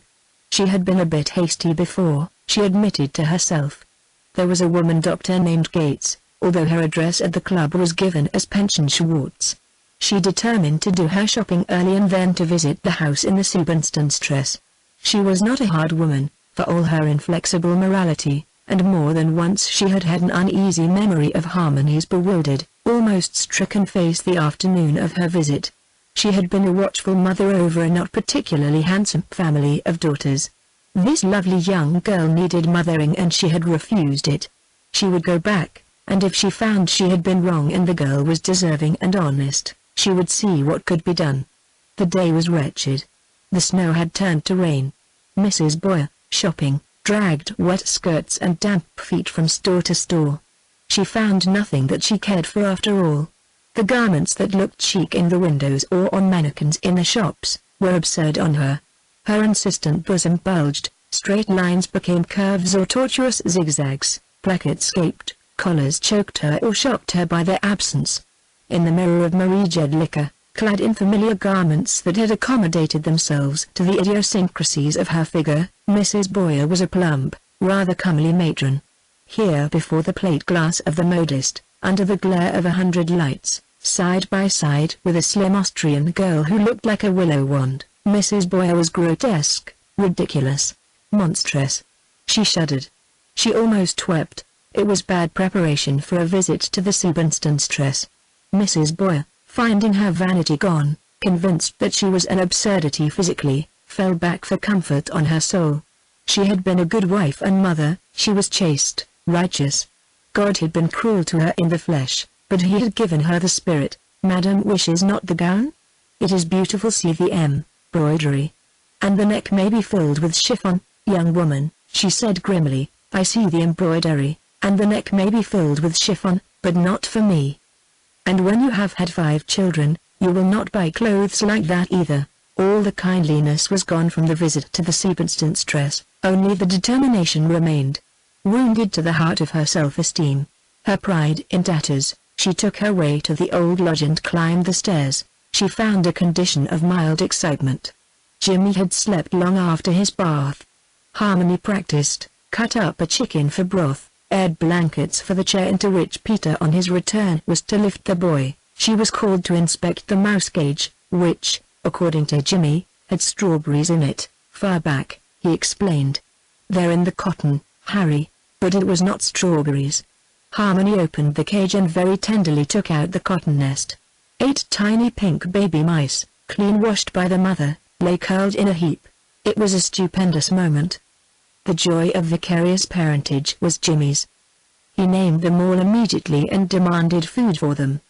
She had been a bit hasty before, she admitted to herself. There was a woman doctor named Gates, although her address at the club was given as Pension Schwartz. She determined to do her shopping early and then to visit the house in the Seapenstone. She was not a hard woman, for all her inflexible morality, and more than once she had had an uneasy memory of Harmony's bewildered, almost stricken face the afternoon of her visit. She had been a watchful mother over a not particularly handsome family of daughters. This lovely young girl needed mothering and she had refused it. She would go back, and if she found she had been wrong and the girl was deserving and honest, she would see what could be done. The day was wretched. The snow had turned to rain. Mrs. Boyer, shopping, dragged wet skirts and damp feet from store to store. She found nothing that she cared for after all. The garments that looked chic in the windows or on mannequins in the shops, were absurd on her. Her insistent bosom bulged, straight lines became curves or tortuous zigzags, plackets escaped, collars choked her or shocked her by their absence. In the mirror of Marie Jedlicka, clad in familiar garments that had accommodated themselves to the idiosyncrasies of her figure, Mrs. Boyer was a plump, rather comely matron. Here before the plate glass of the modist, under the glare of 100 lights, side by side with a slim Austrian girl who looked like a willow wand, Mrs. Boyer was grotesque, ridiculous, monstrous. She shuddered. She almost wept. It was bad preparation for a visit to the Seapenstone. Mrs. Boyer, finding her vanity gone, convinced that she was an absurdity physically, fell back for comfort on her soul. She had been a good wife and mother, she was chaste, righteous. God had been cruel to her in the flesh, but he had given her the spirit. Madam wishes not the gown? It is beautiful, see the embroidery. And the neck may be filled with chiffon. Young woman, she said grimly, I see the embroidery, and the neck may be filled with chiffon, but not for me. And when you have had 5 children, you will not buy clothes like that either. All the kindliness was gone from the visit to the Seapenstone, only the determination remained. Wounded to the heart of her self-esteem, her pride in tatters, she took her way to the old lodge and climbed the stairs. She found a condition of mild excitement. Jimmy had slept long after his bath. Harmony practiced, cut up a chicken for broth, aired blankets for the chair into which Peter on his return was to lift the boy. She was called to inspect the mouse cage, which, according to Jimmy, had strawberries in it. Far back, he explained. They're in the cotton, Harry, but it was not strawberries. Harmony opened the cage and very tenderly took out the cotton nest. 8 tiny pink baby mice, clean washed by the mother, lay curled in a heap. It was a stupendous moment. The joy of vicarious parentage was Jimmy's. He named them all immediately and demanded food for them.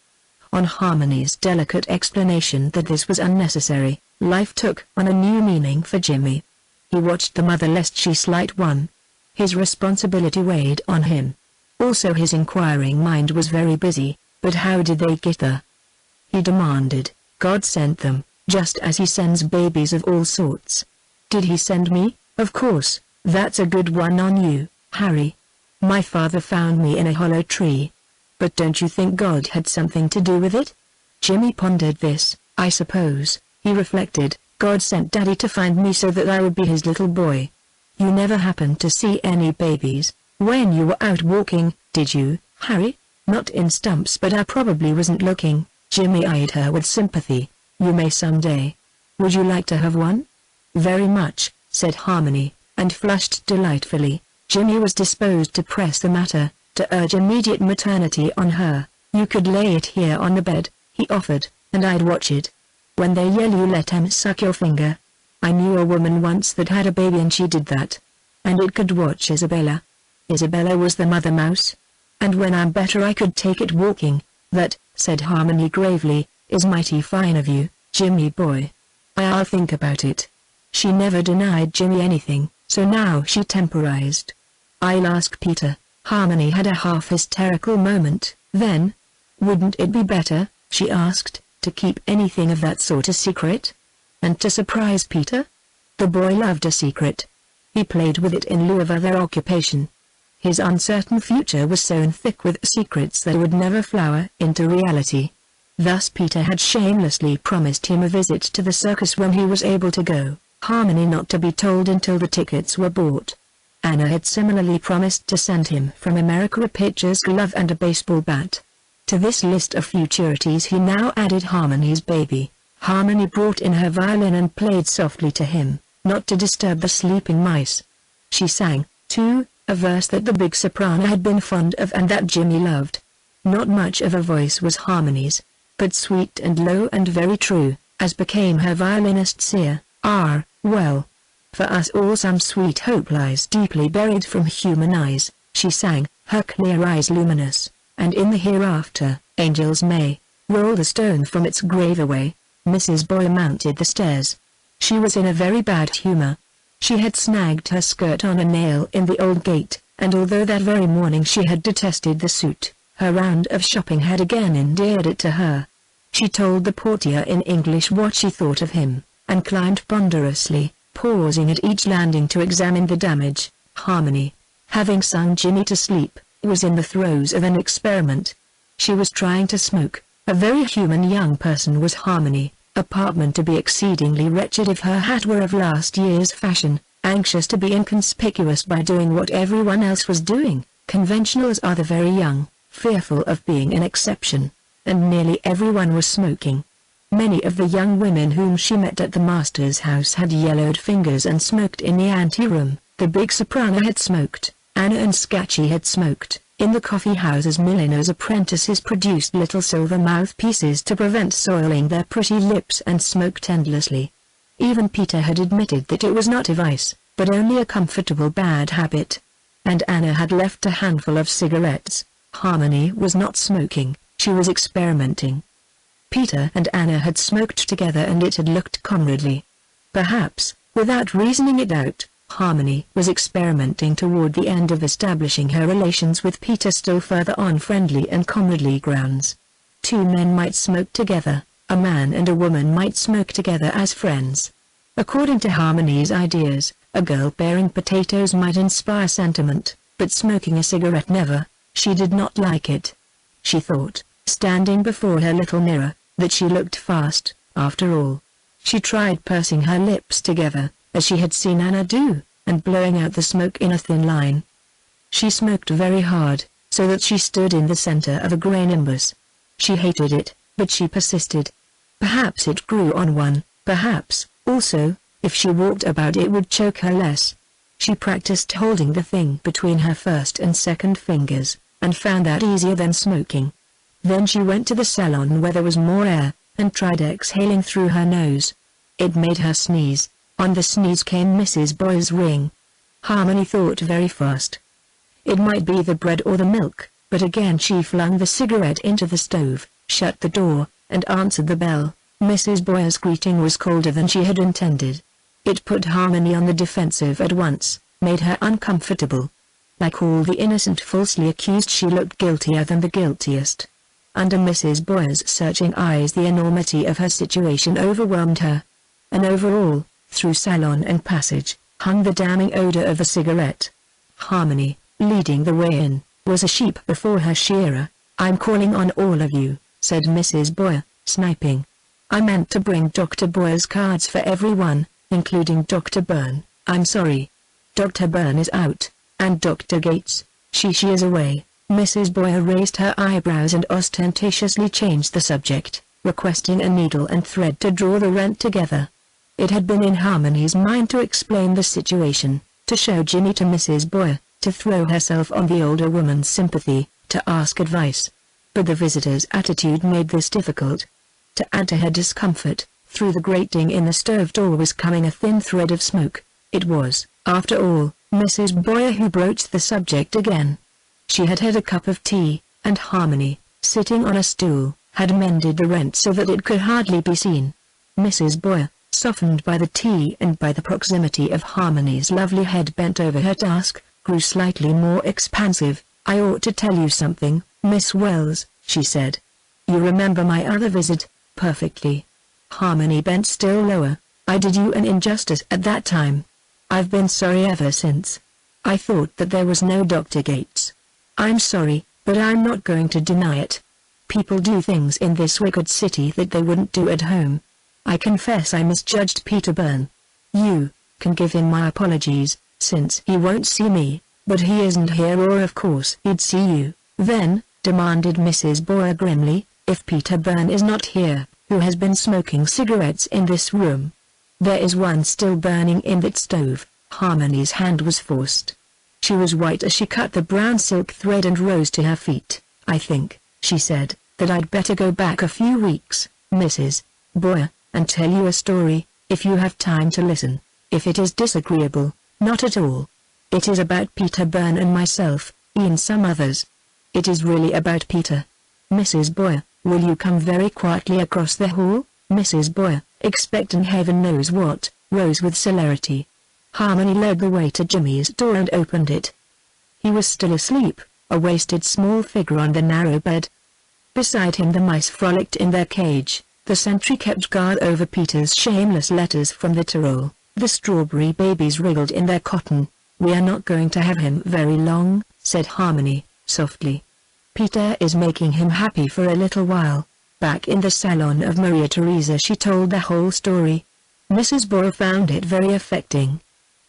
On Harmony's delicate explanation that this was unnecessary, life took on a new meaning for Jimmy. He watched the mother lest she slight one. His responsibility weighed on him. Also his inquiring mind was very busy, but how did they get there? He demanded. God sent them, just as he sends babies of all sorts. Did he send me? Of course, that's a good one on you, Harry. My father found me in a hollow tree. But don't you think God had something to do with it? Jimmy pondered this. I suppose, he reflected, God sent Daddy to find me so that I would be his little boy. You never happened to see any babies when you were out walking, did you, Harry? Not in stumps, but I probably wasn't looking. Jimmy eyed her with sympathy. You may someday. Would you like to have one? Very much, said Harmony, and flushed delightfully. Jimmy was disposed to press the matter, to urge immediate maternity on her. You could lay it here on the bed, he offered, and I'd watch it. When they yell you let 'em suck your finger. I knew a woman once that had a baby and she did that. And it could watch Isabella. Isabella was the mother mouse. And when I'm better I could take it walking. That, said Harmony gravely, is mighty fine of you, Jimmy boy. I'll think about it. She never denied Jimmy anything, so now she temporized. I'll ask Peter. Harmony had a half-hysterical moment. Then, wouldn't it be better, she asked, to keep anything of that sort a secret? And to surprise Peter? The boy loved a secret. He played with it in lieu of other occupation. His uncertain future was sown thick with secrets that would never flower into reality. Thus Peter had shamelessly promised him a visit to the circus when he was able to go, Harmony not to be told until the tickets were bought. Anna had similarly promised to send him from America a pitcher's glove and a baseball bat. To this list of futurities he now added Harmony's baby. Harmony brought in her violin and played softly to him, not to disturb the sleeping mice. She sang, too, a verse that the big soprano had been fond of and that Jimmy loved. Not much of a voice was Harmony's, but sweet and low and very true, as became her violinist's ear. Well, for us all some sweet hope lies deeply buried from human eyes, she sang, her clear eyes luminous, and in the hereafter, angels may roll the stone from its grave away. Mrs. Boyer mounted the stairs. She was in a very bad humor. She had snagged her skirt on a nail in the old gate, and although that very morning she had detested the suit, her round of shopping had again endeared it to her. She told the portier in English what she thought of him, and climbed ponderously, pausing at each landing to examine the damage. Harmony, having sung Jimmy to sleep, was in the throes of an experiment. She was trying to smoke. A very human young person was Harmony, apartment to be exceedingly wretched if her hat were of last year's fashion, anxious to be inconspicuous by doing what everyone else was doing, conventional as are the very young, fearful of being an exception, and nearly everyone was smoking. Many of the young women whom she met at the master's house had yellowed fingers and smoked in the ante-room. The big soprano had smoked, Anna and Scatchy had smoked. In the coffee houses milliners' apprentices produced little silver mouthpieces to prevent soiling their pretty lips and smoked endlessly. Even Peter had admitted that it was not a vice, but only a comfortable bad habit. And Anna had left a handful of cigarettes. Harmony was not smoking, she was experimenting. Peter and Anna had smoked together and it had looked comradely. Perhaps, without reasoning it out, Harmony was experimenting toward the end of establishing her relations with Peter still further on friendly and comradely grounds. Two men might smoke together, a man and a woman might smoke together as friends. According to Harmony's ideas, a girl bearing potatoes might inspire sentiment, but smoking a cigarette never. She did not like it. She thought, standing before her little mirror, that she looked fast, after all. She tried pursing her lips together, as she had seen Anna do, and blowing out the smoke in a thin line. She smoked very hard, so that she stood in the center of a gray nimbus. She hated it, but she persisted. Perhaps it grew on one, perhaps, also, if she walked about it would choke her less. She practiced holding the thing between her first and second fingers, and found that easier than smoking. Then she went to the salon where there was more air, and tried exhaling through her nose. It made her sneeze. On the sneeze came Mrs. Boyer's ring. Harmony thought very fast. It might be the bread or the milk, but again she flung the cigarette into the stove, shut the door, and answered the bell. Mrs. Boyer's greeting was colder than she had intended. It put Harmony on the defensive at once, made her uncomfortable. Like all the innocent falsely accused, she looked guiltier than the guiltiest. Under Mrs. Boyer's searching eyes the enormity of her situation overwhelmed her. And overall, through salon and passage, hung the damning odor of a cigarette. Harmony, leading the way in, was a sheep before her shearer. "I'm calling on all of you," said Mrs. Boyer, sniping. "I meant to bring Dr. Boyer's cards for everyone, including Dr. Byrne. I'm sorry. Dr. Byrne is out, and Dr. Gates, she is away." Mrs. Boyer raised her eyebrows and ostentatiously changed the subject, requesting a needle and thread to draw the rent together. It had been in Harmony's mind to explain the situation, to show Jimmy to Mrs. Boyer, to throw herself on the older woman's sympathy, to ask advice. But the visitor's attitude made this difficult. To add to her discomfort, through the grating in the stove door was coming a thin thread of smoke. It was, after all, Mrs. Boyer who broached the subject again. She had had a cup of tea, and Harmony, sitting on a stool, had mended the rent so that it could hardly be seen. Mrs. Boyer, softened by the tea and by the proximity of Harmony's lovely head bent over her task, grew slightly more expansive. "I ought to tell you something, Miss Wells," she said. "You remember my other visit, perfectly." Harmony bent still lower. "I did you an injustice at that time. I've been sorry ever since. I thought that there was no Dr. Gates. I'm sorry, but I'm not going to deny it. People do things in this wicked city that they wouldn't do at home. I confess I misjudged Peter Byrne. You can give him my apologies, since he won't see me, but he isn't here or of course he'd see you." "Then," demanded Mrs. Boyer grimly, "if Peter Byrne is not here, who has been smoking cigarettes in this room?" "There is one still burning in that stove." Harmony's hand was forced. She was white as she cut the brown silk thread and rose to her feet. "I think," she said, "that I'd better go back a few weeks, Mrs. Boyer, and tell you a story, if you have time to listen. If it is disagreeable, not at all. It is about Peter Byrne and myself, and some others. It is really about Peter. Mrs. Boyer, will you come very quietly across the hall?" Mrs. Boyer, expecting heaven knows what, rose with celerity. Harmony led the way to Jimmy's door and opened it. He was still asleep, a wasted small figure on the narrow bed. Beside him the mice frolicked in their cage. The sentry kept guard over Peter's shameless letters from the Tyrol. The strawberry babies wriggled in their cotton. "We are not going to have him very long," said Harmony, softly. "Peter is making him happy for a little while." Back in the salon of Maria Theresa she told the whole story. Mrs. Boyer found it very affecting.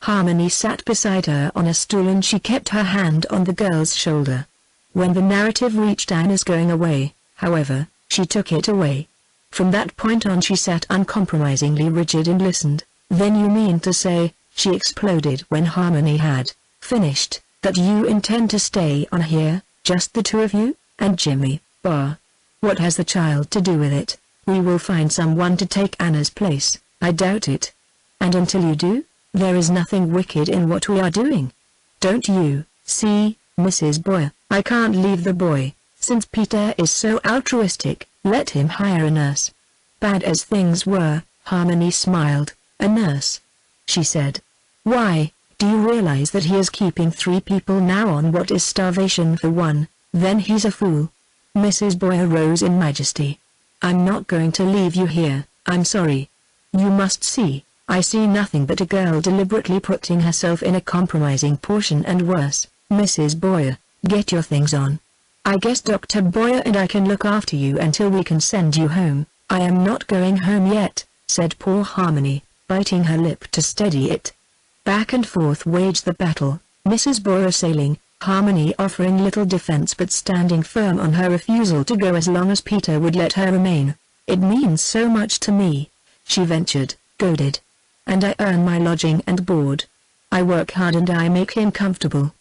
Harmony sat beside her on a stool and she kept her hand on the girl's shoulder. When the narrative reached Anna's going away, however, she took it away. From that point on she sat uncompromisingly rigid and listened. "Then you mean to say," she exploded when Harmony had finished, "that you intend to stay on here, just the two of you, and Jimmy, Bar? What has the child to do with it? We will find someone to take Anna's place." "I doubt it. And until you do, there is nothing wicked in what we are doing. Don't you see, Mrs. Boyer, I can't leave the boy. Since Peter is so altruistic, let him hire a nurse." Bad as things were, Harmony smiled. "A nurse?" she said. "Why, do you realize that he is keeping 3 people now on what is starvation for one? Then he's a fool." Mrs. Boyer rose in majesty. "I'm not going to leave you here, I'm sorry. You must see, I see nothing but a girl deliberately putting herself in a compromising portion and worse. Mrs. Boyer, get your things on. I guess Dr. Boyer and I can look after you until we can send you home." "I am not going home yet," said poor Harmony, biting her lip to steady it. Back and forth waged the battle, Mrs. Boyer assailing, Harmony offering little defense but standing firm on her refusal to go as long as Peter would let her remain. "It means so much to me," she ventured, goaded. "And I earn my lodging and board. I work hard and I make him comfortable.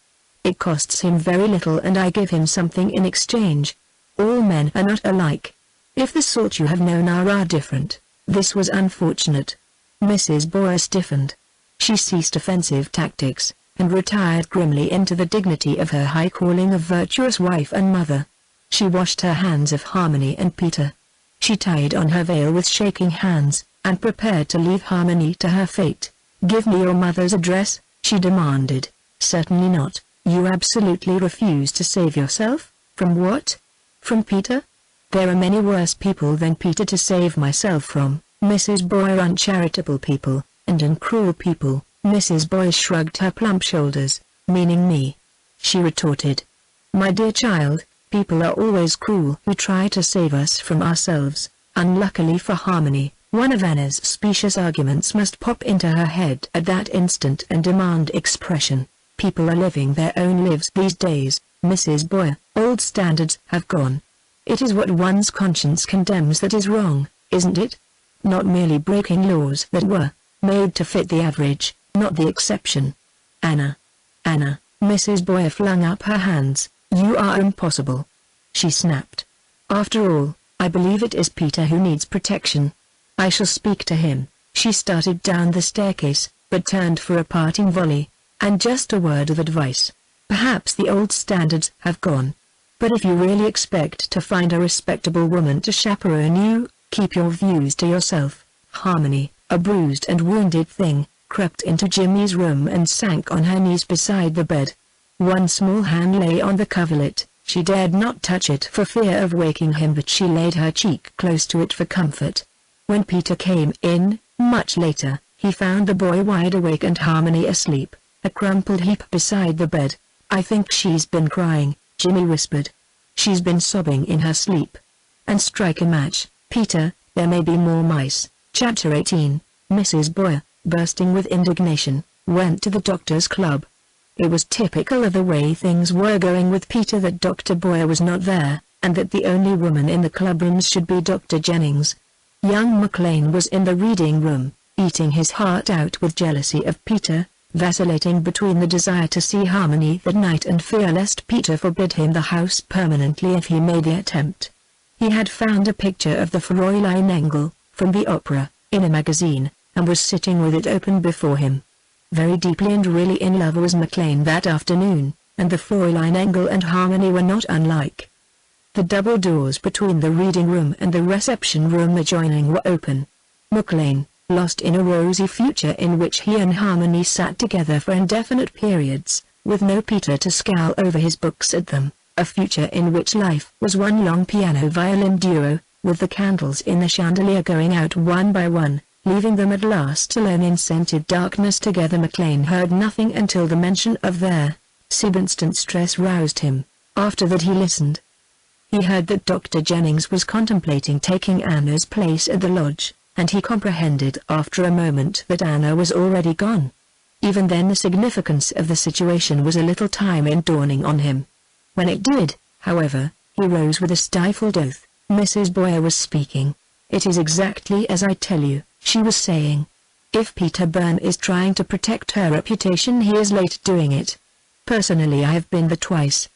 It costs him very little and I give him something in exchange. All men are not alike. If the sort you have known are different." This was unfortunate. Mrs. Boyer stiffened. She ceased offensive tactics, and retired grimly into the dignity of her high calling of virtuous wife and mother. She washed her hands of Harmony and Peter. She tied on her veil with shaking hands, and prepared to leave Harmony to her fate. "Give me your mother's address," she demanded. "Certainly not. You absolutely refuse to save yourself? From what? From Peter? There are many worse people than Peter to save myself from, Mrs. Boyer. Uncharitable people, and uncruel people." Mrs. Boyer shrugged her plump shoulders. "Meaning me?" she retorted. "My dear child, people are always cruel who try to save us from ourselves." Unluckily for Harmony, one of Anna's specious arguments must pop into her head at that instant and demand expression. "People are living their own lives these days, Mrs. Boyer. Old standards have gone. It is what one's conscience condemns that is wrong, isn't it? Not merely breaking laws that were made to fit the average, not the exception." "Anna! Anna!" Mrs. Boyer flung up her hands. "You are impossible," she snapped. "After all, I believe it is Peter who needs protection. I shall speak to him." She started down the staircase, but turned for a parting volley. "And just a word of advice. Perhaps the old standards have gone. But if you really expect to find a respectable woman to chaperone you, keep your views to yourself." Harmony, a bruised and wounded thing, crept into Jimmy's room and sank on her knees beside the bed. One small hand lay on the coverlet. She dared not touch it for fear of waking him, but she laid her cheek close to it for comfort. When Peter came in, much later, he found the boy wide awake and Harmony asleep, a crumpled heap beside the bed. "I think she's been crying," Jimmy whispered. "She's been sobbing in her sleep." "And strike a match, Peter, there may be more mice." Chapter 18. Mrs. Boyer, bursting with indignation, went to the doctor's club. It was typical of the way things were going with Peter that Dr. Boyer was not there, and that the only woman in the clubrooms should be Dr. Jennings. Young McLean was in the reading room, eating his heart out with jealousy of Peter, vacillating between the desire to see Harmony that night and fear lest Peter forbid him the house permanently if he made the attempt. He had found a picture of the Fräulein Engel, from the opera, in a magazine, and was sitting with it open before him. Very deeply and really in love was McLean that afternoon, and the Fräulein Engel and Harmony were not unlike. The double doors between the reading room and the reception room adjoining were open. McLean, lost in a rosy future in which he and Harmony sat together for indefinite periods, with no Peter to scowl over his books at them, a future in which life was one long piano-violin duo, with the candles in the chandelier going out one by one, leaving them at last alone in scented darkness together. McLean heard nothing until the mention of their instant stress roused him. After that he listened. He heard that Dr. Jennings was contemplating taking Anna's place at the lodge, and he comprehended after a moment that Anna was already gone. Even then the significance of the situation was a little time in dawning on him. When it did, however, he rose with a stifled oath. Mrs. Boyer was speaking. "It is exactly as I tell you," she was saying. "If Peter Byrne is trying to protect her reputation, he is late doing it. Personally, I have been there twice.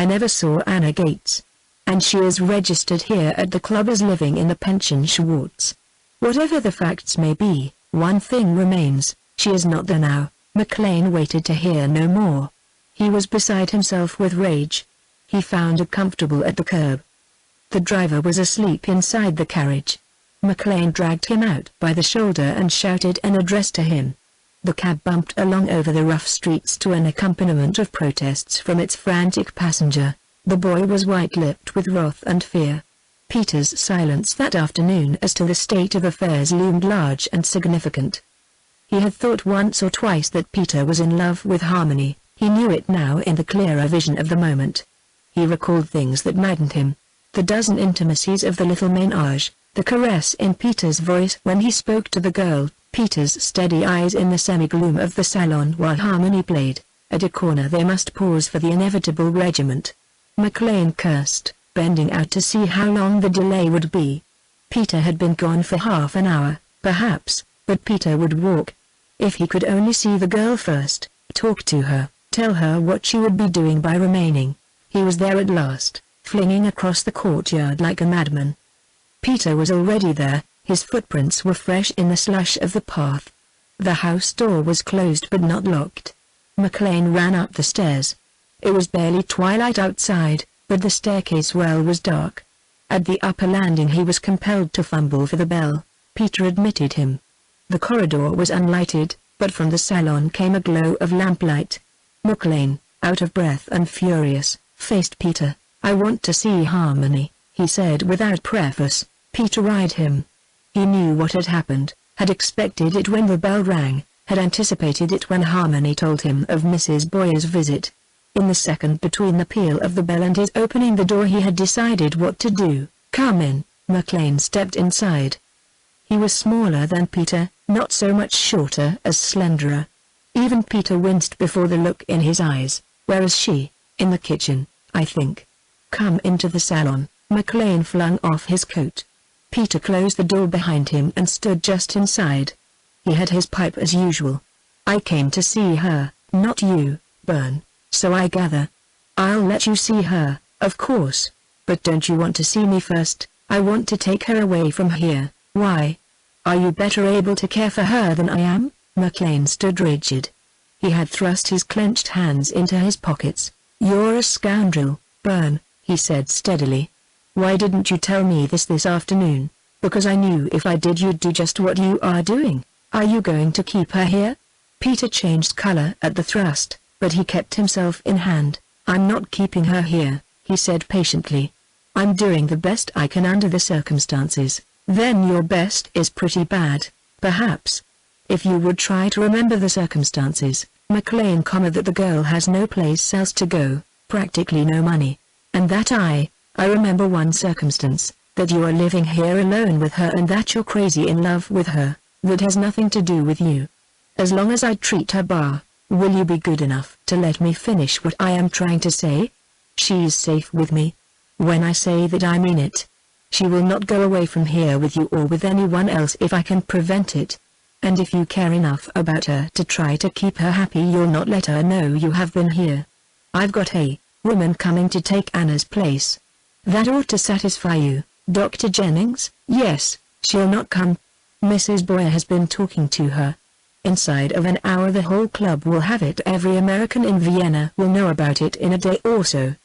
I never saw Anna Gates. And she is registered here at the club as living in the pension Schwartz. Whatever the facts may be, one thing remains, she is not there now." McLean waited to hear no more. He was beside himself with rage. He found it comfortable at the curb. The driver was asleep inside the carriage. McLean dragged him out by the shoulder and shouted an address to him. The cab bumped along over the rough streets to an accompaniment of protests from its frantic passenger. The boy was white-lipped with wrath and fear. Peter's silence that afternoon as to the state of affairs loomed large and significant. He had thought once or twice that Peter was in love with Harmony. He knew it now in the clearer vision of the moment. He recalled things that maddened him. The dozen intimacies of the little ménage, the caress in Peter's voice when he spoke to the girl, Peter's steady eyes in the semi-gloom of the salon while Harmony played. At a corner they must pause for the inevitable regiment. McLean cursed, bending out to see how long the delay would be. Peter had been gone for half an hour, perhaps, but Peter would walk. If he could only see the girl first, talk to her, tell her what she would be doing by remaining. He was there at last, flinging across the courtyard like a madman. Peter was already there, his footprints were fresh in the slush of the path. The house door was closed but not locked. McLean ran up the stairs. It was barely twilight outside, but the staircase well was dark. At the upper landing he was compelled to fumble for the bell. Peter admitted him. The corridor was unlighted, but from the salon came a glow of lamplight. McLean, out of breath and furious, faced Peter. "I want to see Harmony," he said without preface. Peter eyed him. He knew what had happened, had expected it when the bell rang, had anticipated it when Harmony told him of Mrs. Boyer's visit. In the second between the peal of the bell and his opening the door he had decided what to do. "Come in." McLean stepped inside. He was smaller than Peter, not so much shorter as slenderer. Even Peter winced before the look in his eyes. "Where is she?" "In the kitchen, I think." "Come into the salon." McLean flung off his coat. Peter closed the door behind him and stood just inside. He had his pipe as usual. "I came to see her, not you, Byrne, so I gather." "I'll let you see her, of course. But don't you want to see me first?" "I want to take her away from here." "Why? Are you better able to care for her than I am?" McLean stood rigid. He had thrust his clenched hands into his pockets. "You're a scoundrel, Byrne," he said steadily. "Why didn't you tell me this afternoon?" "Because I knew if I did you'd do just what you are doing." "Are you going to keep her here?" Peter changed color at the thrust, but he kept himself in hand. "I'm not keeping her here," he said patiently. "I'm doing the best I can under the circumstances." "Then your best is pretty bad, perhaps. If you would try to remember the circumstances." McLean commented that the girl has no place else to go, practically no money. "And that I remember one circumstance, that you are living here alone with her and that you're crazy in love with her. That has nothing to do with you. As long as I treat her bar, will you be good enough to let me finish what I am trying to say? She's safe with me. When I say that I mean it. She will not go away from here with you or with anyone else if I can prevent it. And if you care enough about her to try to keep her happy you'll not let her know you have been here. I've got a woman coming to take Anna's place. That ought to satisfy you." "Dr. Jennings?" "Yes, she'll not come. Mrs. Boyer has been talking to her. Inside of an hour the whole club will have it. Every American in Vienna will know about it in a day or so.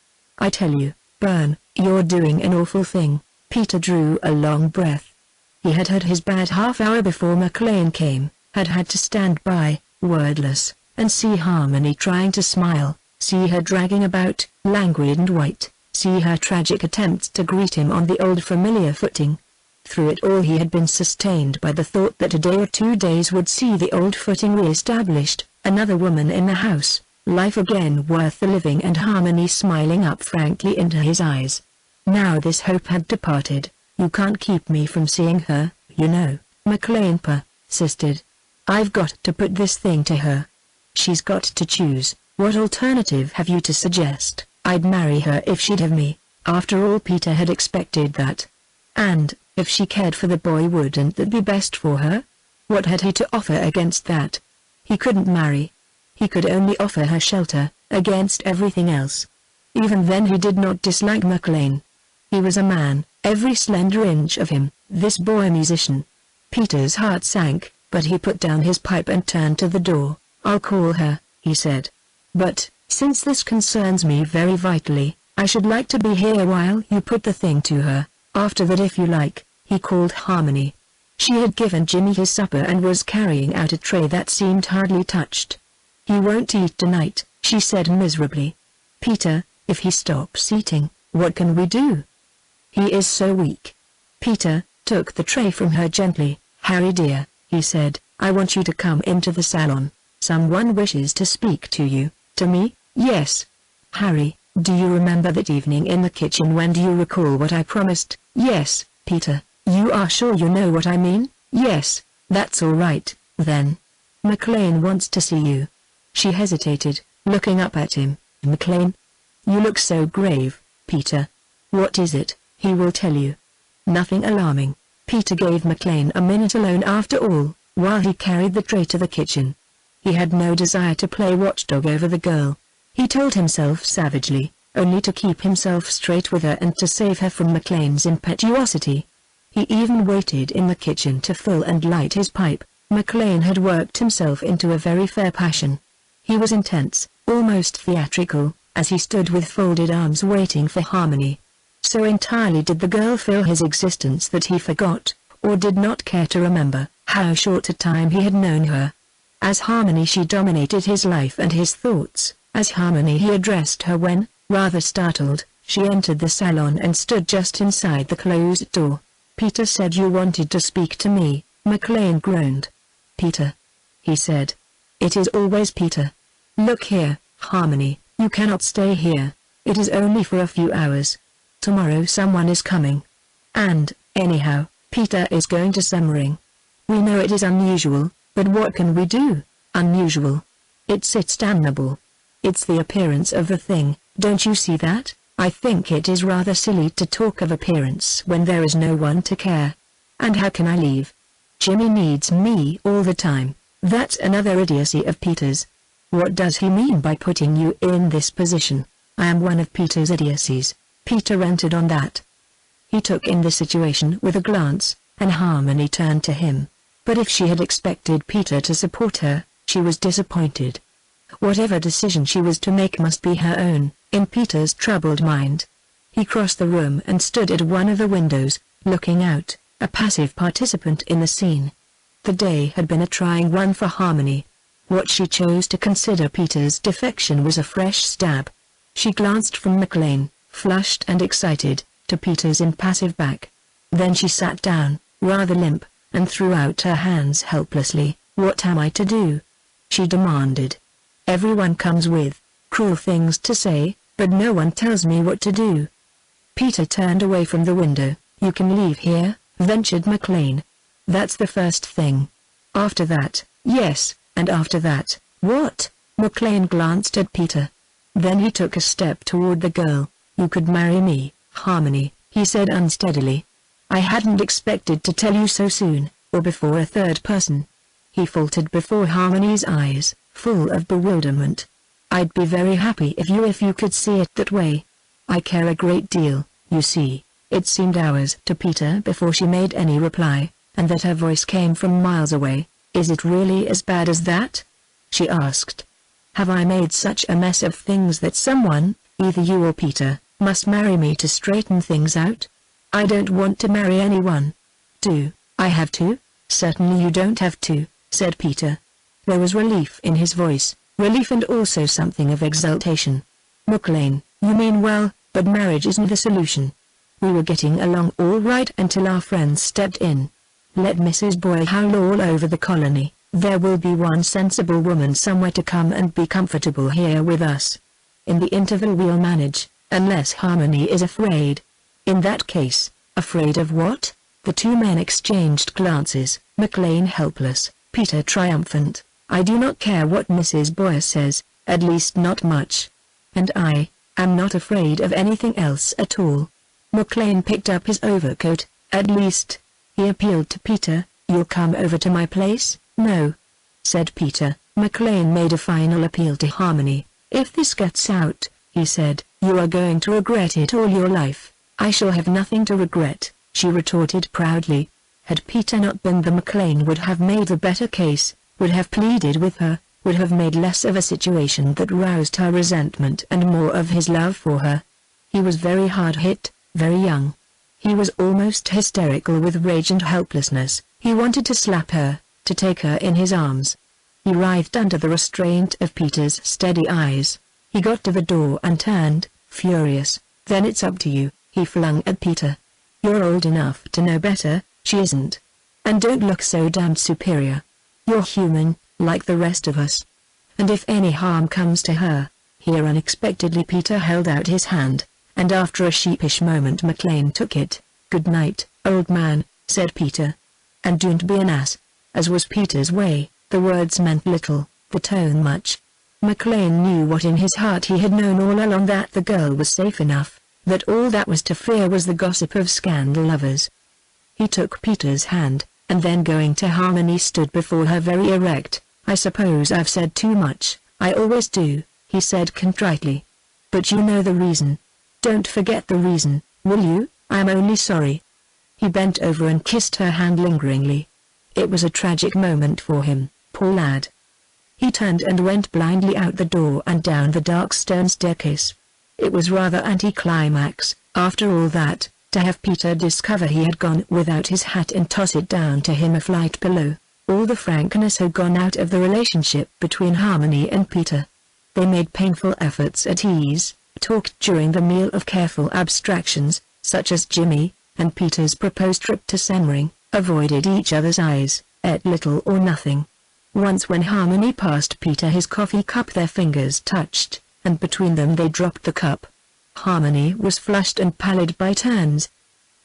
I tell you, Byrne, you're doing an awful thing." Peter drew a long breath. He had had his bad half hour before McLean came, had had to stand by, wordless, and see Harmony trying to smile, see her dragging about, languid and white, see her tragic attempts to greet him on the old familiar footing. Through it all he had been sustained by the thought that a day or 2 days would see the old footing re-established, another woman in the house, life again worth the living and Harmony smiling up frankly into his eyes. Now this hope had departed. "You can't keep me from seeing her, you know," McLean persisted. "I've got to put this thing to her. She's got to choose. What alternative have you to suggest?" "I'd marry her if she'd have me." After all Peter had expected that. And, if she cared for the boy wouldn't that be best for her? What had he to offer against that? He couldn't marry. He could only offer her shelter, against everything else. Even then he did not dislike McLean. He was a man, every slender inch of him, this boy musician. Peter's heart sank, but he put down his pipe and turned to the door. "I'll call her," he said. "But, since this concerns me very vitally, I should like to be here while you put the thing to her. After that if you like." He called Harmony. She had given Jimmy his supper and was carrying out a tray that seemed hardly touched. "He won't eat tonight," she said miserably. "Peter, if he stops eating, what can we do? He is so weak." Peter took the tray from her gently. "Harry dear," he said, "I want you to come into the salon. Someone wishes to speak to you." "To me?" "Yes. Harry, do you remember that evening in the kitchen? When do you recall what I promised?" "Yes, Peter, You are sure you know what I mean? Yes, that's all right, then. McLean wants to see you. She hesitated, looking up at him. McLean? You look so grave, Peter. What is it? He will tell you. Nothing alarming. Peter gave McLean a minute alone after all, while he carried the tray to the kitchen. He had no desire to play watchdog over the girl. He told himself savagely, only to keep himself straight with her and to save her from McLean's impetuosity. He even waited in the kitchen to fill and light his pipe. McLean had worked himself into a very fair passion. He was intense, almost theatrical, as he stood with folded arms waiting for Harmony. So entirely did the girl fill his existence that he forgot, or did not care to remember, how short a time he had known her. As Harmony she dominated his life and his thoughts. As Harmony he addressed her when, rather startled, she entered the salon and stood just inside the closed door. Peter said you wanted to speak to me, McLean groaned. Peter? He said. It is always Peter. Look here, Harmony, you cannot stay here. It is only for a few hours. Tomorrow someone is coming. And, anyhow, Peter is going to Semmering. We know it is unusual, but what can we do? Unusual. It's damnable. It's the appearance of the thing, don't you see that? I think it is rather silly to talk of appearance when there is no one to care. And how can I leave? Jimmy needs me all the time. That's another idiocy of Peter's. What does he mean by putting you in this position? I am one of Peter's idiocies. Peter entered on that. He took in the situation with a glance, and Harmony turned to him. But if she had expected Peter to support her, she was disappointed. Whatever decision she was to make must be her own, in Peter's troubled mind. He crossed the room and stood at one of the windows, looking out, a passive participant in the scene. The day had been a trying one for Harmony. What she chose to consider Peter's defection was a fresh stab. She glanced from McLean, flushed and excited, to Peter's impassive back. Then she sat down, rather limp, and threw out her hands helplessly. What am I to do? She demanded. Everyone comes with cruel things to say, but no one tells me what to do. Peter turned away from the window. You can leave here, ventured McLean. That's the first thing. After that, yes, and after that, what? McLean glanced at Peter. Then he took a step toward the girl. You could marry me, Harmony, he said unsteadily. I hadn't expected to tell you so soon, or before a third person. He faltered before Harmony's eyes, full of bewilderment. I'd be very happy if you could see it that way. I care a great deal, you see. It seemed hours to Peter before she made any reply, and that her voice came from miles away. Is it really as bad as that? She asked. Have I made such a mess of things that someone, either you or Peter, must marry me to straighten things out? I don't want to marry anyone. Do I have to? Certainly you don't have to, said Peter. There was relief in his voice, relief and also something of exultation. McLean, you mean well, but marriage isn't the solution. We were getting along all right until our friends stepped in. Let Mrs. Boyle howl all over the colony. There will be one sensible woman somewhere to come and be comfortable here with us. In the interval we'll manage, unless Harmony is afraid. In that case, afraid of what? The two men exchanged glances, McLean helpless, Peter triumphant. I do not care what Mrs. Boyer says, at least not much. And I am not afraid of anything else at all. McLean picked up his overcoat. At least, he appealed to Peter, you'll come over to my place? No, said Peter. McLean made a final appeal to Harmony. If this gets out, he said, you are going to regret it all your life. I shall have nothing to regret, she retorted proudly. Had Peter not been the McLean would have made a better case, would have pleaded with her, would have made less of a situation that roused her resentment and more of his love for her. He was very hard hit, very young. He was almost hysterical with rage and helplessness. He wanted to slap her, to take her in his arms. He writhed under the restraint of Peter's steady eyes. He got to the door and turned, furious. Then it's up to you, he flung at Peter. You're old enough to know better, she isn't. And don't look so damned superior. You're human, like the rest of us. And if any harm comes to her, here unexpectedly Peter held out his hand, and after a sheepish moment McLean took it. Good night, old man. said Peter. "And don't be an ass." As was Peter's way, the words meant little, the tone much. McLean knew what in his heart he had known all along, that the girl was safe enough, that all that was to fear was the gossip of scandal lovers. He took Peter's hand, and then going to Harmony stood before her very erect. "I suppose I've said too much, I always do," he said contritely. "But you know the reason. Don't forget the reason, will you?" "I'm only sorry." He bent over and kissed her hand lingeringly. It was a tragic moment for him, poor lad. He turned and went blindly out the door and down the dark stone staircase. It was rather anticlimax, after all that, to have Peter discover he had gone without his hat and toss it down to him a flight below. All the frankness had gone out of the relationship between Harmony and Peter. They made painful efforts at ease, talked during the meal of careful abstractions, such as Jimmy, and Peter's proposed trip to Semmering, avoided each other's eyes, ate little or nothing. Once when Harmony passed Peter his coffee cup, their fingers touched, and between them they dropped the cup. Harmony was flushed and pallid by turns.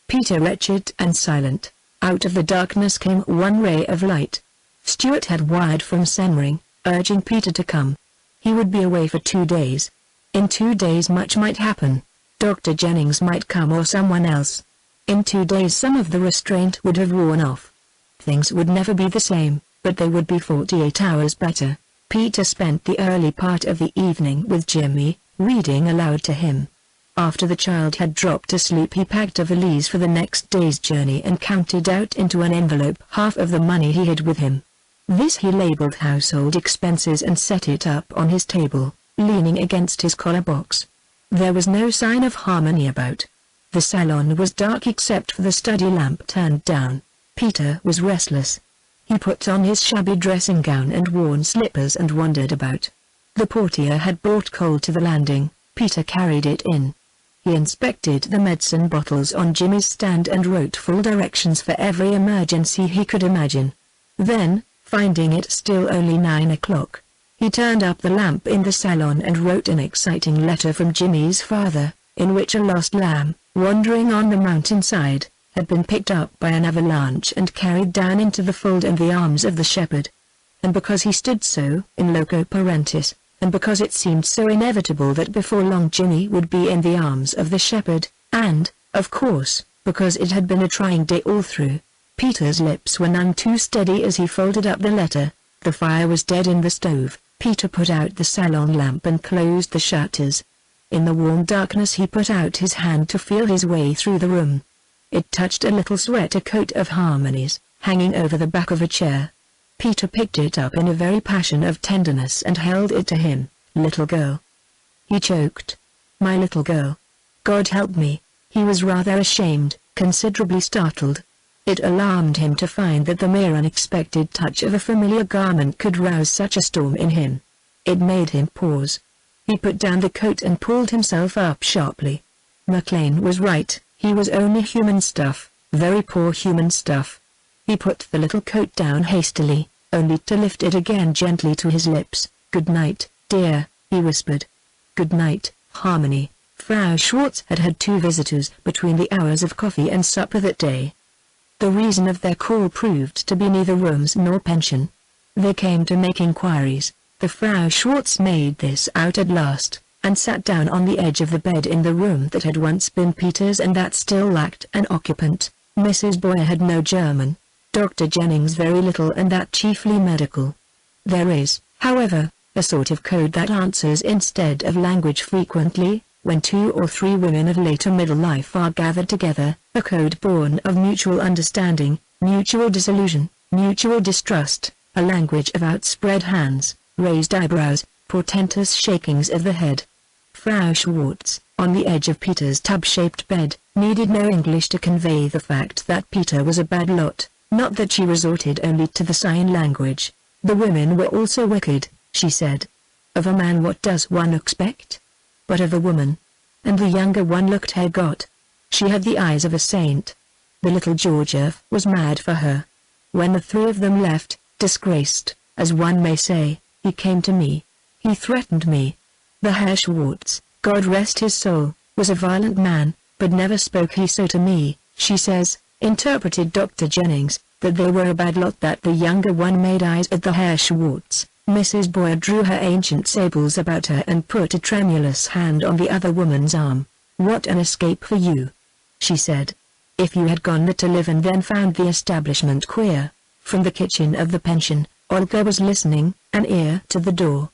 Peter wretched and silent. Out of the darkness came one ray of light. Stuart had wired from Semmering, urging Peter to come. He would be away for 2 days. In 2 days much might happen. Dr. Jennings might come or someone else. In 2 days some of the restraint would have worn off. Things would never be the same, but they would be 48 hours better. Peter spent the early part of the evening with Jimmy, reading aloud to him. After the child had dropped asleep, he packed a valise for the next day's journey and counted out into an envelope half of the money he had with him. This he labeled household expenses and set it up on his table, leaning against his collar box. There was no sign of Harmony about. The salon was dark except for the study lamp turned down. Peter was restless. He put on his shabby dressing gown and worn slippers and wandered about. The portier had brought coal to the landing. Peter carried it in. He inspected the medicine bottles on Jimmy's stand and wrote full directions for every emergency he could imagine. Then, finding it still only 9 o'clock, he turned up the lamp in the salon and wrote an exciting letter from Jimmy's father, in which a lost lamb, wandering on the mountainside, had been picked up by an avalanche and carried down into the fold and the arms of the shepherd. And because he stood so, in loco parentis, and because it seemed so inevitable that before long Jimmy would be in the arms of the shepherd, and, of course, because it had been a trying day all through, Peter's lips were none too steady as he folded up the letter. The fire was dead in the stove. Peter put out the salon lamp and closed the shutters. In the warm darkness he put out his hand to feel his way through the room. It touched a little sweater coat of Harmony's, hanging over the back of a chair. Peter picked it up in a very passion of tenderness and held it to him. "Little girl." He choked. "My little girl. God help me." He was rather ashamed, considerably startled. It alarmed him to find that the mere unexpected touch of a familiar garment could rouse such a storm in him. It made him pause. He put down the coat and pulled himself up sharply. McLean was right, he was only human stuff, very poor human stuff. He put the little coat down hastily, only to lift it again gently to his lips. "Good night, dear," he whispered. "Good night, Harmony." Frau Schwartz had had 2 visitors between the hours of coffee and supper that day. The reason of their call proved to be neither rooms nor pension. They came to make inquiries. The Frau Schwartz made this out at last, and sat down on the edge of the bed in the room that had once been Peter's and that still lacked an occupant. Mrs. Boyer had no German, Dr. Jennings very little, and that chiefly medical. There is, however, a sort of code that answers instead of language frequently, when 2 or 3 women of later middle life are gathered together, a code born of mutual understanding, mutual disillusion, mutual distrust, a language of outspread hands, raised eyebrows, portentous shakings of the head. Frau Schwartz, on the edge of Peter's tub-shaped bed, needed no English to convey the fact that Peter was a bad lot, not that she resorted only to the sign language. The women were also wicked, she said. Of a man what does one expect? But of a woman. And the younger one looked her got. She had the eyes of a saint. The little Georgia was mad for her. When the 3 of them left, disgraced, as one may say, he came to me. He threatened me. The Herr Schwartz, God rest his soul, was a violent man, but never spoke he so to me, she says, interpreted Dr. Jennings, that they were a bad lot. That the younger one made eyes at the Herr Schwartz. Mrs. Boyer drew her ancient sables about her and put a tremulous hand on the other woman's arm. "What an escape for you," she said. "If you had gone there to live and then found the establishment queer." From the kitchen of the pension, Olga was listening, an ear to the door.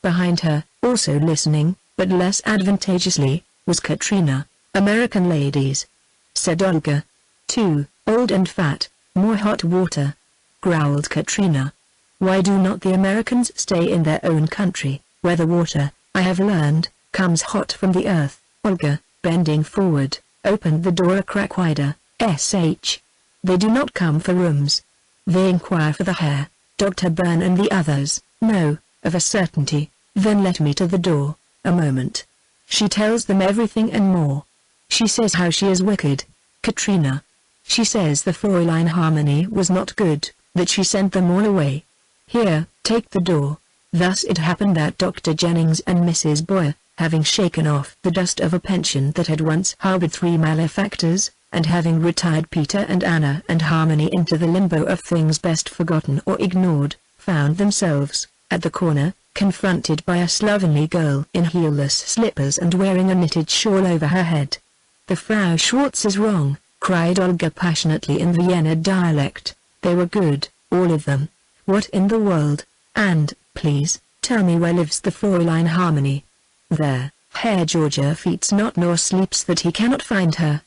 Behind her, also listening, but less advantageously, was Katrina. "American ladies," said Olga. "Too old and fat, more hot water," growled Katrina. "Why do not the Americans stay in their own country, where the water, I have learned, comes hot from the earth?" Olga, bending forward, opened the door a crack wider. "Sh. They do not come for rooms. They inquire for the Herr, Dr. Byrne and the others." "No, of a certainty." "Then let me to the door, a moment." "She tells them everything and more. She says how she is wicked, Katrina. She says the Fräulein Harmony was not good, that she sent them all away. Here, take the door." Thus it happened that Dr. Jennings and Mrs. Boyer, having shaken off the dust of a pension that had once harbored 3 malefactors, and having retired Peter and Anna and Harmony into the limbo of things best forgotten or ignored, found themselves, at the corner, confronted by a slovenly girl in heelless slippers and wearing a knitted shawl over her head. "The Frau Schwartz is wrong," cried Olga passionately in Vienna dialect. "They were good, all of them. What in the world? And, please, tell me where lives the Fräulein Harmony?" "There, Herr Georgia feeds not nor sleeps that he cannot find her."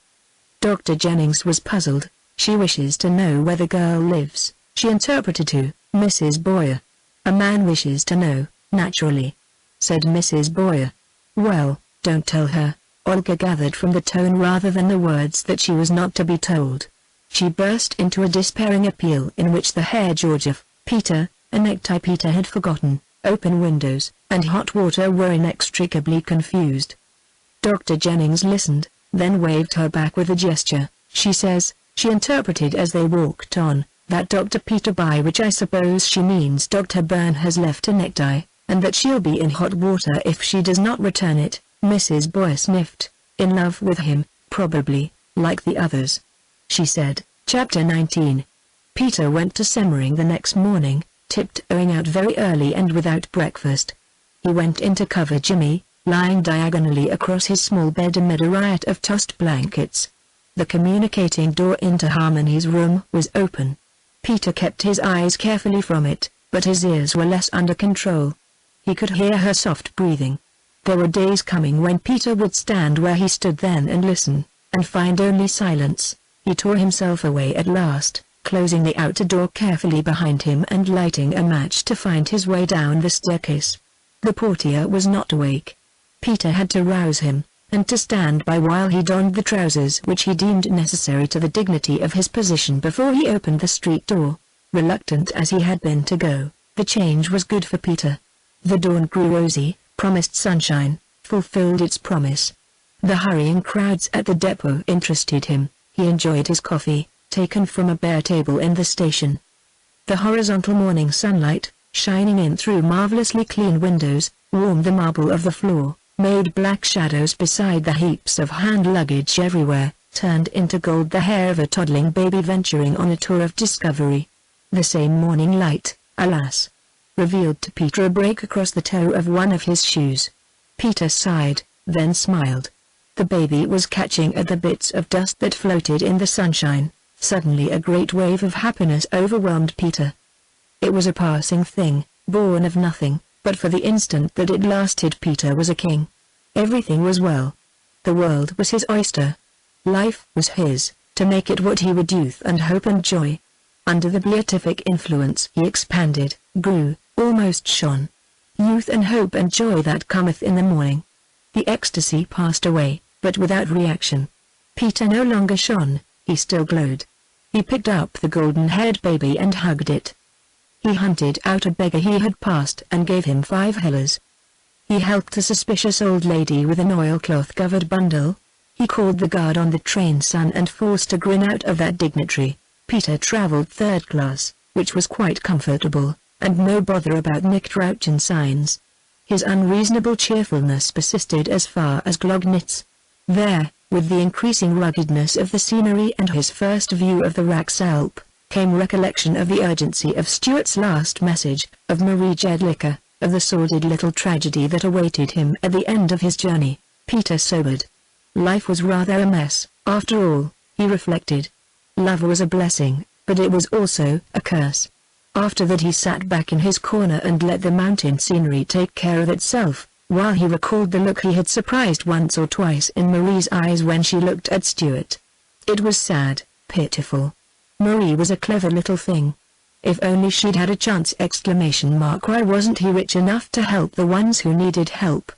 Dr. Jennings was puzzled. "She wishes to know where the girl lives," she interpreted to Mrs. Boyer. "A man wishes to know, naturally," said Mrs. Boyer. "Well, don't tell her," Olga gathered from the tone rather than the words that she was not to be told. She burst into a despairing appeal in which the Herr Georgia, Peter, a necktie Peter had forgotten, open windows, and hot water were inextricably confused. Dr. Jennings listened, then waved her back with a gesture. "She says," she interpreted as they walked on, "that Dr. Peter, by which I suppose she means Dr. Byrne, has left a necktie, and that she'll be in hot water if she does not return it." Mrs. Boyer sniffed. "In love with him, probably, like the others," she said. Chapter 19. Peter went to Semmering the next morning, tiptoeing out very early and without breakfast. He went in to cover Jimmy, lying diagonally across his small bed amid a riot of tossed blankets. The communicating door into Harmony's room was open. Peter kept his eyes carefully from it, but his ears were less under control. He could hear her soft breathing. There were days coming when Peter would stand where he stood then and listen, and find only silence. He tore himself away at last, closing the outer door carefully behind him and lighting a match to find his way down the staircase. The portier was not awake. Peter had to rouse him, and to stand by while he donned the trousers which he deemed necessary to the dignity of his position before he opened the street door. Reluctant as he had been to go, the change was good for Peter. The dawn grew rosy, promised sunshine, fulfilled its promise. The hurrying crowds at the depot interested him. He enjoyed his coffee, taken from a bare table in the station. The horizontal morning sunlight, shining in through marvelously clean windows, warmed the marble of the floor, made black shadows beside the heaps of hand luggage everywhere, turned into gold the hair of a toddling baby venturing on a tour of discovery. The same morning light, alas, revealed to Peter a break across the toe of one of his shoes. Peter sighed, then smiled. The baby was catching at the bits of dust that floated in the sunshine. Suddenly a great wave of happiness overwhelmed Peter. It was a passing thing, born of nothing, but for the instant that it lasted Peter was a king. Everything was well. The world was his oyster. Life was his, to make it what he would, youth and hope and joy. Under the beatific influence he expanded, grew, almost shone. Youth and hope and joy that cometh in the morning. The ecstasy passed away, but without reaction. Peter no longer shone, he still glowed. He picked up the golden-haired baby and hugged it. He hunted out a beggar he had passed and gave him 5 hellers. He helped a suspicious old lady with an oilcloth-covered bundle. He called the guard on the train son and forced a grin out of that dignitary. Peter traveled 3rd class, which was quite comfortable, and no bother about nicked Rauchen signs. His unreasonable cheerfulness persisted as far as Glognitz. There, With the increasing ruggedness of the scenery and his first view of the Raxalp, came recollection of the urgency of Stuart's last message, of Marie Jedlicka, of the sordid little tragedy that awaited him at the end of his journey. Peter sobered. Life was rather a mess, after all, he reflected. Love was a blessing, but it was also a curse. After that he sat back in his corner and let the mountain scenery take care of itself, while he recalled the look he had surprised once or twice in Marie's eyes when she looked at Stuart. It was sad, pitiful. Marie was a clever little thing. If only she'd had a chance! Why wasn't he rich enough to help the ones who needed help?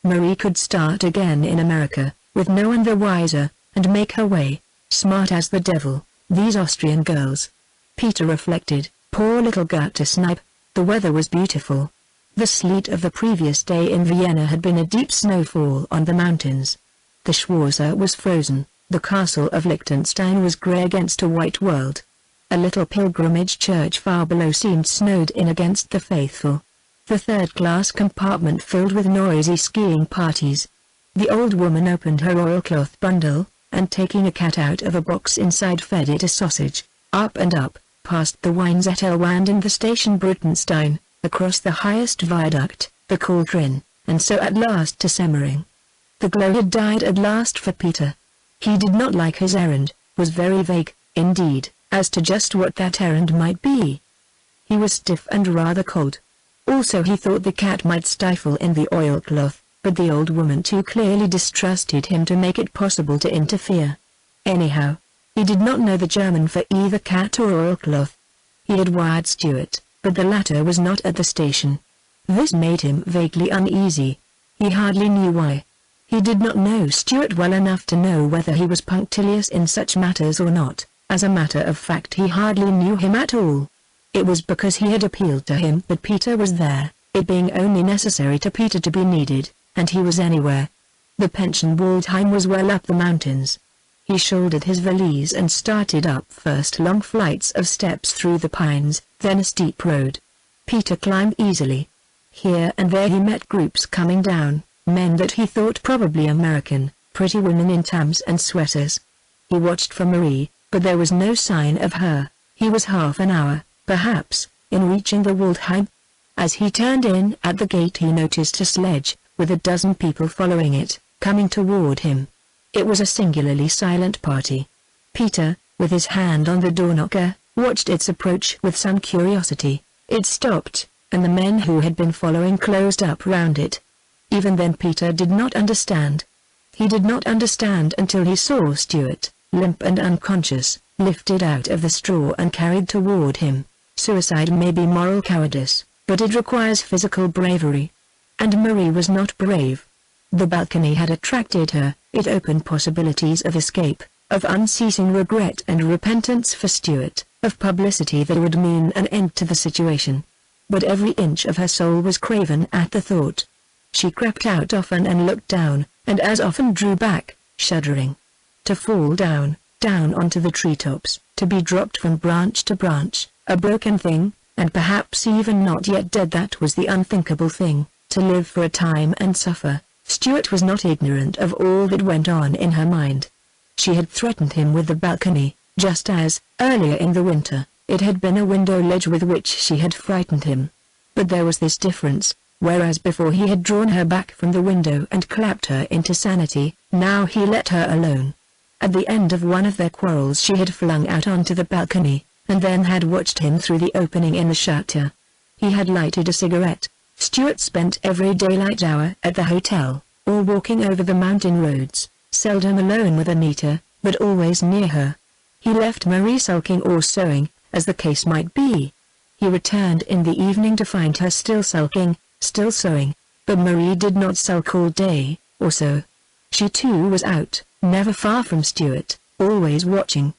Marie could start again in America, with no one the wiser, and make her way, smart as the devil. These Austrian girls. Peter reflected, poor little gutter snipe. The weather was beautiful. The sleet of the previous day in Vienna had been a deep snowfall on the mountains. The Schwarzer was frozen, the castle of Liechtenstein was grey against a white world. A little pilgrimage church far below seemed snowed in against the faithful. The third-class compartment filled with noisy skiing parties. The old woman opened her oilcloth bundle, and taking a cat out of a box inside fed it a sausage. Up and up, past the Weinzettel and in the station Brutenstein, across the highest viaduct, the Cauldron, and so at last to Semmering. The glow had died at last for Peter. He did not like his errand, was very vague, indeed, as to just what that errand might be. He was stiff and rather cold. Also he thought the cat might stifle in the oilcloth, but the old woman too clearly distrusted him to make it possible to interfere. Anyhow, he did not know the German for either cat or oilcloth. He had wired Stuart, but the latter was not at the station. This made him vaguely uneasy. He hardly knew why. He did not know Stuart well enough to know whether he was punctilious in such matters or not. As a matter of fact, he hardly knew him at all. It was because he had appealed to him that Peter was there, it being only necessary to Peter to be needed, and he was anywhere. The pension Waldheim was well up the mountains. He shouldered his valise and started up first long flights of steps through the pines, then a steep road. Peter climbed easily. Here and there he met groups coming down, men that he thought probably American, pretty women in tams and sweaters. He watched for Marie, but there was no sign of her. He was half an hour, perhaps, in reaching the Waldheim. As he turned in at the gate he noticed a sledge, with a dozen people following it, coming toward him. It was a singularly silent party. Peter, with his hand on the door knocker, watched its approach with some curiosity. It stopped, and the men who had been following closed up round it. Even then Peter did not understand. He did not understand until he saw Stuart, limp and unconscious, lifted out of the straw and carried toward him. Suicide may be moral cowardice, but it requires physical bravery. And Marie was not brave. The balcony had attracted her, it opened possibilities of escape, of unceasing regret and repentance for Stuart, of publicity that would mean an end to the situation. But every inch of her soul was craven at the thought. She crept out often and looked down, and as often drew back, shuddering. To fall down, down onto the treetops, to be dropped from branch to branch, a broken thing, and perhaps even not yet dead. That was the unthinkable thing, to live for a time and suffer. Stuart was not ignorant of all that went on in her mind. She had threatened him with the balcony, just as, earlier in the winter, it had been a window ledge with which she had frightened him. But there was this difference, whereas before he had drawn her back from the window and clapped her into sanity, now he let her alone. At the end of one of their quarrels she had flung out onto the balcony, and then had watched him through the opening in the shutter. He had lighted a cigarette. Stuart spent every daylight hour at the hotel, or walking over the mountain roads, seldom alone with Anita, but always near her. He left Marie sulking or sewing, as the case might be. He returned in the evening to find her still sulking, still sewing, but Marie did not sulk all day, or so. She too was out, never far from Stuart, always watching.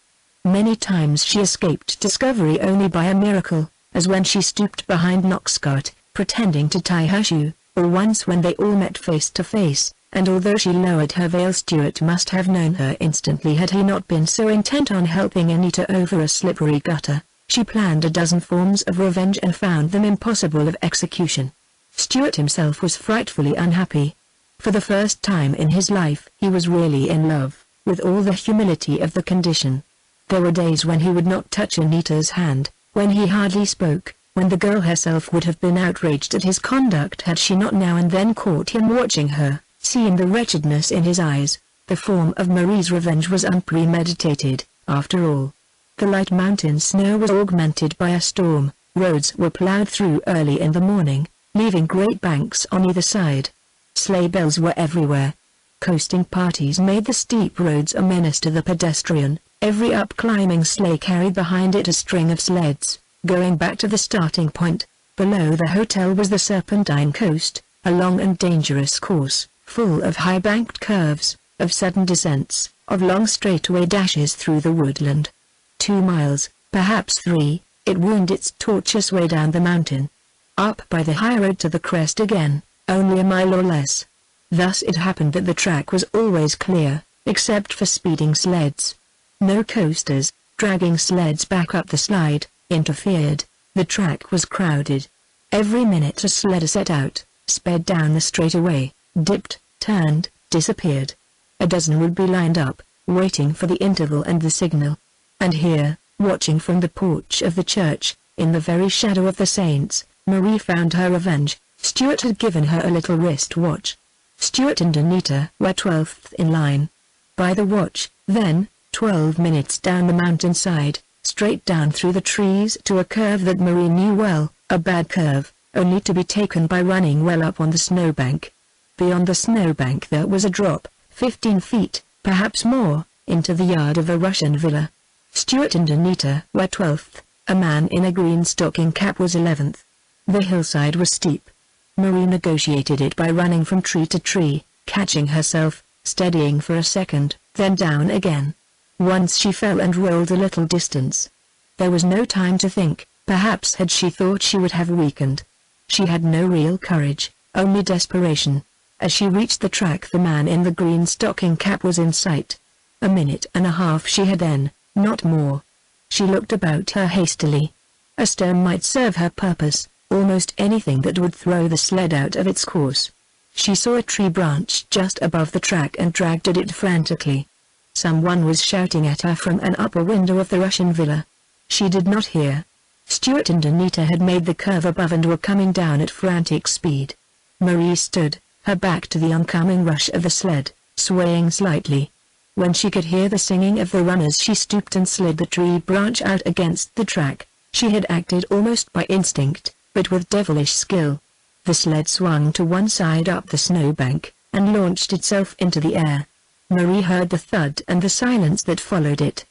Many times she escaped discovery only by a miracle, as when she stooped behind Knock's cart, pretending to tie her shoe, or once when they all met face to face, and although she lowered her veil Stuart must have known her instantly had he not been so intent on helping Anita over a slippery gutter. She planned a dozen forms of revenge and found them impossible of execution. Stuart himself was frightfully unhappy. For the first time in his life he was really in love, with all the humility of the condition. There were days when he would not touch Anita's hand, when he hardly spoke, when the girl herself would have been outraged at his conduct had she not now and then caught him watching her, seeing the wretchedness in his eyes. The form of Marie's revenge was unpremeditated, after all. The light mountain snow was augmented by a storm, roads were plowed through early in the morning, leaving great banks on either side. Sleigh bells were everywhere. Coasting parties made the steep roads a menace to the pedestrian, every up-climbing sleigh carried behind it a string of sleds. Going back to the starting point, below the hotel was the Serpentine Coast, a long and dangerous course, full of high-banked curves, of sudden descents, of long straightaway dashes through the woodland. 2 miles, perhaps 3, it wound its tortuous way down the mountain. Up by the high road to the crest again, only a mile or less. Thus it happened that the track was always clear, except for speeding sleds. No coasters, dragging sleds back up the slide, interfered. The track was crowded. Every minute a sled set out, sped down the straightaway, dipped, turned, disappeared. A dozen would be lined up, waiting for the interval and the signal. And here, watching from the porch of the church, in the very shadow of the saints, Marie found her revenge. Stuart had given her a little wrist watch. Stuart and Anita were 12th in line. By the watch, then, 12 minutes down the mountainside, straight down through the trees to a curve that Marie knew well, a bad curve, only to be taken by running well up on the snowbank. Beyond the snowbank there was a drop, 15 feet, perhaps more, into the yard of a Russian villa. Stuart and Anita were 12th, a man in a green stocking cap was 11th. The hillside was steep. Marie negotiated it by running from tree to tree, catching herself, steadying for a second, then down again. Once she fell and rolled a little distance. There was no time to think, perhaps had she thought she would have weakened. She had no real courage, only desperation. As she reached the track the man in the green stocking cap was in sight. A minute and a half she had then, not more. She looked about her hastily. A stone might serve her purpose, almost anything that would throw the sled out of its course. She saw a tree branch just above the track and dragged at it frantically. Someone was shouting at her from an upper window of the Russian villa. She did not hear. Stuart and Anita had made the curve above and were coming down at frantic speed. Marie stood, her back to the oncoming rush of the sled, swaying slightly. When she could hear the singing of the runners she stooped and slid the tree branch out against the track. She had acted almost by instinct, but with devilish skill. The sled swung to one side up the snowbank, and launched itself into the air. Marie heard the thud and the silence that followed it.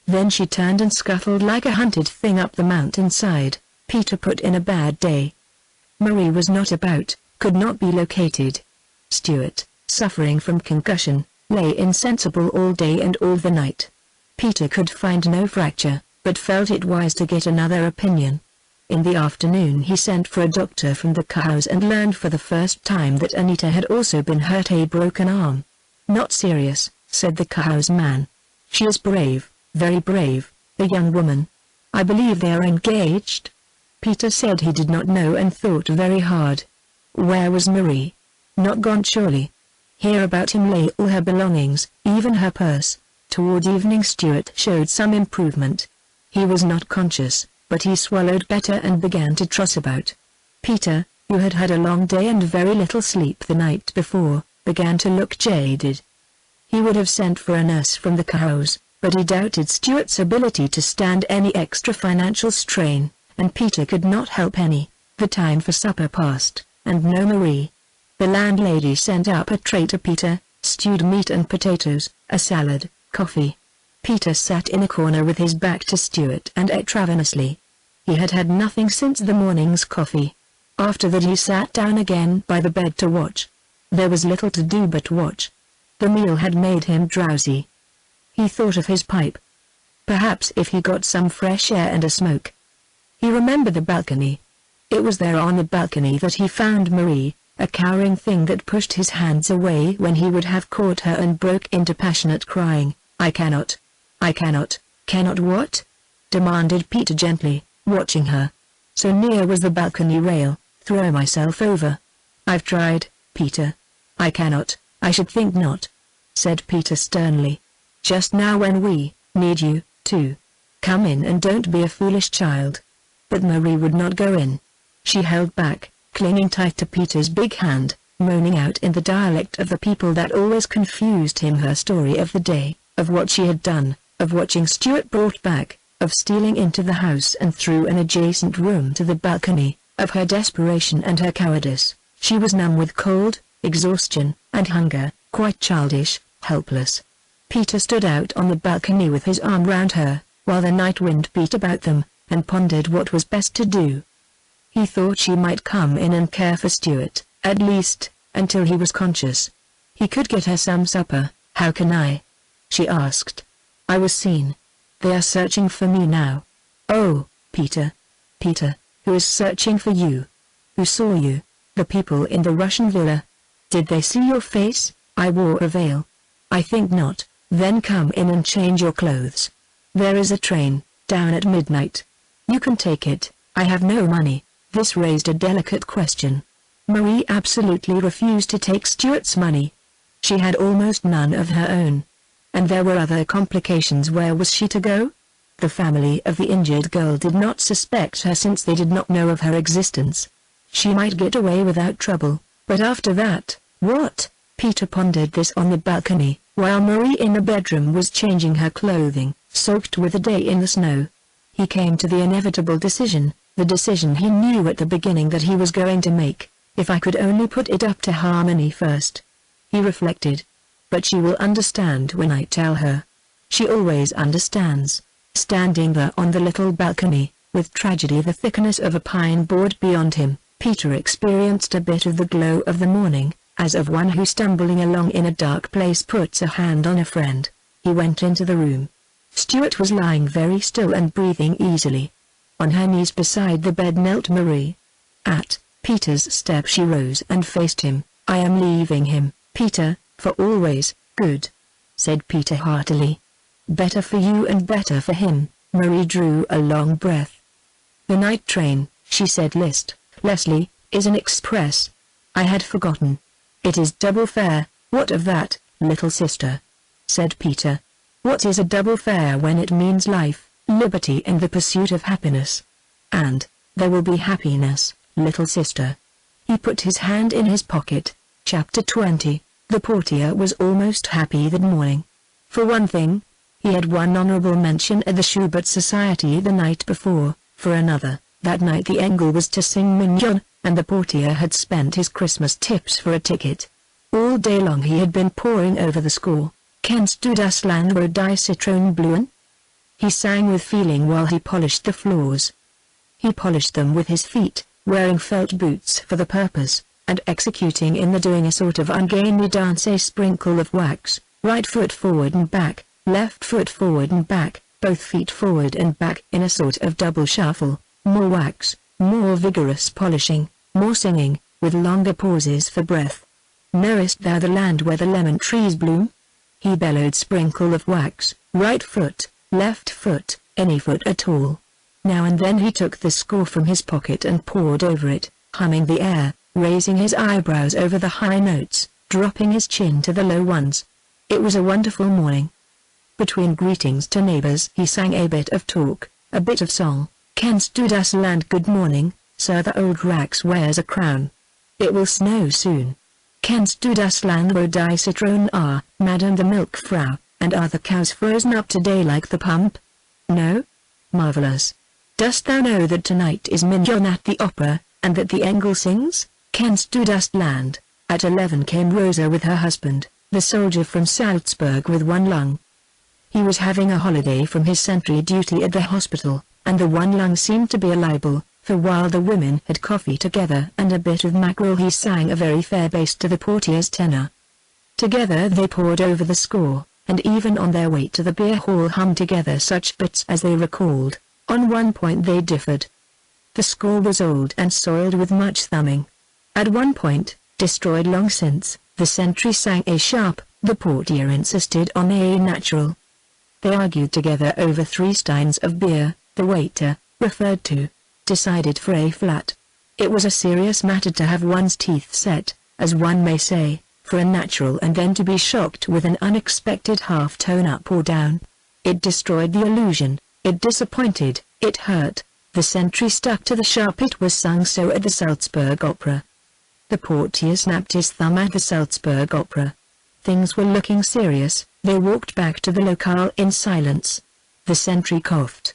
Then she turned and scuttled like a hunted thing up the mountainside. Peter put in a bad day. Marie was not about, could not be located. Stuart, suffering from concussion, lay insensible all day and all the night. Peter could find no fracture, but felt it wise to get another opinion. In the afternoon he sent for a doctor from the cows and learned for the first time that Anita had also been hurt, a broken arm. "Not serious," said the cow's man. "She is brave, very brave, the young woman. I believe they are engaged." Peter said he did not know and thought very hard. Where was Marie? Not gone surely. Here about him lay all her belongings, even her purse. Toward evening Stuart showed some improvement. He was not conscious, but he swallowed better and began to truss about. Peter, who had had a long day and very little sleep the night before, began to look jaded. He would have sent for a nurse from the cows, but he doubted Stuart's ability to stand any extra financial strain, and Peter could not help any. The time for supper passed, and no Marie. The landlady sent up a tray to Peter, stewed meat and potatoes, a salad, coffee. Peter sat in a corner with his back to Stuart and ate ravenously. He had had nothing since the morning's coffee. After that he sat down again by the bed to watch. There was little to do but watch. The meal had made him drowsy. He thought of his pipe. Perhaps if he got some fresh air and a smoke. He remembered the balcony. It was there on the balcony that he found Marie, a cowering thing that pushed his hands away when he would have caught her and broke into passionate crying. I cannot what?" demanded Peter gently, watching her. So near was the balcony rail. "Throw myself over." "I've tried, Peter. "I cannot, I should think not," said Peter sternly. "Just now when we need you, to come in and don't be a foolish child." But Marie would not go in. She held back, clinging tight to Peter's big hand, moaning out in the dialect of the people that always confused him her story of the day, of what she had done, of watching Stuart brought back, of stealing into the house and through an adjacent room to the balcony, of her desperation and her cowardice. She was numb with cold, exhaustion, and hunger, quite childish, helpless. Peter stood out on the balcony with his arm round her, while the night wind beat about them, and pondered what was best to do. He thought she might come in and care for Stuart, at least, until he was conscious. He could get her some supper. "How can I?" she asked. "I was seen. They are searching for me now." "Oh, Peter. Peter, who is searching for you? Who saw you?" "The people in the Russian villa." "Did they see your face?" "I wore a veil." "I think not." "Then come in and change your clothes. There is a train, down at midnight. You can take it." "I have no money." This raised a delicate question. Marie absolutely refused to take Stuart's money. She had almost none of her own. And there were other complications. Where was she to go? The family of the injured girl did not suspect her since they did not know of her existence. She might get away without trouble, but after that, what? Peter pondered this on the balcony, while Marie in the bedroom was changing her clothing, soaked with the day in the snow. He came to the inevitable decision, the decision he knew at the beginning that he was going to make. "If I could only put it up to Harmony first," he reflected. "But she will understand when I tell her. She always understands." Standing there on the little balcony, with tragedy the thickness of a pine board beyond him, Peter experienced a bit of the glow of the morning, as of one who stumbling along in a dark place puts a hand on a friend. He went into the room. Stuart was lying very still and breathing easily. On her knees beside the bed knelt Marie. At Peter's step she rose and faced him. "I am leaving him, Peter, for always." "Good," said Peter heartily. "Better for you and better for him." Marie drew a long breath. "The night train," she said listlessly, "is an express. I had forgotten. It is double fare." "What of that, little sister?" said Peter. "What is a double fare when it means life, liberty and the pursuit of happiness? And there will be happiness, little sister." He put his hand in his pocket. Chapter 20. The portier was almost happy that morning. For one thing, he had won honorable mention at the Schubert Society the night before. For another, that night the Engel was to sing Mignon, and the portier had spent his Christmas tips for a ticket. All day long he had been poring over the score. "Kennst du das Land wo die Zitronen blühen?" he sang with feeling while he polished the floors. He polished them with his feet, wearing felt boots for the purpose, and executing in the doing a sort of ungainly dance, a sprinkle of wax, right foot forward and back, left foot forward and back, both feet forward and back in a sort of double shuffle, more wax, more vigorous polishing, more singing, with longer pauses for breath. "Knowest thou the land where the lemon trees bloom?" he bellowed. Sprinkle of wax, right foot, left foot, any foot at all. Now and then he took the score from his pocket and pored over it, humming the air, raising his eyebrows over the high notes, dropping his chin to the low ones. It was a wonderful morning. Between greetings to neighbors he sang a bit of talk, a bit of song. "Kennst du das Land?" "Good morning, sir, the old Rax wears a crown. It will snow soon." "Kennst du das Land wo die Zitronen are, Madame the Milk Frau, and are the cows frozen up today like the pump?" "No?" "Marvelous. Dost thou know that tonight is Mignon at the opera, and that the Engel sings? Kennst du das Land?" At 11 came Rosa with her husband, the soldier from Salzburg with one lung. He was having a holiday from his sentry duty at the hospital, and the one lung seemed to be a libel, for while the women had coffee together and a bit of mackerel he sang a very fair bass to the portier's tenor. Together they pored over the score, and even on their way to the beer hall hummed together such bits as they recalled. On one point they differed. The score was old and soiled with much thumbing. At one point, destroyed long since, the sentry sang A sharp, the portier insisted on A natural. They argued together over 3 steins of beer. The waiter, referred to, decided for A flat. It was a serious matter to have one's teeth set, as one may say, for a natural and then to be shocked with an unexpected half-tone up or down. It destroyed the illusion, it disappointed, it hurt. The sentry stuck to the sharp "it was sung so at the Salzburg Opera." The portier snapped his thumb at the Salzburg Opera. Things were looking serious. They walked back to the locale in silence. The sentry coughed.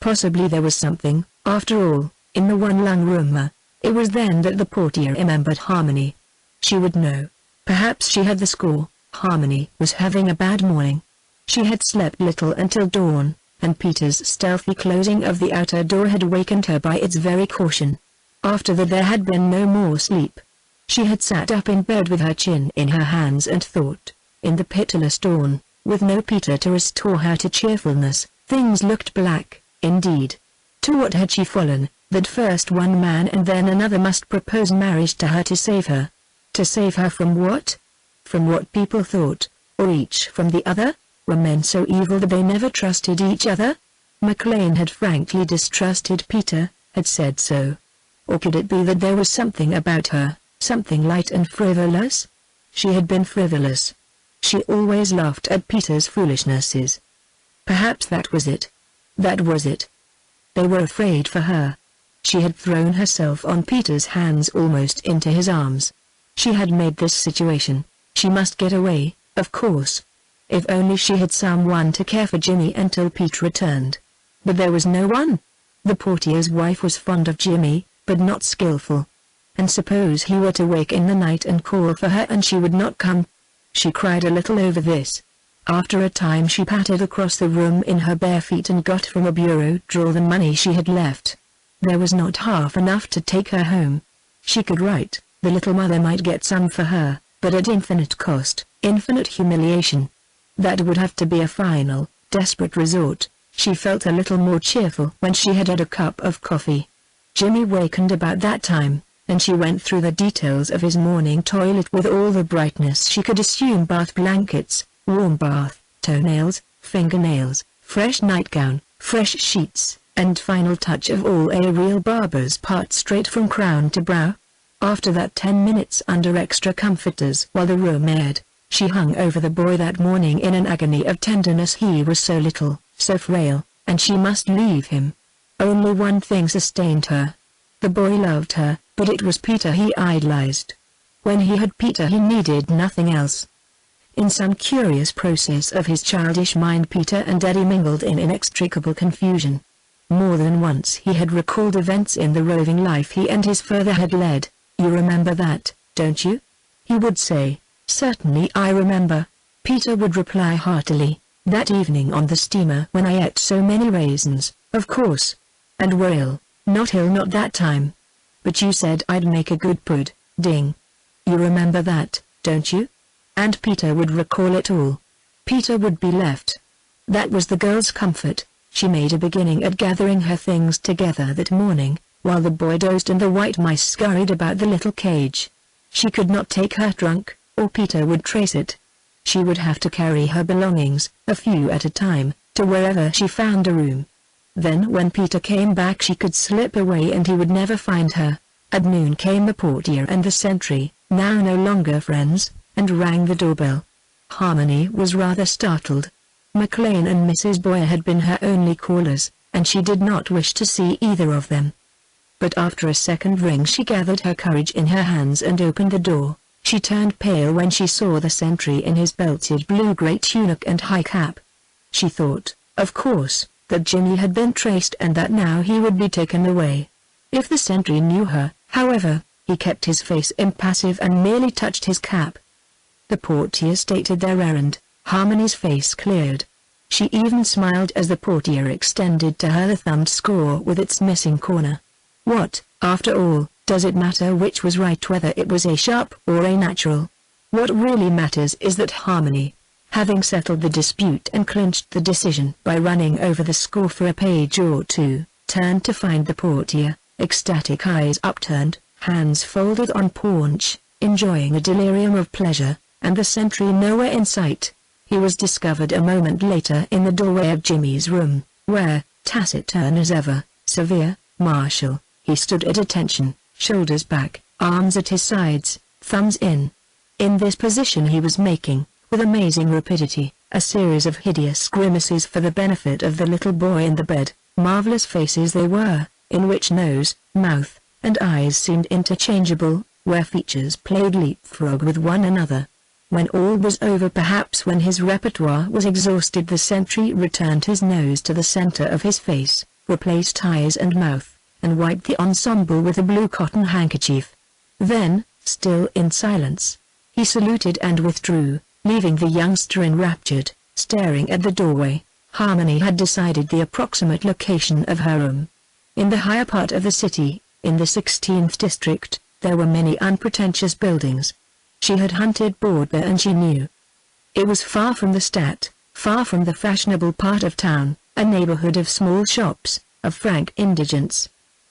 Possibly there was something, after all, in the one-lung rumor. It was then that the portier remembered Harmony. She would know. Perhaps she had the score. Harmony was having a bad morning. She had slept little until dawn, and Peter's stealthy closing of the outer door had wakened her by its very caution. After that there had been no more sleep. She had sat up in bed with her chin in her hands and thought. In the pitiless dawn, with no Peter to restore her to cheerfulness, things looked black, indeed. To what had she fallen, that first one man and then another must propose marriage to her to save her? To save her from what? From what people thought, or each from the other? Were men so evil that they never trusted each other? MacLean had frankly distrusted Peter, had said so. Or could it be that there was something about her, something light and frivolous? She had been frivolous. She always laughed at Peter's foolishnesses. Perhaps that was it. That was it. They were afraid for her. She had thrown herself on Peter's hands, almost into his arms. She had made this situation. She must get away, of course. If only she had someone to care for Jimmy until Pete returned. But there was no one. The portier's wife was fond of Jimmy, but not skillful. And suppose he were to wake in the night and call for her and she would not come? She cried a little over this. After a time she pattered across the room in her bare feet and got from a bureau drawer the money she had left. There was not half enough to take her home. She could write, the little mother might get some for her, but at infinite cost, infinite humiliation. That would have to be a final, desperate resort. She felt a little more cheerful when she had had a cup of coffee. Jimmy wakened about that time, and she went through the details of his morning toilet with all the brightness she could assume: bath blankets, warm bath, toenails, fingernails, fresh nightgown, fresh sheets, and final touch of all a real barber's part straight from crown to brow. After that 10 minutes under extra comforters while the room aired, she hung over the boy that morning in an agony of tenderness. He was so little, so frail, and she must leave him. Only one thing sustained her. The boy loved her, but it was Peter he idolized. When he had Peter he needed nothing else. In some curious process of his childish mind Peter and Eddie mingled in inextricable confusion. More than once he had recalled events in the roving life he and his father had led. "You remember that, don't you?" he would say. "Certainly I remember," Peter would reply heartily. "That evening on the steamer when I ate so many raisins, of course. And were ill, not that time. But you said I'd make a good pudding. You remember that, don't you?" And Peter would recall it all. Peter would be left. That was the girl's comfort. She made a beginning at gathering her things together that morning, while the boy dozed and the white mice scurried about the little cage. She could not take her trunk, or Peter would trace it. She would have to carry her belongings, a few at a time, to wherever she found a room. Then when Peter came back she could slip away and he would never find her. At noon came the portier and the sentry, now no longer friends, and rang the doorbell. Harmony was rather startled. MacLean and Mrs. Boyer had been her only callers, and she did not wish to see either of them. But after a second ring she gathered her courage in her hands and opened the door. She turned pale when she saw the sentry in his belted blue-grey tunic and high cap. She thought, of course, that Jimmy had been traced and that now he would be taken away. If the sentry knew her, however, he kept his face impassive and merely touched his cap. The portier stated their errand. Harmony's face cleared. She even smiled as the portier extended to her the thumbed score with its missing corner. What, after all, does it matter which was right, whether it was a sharp or a natural? What really matters is that Harmony, having settled the dispute and clinched the decision by running over the score for a page or two, turned to find the portier, ecstatic eyes upturned, hands folded on paunch, enjoying a delirium of pleasure, and the sentry nowhere in sight. He was discovered a moment later in the doorway of Jimmy's room, where, taciturn as ever, severe, martial, he stood at attention, shoulders back, arms at his sides, thumbs in. In this position he was making, with amazing rapidity, a series of hideous grimaces for the benefit of the little boy in the bed. Marvelous faces they were, in which nose, mouth, and eyes seemed interchangeable, where features played leapfrog with one another. When all was over, perhaps when his repertoire was exhausted, the sentry returned his nose to the center of his face, replaced eyes and mouth, and wiped the ensemble with a blue cotton handkerchief. Then, still in silence, he saluted and withdrew, leaving the youngster enraptured, staring at the doorway. Harmony had decided the approximate location of her room. In the higher part of the city, in the 16th district, there were many unpretentious buildings. She had hunted board there, and she knew. It was far from the Stadt, far from the fashionable part of town, a neighborhood of small shops, of frank indigence.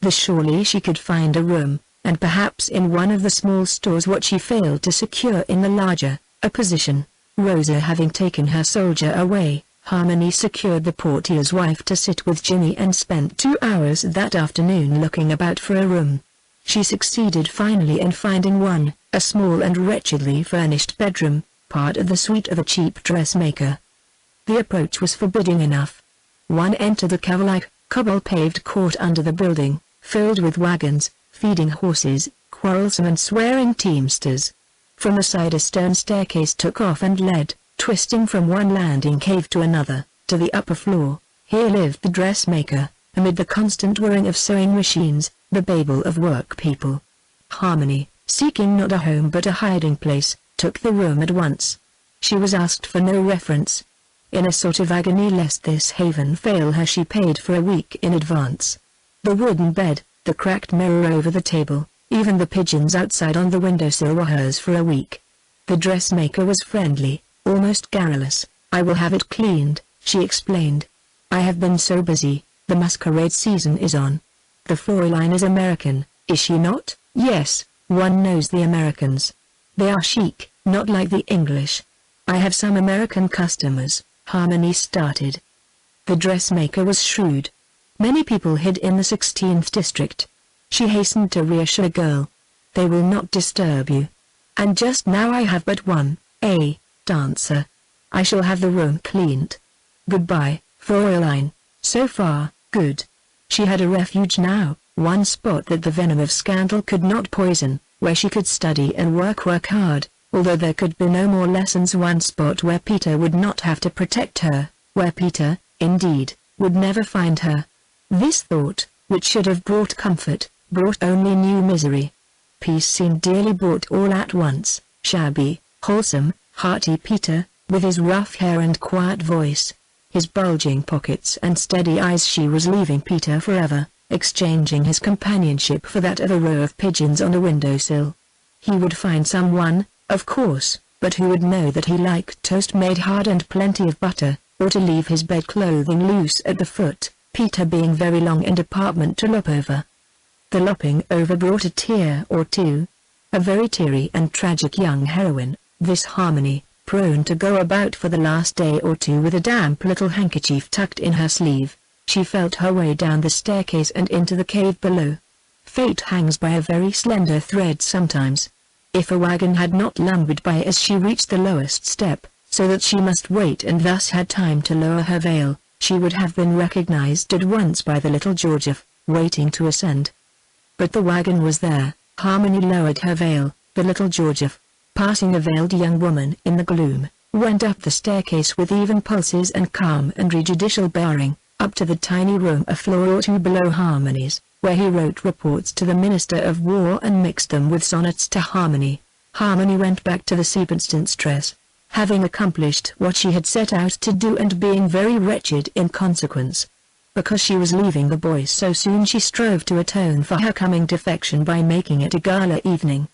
Surely she could find a room, and perhaps in one of the small stores, what she failed to secure in the larger, a position. Rosa having taken her soldier away, Harmony secured the portier's wife to sit with Jimmy and spent 2 hours that afternoon looking about for a room. She succeeded finally in finding one, a small and wretchedly furnished bedroom, part of the suite of a cheap dressmaker. The approach was forbidding enough. One entered the cover-like, cobble-paved court under the building, filled with wagons, feeding horses, quarrelsome and swearing teamsters. From the side a stone staircase took off and led, twisting from one landing cave to another, to the upper floor. Here lived the dressmaker, amid the constant whirring of sewing machines, the babel of work people. Harmony, seeking not a home but a hiding place, took the room at once. She was asked for no reference. In a sort of agony lest this haven fail her, she paid for a week in advance. The wooden bed, the cracked mirror over the table, even the pigeons outside on the windowsill were hers for a week. The dressmaker was friendly, almost garrulous. "I will have it cleaned," she explained. "I have been so busy, the masquerade season is on. The Fräulein is American, is she not?" "Yes, one knows the Americans. They are chic, not like the English. I have some American customers," Harmony started. The dressmaker was shrewd. Many people hid in the 16th district. She hastened to reassure the girl. "They will not disturb you. And just now I have but one, a dancer. I shall have the room cleaned. Goodbye, Fräulein." So far, good. She had a refuge now, one spot that the venom of scandal could not poison, where she could study and work hard, although there could be no more lessons, one spot where Peter would not have to protect her, where Peter, indeed, would never find her. This thought, which should have brought comfort, brought only new misery. Peace seemed dearly bought all at once. Shabby, wholesome, hearty Peter, with his rough hair and quiet voice, his bulging pockets and steady eyes. She was leaving Peter forever, exchanging his companionship for that of a row of pigeons on a windowsill. He would find someone, of course, but who would know that he liked toast made hard and plenty of butter, or to leave his bed clothing loose at the foot, Peter being very long in department to lop over. The lopping over brought a tear or two. A very teary and tragic young heroine, this Harmony, prone to go about for the last day or two with a damp little handkerchief tucked in her sleeve. She felt her way down the staircase and into the cave below. Fate hangs by a very slender thread sometimes. If a wagon had not lumbered by as she reached the lowest step, so that she must wait and thus had time to lower her veil, she would have been recognized at once by the little Georgiev, waiting to ascend. But the wagon was there. Harmony lowered her veil. The little Georgiev, passing a veiled young woman in the gloom, went up the staircase with even pulses and calm and judicial bearing, up to the tiny room a floor or two below Harmony's, where he wrote reports to the Minister of War and mixed them with sonnets to Harmony. Harmony went back to the seepage-dress, having accomplished what she had set out to do and being very wretched in consequence. Because she was leaving the boy so soon, she strove to atone for her coming defection by making it a gala evening.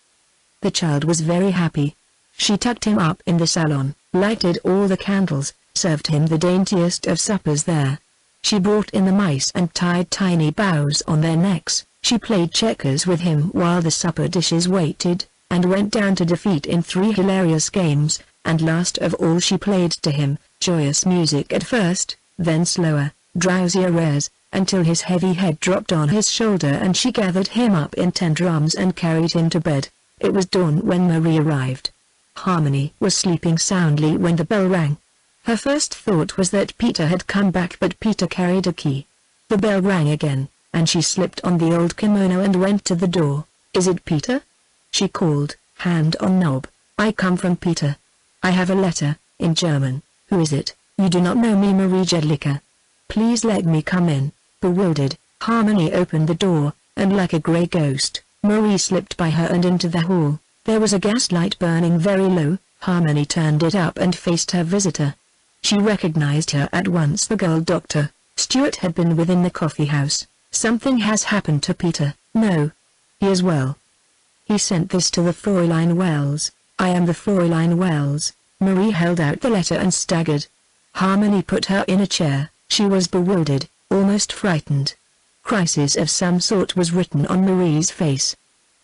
The child was very happy. She tucked him up in the salon, lighted all the candles, served him the daintiest of suppers there. She brought in the mice and tied tiny bows on their necks. She played checkers with him while the supper dishes waited, and went down to defeat in 3 hilarious games, and last of all she played to him, joyous music at first, then slower, drowsier airs, until his heavy head dropped on his shoulder and she gathered him up in tender arms and carried him to bed. It was dawn when Marie arrived. Harmony was sleeping soundly when the bell rang. Her first thought was that Peter had come back, but Peter carried a key. The bell rang again, and she slipped on the old kimono and went to the door. "Is it Peter?" she called, hand on knob. "I come from Peter. I have a letter, in German." "Who is it? You do not know me, Marie Jedlicka. Please let me come in." Bewildered, Harmony opened the door, and like a grey ghost, Marie slipped by her and into the hall. There was a gas light burning very low. Harmony turned it up and faced her visitor. She recognized her at once. The girl doctor, Stuart, had been within the coffee house. "Something has happened to Peter." "No. He is well. He sent this to the Fräulein Wells." "I am the Fräulein Wells." Marie held out the letter and staggered. Harmony put her in a chair. She was bewildered, almost frightened. Crisis of some sort was written on Marie's face.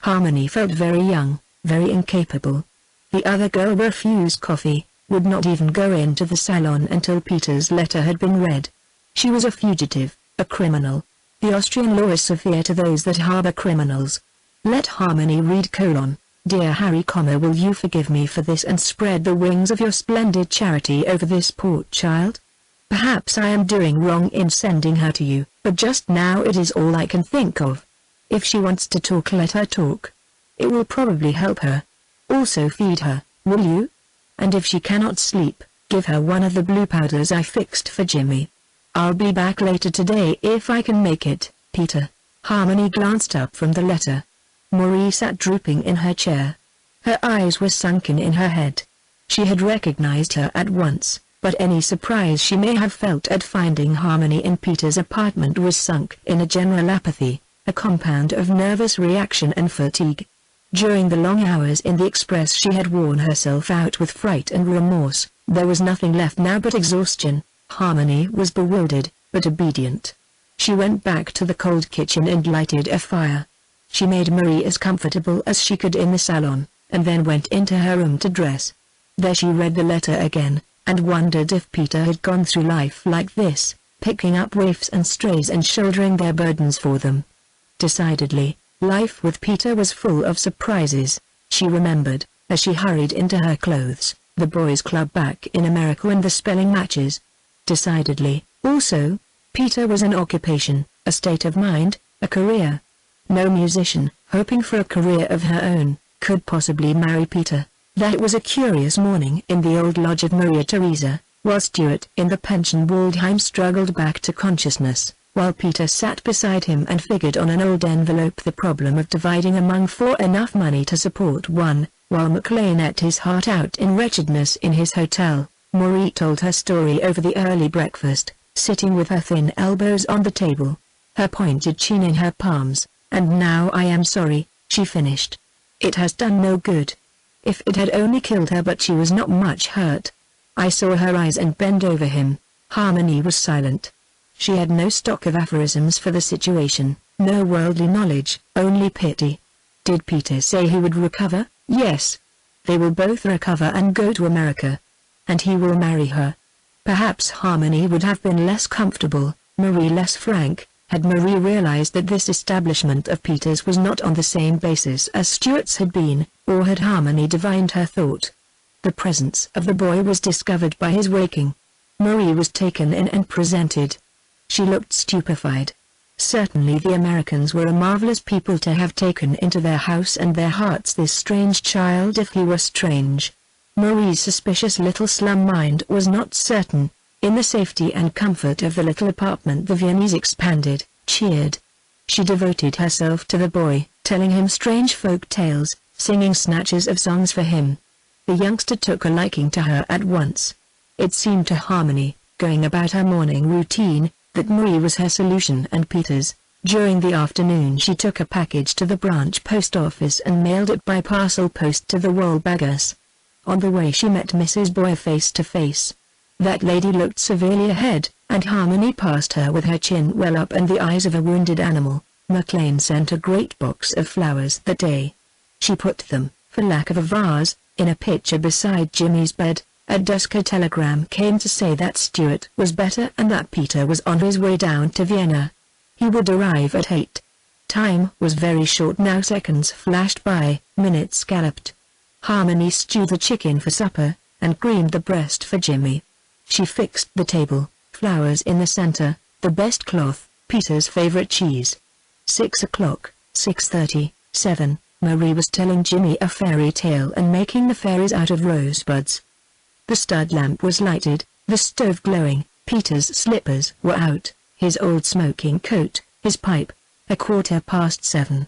Harmony felt very young, very incapable. The other girl refused coffee, would not even go into the salon until Peter's letter had been read. She was a fugitive, a criminal. The Austrian law is severe to those that harbor criminals. Let Harmony read: "Dear Harry, will you forgive me for this and spread the wings of your splendid charity over this poor child? Perhaps I am doing wrong in sending her to you, but just now it is all I can think of. If she wants to talk, let her talk. It will probably help her. Also feed her, will you? And if she cannot sleep, give her one of the blue powders I fixed for Jimmy. I'll be back later today if I can make it, Peter." Harmony glanced up from the letter. Marie sat drooping in her chair. Her eyes were sunken in her head. She had recognized her at once, but any surprise she may have felt at finding Harmony in Peter's apartment was sunk in a general apathy, a compound of nervous reaction and fatigue. During the long hours in the express she had worn herself out with fright and remorse. There was nothing left now but exhaustion. Harmony was bewildered, but obedient. She went back to the cold kitchen and lighted a fire. She made Marie as comfortable as she could in the salon, and then went into her room to dress. There she read the letter again, and wondered if Peter had gone through life like this, picking up waifs and strays and shouldering their burdens for them. Decidedly, life with Peter was full of surprises. She remembered, as she hurried into her clothes, the boys' club back in America and the spelling matches. Decidedly, also, Peter was an occupation, a state of mind, a career. No musician, hoping for a career of her own, could possibly marry Peter. That was a curious morning in the old lodge of Maria Theresa, while Stuart in the pension Waldheim struggled back to consciousness, while Peter sat beside him and figured on an old envelope the problem of dividing among four enough money to support one, while McLean ate his heart out in wretchedness in his hotel. Marie told her story over the early breakfast, sitting with her thin elbows on the table, her pointed chin in her palms. "And now I am sorry," she finished. "It has done no good. If it had only killed her, but she was not much hurt." I saw her rise and bend over him. Harmony was silent. She had no stock of aphorisms for the situation, no worldly knowledge, only pity. "Did Peter say he would recover?" "Yes. They will both recover and go to America. And he will marry her." Perhaps Harmony would have been less comfortable, Marie less frank, had Marie realized that this establishment of Peter's was not on the same basis as Stuart's had been, or had Harmony divined her thought. The presence of the boy was discovered by his waking. Marie was taken in and presented. She looked stupefied. Certainly the Americans were a marvelous people to have taken into their house and their hearts this strange child if he were strange. Marie's suspicious little slum mind was not certain. In the safety and comfort of the little apartment the Viennese expanded, cheered. She devoted herself to the boy, telling him strange folk tales, singing snatches of songs for him. The youngster took a liking to her at once. It seemed to Harmony, going about her morning routine, that Marie was her solution and Peter's. During the afternoon she took a package to the branch post office and mailed it by parcel post to the Wohlbergers. On the way she met Mrs. Boyer face to face. That lady looked severely ahead, and Harmony passed her with her chin well up and the eyes of a wounded animal. McLean sent a great box of flowers that day. She put them, for lack of a vase, in a pitcher beside Jimmy's bed. At dusk a telegram came to say that Stuart was better and that Peter was on his way down to Vienna. He would arrive at 8. Time was very short now. Seconds flashed by, minutes galloped. Harmony stewed the chicken for supper, and creamed the breast for Jimmy. She fixed the table, flowers in the center, the best cloth, Peter's favorite cheese. 6 o'clock, 6:30, 7, Marie was telling Jimmy a fairy tale and making the fairies out of rosebuds. The stud lamp was lighted, the stove glowing, Peter's slippers were out, his old smoking coat, his pipe. 7:15.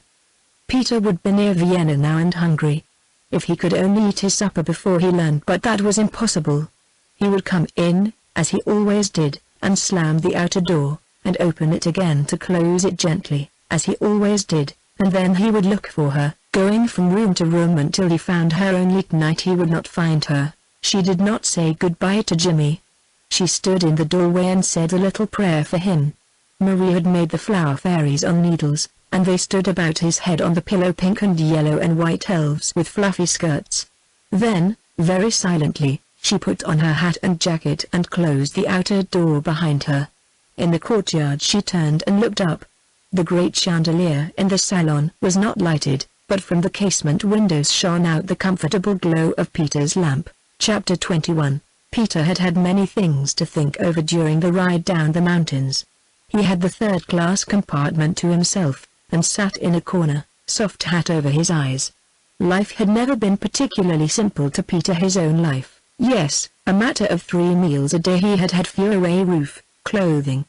Peter would be near Vienna now and hungry. If he could only eat his supper before he learned, but that was impossible. He would come in, as he always did, and slam the outer door, and open it again to close it gently, as he always did, and then he would look for her, going from room to room until he found her. Only tonight he would not find her. She did not say goodbye to Jimmy. She stood in the doorway and said a little prayer for him. Marie had made the flower fairies on needles, and they stood about his head on the pillow, pink and yellow and white elves with fluffy skirts. Then, very silently, she put on her hat and jacket and closed the outer door behind her. In the courtyard she turned and looked up. The great chandelier in the salon was not lighted, but from the casement windows shone out the comfortable glow of Peter's lamp. Chapter 21. Peter had had many things to think over during the ride down the mountains. He had the third-class compartment to himself, and sat in a corner, soft hat over his eyes. Life had never been particularly simple to Peter. His own life, yes, a matter of 3 meals a day. He had had fuel, a roof, clothing.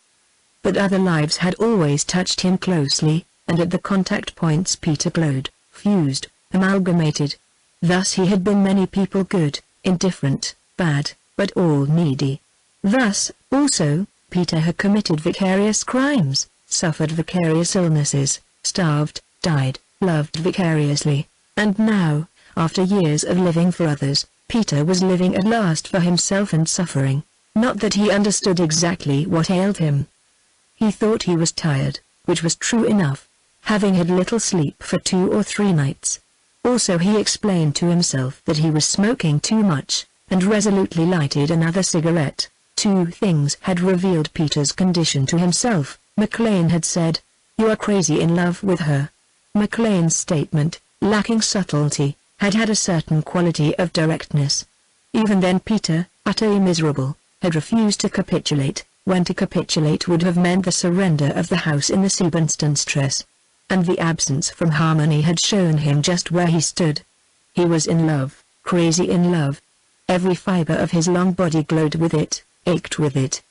But other lives had always touched him closely, and at the contact points Peter glowed, fused, amalgamated. Thus he had been many people, good, indifferent, bad, but all needy. Thus, also, Peter had committed vicarious crimes, suffered vicarious illnesses, starved, died, loved vicariously, and now, after years of living for others, Peter was living at last for himself and suffering. Not that he understood exactly what ailed him. He thought he was tired, which was true enough, having had little sleep for 2 or 3 nights. Also he explained to himself that he was smoking too much, and resolutely lighted another cigarette. 2 things had revealed Peter's condition to himself. McLean had said, "You are crazy in love with her." McLean's statement, lacking subtlety, had had a certain quality of directness. Even then Peter, utterly miserable, had refused to capitulate, when to capitulate would have meant the surrender of the house in the Siebensteinstrasse. And the absence from Harmony had shown him just where he stood. He was in love, crazy in love. Every fiber of his long body glowed with it, ached with it.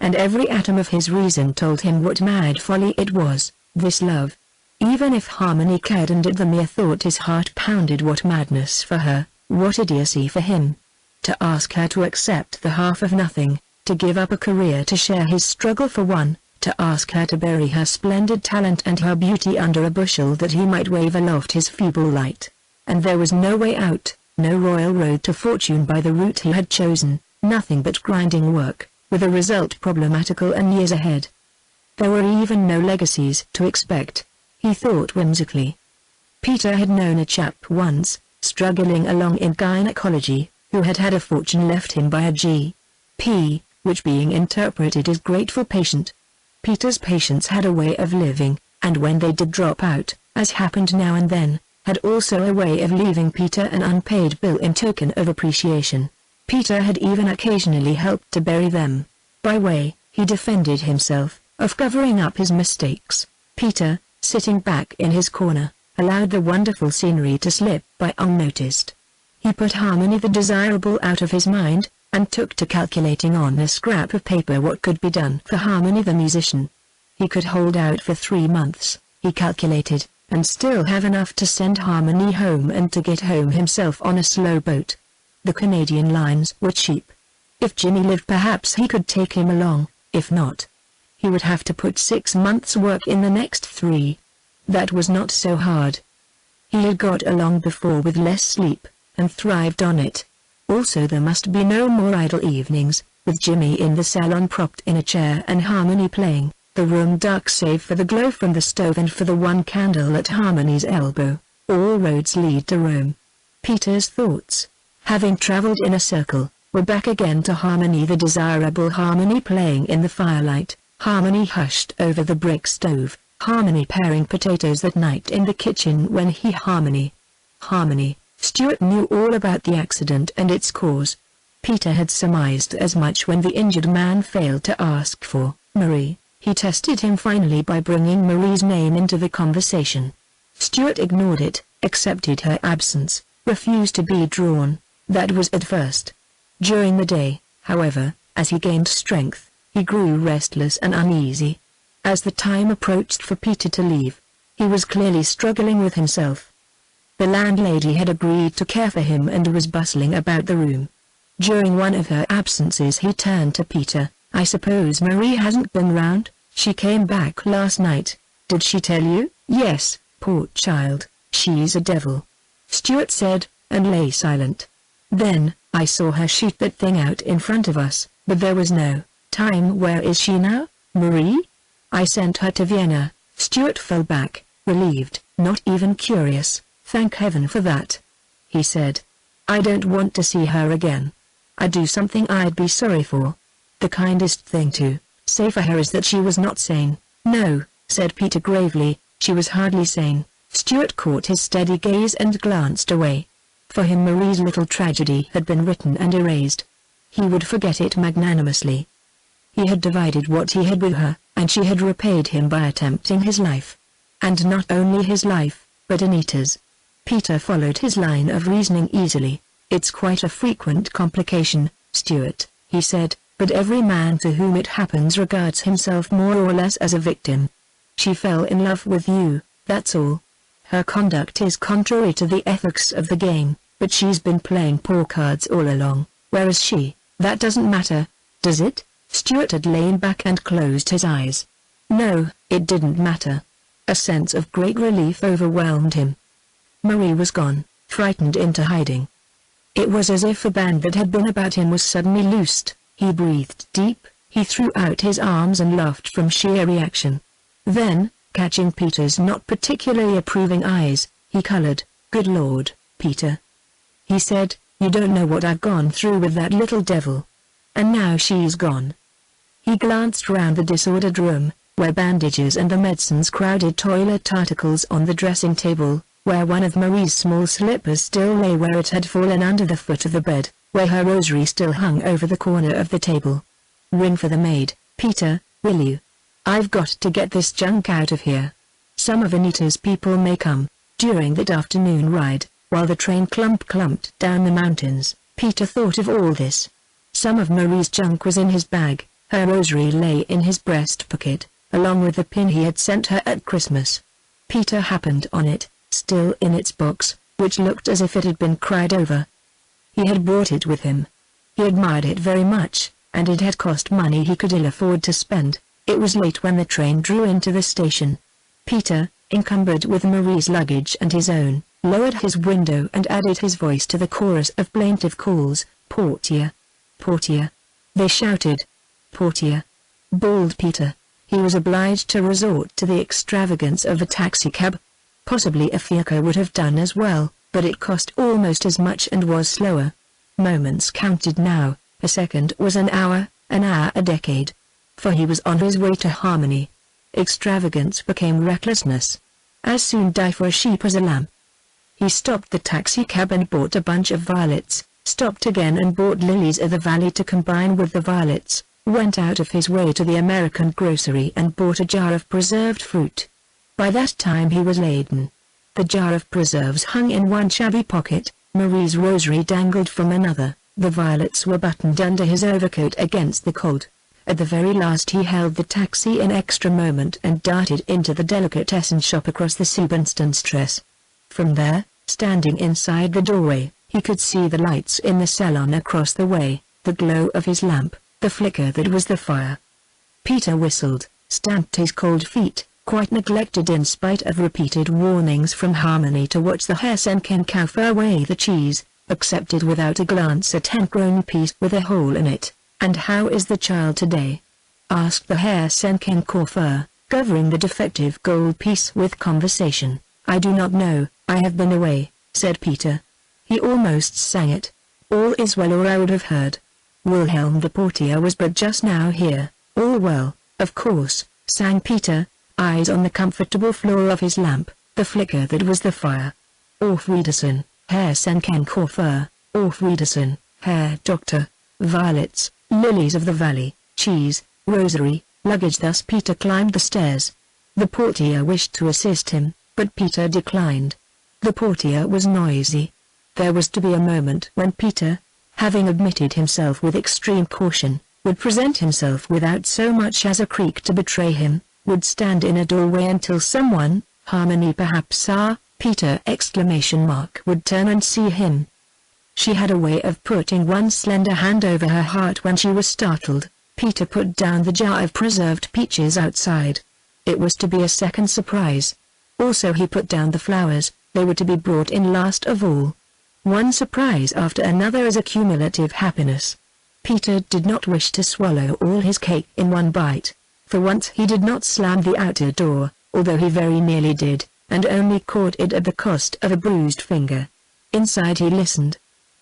And every atom of his reason told him what mad folly it was, this love. Even if Harmony cared, and at the mere thought his heart pounded, what madness for her, what idiocy for him. To ask her to accept the half of nothing, to give up a career to share his struggle for one, to ask her to bury her splendid talent and her beauty under a bushel that he might wave aloft his feeble light. And there was no way out, no royal road to fortune by the route he had chosen, nothing but grinding work, with a result problematical and years ahead. There were even no legacies to expect, he thought whimsically. Peter had known a chap once, struggling along in gynecology, who had had a fortune left him by a G.P., which being interpreted as grateful patient. Peter's patients had a way of living, and when they did drop out, as happened now and then, had also a way of leaving Peter an unpaid bill in token of appreciation. Peter had even occasionally helped to bury them. By way, he defended himself, of covering up his mistakes. Peter, sitting back in his corner, allowed the wonderful scenery to slip by unnoticed. He put Harmony the desirable out of his mind, and took to calculating on a scrap of paper what could be done for Harmony the musician. He could hold out for 3 months, he calculated, and still have enough to send Harmony home and to get home himself on a slow boat. The Canadian lines were cheap. If Jimmy lived, perhaps he could take him along. If not, he would have to put 6 months' work in the next 3. That was not so hard. He had got along before with less sleep, and thrived on it. Also there must be no more idle evenings, with Jimmy in the salon propped in a chair and Harmony playing, the room dark save for the glow from the stove and for the one candle at Harmony's elbow. All roads lead to Rome. Peter's thoughts, having traveled in a circle, were back again to Harmony, the desirable Harmony playing in the firelight, Harmony hushed over the brick stove, Harmony paring potatoes that night in the kitchen when Harmony Stuart knew all about the accident and its cause. Peter had surmised as much when the injured man failed to ask for Marie. He tested him finally by bringing Marie's name into the conversation. Stuart ignored it, accepted her absence, refused to be drawn. That was at first. During the day, however, as he gained strength, he grew restless and uneasy. As the time approached for Peter to leave, he was clearly struggling with himself. The landlady had agreed to care for him and was bustling about the room. During one of her absences he turned to Peter. "I suppose Marie hasn't been round? She came back last night. Did she tell you?" "Yes, poor child, she's a devil," Stuart said, and lay silent. "Then, I saw her shoot that thing out in front of us, but there was no time. Where is she now, Marie?" "I sent her to Vienna." Stuart fell back, relieved, not even curious. "Thank heaven for that," he said. "I don't want to see her again. I'd do something I'd be sorry for. The kindest thing to say for her is that she was not sane." "No," said Peter gravely, "she was hardly sane." Stuart caught his steady gaze and glanced away. For him Marie's little tragedy had been written and erased. He would forget it magnanimously. He had divided what he had with her, and she had repaid him by attempting his life. And not only his life, but Anita's. Peter followed his line of reasoning easily. "It's quite a frequent complication, Stuart," he said, "but every man to whom it happens regards himself more or less as a victim. She fell in love with you, that's all. Her conduct is contrary to the ethics of the game, but she's been playing poor cards all along. Where is she? That doesn't matter, does it?" Stuart had lain back and closed his eyes. No, it didn't matter. A sense of great relief overwhelmed him. Marie was gone, frightened into hiding. It was as if a band that had been about him was suddenly loosed. He breathed deep, he threw out his arms and laughed from sheer reaction. Then, catching Peter's not particularly approving eyes, he colored. "Good Lord, Peter," he said, "you don't know what I've gone through with that little devil. And now she's gone." He glanced round the disordered room, where bandages and the medicines crowded toilet articles on the dressing table, where one of Marie's small slippers still lay where it had fallen under the foot of the bed, where her rosary still hung over the corner of the table. "Ring for the maid, Peter, will you? I've got to get this junk out of here. Some of Anita's people may come." During that afternoon ride, while the train clumped down the mountains, Peter thought of all this. Some of Marie's junk was in his bag. Her rosary lay in his breast pocket, along with the pin he had sent her at Christmas. Peter happened on it, still in its box, which looked as if it had been cried over. He had brought it with him. He admired it very much, and it had cost money he could ill afford to spend. It was late when the train drew into the station. Peter, encumbered with Marie's luggage and his own, lowered his window and added his voice to the chorus of plaintive calls. "Portier! Portier!" They shouted. "Portier!" bawled Peter. He was obliged to resort to the extravagance of a taxicab. Possibly a fiacre would have done as well, but it cost almost as much and was slower. Moments counted now, a second was an hour a decade. For he was on his way to harmony. Extravagance became recklessness. As soon die for a sheep as a lamb. He stopped the taxicab and bought a bunch of violets, stopped again and bought lilies of the valley to combine with the violets, went out of his way to the American grocery and bought a jar of preserved fruit. By that time he was laden. The jar of preserves hung in one shabby pocket, Marie's rosary dangled from another, the violets were buttoned under his overcoat against the cold. At the very last he held the taxi an extra moment and darted into the delicatessen shop across the Siebenstrasse. From there, standing inside the doorway, he could see the lights in the salon across the way, the glow of his lamp, the flicker that was the fire. Peter whistled, stamped his cold feet, quite neglected in spite of repeated warnings from Harmony to watch the Hessen cow weigh the cheese, accepted without a glance a 10-grown piece with a hole in it. "And how is the child today?" asked the Hessen coiffeur, covering the defective gold piece with conversation. "I do not know, I have been away," said Peter. He almost sang it. "All is well, or I would have heard. Wilhelm the portier was but just now here." "All well, of course," sang Peter, eyes on the comfortable floor of his lamp, the flicker that was the fire. "Auf Wiedersehen, Herr Senkenkorfer, Orfriederson, Herr Doctor, violets, lilies of the valley, cheese, rosary, luggage. Thus Peter climbed the stairs. The portier wished to assist him, but Peter declined. The portier was noisy. There was to be a moment when Peter, having admitted himself with extreme caution, would present himself without so much as a creak to betray him, would stand in a doorway until someone, Harmony perhaps Peter! Would turn and see him. She had a way of putting one slender hand over her heart when she was startled. Peter put down the jar of preserved peaches outside. It was to be a second surprise. Also he put down the flowers, they were to be brought in last of all. One surprise after another is a cumulative happiness. Peter did not wish to swallow all his cake in one bite. For once he did not slam the outer door, although he very nearly did, and only caught it at the cost of a bruised finger. Inside he listened.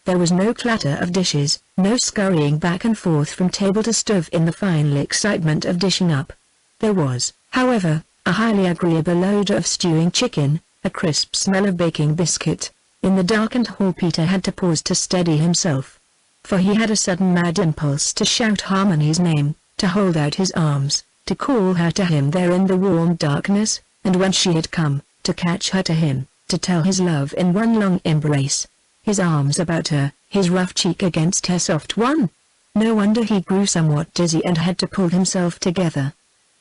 There was no clatter of dishes, no scurrying back and forth from table to stove in the final excitement of dishing up. There was, however, a highly agreeable odor of stewing chicken, a crisp smell of baking biscuit. In the darkened hall Peter had to pause to steady himself. For he had a sudden mad impulse to shout Harmony's name, to hold out his arms, to call her to him there in the warm darkness, and when she had come, to catch her to him, to tell his love in one long embrace. His arms about her, his rough cheek against her soft one. No wonder he grew somewhat dizzy and had to pull himself together.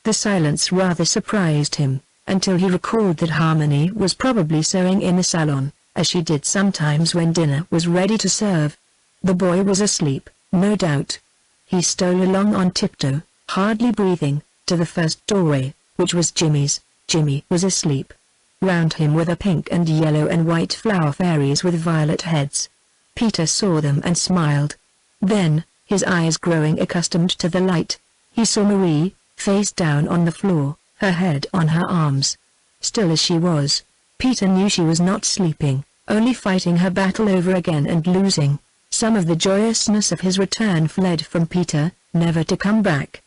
The silence rather surprised him, until he recalled that Harmony was probably sewing in the salon, as she did sometimes when dinner was ready to serve. The boy was asleep, no doubt. He stole along on tiptoe, hardly breathing, to the first doorway, which was Jimmy's. Jimmy was asleep. Round him were the pink and yellow and white flower fairies with violet heads. Peter saw them and smiled. Then, his eyes growing accustomed to the light, he saw Marie, face down on the floor, her head on her arms. Still as she was, Peter knew she was not sleeping, only fighting her battle over again and losing. Some of the joyousness of his return fled from Peter, never to come back.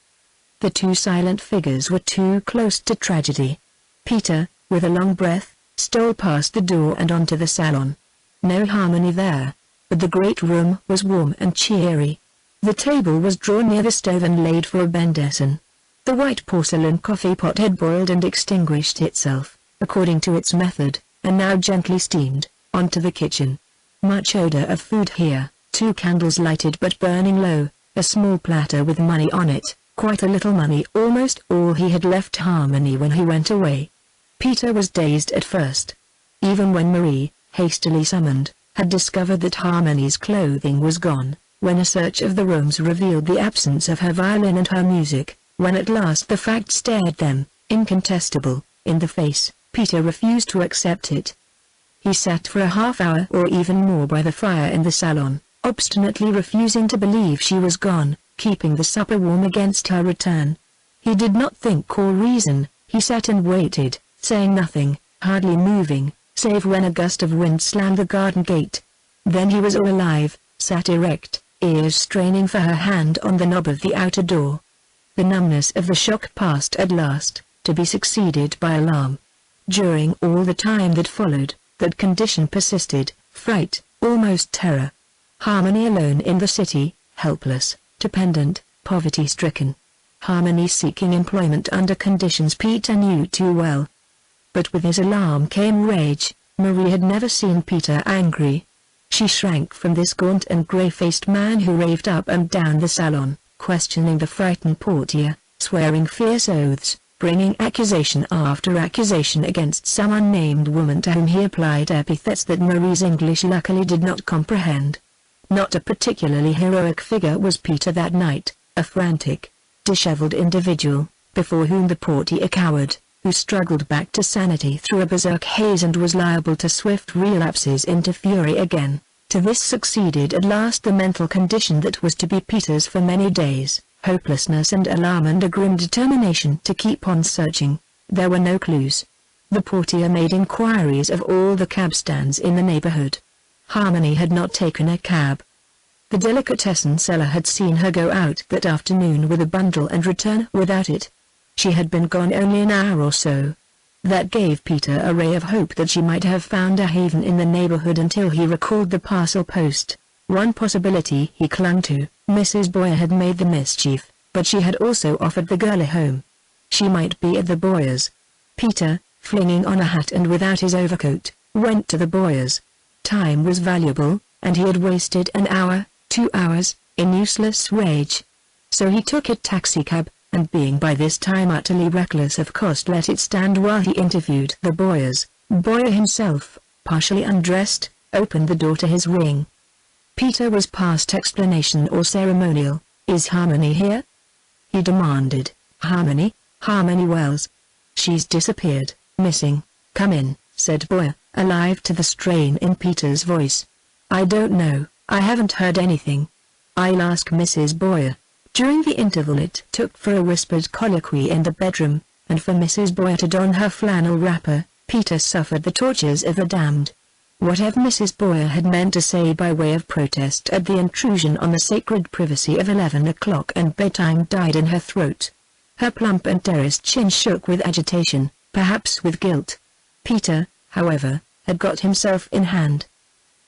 The two silent figures were too close to tragedy. Peter, with a long breath, stole past the door and onto the salon. No Harmony there, but the great room was warm and cheery. The table was drawn near the stove and laid for a benderson. The white porcelain coffee pot had boiled and extinguished itself, according to its method, and now gently steamed, onto the kitchen. Much odor of food here, 2 candles lighted but burning low, a small platter with money on it, quite a little money, almost all he had left Harmony when he went away. Peter was dazed at first. Even when Marie, hastily summoned, had discovered that Harmony's clothing was gone, when a search of the rooms revealed the absence of her violin and her music, when at last the fact stared them, incontestable, in the face, Peter refused to accept it. He sat for a half-hour or even more by the fire in the salon, obstinately refusing to believe she was gone, keeping the supper warm against her return. He did not think or reason, he sat and waited, saying nothing, hardly moving, save when a gust of wind slammed the garden gate. Then he was all alive, sat erect, ears straining for her hand on the knob of the outer door. The numbness of the shock passed at last, to be succeeded by alarm. During all the time that followed, that condition persisted, fright, almost terror. Harmony alone in the city, helpless, dependent, poverty-stricken. Harmony seeking employment under conditions Peter knew too well. But with his alarm came rage. Marie had never seen Peter angry. She shrank from this gaunt and grey-faced man who raved up and down the salon, questioning the frightened portier, swearing fierce oaths, bringing accusation after accusation against some unnamed woman to whom he applied epithets that Marie's English luckily did not comprehend. Not a particularly heroic figure was Peter that night, a frantic, disheveled individual, before whom the portier cowered, who struggled back to sanity through a berserk haze and was liable to swift relapses into fury again. To this succeeded at last the mental condition that was to be Peter's for many days, hopelessness and alarm and a grim determination to keep on searching. There were no clues. The portier made inquiries of all the cab stands in the neighborhood. Harmony had not taken a cab. The delicatessen seller had seen her go out that afternoon with a bundle and return without it. She had been gone only an hour or so. That gave Peter a ray of hope that she might have found a haven in the neighborhood until he recalled the parcel post. One possibility he clung to: Mrs. Boyer had made the mischief, but she had also offered the girl a home. She might be at the Boyers. Peter, flinging on a hat and without his overcoat, went to the Boyers. Time was valuable, and he had wasted an hour, 2 hours, in useless rage. So he took a taxicab, and being by this time utterly reckless of cost, let it stand while he interviewed the Boyers. Boyer himself, partially undressed, opened the door to his ring. Peter was past explanation or ceremonial. "Is Harmony here?" he demanded. "Harmony? Harmony Wells? She's disappeared, missing." "Come in," said Boyer, alive to the strain in Peter's voice. "I don't know, I haven't heard anything. I'll ask Mrs. Boyer." During the interval it took for a whispered colloquy in the bedroom, and for Mrs. Boyer to don her flannel wrapper, Peter suffered the tortures of a damned. Whatever Mrs. Boyer had meant to say by way of protest at the intrusion on the sacred privacy of 11 o'clock and bedtime died in her throat. Her plump and terraced chin shook with agitation, perhaps with guilt. Peter, however, had got himself in hand.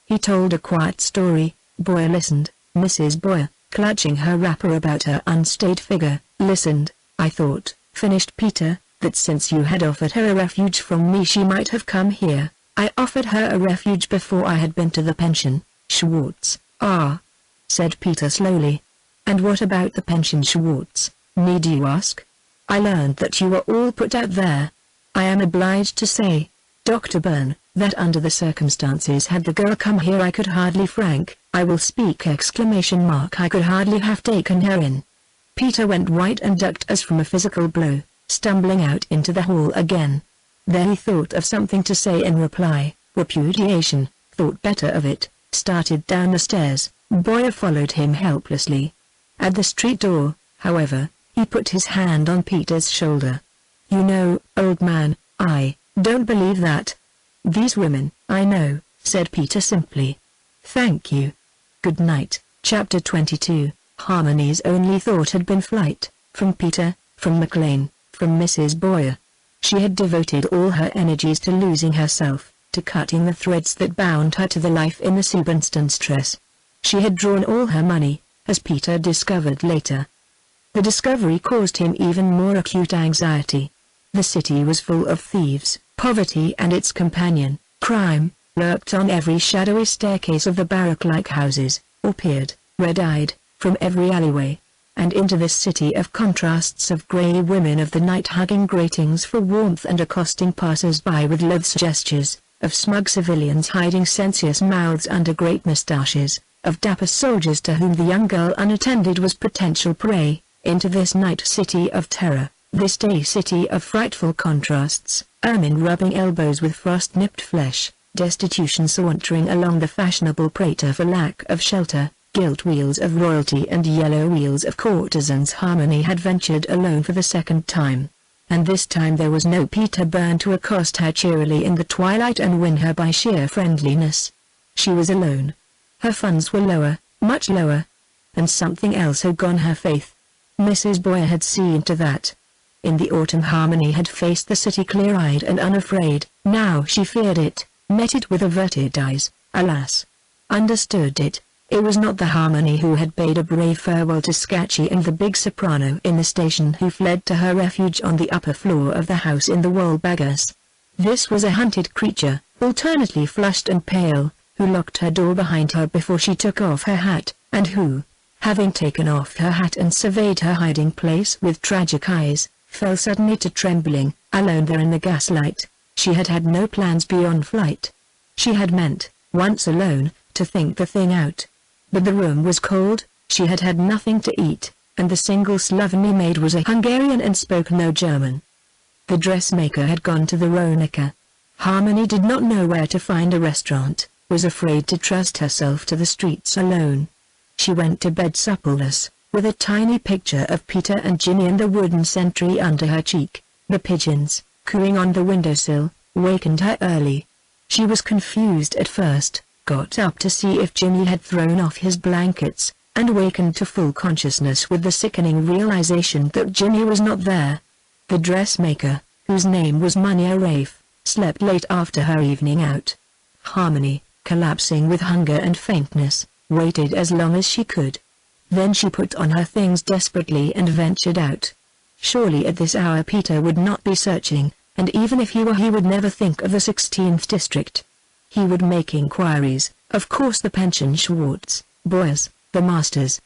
He told a quiet story. Boyer listened. Mrs. Boyer, clutching her wrapper about her unstayed figure, listened. "I thought," finished Peter, "that since you had offered her a refuge from me she might have come here." "I offered her a refuge before I had been to the pension, Schwartz." "Ah," said Peter slowly. "And what about the pension, Schwartz, need you ask? I learned that you were all put out there. I am obliged to say, Dr. Byrne, that under the circumstances had the girl come here I could hardly I will speak ! I could hardly have taken her in." Peter went white and ducked as from a physical blow, stumbling out into the hall again. There he thought of something to say in reply, repudiation, thought better of it, started down the stairs. Boyer followed him helplessly. At the street door, however, he put his hand on Peter's shoulder. "You know, old man, I don't believe that. These women." "I know," said Peter simply. "Thank you. Good night." Chapter 22. Harmony's only thought had been flight, from Peter, from McLean, from Mrs. Boyer. She had devoted all her energies to losing herself, to cutting the threads that bound her to the life in the Subenstanstress. She had drawn all her money, as Peter discovered later. The discovery caused him even more acute anxiety. The city was full of thieves. Poverty and its companion, crime, lurked on every shadowy staircase of the barrack-like houses, or peered, red-eyed, from every alleyway. And into this city of contrasts of grey women of the night hugging gratings for warmth and accosting passers-by with loathsome gestures, of smug civilians hiding sensuous mouths under great moustaches, of dapper soldiers to whom the young girl unattended was potential prey, into this night city of terror, this day city of frightful contrasts, ermine rubbing elbows with frost-nipped flesh, destitution sauntering along the fashionable prater for lack of shelter, gilt wheels of royalty and yellow wheels of courtesans. Harmony had ventured alone for the second time. And this time there was no Peter Byrne to accost her cheerily in the twilight and win her by sheer friendliness. She was alone. Her funds were lower, much lower. And something else had gone her faith. Mrs. Boyer had seen to that. In the autumn Harmony had faced the city clear-eyed and unafraid. Now she feared it, met it with averted eyes, alas. Understood it. It was not the Harmony who had bade a brave farewell to Scatchy and the big soprano in the station who fled to her refuge on the upper floor of the house in the Woolbaggers. This was a hunted creature, alternately flushed and pale, who locked her door behind her before she took off her hat, and who, having taken off her hat and surveyed her hiding place with tragic eyes, fell suddenly to trembling, alone there in the gaslight. She had had no plans beyond flight. She had meant, once alone, to think the thing out. But the room was cold, she had had nothing to eat, and the single slovenly maid was a Hungarian and spoke no German. The dressmaker had gone to the Ronica. Harmony did not know where to find a restaurant, was afraid to trust herself to the streets alone. She went to bed supperless, with a tiny picture of Peter and Ginny and the wooden sentry under her cheek. The pigeons, cooing on the windowsill, wakened her early. She was confused at first, got up to see if Jimmy had thrown off his blankets, and wakened to full consciousness with the sickening realization that Jimmy was not there. The dressmaker, whose name was Munia Rafe, slept late after her evening out. Harmony, collapsing with hunger and faintness, waited as long as she could. Then she put on her things desperately and ventured out. Surely at this hour Peter would not be searching, and even if he were, he would never think of the 16th district. He would make inquiries, of course. The pension, Schwartz, Boyers, the masters.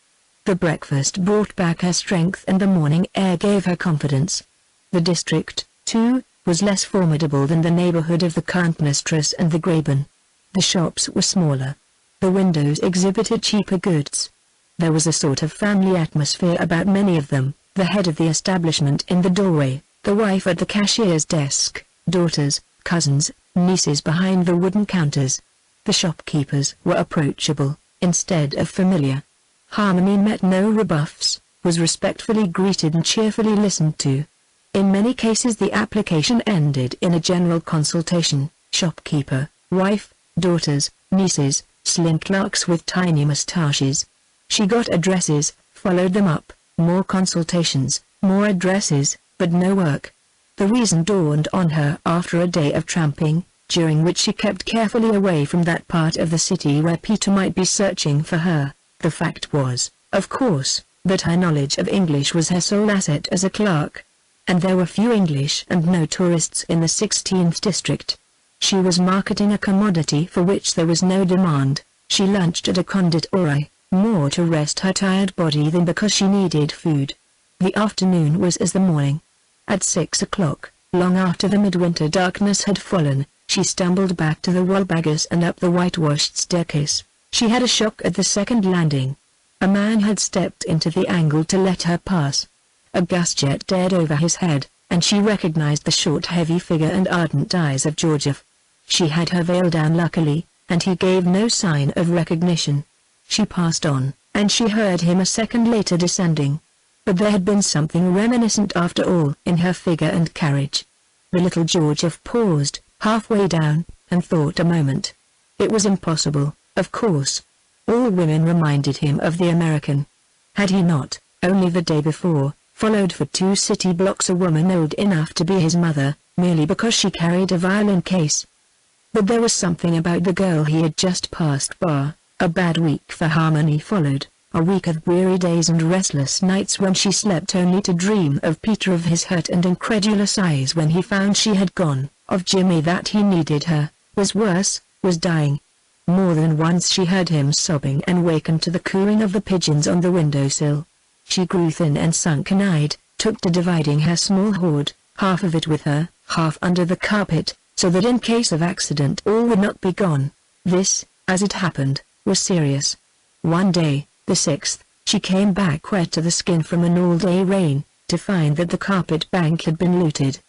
The breakfast brought back her strength and the morning air gave her confidence. The district, too, was less formidable than the neighborhood of the Kantnerstrasse and the Graben. The shops were smaller. The windows exhibited cheaper goods. There was a sort of family atmosphere about many of them, the head of the establishment in the doorway, the wife at the cashier's desk, daughters, cousins, nieces behind the wooden counters. The shopkeepers were approachable, instead of familiar. Harmony met no rebuffs, was respectfully greeted and cheerfully listened to. In many cases the application ended in a general consultation: shopkeeper, wife, daughters, nieces, slim clerks with tiny moustaches. She got addresses, followed them up, more consultations, more addresses, but no work. The reason dawned on her after a day of tramping, during which she kept carefully away from that part of the city where Peter might be searching for her. The fact was, of course, that her knowledge of English was her sole asset as a clerk. And there were few English and no tourists in the 16th district. She was marketing a commodity for which there was no demand. She lunched at a conditorei, more to rest her tired body than because she needed food. The afternoon was as the morning. At 6 o'clock, long after the midwinter darkness had fallen, she stumbled back to the Wahlbergers and up the whitewashed staircase. She had a shock at the second landing. A man had stepped into the angle to let her pass. A gas jet dared over his head, and she recognized the short heavy figure and ardent eyes of Georgiev. She had her veil down luckily, and he gave no sign of recognition. She passed on, and she heard him a second later descending. But there had been something reminiscent after all in her figure and carriage. The little Georgiev paused, halfway down, and thought a moment. It was impossible, of course. All women reminded him of the American. Had he not, only the day before, followed for 2 city blocks a woman old enough to be his mother, merely because she carried a violin case? But there was something about the girl he had just passed by. A bad week for Harmony followed, a week of weary days and restless nights when she slept only to dream of Peter, of his hurt and incredulous eyes when he found she had gone, of Jimmy, that he needed her, was worse, was dying. More than once she heard him sobbing and wakened to the cooing of the pigeons on the windowsill. She grew thin and sunken-eyed, took to dividing her small hoard, half of it with her, half under the carpet, so that in case of accident all would not be gone. This, as it happened, was serious. One day, the 6th, she came back wet to the skin from an all-day rain, to find that the carpet bank had been looted.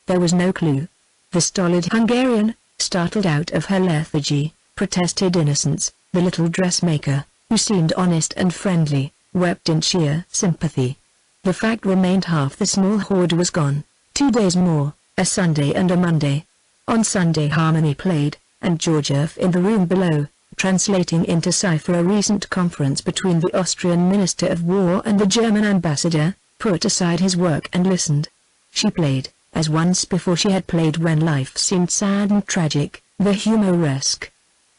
There was no clue. The stolid Hungarian, startled out of her lethargy, protested innocence. The little dressmaker, who seemed honest and friendly, wept in sheer sympathy. The fact remained: half the small hoard was gone. 2 days more, a Sunday and a Monday. On Sunday Harmony played, and Georgiev in the room below, translating into cipher a recent conference between the Austrian Minister of War and the German ambassador, put aside his work and listened. She played, as once before she had played when life seemed sad and tragic, the humoresque.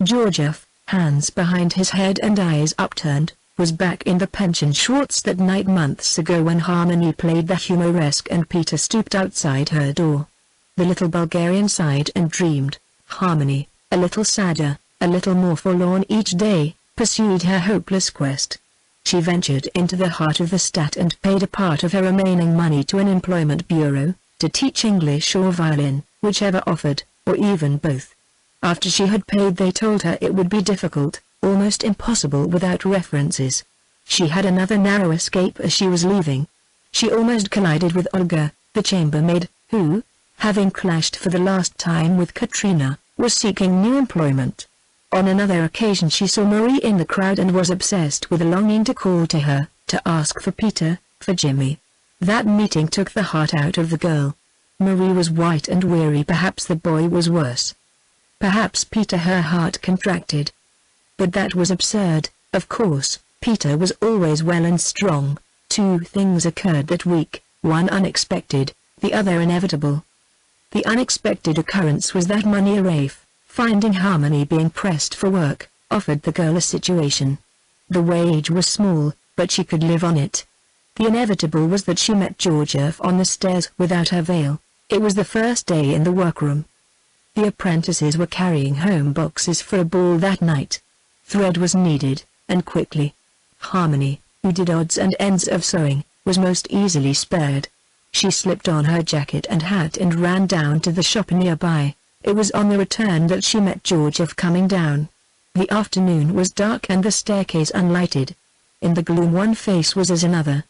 Georgiev, hands behind his head and eyes upturned, was back in the pension Schwartz that night months ago when Harmony played the humoresque and Peter stooped outside her door. The little Bulgarian sighed and dreamed. Harmony, a little sadder, a little more forlorn each day, pursued her hopeless quest. She ventured into the heart of the Stadt and paid a part of her remaining money to an employment bureau, to teach English or violin, whichever offered, or even both. After she had paid they told her it would be difficult, almost impossible without references. She had another narrow escape as she was leaving. She almost collided with Olga, the chambermaid, who, having clashed for the last time with Katrina, was seeking new employment. On another occasion she saw Marie in the crowd and was obsessed with a longing to call to her, to ask for Peter, for Jimmy. That meeting took the heart out of the girl. Marie was white and weary. Perhaps the boy was worse. Perhaps Peter. Her heart contracted. But that was absurd. Of course, Peter was always well and strong. 2 things occurred that week, one unexpected, the other inevitable. The unexpected occurrence was that Munir Rafe, finding Harmony being pressed for work, offered the girl a situation. The wage was small, but she could live on it. The inevitable was that she met Georgiev on the stairs without her veil. It was the first day in the workroom. The apprentices were carrying home boxes for a ball that night. Thread was needed, and quickly. Harmony, who did odds and ends of sewing, was most easily spared. She slipped on her jacket and hat and ran down to the shop nearby. It was on the return that she met Georgiev coming down. The afternoon was dark and the staircase unlighted. In the gloom one face was as another.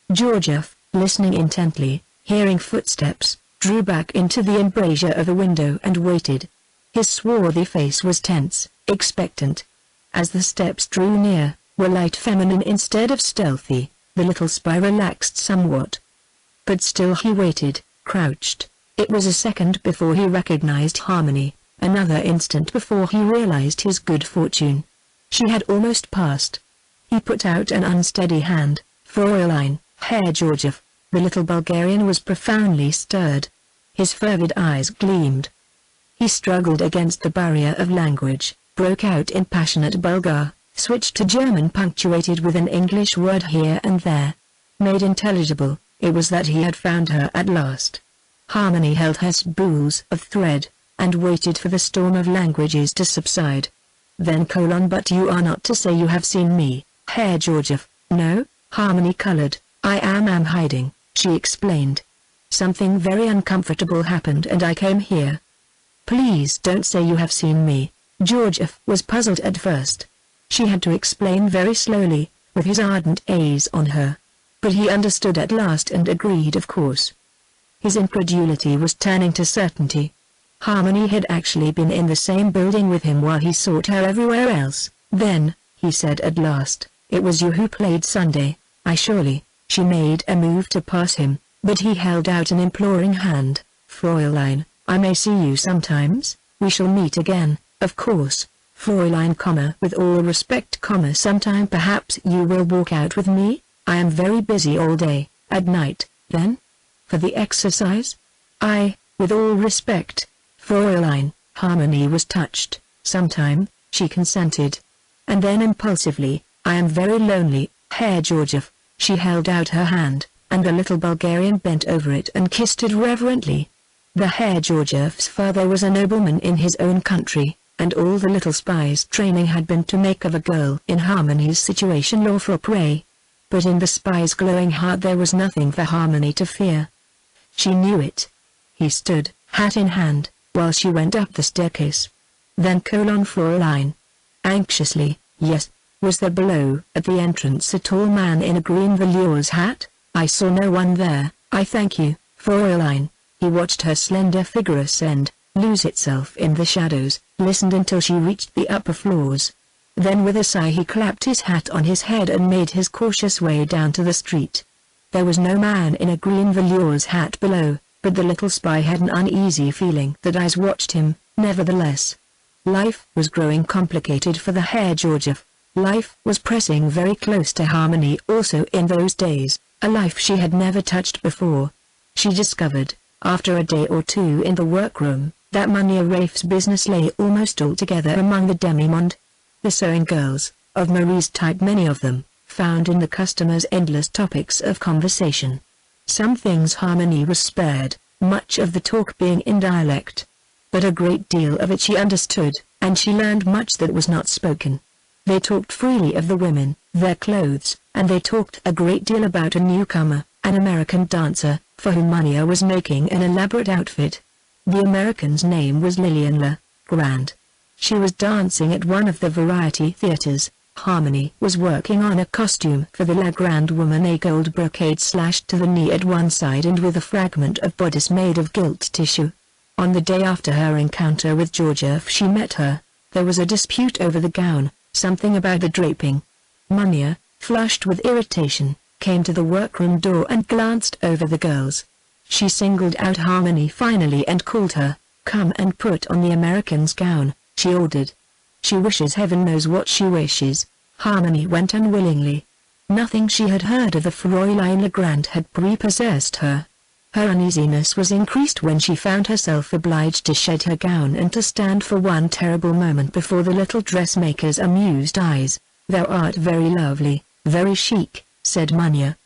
Georgiev, listening intently, hearing footsteps, drew back into the embrasure of the window and waited. His swarthy face was tense, expectant. As the steps drew near, were light feminine instead of stealthy, the little spy relaxed somewhat. But still he waited, crouched. It was a second before he recognized Harmony, another instant before he realized his good fortune. She had almost passed. He put out an unsteady hand. "Fräulein, Herr Georgiev." The little Bulgarian was profoundly stirred. His fervid eyes gleamed. He struggled against the barrier of language, broke out in passionate Bulgar, switched to German punctuated with an English word here and there. Made intelligible, it was that he had found her at last. Harmony held her spools of thread, and waited for the storm of languages to subside. Then "But you are not to say you have seen me, Herr Georgiev." "No," Harmony colored, "I am hiding," she explained. "Something very uncomfortable happened and I came here." "Please don't say you have seen me." Georgiev was puzzled at first. She had to explain very slowly, with his ardent gaze on her. But he understood at last and agreed of course. His incredulity was turning to certainty. Harmony had actually been in the same building with him while he sought her everywhere else. "Then," he said at last, "it was you who played Sunday, I surely." She made a move to pass him, but he held out an imploring hand. "Fräulein, I may see you sometimes, we shall meet again, of course. Fräulein, with all respect, sometime perhaps you will walk out with me? I am very busy all day." "At night, then? For the exercise?" With all respect, Fräulein." Harmony was touched. "Sometime," she consented. And then impulsively, "I am very lonely, Herr Georgiev." She held out her hand, and the little Bulgarian bent over it and kissed it reverently. The Herr Georgiev's father was a nobleman in his own country, and all the little spy's training had been to make of a girl in Harmony's situation lawful prey. But in the spy's glowing heart there was nothing for Harmony to fear. She knew it. He stood, hat in hand, while she went up the staircase. Then Fräulein. Anxiously, "Yes." Was there below at the entrance a tall man in a green velours hat? "I saw no one there, I thank you, Fräulein." He watched her slender figure ascend, lose itself in the shadows, listened until she reached the upper floors. Then with a sigh he clapped his hat on his head and made his cautious way down to the street. There was no man in a green velours hat below, but the little spy had an uneasy feeling that eyes watched him, nevertheless. Life was growing complicated for the Herr Georgiev. Life was pressing very close to Harmony also in those days, a life she had never touched before. She discovered, after a day or two in the workroom, that Munir Rafe's business lay almost altogether among the demi-monde. The sewing girls, of Marie's type many of them, found in the customers endless topics of conversation. Some things Harmony was spared, much of the talk being in dialect. But a great deal of it she understood, and she learned much that was not spoken. They talked freely of the women, their clothes, and they talked a great deal about a newcomer, an American dancer, for whom Munir was making an elaborate outfit. The American's name was Lillian Legrand. She was dancing at one of the variety theaters. Harmony was working on a costume for the Legrand woman, a gold brocade slashed to the knee at one side and with a fragment of bodice made of gilt tissue. On the day after her encounter with Georgiev she met her. There was a dispute over the gown, something about the draping. Munir, flushed with irritation, came to the workroom door and glanced over the girls. She singled out Harmony finally and called her. "Come and put on the American's gown," she ordered. "She wishes, heaven knows what she wishes." Harmony went unwillingly. Nothing she had heard of the Fräulein Legrand had prepossessed her. Her uneasiness was increased when she found herself obliged to shed her gown and to stand for one terrible moment before the little dressmaker's amused eyes. "Thou art very lovely, very chic," said Magneon.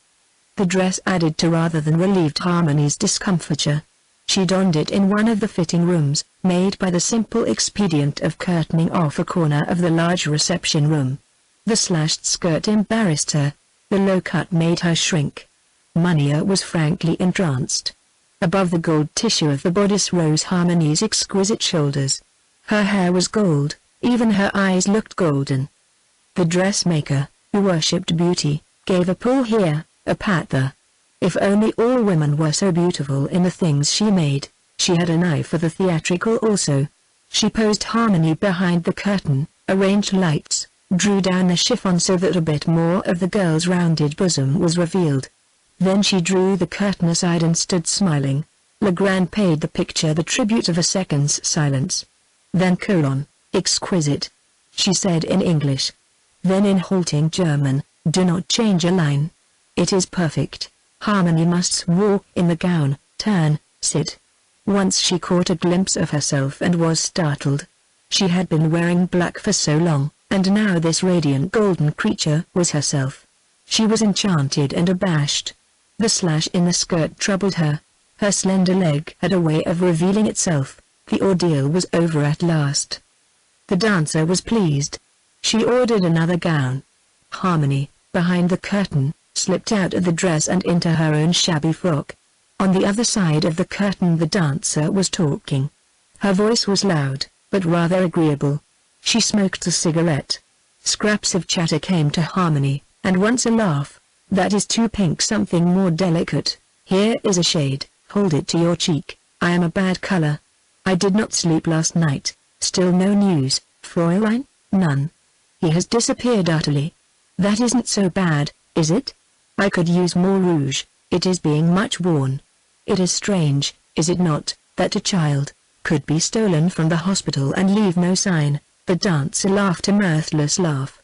The dress added to rather than relieved Harmony's discomfiture. She donned it in one of the fitting rooms, made by the simple expedient of curtaining off a corner of the large reception room. The slashed skirt embarrassed her. The low cut made her shrink. Magneon was frankly entranced. Above the gold tissue of the bodice rose Harmony's exquisite shoulders. Her hair was gold, even her eyes looked golden. The dressmaker, who worshipped beauty, gave a pull here, a pat there. If only all women were so beautiful in the things she made. She had an eye for the theatrical also. She posed Harmony behind the curtain, arranged lights, drew down the chiffon so that a bit more of the girl's rounded bosom was revealed. Then she drew the curtain aside and stood smiling. Legrand paid the picture the tribute of a second's silence. "Then exquisite," she said in English. Then in halting German, "Do not change a line. It is perfect. Harmony must walk in the gown, turn, sit." Once she caught a glimpse of herself and was startled. She had been wearing black for so long, and now this radiant golden creature was herself. She was enchanted and abashed. The slash in the skirt troubled her. Her slender leg had a way of revealing itself. The ordeal was over at last. The dancer was pleased. She ordered another gown. Harmony, behind the curtain, slipped out of the dress and into her own shabby frock. On the other side of the curtain the dancer was talking. Her voice was loud, but rather agreeable. She smoked a cigarette. Scraps of chatter came to Harmony, and once a laugh. "That is too pink, something more delicate. Here is a shade, hold it to your cheek. I am a bad color. I did not sleep last night." "Still no news, Fräulein?" "None. He has disappeared utterly." "That isn't so bad, is it? I could use more rouge, it is being much worn. It is strange, is it not, that a child could be stolen from the hospital and leave no sign." The dancer laughed a mirthless laugh.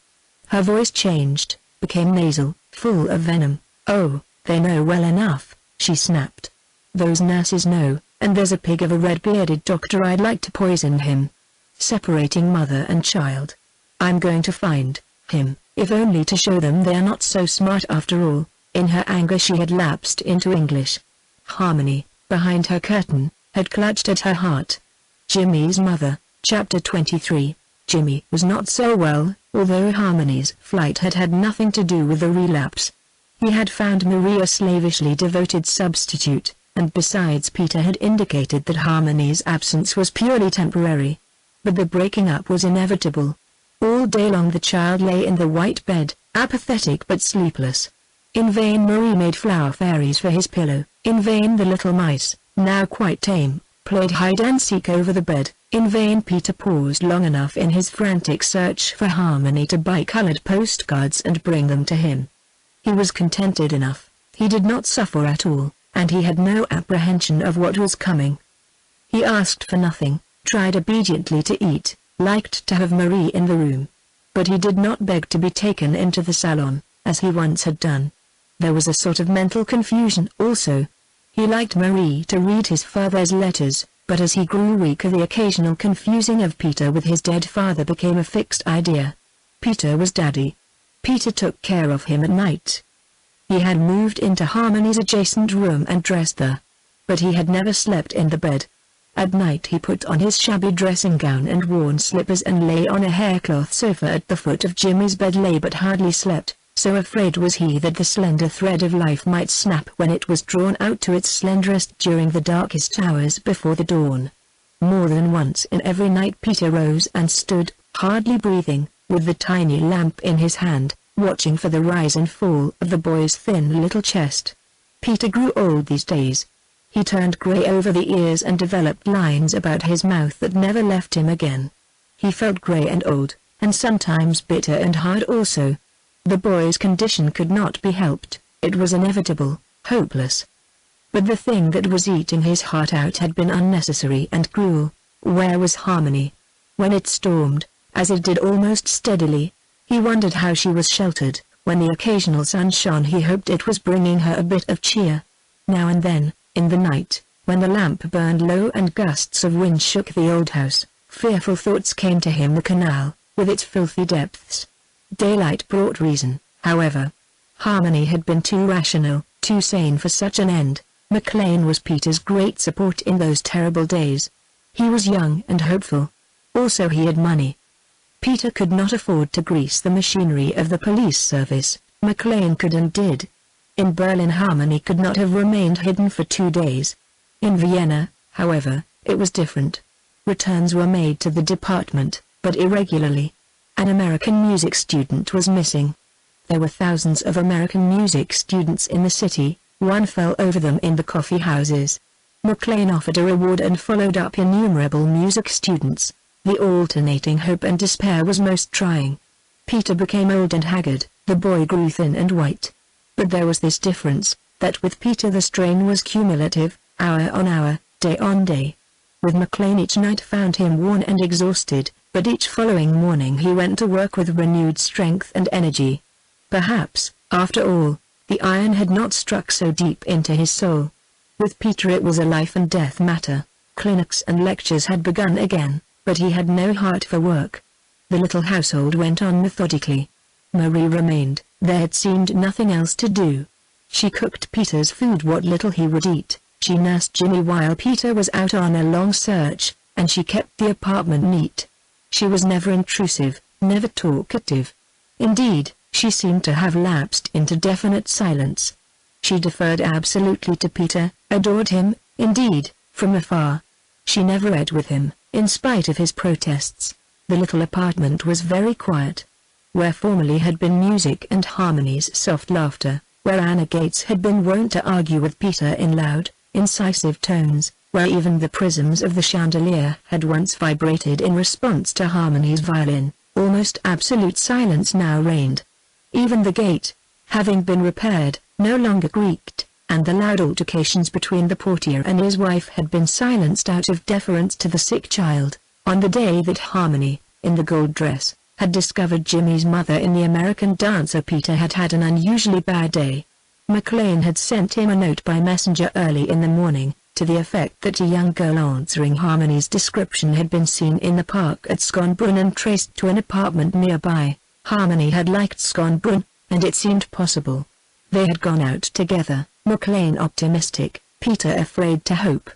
Her voice changed, became nasal, full of venom. "Oh, they know well enough," she snapped. "Those nurses know, and there's a pig of a red-bearded doctor I'd like to poison him. Separating mother and child. I'm going to find him, if only to show them they are not so smart after all." In her anger she had lapsed into English. Harmony, behind her curtain, had clutched at her heart. Jimmy's mother, Chapter 23. Jimmy was not so well, although Harmony's flight had had nothing to do with the relapse. He had found Marie a slavishly devoted substitute, and besides Peter had indicated that Harmony's absence was purely temporary. But the breaking up was inevitable. All day long the child lay in the white bed, apathetic but sleepless. In vain Marie made flower fairies for his pillow. In vain the little mice, now quite tame, played hide-and-seek over the bed. In vain Peter paused long enough in his frantic search for Harmony to buy colored postcards and bring them to him. He was contented enough. He did not suffer at all, and he had no apprehension of what was coming. He asked for nothing, tried obediently to eat, liked to have Marie in the room. But he did not beg to be taken into the salon, as he once had done. There was a sort of mental confusion also. He liked Marie to read his father's letters, but as he grew weaker the occasional confusing of Peter with his dead father became a fixed idea. Peter was daddy. Peter took care of him at night. He had moved into Harmony's adjacent room and dressed there. But he had never slept in the bed. At night he put on his shabby dressing gown and worn slippers and lay on a haircloth sofa at the foot of Jimmy's bed, lay but hardly slept, so afraid was he that the slender thread of life might snap when it was drawn out to its slenderest during the darkest hours before the dawn. More than once in every night Peter rose and stood, hardly breathing, with the tiny lamp in his hand, watching for the rise and fall of the boy's thin little chest. Peter grew old these days. He turned grey over the ears and developed lines about his mouth that never left him again. He felt grey and old, and sometimes bitter and hard also. The boy's condition could not be helped, it was inevitable, hopeless. But the thing that was eating his heart out had been unnecessary and cruel. Where was Harmony? When it stormed, as it did almost steadily, he wondered how she was sheltered. When the occasional sun shone he hoped it was bringing her a bit of cheer. Now and then, In the night, when the lamp burned low and gusts of wind shook the old house, fearful thoughts came to him. The canal, with its filthy depths. Daylight brought reason, however. Harmony had been too rational, too sane for such an end. McLean was Peter's great support in those terrible days. He was young and hopeful. Also he had money. Peter could not afford to grease the machinery of the police service. McLean could and did. In Berlin Harmony could not have remained hidden for 2 days. In Vienna, however, it was different. Returns were made to the department, but irregularly. An American music student was missing. There were thousands of American music students in the city. One fell over them in the coffee houses. McLean offered a reward and followed up innumerable music students. The alternating hope and despair was most trying. Peter became old and haggard, the boy grew thin and white. But there was this difference, that with Peter the strain was cumulative, hour on hour, day on day. With McLean each night found him worn and exhausted, but each following morning he went to work with renewed strength and energy. Perhaps, after all, the iron had not struck so deep into his soul. With Peter it was a life and death matter. Clinics and lectures had begun again, but he had no heart for work. The little household went on methodically. Marie remained. There had seemed nothing else to do. She cooked Peter's food, what little he would eat. She nursed Jimmy while Peter was out on a long search, and she kept the apartment neat. She was never intrusive, never talkative. Indeed, she seemed to have lapsed into definite silence. She deferred absolutely to Peter, adored him, indeed, from afar. She never ate with him, in spite of his protests. The little apartment was very quiet. Where formerly had been music and Harmony's soft laughter, where Anna Gates had been wont to argue with Peter in loud, incisive tones, where even the prisms of the chandelier had once vibrated in response to Harmony's violin, almost absolute silence now reigned. Even the gate, having been repaired, no longer creaked, and the loud altercations between the portier and his wife had been silenced out of deference to the sick child. On the day that Harmony, in the gold dress, had discovered Jimmy's mother in the American dancer, Peter had had an unusually bad day. McLean had sent him a note by messenger early in the morning, to the effect that a young girl answering Harmony's description had been seen in the park at Schönbrunn and traced to an apartment nearby. Harmony had liked Schönbrunn, and it seemed possible. They had gone out together, McLean optimistic, Peter afraid to hope.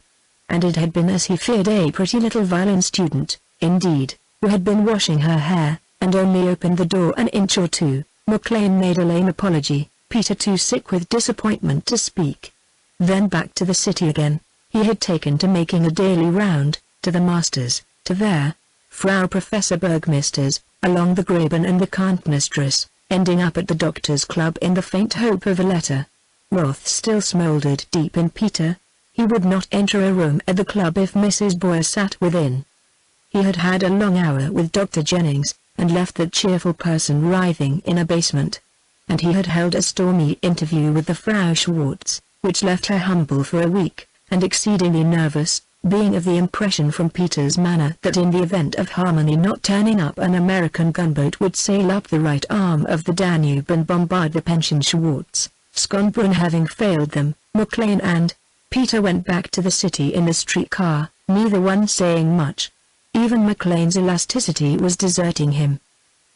And it had been as he feared, a pretty little violin student, indeed, who had been washing her hair, and only opened the door an inch or two. McLean made a lame apology, Peter too sick with disappointment to speak. Then back to the city again. He had taken to making a daily round, to the masters, to their Frau Professor Burgmisters, along the Graben and the Kantnerstrasse, ending up at the Doctors' Club in the faint hope of a letter. Wrath still smouldered deep in Peter. He would not enter a room at the club if Mrs. Boyer sat within. He had had a long hour with Dr. Jennings, and left that cheerful person writhing in a basement. And he had held a stormy interview with the Frau Schwartz, which left her humble for a week, and exceedingly nervous, being of the impression from Peter's manner that in the event of Harmony not turning up, an American gunboat would sail up the right arm of the Danube and bombard the pension Schwartz. Schönbrunn having failed them, McLean and Peter went back to the city in the streetcar, neither one saying much. Even McLean's elasticity was deserting him.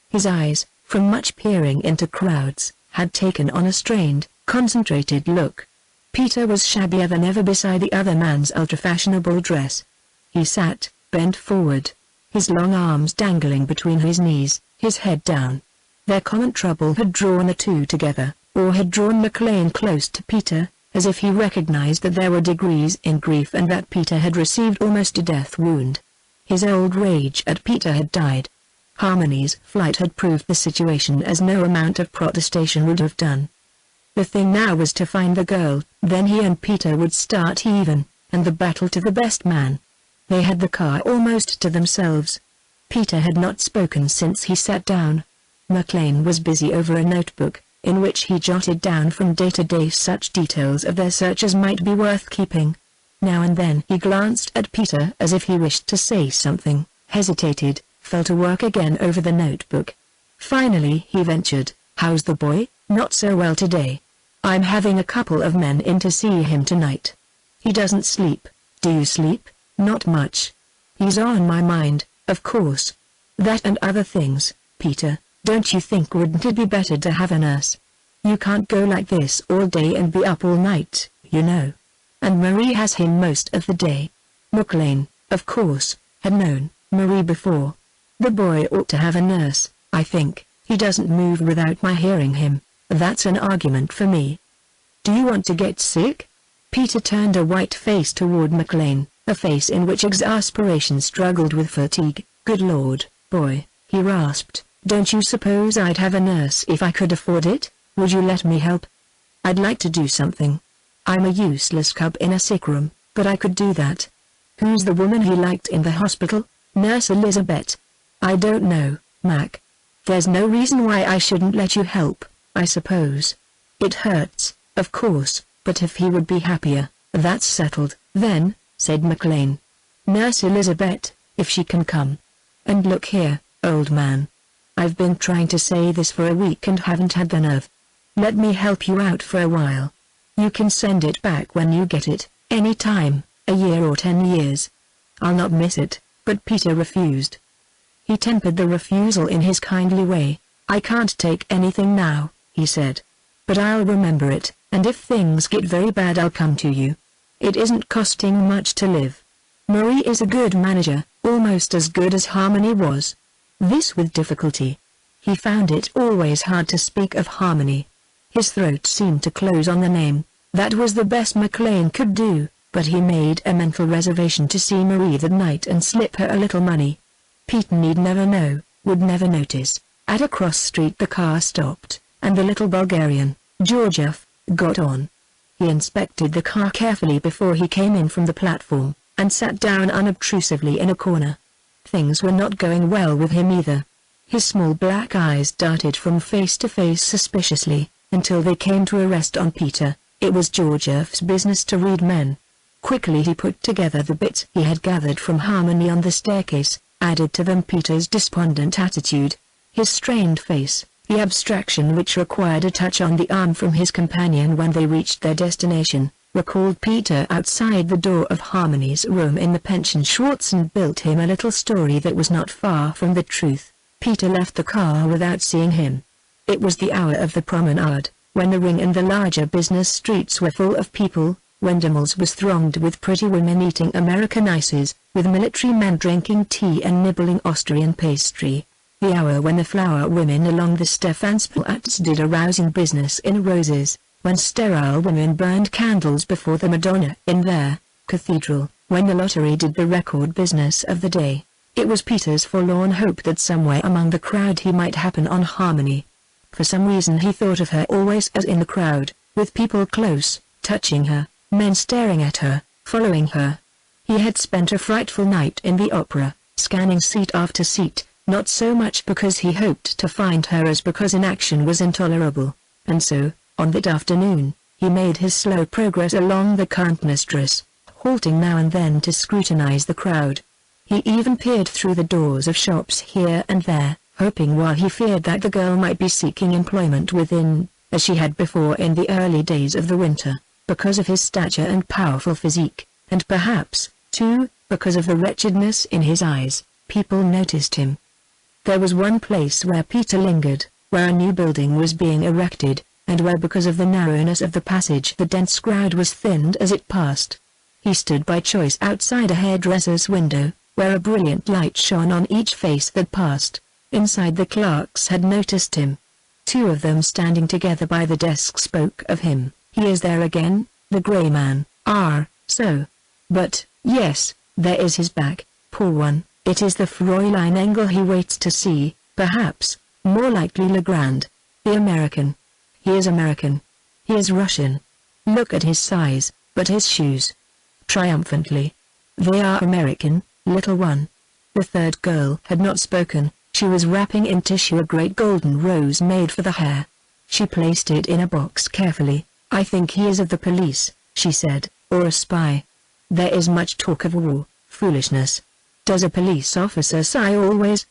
His eyes, from much peering into crowds, had taken on a strained, concentrated look. Peter was shabbier than ever beside the other man's ultra-fashionable dress. He sat, bent forward, his long arms dangling between his knees, his head down. Their common trouble had drawn the two together, or had drawn McLean close to Peter, as if he recognized that there were degrees in grief and that Peter had received almost a death wound. His old rage at Peter had died. Harmony's flight had proved the situation as no amount of protestation would have done. The thing now was to find the girl, then he and Peter would start even, and the battle to the best man. They had the car almost to themselves. Peter had not spoken since he sat down. McLean was busy over a notebook, in which he jotted down from day to day such details of their search as might be worth keeping. Now and then he glanced at Peter as if he wished to say something, hesitated, fell to work again over the notebook. Finally he ventured, "How's the boy?" "Not so well today. I'm having a couple of men in to see him tonight." He doesn't sleep. Do you sleep? Not much. He's on my mind, of course. That and other things, Peter. Don't you think wouldn't it be better to have a nurse? You can't go like this all day and be up all night, you know. And Marie has him most of the day. McLean, of course, had known Marie before. The boy ought to have a nurse, I think. He doesn't move without my hearing him. That's an argument for me. Do you want to get sick? Peter turned a white face toward McLean, a face in which exasperation struggled with fatigue. Good Lord, boy, he rasped, don't you suppose I'd have a nurse if I could afford it? Would you let me help? I'd like to do something. I'm a useless cub in a sick room, but I could do that. Who's the woman he liked in the hospital? Nurse Elizabeth. I don't know, Mac. There's no reason why I shouldn't let you help, I suppose. It hurts, of course, but if he would be happier, that's settled, then, said McLean. Nurse Elizabeth, if she can come. And look here, old man. I've been trying to say this for a week and haven't had the nerve. Let me help you out for a while. You can send it back when you get it, any time, a year or 10 years. I'll not miss it, but Peter refused. He tempered the refusal in his kindly way. I can't take anything now, he said. But I'll remember it, and if things get very bad I'll come to you. It isn't costing much to live. Marie is a good manager, almost as good as Harmony was. This with difficulty. He found it always hard to speak of Harmony. His throat seemed to close on the name. That was the best McLean could do, but he made a mental reservation to see Marie that night and slip her a little money. Pete need never know, would never notice. At a cross street the car stopped, and the little Bulgarian, Georgiev, got on. He inspected the car carefully before he came in from the platform, and sat down unobtrusively in a corner. Things were not going well with him either. His small black eyes darted from face to face suspiciously, until they came to a rest on Peter. It was Georgiev's business to read men. Quickly he put together the bits he had gathered from Harmony on the staircase, added to them Peter's despondent attitude, his strained face, the abstraction which required a touch on the arm from his companion when they reached their destination, recalled Peter outside the door of Harmony's room in the pension. Schwartzen built him a little story that was not far from the truth. Peter left the car without seeing him. It was the hour of the promenade, when the ring and the larger business streets were full of people, when Demmel's was thronged with pretty women eating American ices, with military men drinking tea and nibbling Austrian pastry. The hour when the flower women along the Stephansplatz did a rousing business in roses, when sterile women burned candles before the Madonna in their cathedral, when the lottery did the record business of the day. It was Peter's forlorn hope that somewhere among the crowd he might happen on Harmony. For some reason he thought of her always as in the crowd, with people close, touching her, men staring at her, following her. He had spent a frightful night in the opera, scanning seat after seat, not so much because he hoped to find her as because inaction was intolerable. And so, on that afternoon, he made his slow progress along the Kantnerstrasse, halting now and then to scrutinize the crowd. He even peered through the doors of shops here and there, hoping while he feared that the girl might be seeking employment within, as she had before in the early days of the winter, because of his stature and powerful physique, and perhaps, too, because of the wretchedness in his eyes, people noticed him. There was one place where Peter lingered, where a new building was being erected, and where because of the narrowness of the passage the dense crowd was thinned as it passed. He stood by choice outside a hairdresser's window, where a brilliant light shone on each face that passed. Inside the clerks had noticed him. Two of them standing together by the desk spoke of him. He is there again, the grey man. So. But, yes, there is his back, poor one. It is the Fräulein Engel he waits to see, perhaps, more likely Legrand, the American. He is American. He is Russian. Look at his size, but his shoes. Triumphantly. They are American, little one. The third girl had not spoken. She was wrapping in tissue a great golden rose made for the hair. She placed it in a box carefully. I think he is of the police, she said, or a spy. There is much talk of war, foolishness. Does a police officer sigh always?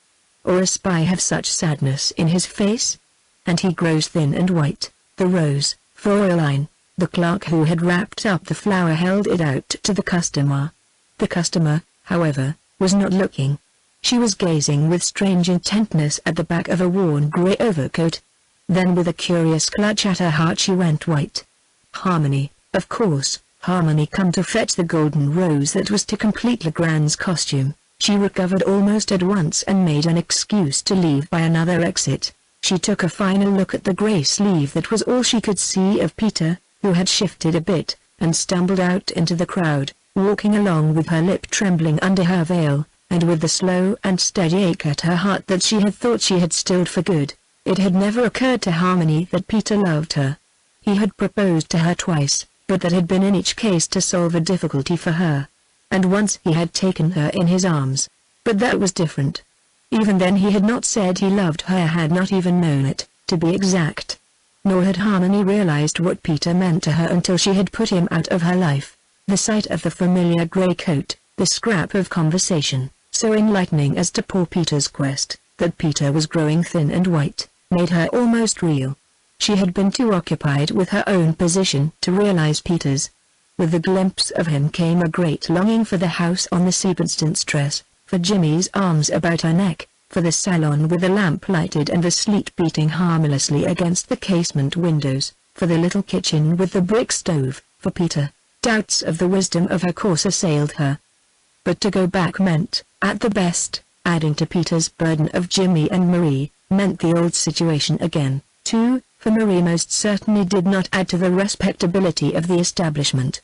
Or a spy have such sadness in his face? And he grows thin and white, the rose, Fräulein. The clerk who had wrapped up the flower held it out to the customer. The customer, however, was not looking. She was gazing with strange intentness at the back of a worn grey overcoat. Then with a curious clutch at her heart she went white. Harmony, of course, Harmony come to fetch the golden rose that was to complete Legrand's costume. She recovered almost at once and made an excuse to leave by another exit. She took a final look at the grey sleeve that was all she could see of Peter, who had shifted a bit, and stumbled out into the crowd, walking along with her lip trembling under her veil, and with the slow and steady ache at her heart that she had thought she had stilled for good. It had never occurred to Harmony that Peter loved her. He had proposed to her twice, but that had been in each case to solve a difficulty for her. And once he had taken her in his arms. But that was different. Even then he had not said he loved her, had not even known it, to be exact. Nor had Harmony realized what Peter meant to her until she had put him out of her life. The sight of the familiar grey coat, the scrap of conversation, so enlightening as to poor Peter's quest, that Peter was growing thin and white, made her almost reel. She had been too occupied with her own position to realize Peter's. With the glimpse of him came a great longing for the house on the Seebensteinstrasse, for Jimmy's arms about her neck, for the salon with the lamp lighted and the sleet beating harmlessly against the casement windows, for the little kitchen with the brick stove, for Peter. Doubts of the wisdom of her course assailed her. But to go back meant, at the best, adding to Peter's burden of Jimmy and Marie, meant the old situation again, too, for Marie most certainly did not add to the respectability of the establishment.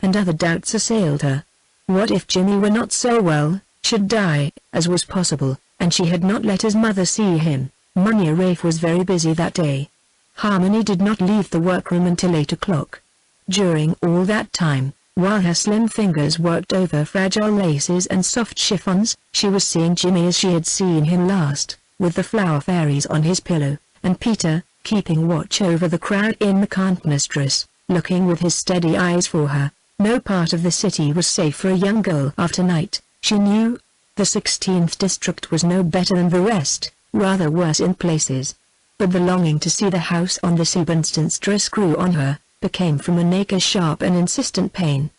And other doubts assailed her. What if Jimmy were not so well, should die, as was possible, and she had not let his mother see him? Munya Rafe was very busy that day. Harmony did not leave the workroom until 8 o'clock. During all that time, while her slim fingers worked over fragile laces and soft chiffons, she was seeing Jimmy as she had seen him last, with the flower fairies on his pillow, and Peter, keeping watch over the crowd in the Kantnerstrasse, looking with his steady eyes for her. No part of the city was safe for a young girl after night, she knew. The 16th district was no better than the rest, rather worse in places. But the longing to see the house on the Seebensteinstrasse grew on her, became from a naked sharp and insistent pain.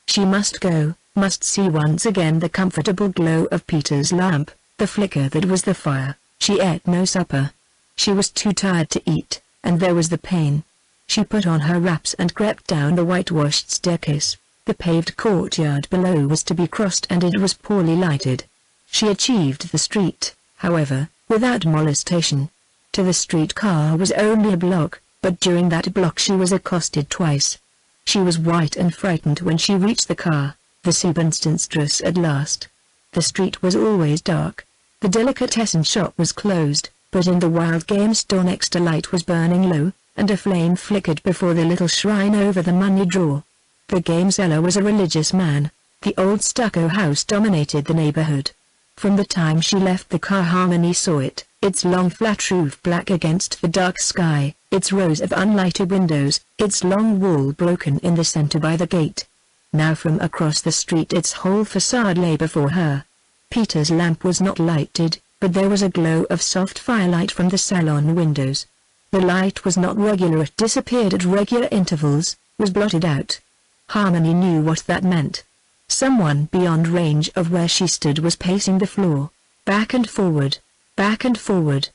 She must go, must see once again the comfortable glow of Peter's lamp, the flicker that was the fire. She ate no supper. She was too tired to eat, and there was the pain. She put on her wraps and crept down the whitewashed staircase. The paved courtyard below was to be crossed and it was poorly lighted. She achieved the street, however, without molestation. To the streetcar was only a block, but during that block she was accosted twice. She was white and frightened when she reached the car, the Seebensteinstrasse at last. The street was always dark. The delicatessen shop was closed, but in the wild game store next a light was burning low, and a flame flickered before the little shrine over the money drawer. The game seller was a religious man. The old stucco house dominated the neighborhood. From the time she left the car Harmony saw it, its long flat roof black against the dark sky, its rows of unlighted windows, its long wall broken in the center by the gate. Now from across the street its whole facade lay before her. Peter's lamp was not lighted, but there was a glow of soft firelight from the salon windows. The light was not regular, it disappeared at regular intervals, was blotted out. Harmony knew what that meant. Someone beyond range of where she stood was pacing the floor, back and forward, back and forward.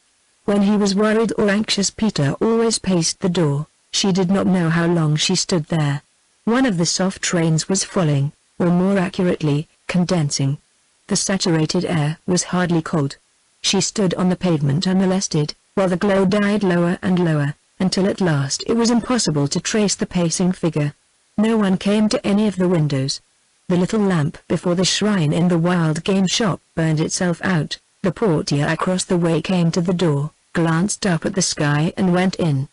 When he was worried or anxious Peter always paced the door. She did not know how long she stood there. One of the soft trains was falling, or more accurately, condensing. The saturated air was hardly cold. She stood on the pavement unmolested, while the glow died lower and lower, until at last it was impossible to trace the pacing figure. No one came to any of the windows. The little lamp before the shrine in the wild game shop burned itself out. The portier across the way came to the door, glanced up at the sky and went in.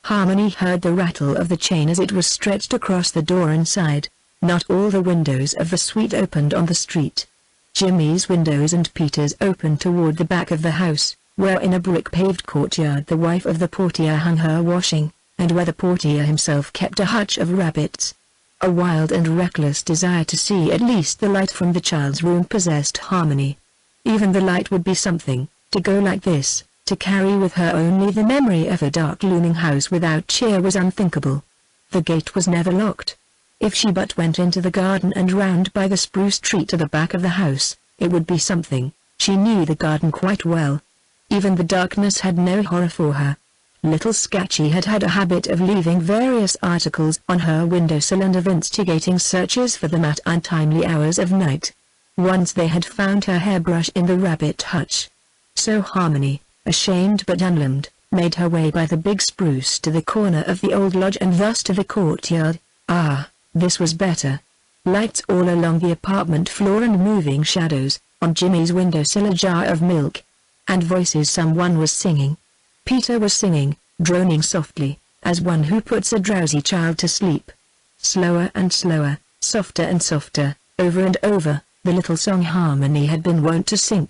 Harmony heard the rattle of the chain as it was stretched across the door inside. Not all the windows of the suite opened on the street. Jimmy's windows and Peter's opened toward the back of the house, where in a brick-paved courtyard the wife of the portier hung her washing, and where the portier himself kept a hutch of rabbits. A wild and reckless desire to see at least the light from the child's room possessed Harmony. Even the light would be something. To go like this, to carry with her only the memory of a dark looming house without cheer was unthinkable. The gate was never locked. If she but went into the garden and round by the spruce tree to the back of the house, it would be something. She knew the garden quite well. Even the darkness had no horror for her. Little Scatchy had had a habit of leaving various articles on her windowsill and of instigating searches for them at untimely hours of night. Once they had found her hairbrush in the rabbit hutch. So Harmony, ashamed but unarmed, made her way by the big spruce to the corner of the old lodge and thus to the courtyard. Ah, this was better. Lights all along the apartment floor and moving shadows, on Jimmy's windowsill a jar of milk. And voices. Someone was singing. Peter was singing, droning softly, as one who puts a drowsy child to sleep. Slower and slower, softer and softer, over and over, the little song Harmony had been wont to sing: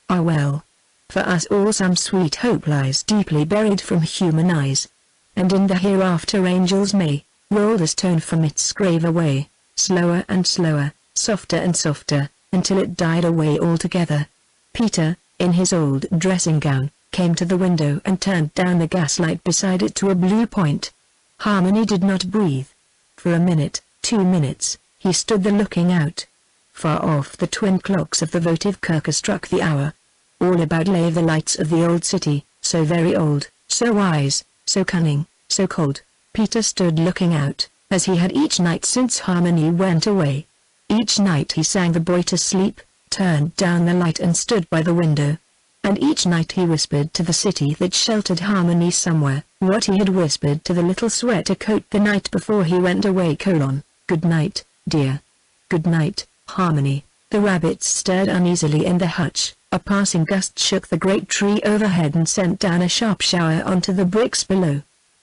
Ah well. For us all some sweet hope lies deeply buried from human eyes. And in the hereafter angels may roll this tone from its grave away, slower and slower, softer and softer, until it died away altogether. Peter, in his old dressing gown, came to the window and turned down the gaslight beside it to a blue point. Harmony did not breathe. For a minute, 2 minutes, he stood there looking out. Far off the twin clocks of the votive kirk struck the hour. All about lay the lights of the old city, so very old, so wise, so cunning, so cold. Peter stood looking out, as he had each night since Harmony went away. Each night he sang the boy to sleep, turned down the light and stood by the window. And each night he whispered to the city that sheltered Harmony somewhere, what he had whispered to the little sweater coat the night before he went away: Good night, dear. Good night, Harmony. The rabbits stirred uneasily in the hutch. A passing gust shook the great tree overhead and sent down a sharp shower onto the bricks below.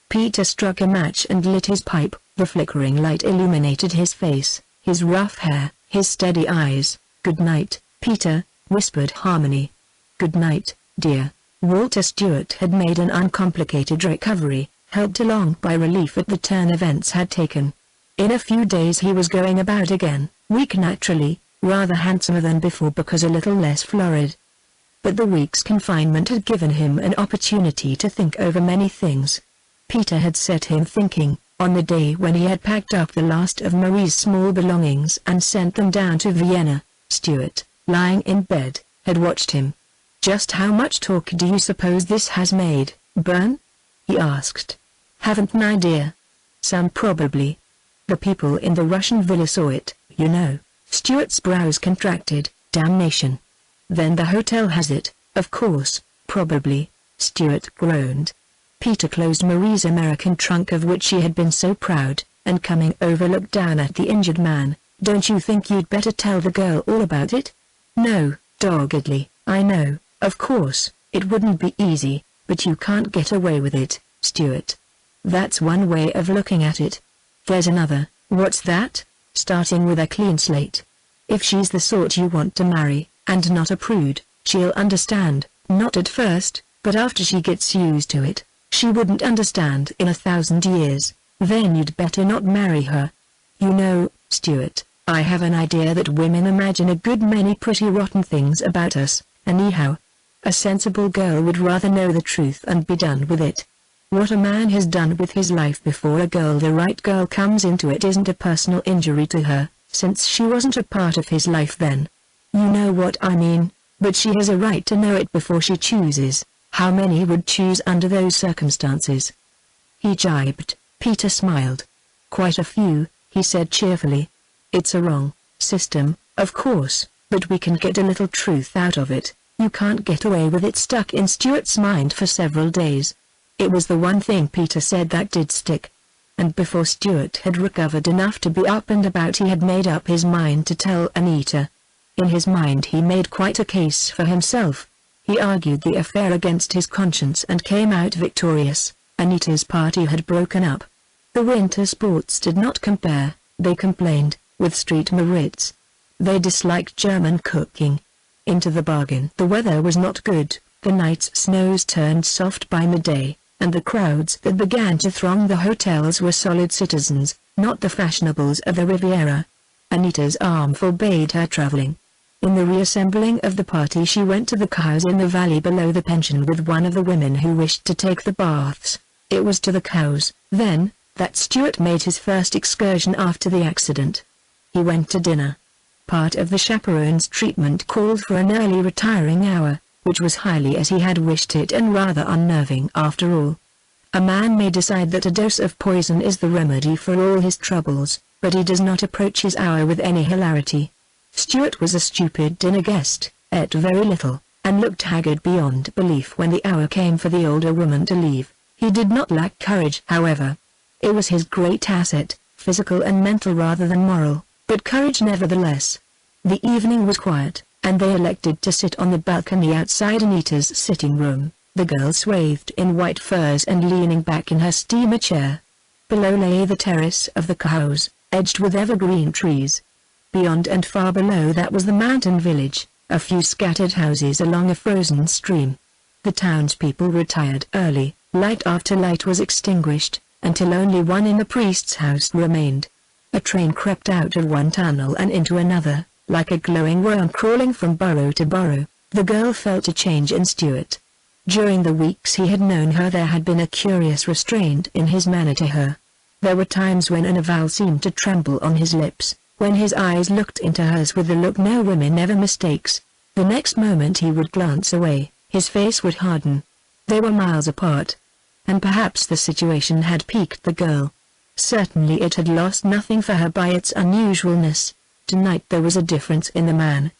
Peter struck a match and lit his pipe. The flickering light illuminated his face, his rough hair, his steady eyes. Good night, Peter, whispered Harmony. Good night, dear. Walter Stewart had made an uncomplicated recovery, helped along by relief at the turn events had taken. In a few days he was going about again, weak naturally, rather handsomer than before because a little less florid. But the week's confinement had given him an opportunity to think over many things. Peter had set him thinking, on the day when he had packed up the last of Marie's small belongings and sent them down to Vienna. Stewart, lying in bed, had watched him. Just how much talk do you suppose this has made, Bern? He asked. Haven't an idea. Some probably. The people in the Russian villa saw it, you know. Stewart's brows contracted. Damnation. Then the hotel has it, of course, probably. Stewart groaned. Peter closed Marie's American trunk of which she had been so proud, and coming over looked down at the injured man. Don't you think you'd better tell the girl all about it? No, doggedly. I know, of course, it wouldn't be easy, but you can't get away with it, Stewart. That's one way of looking at it. There's another. What's that? Starting with a clean slate. If she's the sort you want to marry, and not a prude, she'll understand, not at first, but after she gets used to it. She wouldn't understand in 1,000 years. Then you'd better not marry her. You know, Stewart, I have an idea that women imagine a good many pretty rotten things about us, anyhow. A sensible girl would rather know the truth and be done with it. What a man has done with his life before the right girl comes into it isn't a personal injury to her, since she wasn't a part of his life then. You know what I mean, but she has a right to know it before she chooses. How many would choose under those circumstances? He jibed. Peter smiled. Quite a few, he said cheerfully. It's a wrong system, of course, but we can get a little truth out of it. You can't get away with it stuck in Stewart's mind for several days. It was the one thing Peter said that did stick. And before Stewart had recovered enough to be up and about he had made up his mind to tell Anita. In his mind he made quite a case for himself. He argued the affair against his conscience and came out victorious. Anita's party had broken up. The winter sports did not compare, they complained, with Street Maritz. They disliked German cooking. Into the bargain the weather was not good, the night's snows turned soft by midday, and the crowds that began to throng the hotels were solid citizens, not the fashionables of the Riviera. Anita's arm forbade her traveling. In the reassembling of the party she went to the cows in the valley below the pension with one of the women who wished to take the baths. It was to the cows, then, that Stuart made his first excursion after the accident. He went to dinner. Part of the chaperone's treatment called for an early retiring hour, which was highly as he had wished it and rather unnerving after all. A man may decide that a dose of poison is the remedy for all his troubles, but he does not approach his hour with any hilarity. Stuart was a stupid dinner guest, ate very little, and looked haggard beyond belief when the hour came for the older woman to leave. He did not lack courage, however. It was his great asset, physical and mental rather than moral, but courage nevertheless. The evening was quiet, and they elected to sit on the balcony outside Anita's sitting room, the girl swathed in white furs and leaning back in her steamer chair. Below lay the terrace of the cows, edged with evergreen trees. Beyond and far below that was the mountain village, a few scattered houses along a frozen stream. The townspeople retired early, light after light was extinguished, until only one in the priest's house remained. A train crept out of one tunnel and into another, like a glowing worm crawling from burrow to burrow. The girl felt a change in Stuart. During the weeks he had known her there had been a curious restraint in his manner to her. There were times when an avowal seemed to tremble on his lips, when his eyes looked into hers with the look no woman ever mistakes. The next moment he would glance away, his face would harden. They were miles apart. And perhaps the situation had piqued the girl. Certainly it had lost nothing for her by its unusualness. Tonight there was a difference in the man.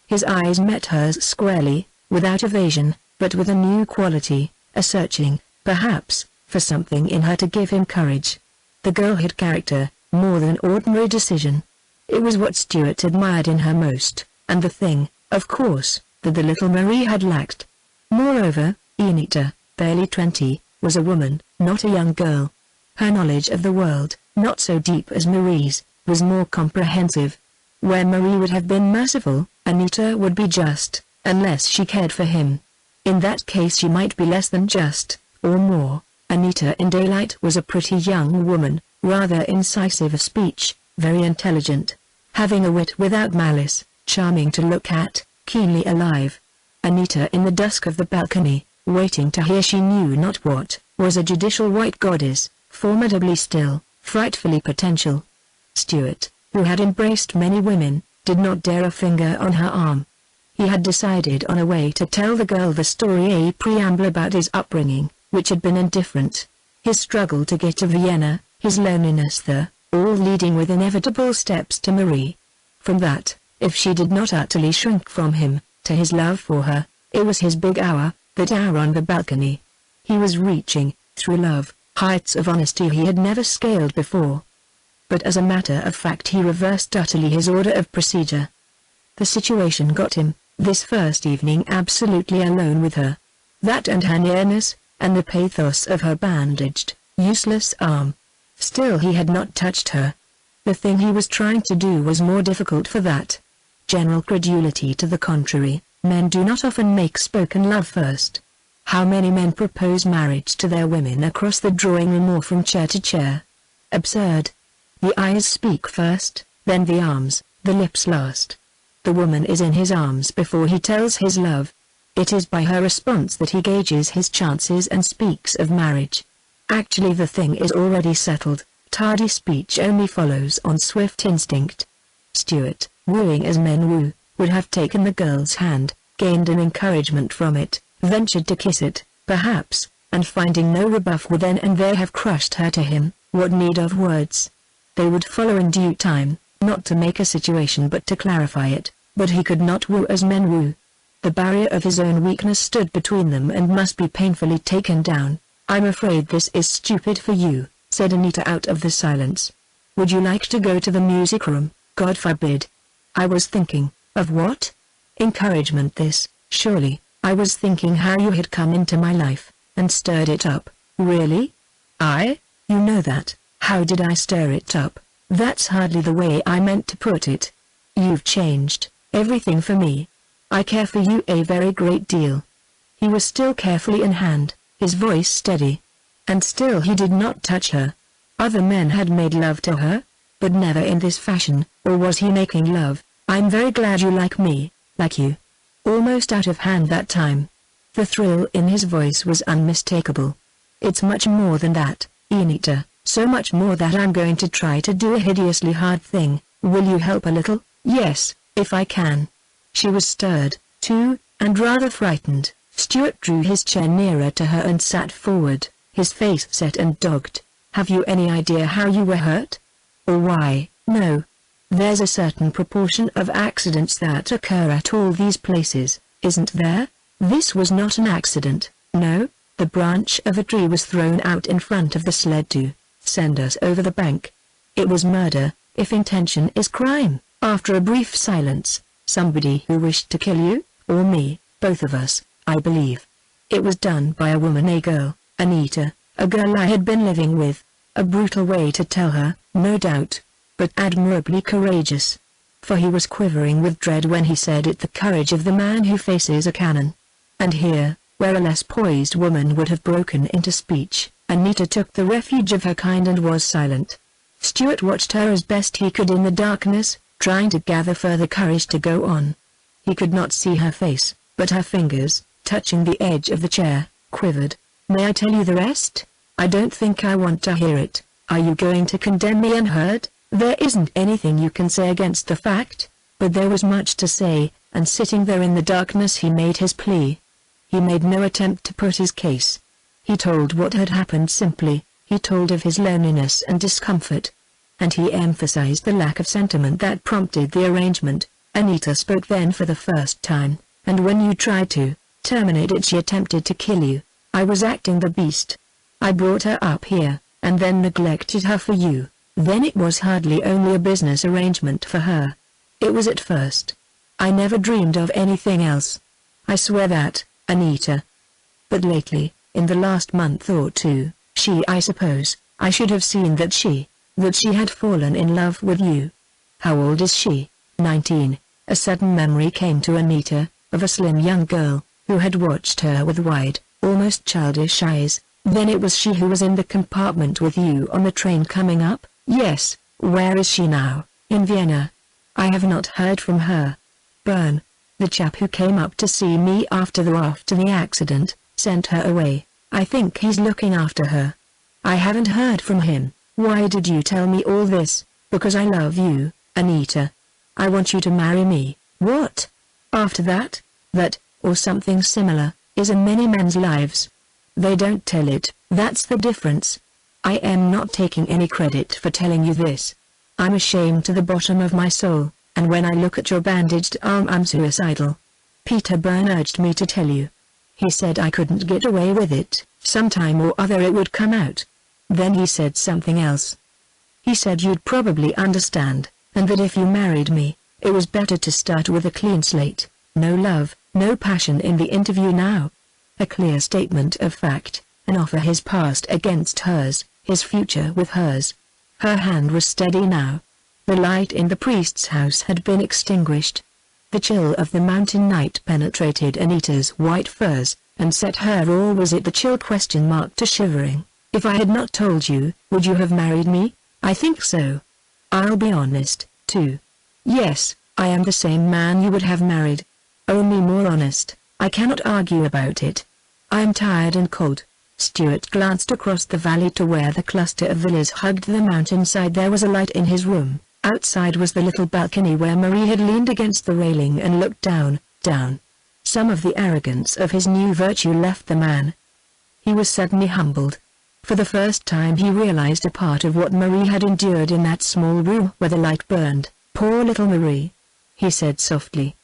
His eyes met hers squarely, without evasion, but with a new quality, a searching, perhaps, for something in her to give him courage. The girl had character, more than ordinary decision. It was what Stuart admired in her most, and the thing, of course, that the little Marie had lacked. Moreover, Anita, barely 20, was a woman, not a young girl. Her knowledge of the world, not so deep as Marie's, was more comprehensive. Where Marie would have been merciful, Anita would be just, unless she cared for him. In that case she might be less than just, or more. Anita in daylight was a pretty young woman, rather incisive of speech, very intelligent, having a wit without malice, charming to look at, keenly alive. Anita in the dusk of the balcony, waiting to hear she knew not what, was a judicial white goddess, formidably still, frightfully potential. Stuart, who had embraced many women, did not dare a finger on her arm. He had decided on a way to tell the girl the story, a preamble about his upbringing, which had been indifferent, his struggle to get to Vienna, his loneliness there, all leading with inevitable steps to Marie. From that, if she did not utterly shrink from him, to his love for her, it was his big hour, that hour on the balcony. He was reaching, through love, heights of honesty he had never scaled before. But as a matter of fact he reversed utterly his order of procedure. The situation got him, this first evening absolutely alone with her. That and her nearness, and the pathos of her bandaged, useless arm. Still he had not touched her. The thing he was trying to do was more difficult for that. General credulity to the contrary, men do not often make spoken love first. How many men propose marriage to their women across the drawing room or from chair to chair? Absurd. The eyes speak first, then the arms, the lips last. The woman is in his arms before he tells his love. It is by her response that he gauges his chances and speaks of marriage. Actually the thing is already settled, tardy speech only follows on swift instinct. Stuart, wooing as men woo, would have taken the girl's hand, gained an encouragement from it, ventured to kiss it, perhaps, and finding no rebuff would then and there have crushed her to him. What need of words? They would follow in due time, not to make a situation but to clarify it, but he could not woo as men woo. The barrier of his own weakness stood between them and must be painfully taken down. "I'm afraid this is stupid for you," said Anita out of the silence. "Would you like to go to the music room?" "God forbid." "I was thinking." "Of what?" "Encouragement this, surely." "I was thinking how you had come into my life, and stirred it up." "Really?" "I? You know that. How did I stir it up?" "That's hardly the way I meant to put it. You've changed everything for me. I care for you a very great deal." He was still carefully in hand, his voice steady. And still he did not touch her. Other men had made love to her, but never in this fashion, or was he making love? "I'm very glad you like me, like you." Almost out of hand that time. The thrill in his voice was unmistakable. "It's much more than that, Anita," So much more that I'm going to try to do a hideously hard thing. Will you help a little? Yes, if I can. She was stirred, too, and rather frightened. Stuart drew his chair nearer to her and sat forward, his face set and dogged. Have you any idea how you were hurt? Or why? No. There's a certain proportion of accidents that occur at all these places, isn't there? This was not an accident, no. The branch of a tree was thrown out in front of the sled to send us over the bank. It was murder, if intention is crime. After a brief silence, somebody who wished to kill you, or me, both of us, I believe. It was done by a woman, a girl, Anita, a girl I had been living with. A brutal way to tell her, no doubt, but admirably courageous. For he was quivering with dread when he said it, the courage of the man who faces a cannon. And here, where a less poised woman would have broken into speech, Anita took the refuge of her kind and was silent. Stuart watched her as best he could in the darkness, trying to gather further courage to go on. He could not see her face, but her fingers, touching the edge of the chair, quivered. May I tell you the rest? I don't think I want to hear it. Are you going to condemn me unheard? There isn't anything you can say against the fact. But there was much to say, and sitting there in the darkness he made his plea. He made no attempt to put his case. He told what had happened simply. He told of his loneliness and discomfort. And he emphasized the lack of sentiment that prompted the arrangement. Anita spoke then for the first time. And when you tried to terminate it, she attempted to kill you. I was acting the beast. I brought her up here, and then neglected her for you. Then it was hardly only a business arrangement for her. It was at first. I never dreamed of anything else. I swear that, Anita. But lately, in the last month or two, I suppose, I should have seen that she had fallen in love with you. How old is she? 19. A sudden memory came to Anita, of a slim young girl, who had watched her with wide, almost childish eyes. Then it was she who was in the compartment with you on the train coming up? Yes. Where is she now? In Vienna. I have not heard from her. Bern, the chap who came up to see me after the accident, sent her away. I think he's looking after her. I haven't heard from him. Why did you tell me all this? Because I love you, Anita. I want you to marry me. What? After that, or something similar, is in many men's lives. They don't tell it, that's the difference. I am not taking any credit for telling you this. I'm ashamed to the bottom of my soul, and when I look at your bandaged arm I'm suicidal. Peter Byrne urged me to tell you. He said I couldn't get away with it, sometime or other it would come out. Then he said something else. He said you'd probably understand, and that if you married me, it was better to start with a clean slate. No love, no passion in the interview now. A clear statement of fact, an offer his past against hers, his future with hers. Her hand was steady now. The light in the priest's house had been extinguished. The chill of the mountain night penetrated Anita's white furs, and set her, or was it the chill, to shivering. If I had not told you, would you have married me? I think so. I'll be honest, too. Yes, I am the same man you would have married. Only more honest. I cannot argue about it. I am tired and cold. Stuart glanced across the valley to where the cluster of villas hugged the mountainside. There was a light in his room. Outside was the little balcony where Marie had leaned against the railing and looked down. Some of the arrogance of his new virtue left the man. He was suddenly humbled. For the first time he realized a part of what Marie had endured in that small room where the light burned. Poor little Marie, he said softly.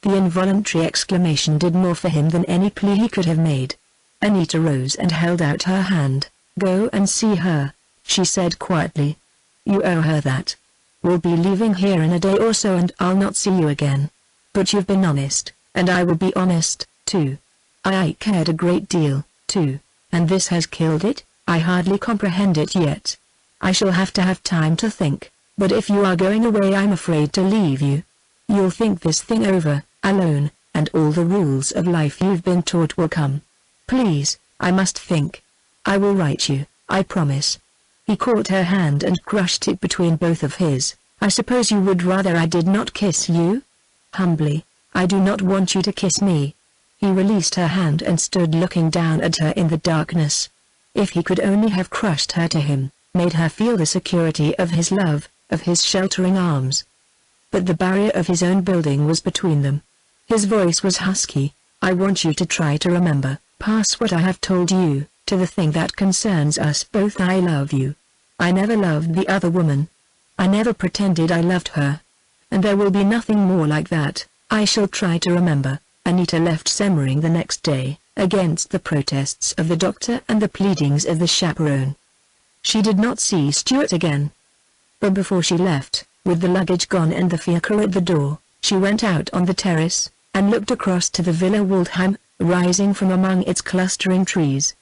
The involuntary exclamation did more for him than any plea he could have made. Anita rose and held out her hand. Go and see her, she said quietly. You owe her that. We'll be leaving here in a day or so and I'll not see you again. But you've been honest, and I will be honest, too. I cared a great deal, too, and this has killed it. I hardly comprehend it yet. I shall have to have time to think, but if you are going away I'm afraid to leave you. You'll think this thing over, alone, and all the rules of life you've been taught will come. Please, I must think. I will write you, I promise. He caught her hand and crushed it between both of his. I suppose you would rather I did not kiss you? Humbly, I do not want you to kiss me. He released her hand and stood looking down at her in the darkness. If he could only have crushed her to him, made her feel the security of his love, of his sheltering arms. But the barrier of his own building was between them. His voice was husky. "I want you to try to remember, past what I have told you, to the thing that concerns us both. I love you. I never loved the other woman. I never pretended I loved her. And there will be nothing more like that. I shall try to remember." Anita left Semmering the next day, against the protests of the doctor and the pleadings of the chaperone. She did not see Stuart again. But before she left, with the luggage gone and the fiacre at the door, she went out on the terrace, and looked across to the Villa Waldheim, rising from among its clustering trees.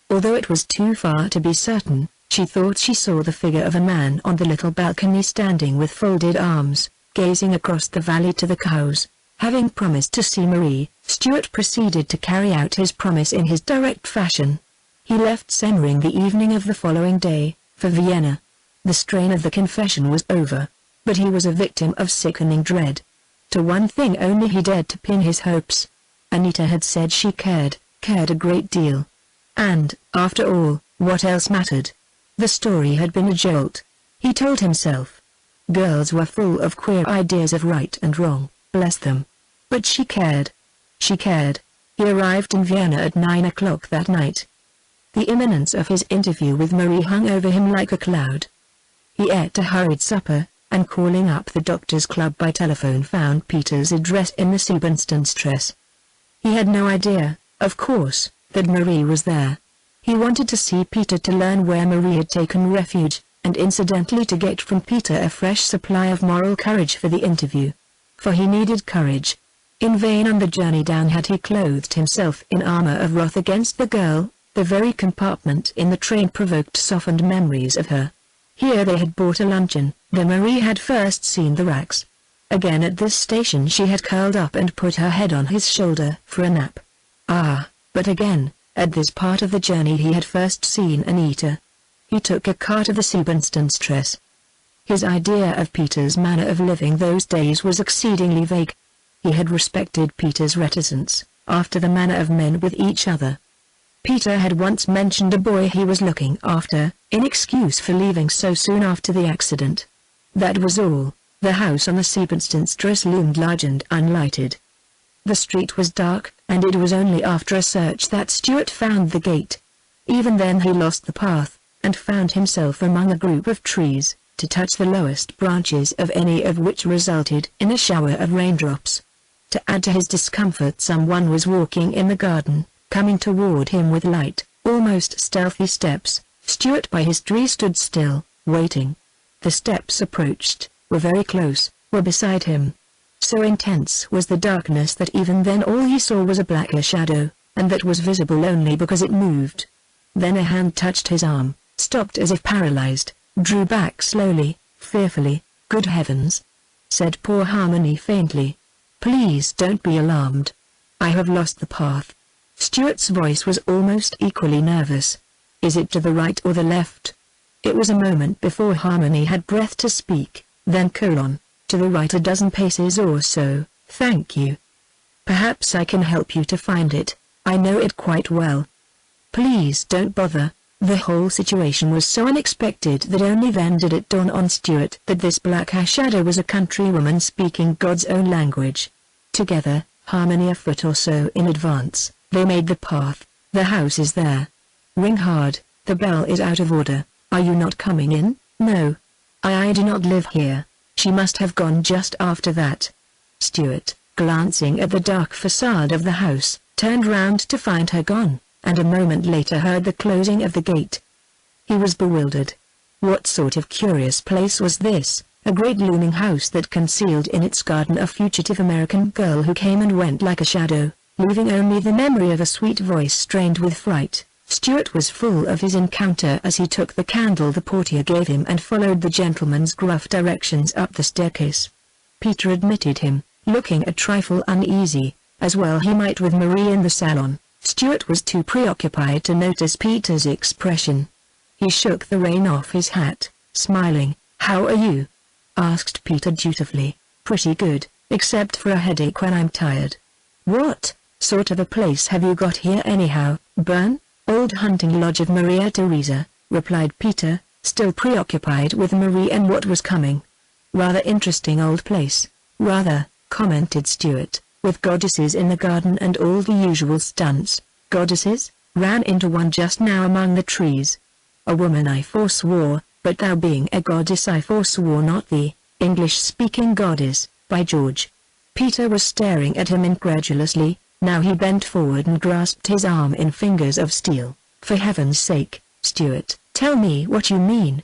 Although it was too far to be certain, she thought she saw the figure of a man on the little balcony standing with folded arms, gazing across the valley to the cows. Having promised to see Marie, Stuart proceeded to carry out his promise in his direct fashion. He left Semmering the evening of the following day, for Vienna. The strain of the confession was over, but he was a victim of sickening dread. To one thing only he dared to pin his hopes. Anita had said she cared a great deal. And, after all, what else mattered? The story had been a jolt. He told himself. Girls were full of queer ideas of right and wrong, bless them. But she cared. She cared. He arrived in Vienna at 9 o'clock that night. The imminence of his interview with Marie hung over him like a cloud. He ate a hurried supper, and calling up the doctor's club by telephone found Peter's address in the Siebenstrasse. He had no idea, of course, that Marie was there. He wanted to see Peter to learn where Marie had taken refuge, and incidentally to get from Peter a fresh supply of moral courage for the interview. For he needed courage. In vain on the journey down had he clothed himself in armor of wrath against the girl. The very compartment in the train provoked softened memories of her. Here they had bought a luncheon, though Marie had first seen the racks. Again at this station she had curled up and put her head on his shoulder for a nap. But again, at this part of the journey he had first seen Anita. He took a car to the Siebenstrasse. His idea of Peter's manner of living those days was exceedingly vague. He had respected Peter's reticence, after the manner of men with each other. Peter had once mentioned a boy he was looking after, in excuse for leaving so soon after the accident. That was all. The house on the Siebenstrasse loomed large and unlighted. The street was dark, and it was only after a search that Stuart found the gate. Even then he lost the path, and found himself among a group of trees, to touch the lowest branches of any of which resulted in a shower of raindrops. To add to his discomfort, someone was walking in the garden, coming toward him with light, almost stealthy steps. Stuart by his tree stood still, waiting. The steps approached, were very close, were beside him. So intense was the darkness that even then all he saw was a blacker shadow, and that was visible only because it moved. Then a hand touched his arm, stopped as if paralyzed, drew back slowly, fearfully. "Good heavens!" said poor Harmony faintly. "Please don't be alarmed. I have lost the path." Stuart's voice was almost equally nervous. "Is it to the right or the left?" It was a moment before Harmony had breath to speak, then "To the right a dozen paces or so, thank you. Perhaps I can help you to find it, I know it quite well." "Please don't bother." The whole situation was so unexpected that only then did it dawn on Stuart that this black shadow was a countrywoman speaking God's own language. Together, Harmony a foot or so in advance, they made the path. "The house is there. Ring hard, the bell is out of order. Are you not coming in?" "No. I do not live here. She must have gone just after that." Stuart, glancing at the dark facade of the house, turned round to find her gone, and a moment later heard the closing of the gate. He was bewildered. What sort of curious place was this? A great looming house that concealed in its garden a fugitive American girl who came and went like a shadow, leaving only the memory of a sweet voice strained with fright. Stuart was full of his encounter as he took the candle the portier gave him and followed the gentleman's gruff directions up the staircase. Peter admitted him, looking a trifle uneasy, as well he might with Marie in the salon. Stuart was too preoccupied to notice Peter's expression. He shook the rain off his hat, smiling. "How are you?" asked Peter dutifully. "Pretty good, except for a headache when I'm tired." "What sort of a place have you got here anyhow?" "Bern, old hunting lodge of Maria Theresa," replied Peter, still preoccupied with Marie and what was coming. "Rather interesting old place." "Rather," commented Stuart, "with goddesses in the garden and all the usual stunts." "Goddesses? Ran into one just now among the trees." "A woman I forswore, but thou being a goddess I forswore not the English-speaking goddess, by George." Peter was staring at him incredulously. Now he bent forward and grasped his arm in fingers of steel. "For heaven's sake, Stuart, tell me what you mean."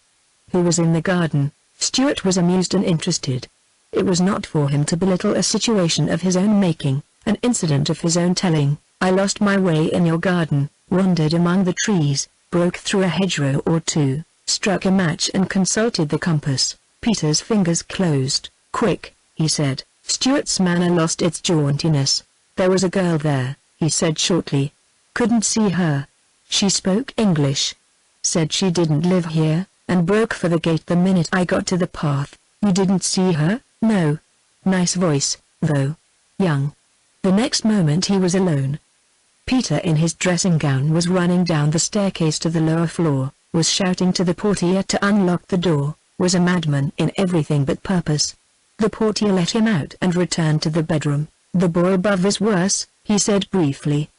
"Who was in the garden?" Stuart was amused and interested. It was not for him to belittle a situation of his own making, an incident of his own telling. "I lost my way in your garden, wandered among the trees, broke through a hedgerow or two, struck a match and consulted the compass." Peter's fingers closed. "Quick," he said. Stuart's manner lost its jauntiness. "There was a girl there," he said shortly. "Couldn't see her. She spoke English. Said she didn't live here, and broke for the gate the minute I got to the path." "You didn't see her?" "No. Nice voice, though. Young." The next moment he was alone. Peter in his dressing gown was running down the staircase to the lower floor, was shouting to the portier to unlock the door, was a madman in everything but purpose. The portier let him out and returned to the bedroom. "The boy above is worse," he said briefly.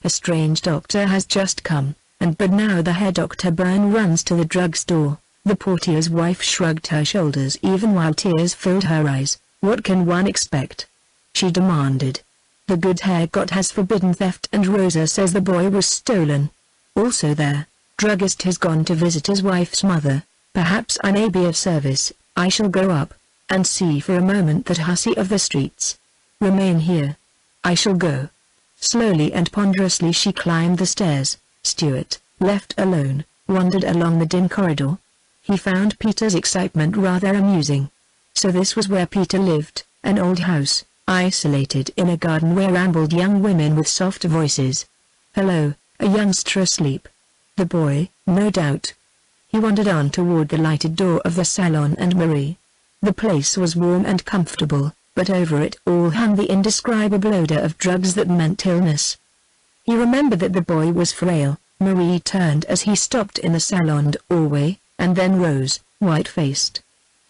"A strange doctor has just come, but now the hair doctor Byrne runs to the drugstore." The portier's wife shrugged her shoulders even while tears filled her eyes. "What can one expect?" she demanded. "The good hair god has forbidden theft and Rosa says the boy was stolen. Also their druggist has gone to visit his wife's mother. Perhaps I may be of service. I shall go up and see for a moment that hussy of the streets. Remain here. I shall go." Slowly and ponderously she climbed the stairs. Stuart, left alone, wandered along the dim corridor. He found Peter's excitement rather amusing. So this was where Peter lived, an old house, isolated in a garden where rambled young women with soft voices. "Hello, a youngster asleep." The boy, no doubt. He wandered on toward the lighted door of the salon and Marie. The place was warm and comfortable, but over it all hung the indescribable odor of drugs that meant illness. He remembered that the boy was frail. Marie turned as he stopped in the salon doorway, and then rose, white-faced.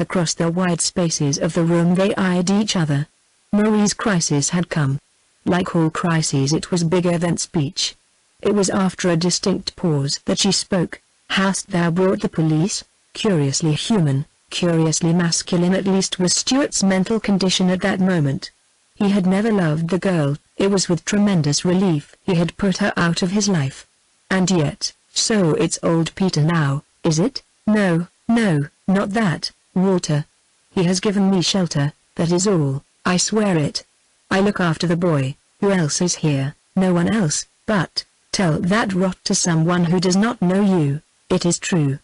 Across the wide spaces of the room they eyed each other. Marie's crisis had come. Like all crises, it was bigger than speech. It was after a distinct pause that she spoke. "Hast thou brought the police?" Curiously human, curiously masculine at least was Stuart's mental condition at that moment. He had never loved the girl. It was with tremendous relief he had put her out of his life. And yet, so it's old Peter now, is it? "No, no, not that, Walter. He has given me shelter, that is all, I swear it. I look after the boy. Who else is here?" "No one else, but, tell that rot to someone who does not know you. It is true.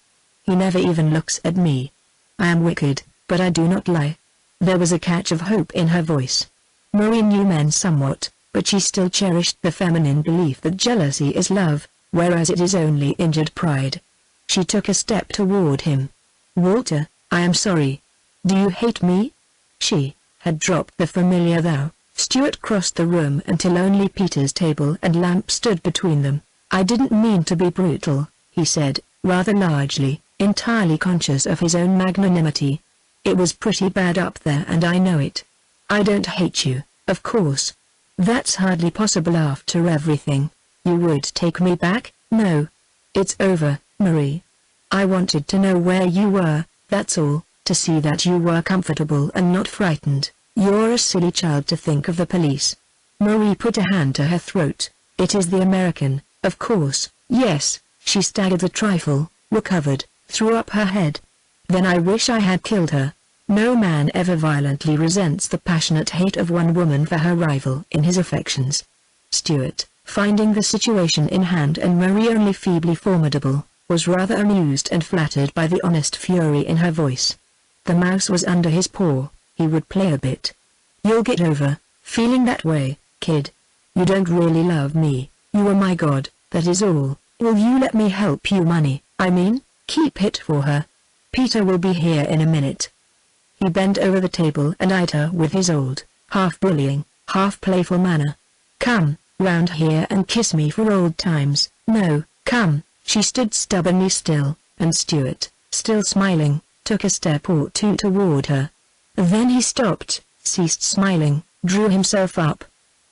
He never even looks at me. I am wicked, but I do not lie." There was a catch of hope in her voice. Marie knew men somewhat, but she still cherished the feminine belief that jealousy is love, whereas it is only injured pride. She took a step toward him. "Walter, I am sorry. Do you hate me?" She had dropped the familiar thou. Stuart crossed the room until only Peter's table and lamp stood between them. "I didn't mean to be brutal," he said, rather largely, entirely conscious of his own magnanimity. "It was pretty bad up there and I know it. I don't hate you, of course. That's hardly possible after everything. You would take me back?" "No. It's over, Marie. I wanted to know where you were, that's all, to see that you were comfortable and not frightened." "You're a silly child to think of the police." Marie put a hand to her throat. "It is the American, of course." "Yes." She staggered a trifle, recovered, threw up her head. "Then I wish I had killed her." No man ever violently resents the passionate hate of one woman for her rival in his affections. Stuart, finding the situation in hand and Marie only feebly formidable, was rather amused and flattered by the honest fury in her voice. The mouse was under his paw, he would play a bit. "You'll get over feeling that way, kid. You don't really love me. You are my god, that is all. Will you let me help you money? I mean, keep it for her. Peter will be here in a minute." He bent over the table and eyed her with his old, half-bullying, half-playful manner. "Come, round here and kiss me for old times." "No, come." She stood stubbornly still, and Stuart, still smiling, took a step or two toward her. Then he stopped, ceased smiling, drew himself up.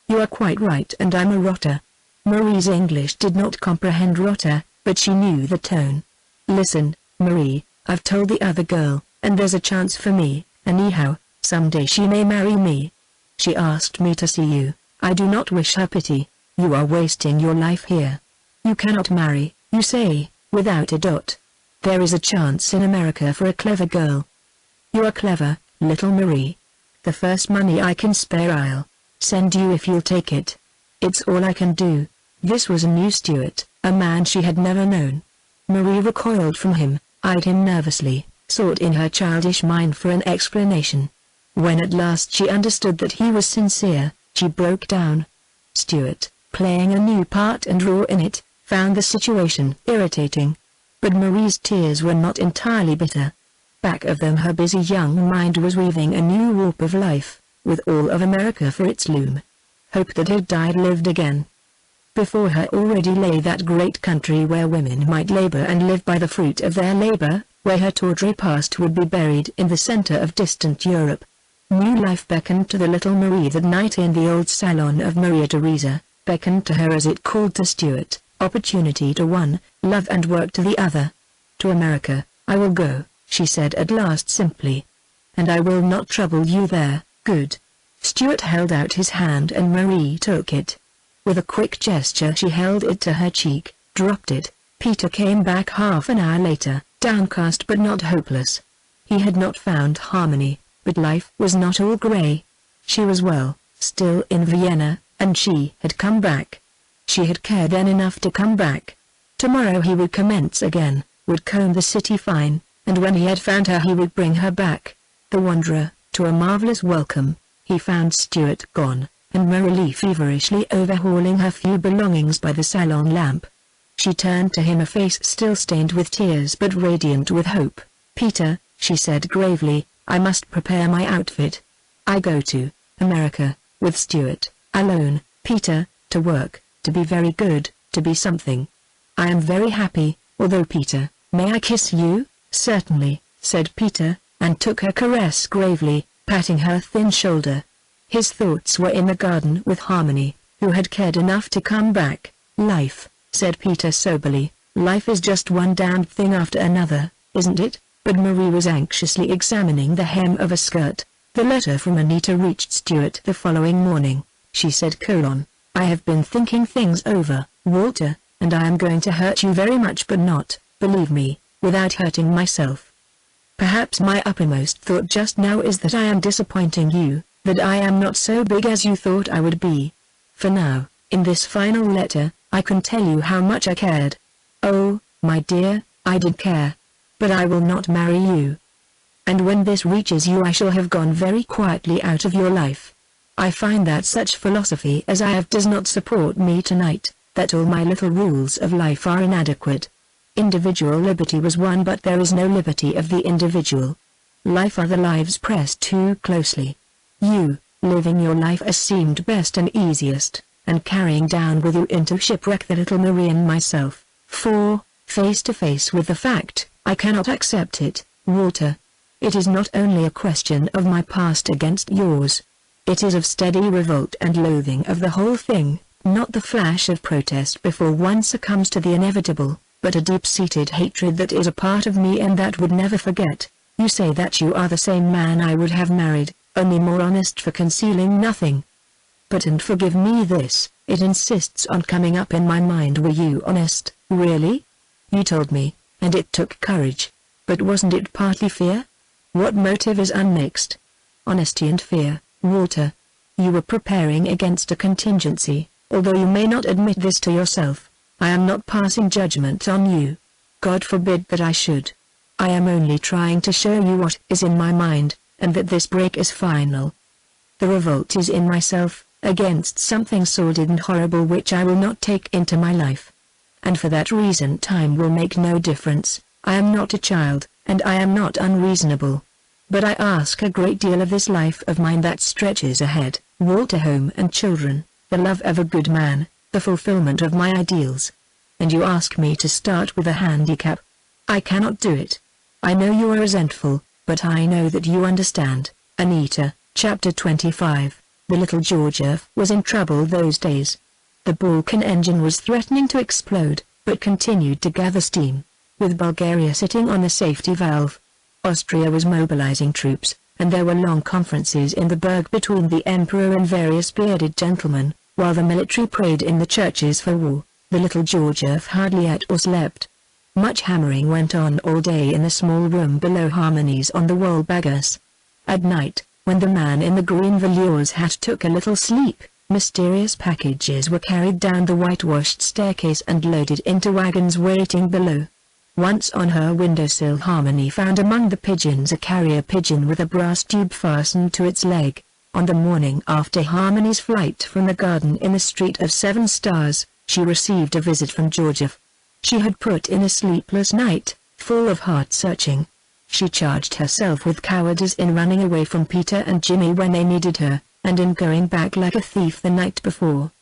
"You are quite right, and I'm a rotter." Marie's English did not comprehend rotter, but she knew the tone. "Listen, Marie, I've told the other girl, and there's a chance for me, anyhow. Someday she may marry me. She asked me to see you. I do not wish her pity. You are wasting your life here. You cannot marry, you say, without a dot. There is a chance in America for a clever girl. You are clever, little Marie. The first money I can spare I'll send you if you'll take it. It's all I can do." This was a new Stuart, a man she had never known. Marie recoiled from him, eyed him nervously, sought in her childish mind for an explanation. When at last she understood that he was sincere, she broke down. Stuart, playing a new part and raw in it, found the situation irritating. But Marie's tears were not entirely bitter. Back of them her busy young mind was weaving a new warp of life, with all of America for its loom. Hope that had died lived again. Before her already lay that great country where women might labor and live by the fruit of their labor, where her tawdry past would be buried in the center of distant Europe. New life beckoned to the little Marie that night in the old salon of Maria Theresa, beckoned to her as it called to Stuart, opportunity to one, love and work to the other. "To America, I will go," she said at last simply. "And I will not trouble you there." "Good." Stuart held out his hand and Marie took it. With a quick gesture she held it to her cheek, dropped it. Peter came back half an hour later, downcast but not hopeless. He had not found harmony, but life was not all grey. She was well, still in Vienna, and she had come back. She had cared then enough to come back. Tomorrow he would commence again, would comb the city fine, and when he had found her he would bring her back. The wanderer, to a marvelous welcome, he found Stuart gone, and Marie feverishly overhauling her few belongings by the salon lamp. She turned to him, a face still stained with tears but radiant with hope. "Peter," she said gravely, "I must prepare my outfit. I go to America, with Stuart, alone, Peter, to work, to be very good, to be something. I am very happy, although Peter, may I kiss you?" "Certainly," said Peter, and took her caress gravely, patting her thin shoulder. His thoughts were in the garden with Harmony, who had cared enough to come back. "Life," said Peter soberly, "life is just one damned thing after another, isn't it?" But Marie was anxiously examining the hem of a skirt. The letter from Anita reached Stuart the following morning. She said: "I have been thinking things over, Walter, and I am going to hurt you very much, but not, believe me, without hurting myself. Perhaps my uppermost thought just now is that I am disappointing you, that I am not so big as you thought I would be. For now, in this final letter, I can tell you how much I cared. Oh, my dear, I did care. But I will not marry you. And when this reaches you I shall have gone very quietly out of your life. I find that such philosophy as I have does not support me tonight, that all my little rules of life are inadequate. Individual liberty was one, but there is no liberty of the individual. Life other lives pressed too closely. You, living your life as seemed best and easiest, and carrying down with you into shipwreck the little Marie and myself. For, face to face with the fact, I cannot accept it, Walter. It is not only a question of my past against yours. It is of steady revolt and loathing of the whole thing, not the flash of protest before one succumbs to the inevitable, but a deep-seated hatred that is a part of me and that would never forget. You say that you are the same man I would have married, only more honest for concealing nothing. But and forgive me this, it insists on coming up in my mind, were you honest, really? You told me, and it took courage. But wasn't it partly fear? What motive is unmixed? Honesty and fear, Walter. You were preparing against a contingency, although you may not admit this to yourself. I am not passing judgment on you. God forbid that I should. I am only trying to show you what is in my mind, and that this break is final. The revolt is in myself, against something sordid and horrible which I will not take into my life. And for that reason time will make no difference. I am not a child, and I am not unreasonable. But I ask a great deal of this life of mine that stretches ahead, Walter, home and children, the love of a good man, the fulfillment of my ideals. And you ask me to start with a handicap. I cannot do it. I know you are resentful, but I know that you understand. Anita, Chapter 25. The little Georgia was in trouble those days. The Balkan engine was threatening to explode, but continued to gather steam, with Bulgaria sitting on the safety valve. Austria was mobilizing troops, and there were long conferences in the Burg between the emperor and various bearded gentlemen, while the military prayed in the churches for war. The little Georgia hardly ate or slept. Much hammering went on all day in the small room below Harmony's on the Walbagus. At night, when the man in the green velours hat took a little sleep, mysterious packages were carried down the whitewashed staircase and loaded into wagons waiting below. Once on her windowsill, Harmony found among the pigeons a carrier pigeon with a brass tube fastened to its leg. On the morning after Harmony's flight from the garden in the Street of Seven Stars, she received a visit from Georgia. She had put in a sleepless night, full of heart-searching. She charged herself with cowardice in running away from Peter and Jimmy when they needed her, and in going back like a thief the night before.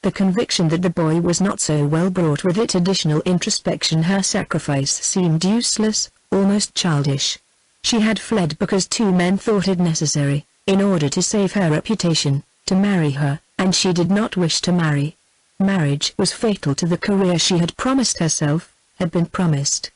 The conviction that the boy was not so well brought with it additional introspection. Her sacrifice seemed useless, almost childish. She had fled because two men thought it necessary, in order to save her reputation, to marry her, and she did not wish to marry. Marriage was fatal to the career she had promised herself, had been promised.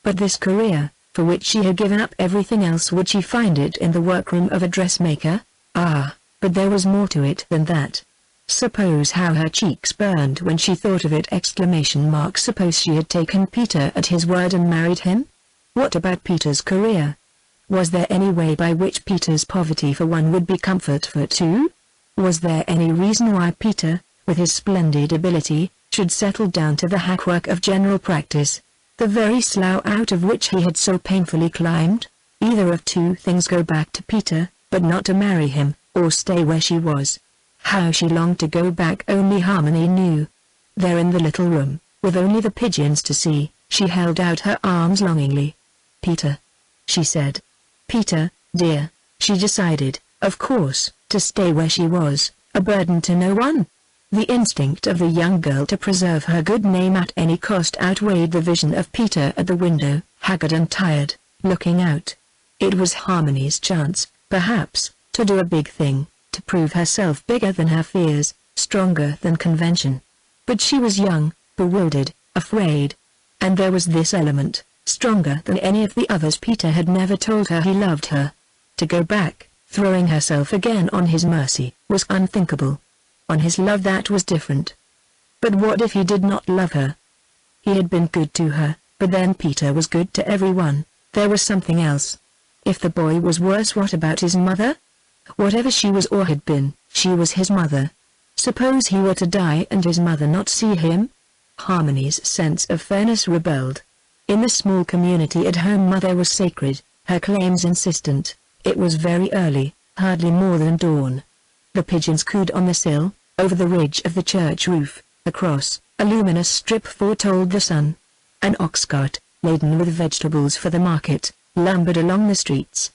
But this career, for which she had given up everything else, would she find it in the workroom of a dressmaker? Ah, but there was more to it than that. Suppose how her cheeks burned when she thought of it! Suppose she had taken Peter at his word and married him? What about Peter's career? Was there any way by which Peter's poverty for one would be comfort for two? Was there any reason why Peter, with his splendid ability, should settle down to the hackwork of general practice, the very slough out of which he had so painfully climbed? Either of two things: go back to Peter, but not to marry him, or stay where she was. How she longed to go back only Harmony knew. There in the little room, with only the pigeons to see, she held out her arms longingly. "Peter," she said. "Peter, dear." She decided, of course, to stay where she was, a burden to no one. The instinct of the young girl to preserve her good name at any cost outweighed the vision of Peter at the window, haggard and tired, looking out. It was Harmony's chance, perhaps, to do a big thing, to prove herself bigger than her fears, stronger than convention. But she was young, bewildered, afraid. And there was this element, stronger than any of the others. Peter had never told her he loved her. To go back, throwing herself again on his mercy, was unthinkable. On his love, that was different. But what if he did not love her? He had been good to her, but then Peter was good to everyone. There was something else. If the boy was worse, what about his mother? Whatever she was or had been, she was his mother. Suppose he were to die and his mother not see him? Harmony's sense of fairness rebelled. In the small community at home, mother was sacred, her claims insistent. It was very early, hardly more than dawn. The pigeons cooed on the sill, over the ridge of the church roof. Across, a luminous strip foretold the sun. An ox cart, laden with vegetables for the market, lumbered along the streets.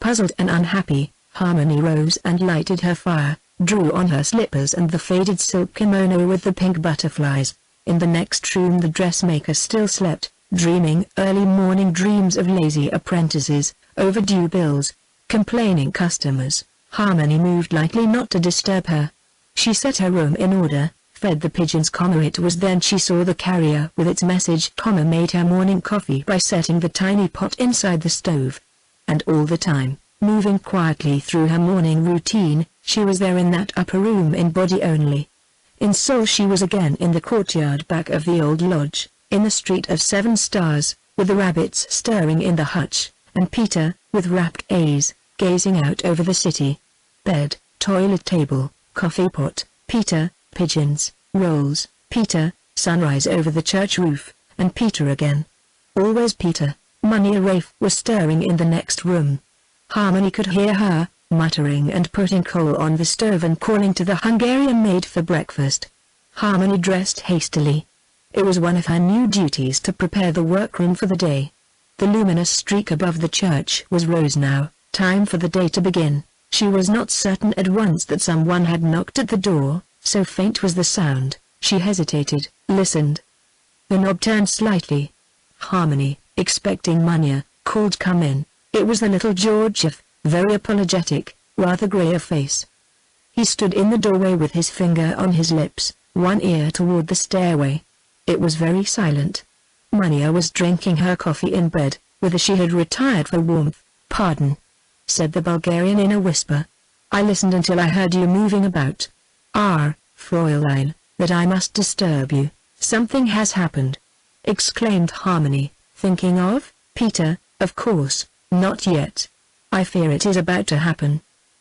Puzzled and unhappy, Harmony rose and lighted her fire, drew on her slippers and the faded silk kimono with the pink butterflies. In the next room the dressmaker still slept, dreaming early morning dreams of lazy apprentices, overdue bills, complaining customers. Harmony moved lightly not to disturb her. She set her room in order, fed the pigeons, it was then she saw the carrier with its message, made her morning coffee by setting the tiny pot inside the stove. And all the time, moving quietly through her morning routine, she was there in that upper room in body only. In soul she was again in the courtyard back of the old lodge, in the Street of Seven Stars, with the rabbits stirring in the hutch, and Peter, with rapt gaze, gazing out over the city. Bed, toilet table, coffee pot, Peter, pigeons, rolls, Peter, sunrise over the church roof, and Peter again. Always Peter. Munir Rafe was stirring in the next room. Harmony could hear her, muttering and putting coal on the stove and calling to the Hungarian maid for breakfast. Harmony dressed hastily. It was one of her new duties to prepare the workroom for the day. The luminous streak above the church was rose now, time for the day to begin. She was not certain at once that someone had knocked at the door, so faint was the sound. She hesitated, listened. The knob turned slightly. Harmony, expecting Munir, called "Come in." It was the little Georgiev, very apologetic, rather grey of face. He stood in the doorway with his finger on his lips, one ear toward the stairway. It was very silent. Mania was drinking her coffee in bed, whither she had retired for warmth. "Pardon," said the Bulgarian in a whisper. "I listened until I heard you moving about." "Ah, Fräulein, that I must disturb you. Something has happened," exclaimed Harmony, thinking of Peter. "Of course, not yet. I fear it is about to happen.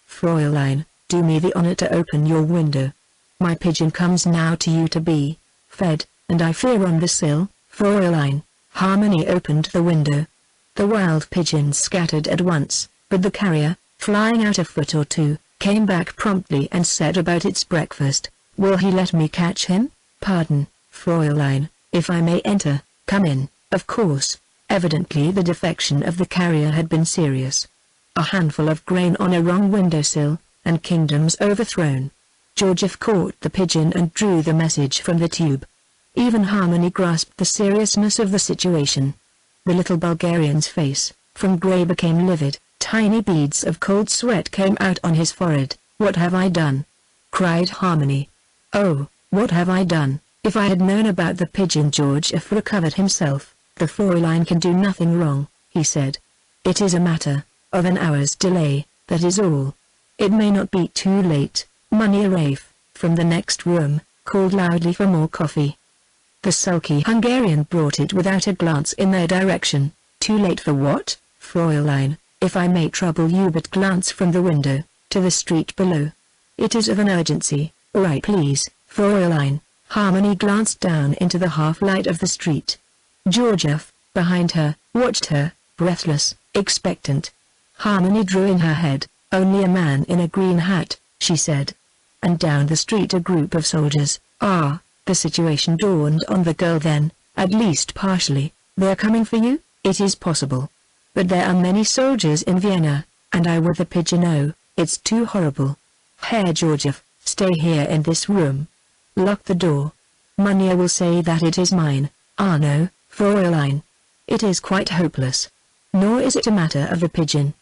Fräulein, do me the honor to open your window. My pigeon comes now to you to be fed, and I fear on the sill, Fräulein." Harmony opened the window. The wild pigeons scattered at once, but the carrier, flying out a foot or two, came back promptly and set about its breakfast. "Will he let me catch him?" "Pardon, Fräulein, if I may enter." "Come in, of course." Evidently the defection of the carrier had been serious. A handful of grain on a wrong windowsill, and kingdoms overthrown. Georgiev caught the pigeon and drew the message from the tube. Even Harmony grasped the seriousness of the situation. The little Bulgarian's face, from grey became livid, tiny beads of cold sweat came out on his forehead. "What have I done?" cried Harmony. "Oh, what have I done? If I had known about the pigeon." Georgiev recovered himself. "The Fräulein can do nothing wrong," he said. "It is a matter of an hour's delay, that is all. It may not be too late." Mania Rafe, from the next room, called loudly for more coffee. The sulky Hungarian brought it without a glance in their direction. "Too late for what, Fräulein? If I may trouble you but glance from the window, to the street below. It is of an urgency." "Right please, Fräulein." Harmony glanced down into the half-light of the street. Georgiev, behind her, watched her, breathless, expectant. Harmony drew in her head. "Only a man in a green hat," she said. And down the street a group of soldiers. Ah, the situation dawned on the girl then, at least partially. "They're coming for you?" "It is possible. But there are many soldiers in Vienna, and I with a pigeon. Oh, it's too horrible. Herr Georgiev, stay here in this room. Lock the door. Mania will say that it is mine." "Ah no, Fräulein. It is quite hopeless. Nor is it a matter of the pigeon.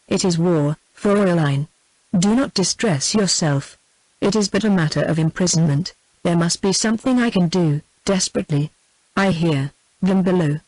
It is war, Fräulein. Do not distress yourself. It is but a matter of imprisonment. There must be something I can do." Desperately. "I hear them below.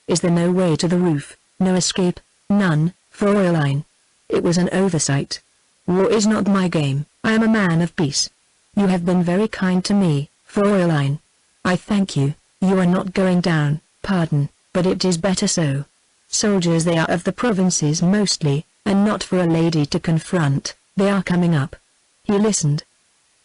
Is there no way to the roof, no escape?" "None, Fräulein. It was an oversight. War is not my game. I am a man of peace. You have been very kind to me, Fräulein. I thank you. You are not going down." "Pardon, but it is better so. Soldiers they are of the provinces mostly, and not for a lady to confront. They are coming up." He listened.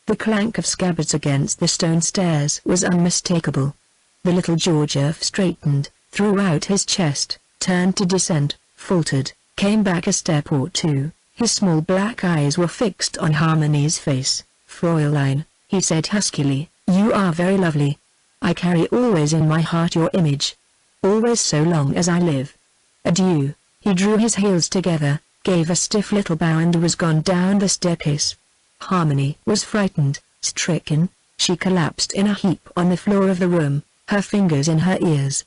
The clank of scabbards against the stone stairs was unmistakable. The little Georgiev straightened, threw out his chest, turned to descend, faltered, came back a step or two. His small black eyes were fixed on Harmony's face. "Fräulein," he said huskily, "you are very lovely. I carry always in my heart your image. Always so long as I live. Adieu." He drew his heels together, gave a stiff little bow and was gone down the staircase. Harmony was frightened, stricken. She collapsed in a heap on the floor of the room, her fingers in her ears.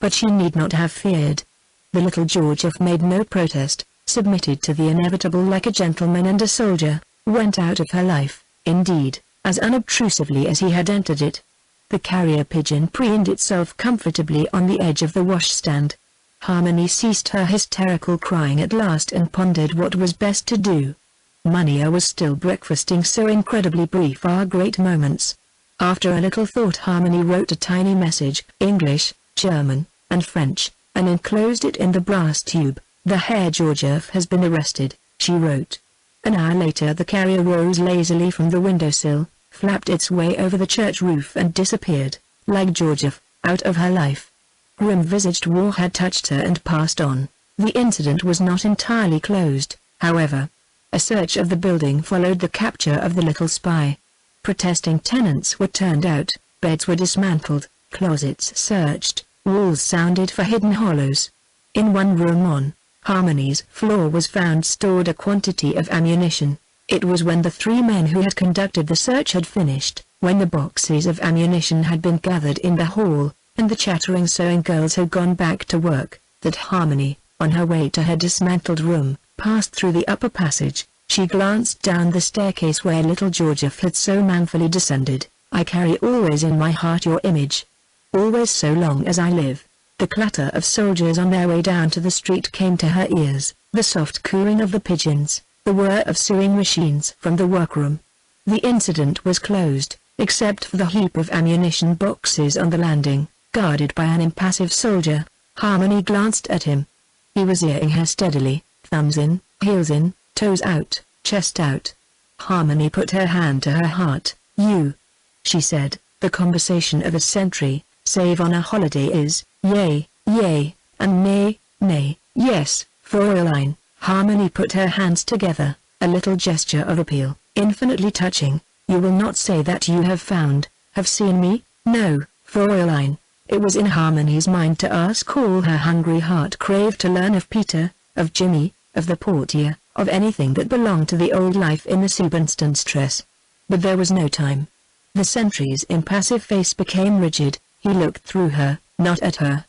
But she need not have feared. The little Georgiev made no protest, submitted to the inevitable like a gentleman and a soldier, went out of her life, indeed, as unobtrusively as he had entered it. The carrier pigeon preened itself comfortably on the edge of the washstand. Harmony ceased her hysterical crying at last and pondered what was best to do. Mania was still breakfasting. So incredibly brief are great moments. After a little thought Harmony wrote a tiny message, English, German, and French, and enclosed it in the brass tube. "The Herr Georgiev has been arrested," she wrote. An hour later the carrier rose lazily from the windowsill, flapped its way over the church roof and disappeared, like Georgiev, out of her life. Grim-visaged war had touched her and passed on. The incident was not entirely closed, however. A search of the building followed the capture of the little spy. Protesting tenants were turned out, beds were dismantled, closets searched, walls sounded for hidden hollows. In one room on Harmony's floor was found stored a quantity of ammunition. It was when the three men who had conducted the search had finished, when the boxes of ammunition had been gathered in the hall, and the chattering sewing girls had gone back to work, that Harmony, on her way to her dismantled room, passed through the upper passage. She glanced down the staircase where little Georgia had so manfully descended. I carry always in my heart your image. Always so long as I live. The clatter of soldiers on their way down to the street came to her ears, the soft cooing of the pigeons, the whir of sewing machines from the workroom. The incident was closed, except for the heap of ammunition boxes on the landing, guarded by an impassive soldier. Harmony glanced at him. He was eyeing her steadily, thumbs in, heels in, toes out, chest out. Harmony put her hand to her heart. "You," she said, "the conversation of a sentry, save on a holiday is, yea, yea, and nay, nay, yes, Fräulein." Harmony put her hands together, a little gesture of appeal, infinitely touching. "You will not say that you have seen me?" "No, Fräulein." It was in Harmony's mind to ask all her hungry heart craved to learn of Peter, of Jimmy, of the portier, of anything that belonged to the old life in the Siebenstundstress. But there was no time. The sentry's impassive face became rigid. He looked through her, not at her.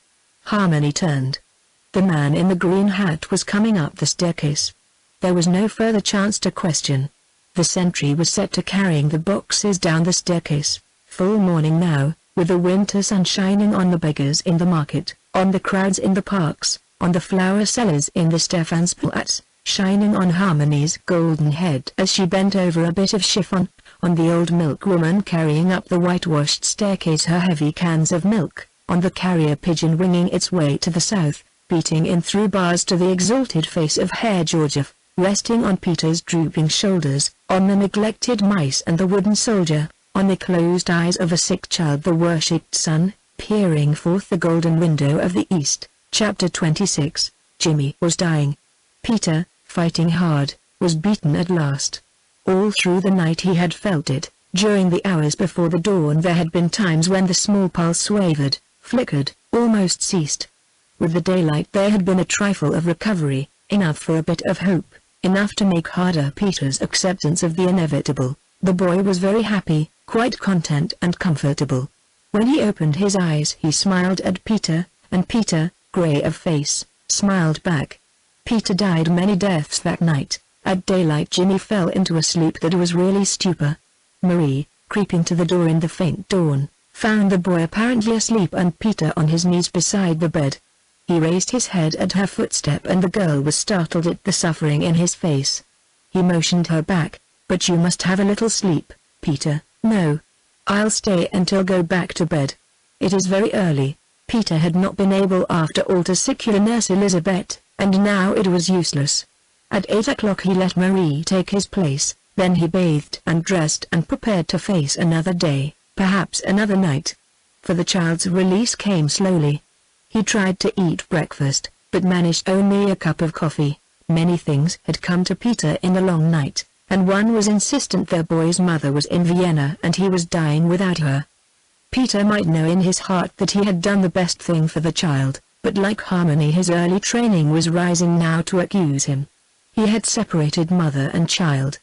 Harmony turned. The man in the green hat was coming up the staircase. There was no further chance to question. The sentry was set to carrying the boxes down the staircase. Full morning now, with the winter sun shining on the beggars in the market, on the crowds in the parks, on the flower sellers in the Stephansplatz, shining on Harmony's golden head as she bent over a bit of chiffon, on the old milkwoman carrying up the whitewashed staircase her heavy cans of milk, on the carrier pigeon winging its way to the south, beating in through bars to the exalted face of Herr Georgiev, resting on Peter's drooping shoulders, on the neglected mice and the wooden soldier, on the closed eyes of a sick child, the worshipped sun, peering forth the golden window of the east. Chapter 26. Jimmy was dying. Peter, fighting hard, was beaten at last. All through the night he had felt it. During the hours before the dawn there had been times when the small pulse wavered, flickered, almost ceased. With the daylight there had been a trifle of recovery, enough for a bit of hope, enough to make harder Peter's acceptance of the inevitable. The boy was very happy, quite content and comfortable. When he opened his eyes he smiled at Peter, and Peter, grey of face, smiled back. Peter died many deaths that night. At daylight Jimmy fell into a sleep that was really stupor. Marie, creeping to the door in the faint dawn, found the boy apparently asleep and Peter on his knees beside the bed. He raised his head at her footstep and the girl was startled at the suffering in his face. He motioned her back. "But you must have a little sleep, Peter." "No. I'll stay until go back to bed. It is very early." Peter had not been able after all to secure Nurse Elizabeth, and now it was useless. At 8 o'clock he let Marie take his place, then he bathed and dressed and prepared to face another day, perhaps another night. For the child's release came slowly. He tried to eat breakfast, but managed only a cup of coffee. Many things had come to Peter in the long night, and one was insistent. The boy's mother was in Vienna and he was dying without her. Peter might know in his heart that he had done the best thing for the child, but like Harmony his early training was rising now to accuse him. He had separated mother and child.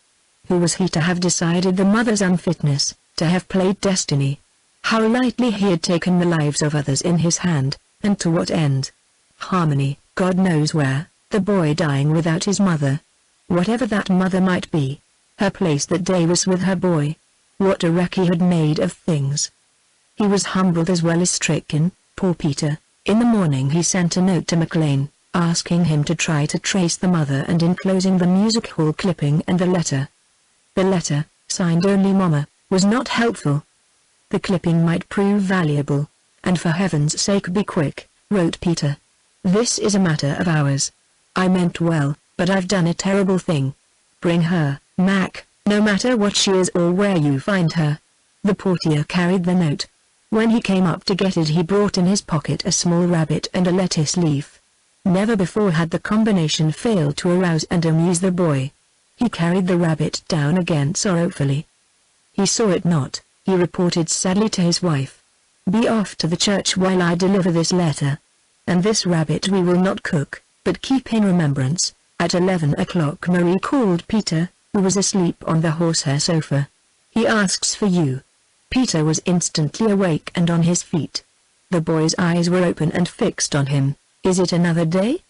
Who was he to have decided the mother's unfitness, to have played destiny? How lightly he had taken the lives of others in his hand, and to what end? Harmony, God knows where, the boy dying without his mother. Whatever that mother might be, her place that day was with her boy. What a wreck he had made of things. He was humbled as well as stricken, poor Peter. In the morning he sent a note to McLean, asking him to try to trace the mother and enclosing the music hall clipping and the letter. The letter, signed only Mama, was not helpful. The clipping might prove valuable, and for heaven's sake be quick, wrote Peter. This is a matter of hours. I meant well, but I've done a terrible thing. Bring her, Mac, no matter what she is or where you find her. The portier carried the note. When he came up to get it he brought in his pocket a small rabbit and a lettuce leaf. Never before had the combination failed to arouse and amuse the boy. He carried the rabbit down again sorrowfully. He saw it not, he reported sadly to his wife. Be off to the church while I deliver this letter. And this rabbit we will not cook, but keep in remembrance. At 11 o'clock Marie called Peter, who was asleep on the horsehair sofa. He asks for you. Peter was instantly awake and on his feet. The boy's eyes were open and fixed on him. Is it another day?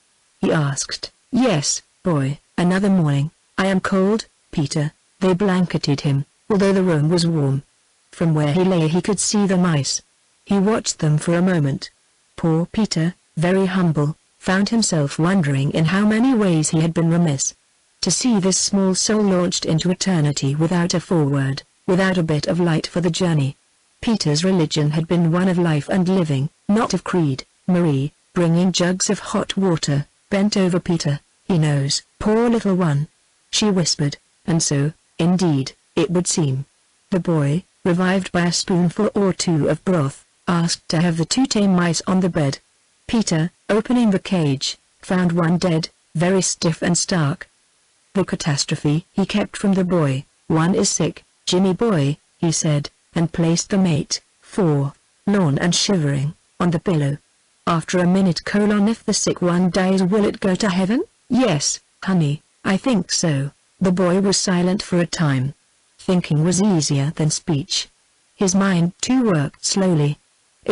he asked. "Yes, boy." Another morning. "I am cold, Peter." They blanketed him, although the room was warm. From where he lay he could see the mice. He watched them for a moment. Poor Peter, very humble, found himself wondering in how many ways he had been remiss. To see this small soul launched into eternity without a foreword, without a bit of light for the journey. Peter's religion had been one of life and living, not of creed. Marie, bringing jugs of hot water, bent over Peter. "He knows, poor little one," she whispered, and so, indeed, it would seem. The boy, revived by a spoonful or two of broth, asked to have the two tame mice on the bed. Peter, opening the cage, found one dead, very stiff and stark. The catastrophe he kept from the boy. "One is sick, Jimmy boy," he said, and placed the mate, forlorn and shivering, on the pillow. After a minute: "If the sick one dies, will it go to heaven?" "Yes, honey, I think so." The boy was silent for a time. Thinking was easier than speech. His mind too worked slowly.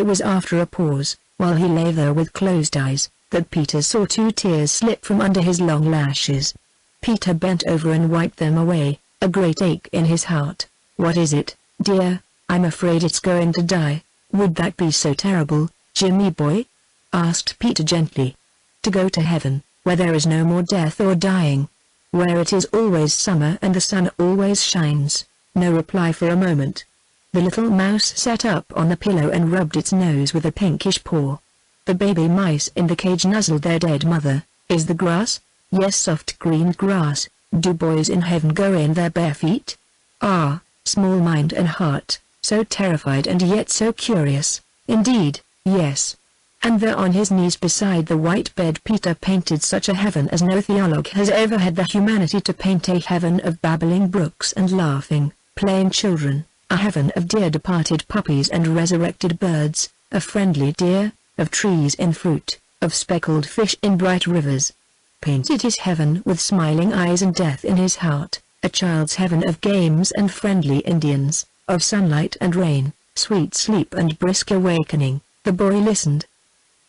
It was after a pause, while he lay there with closed eyes, that Peter saw two tears slip from under his long lashes. Peter bent over and wiped them away, a great ache in his heart. "What is it, dear?" "I'm afraid it's going to die." "Would that be so terrible, Jimmy boy?" asked Peter gently. "To go to heaven, where there is no more death or dying. Where it is always summer and the sun always shines." No reply for a moment. The little mouse sat up on the pillow and rubbed its nose with a pinkish paw. The baby mice in the cage nuzzled their dead mother. "Is the grass?" "Yes, soft green grass." "Do boys in heaven go in their bare feet?" Ah, small mind and heart, so terrified and yet so curious. Indeed, yes. And there on his knees beside the white bed Peter painted such a heaven as no theologue has ever had the humanity to paint: a heaven of babbling brooks and laughing, playing children, a heaven of dear departed puppies and resurrected birds, a friendly deer, of trees in fruit, of speckled fish in bright rivers. Painted his heaven with smiling eyes and death in his heart, a child's heaven of games and friendly Indians, of sunlight and rain, sweet sleep and brisk awakening. The boy listened.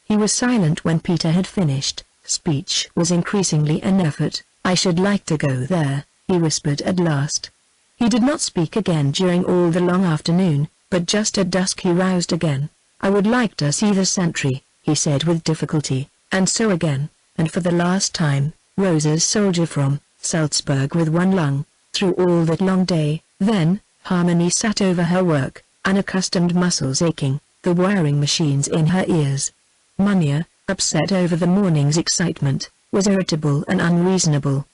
He was silent when Peter had finished. Speech was increasingly an effort. "I should like to go there," he whispered at last. He did not speak again during all the long afternoon, but just at dusk he roused again. "I would like to see the sentry," he said with difficulty, and so again, and for the last time, Rosa's soldier from Salzburg with one lung, through all that long day. Then, Harmony sat over her work, unaccustomed muscles aching, the wiring machines in her ears. Manya, upset over the morning's excitement, was irritable and unreasonable.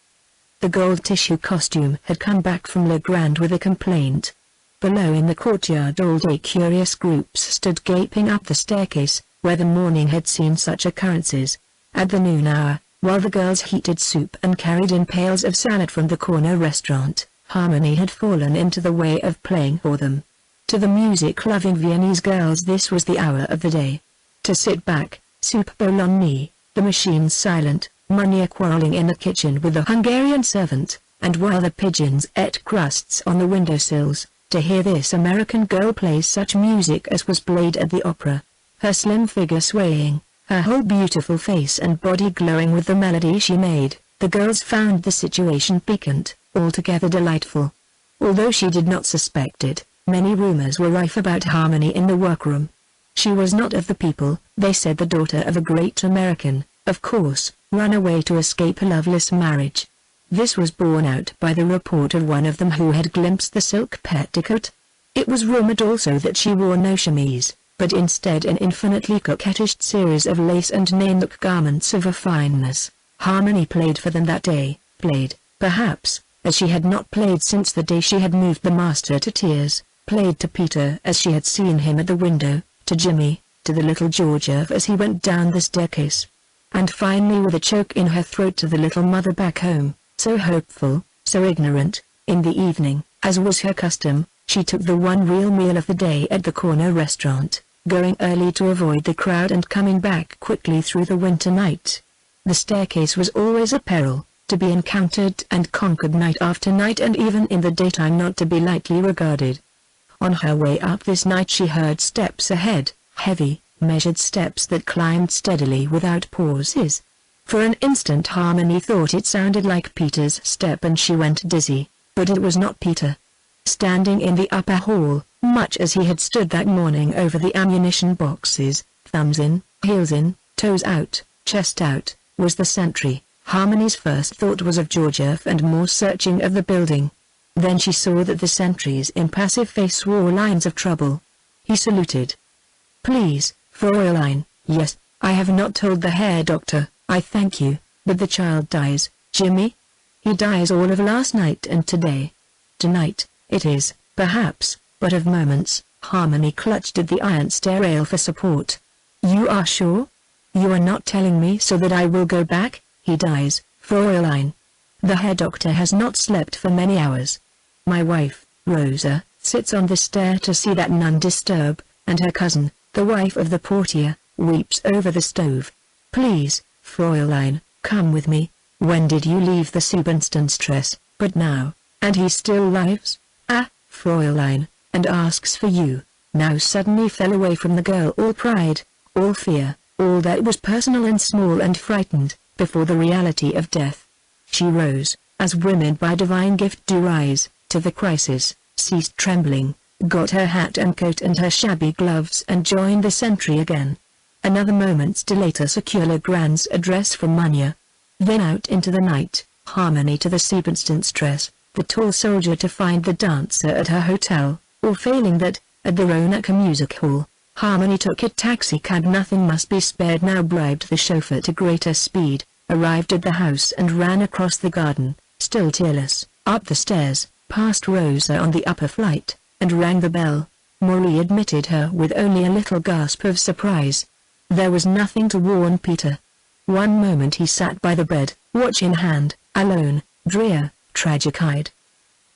The gold tissue costume had come back from Le Grand with a complaint. Below in the courtyard all day curious groups stood gaping up the staircase, where the morning had seen such occurrences. At the noon hour, while the girls heated soup and carried in pails of salad from the corner restaurant, Harmony had fallen into the way of playing for them. To the music-loving Viennese girls this was the hour of the day. To sit back, soup bowl on knee, the machines silent, Manya quarreling in the kitchen with the Hungarian servant, and while the pigeons ate crusts on the windowsills, to hear this American girl play such music as was played at the opera. Her slim figure swaying, her whole beautiful face and body glowing with the melody she made, the girls found the situation piquant, altogether delightful. Although she did not suspect it, many rumors were rife about Harmony in the workroom. She was not of the people, they said, the daughter of a great American, of course, run away to escape a loveless marriage. This was borne out by the report of one of them who had glimpsed the silk petticoat. It was rumored also that she wore no chemise, but instead an infinitely coquettish series of lace and nainlook garments of a fineness. Harmony played for them that day, played, perhaps, as she had not played since the day she had moved the master to tears, played to Peter as she had seen him at the window, to Jimmy, to the little Georgia as he went down the staircase. And finally with a choke in her throat to the little mother back home, so hopeful, so ignorant. In the evening, as was her custom, she took the one real meal of the day at the corner restaurant, going early to avoid the crowd and coming back quickly through the winter night. The staircase was always a peril, to be encountered and conquered night after night, and even in the daytime not to be lightly regarded. On her way up this night she heard steps ahead, heavy, measured steps that climbed steadily without pauses. For an instant Harmony thought it sounded like Peter's step and she went dizzy, but it was not Peter. Standing in the upper hall, much as he had stood that morning over the ammunition boxes, thumbs in, heels in, toes out, chest out, was the sentry. Harmony's first thought was of Georgiev and more searching of the building. Then she saw that the sentry's impassive face wore lines of trouble. He saluted. "Please, Fräulein, yes, I have not told the Herr Doctor, I thank you, but the child dies, Jimmy? He dies all of last night and today. Tonight, it is, perhaps, but of moments." Harmony clutched at the iron stair rail for support. "You are sure? You are not telling me so that I will go back?" "He dies, Fräulein. The Herr Doctor has not slept for many hours. My wife, Rosa, sits on the stair to see that none disturb, and her cousin, the wife of the portier, weeps over the stove. Please, Fräulein, come with me. When did you leave the Siebenstundstress? But now, and he still lives? Ah, Fräulein, and asks for you." Now suddenly fell away from the girl all pride, all fear, all that was personal and small and frightened, before the reality of death. She rose, as women by divine gift do rise, to the crisis, ceased trembling, got her hat and coat and her shabby gloves and joined the sentry again. Another moment's delay to secure Legrand's address from Manya. Then out into the night, Harmony to the Siebenstundstress, the tall soldier to find the dancer at her hotel, or failing that, at the Ronacher Music Hall. Harmony took a taxicab. Nothing must be spared now. Bribed the chauffeur to greater speed, arrived at the house and ran across the garden, still tearless, up the stairs, past Rosa on the upper flight, and rang the bell. Marie admitted her with only a little gasp of surprise. There was nothing to warn Peter. One moment he sat by the bed, watch in hand, alone, drear, tragic-eyed.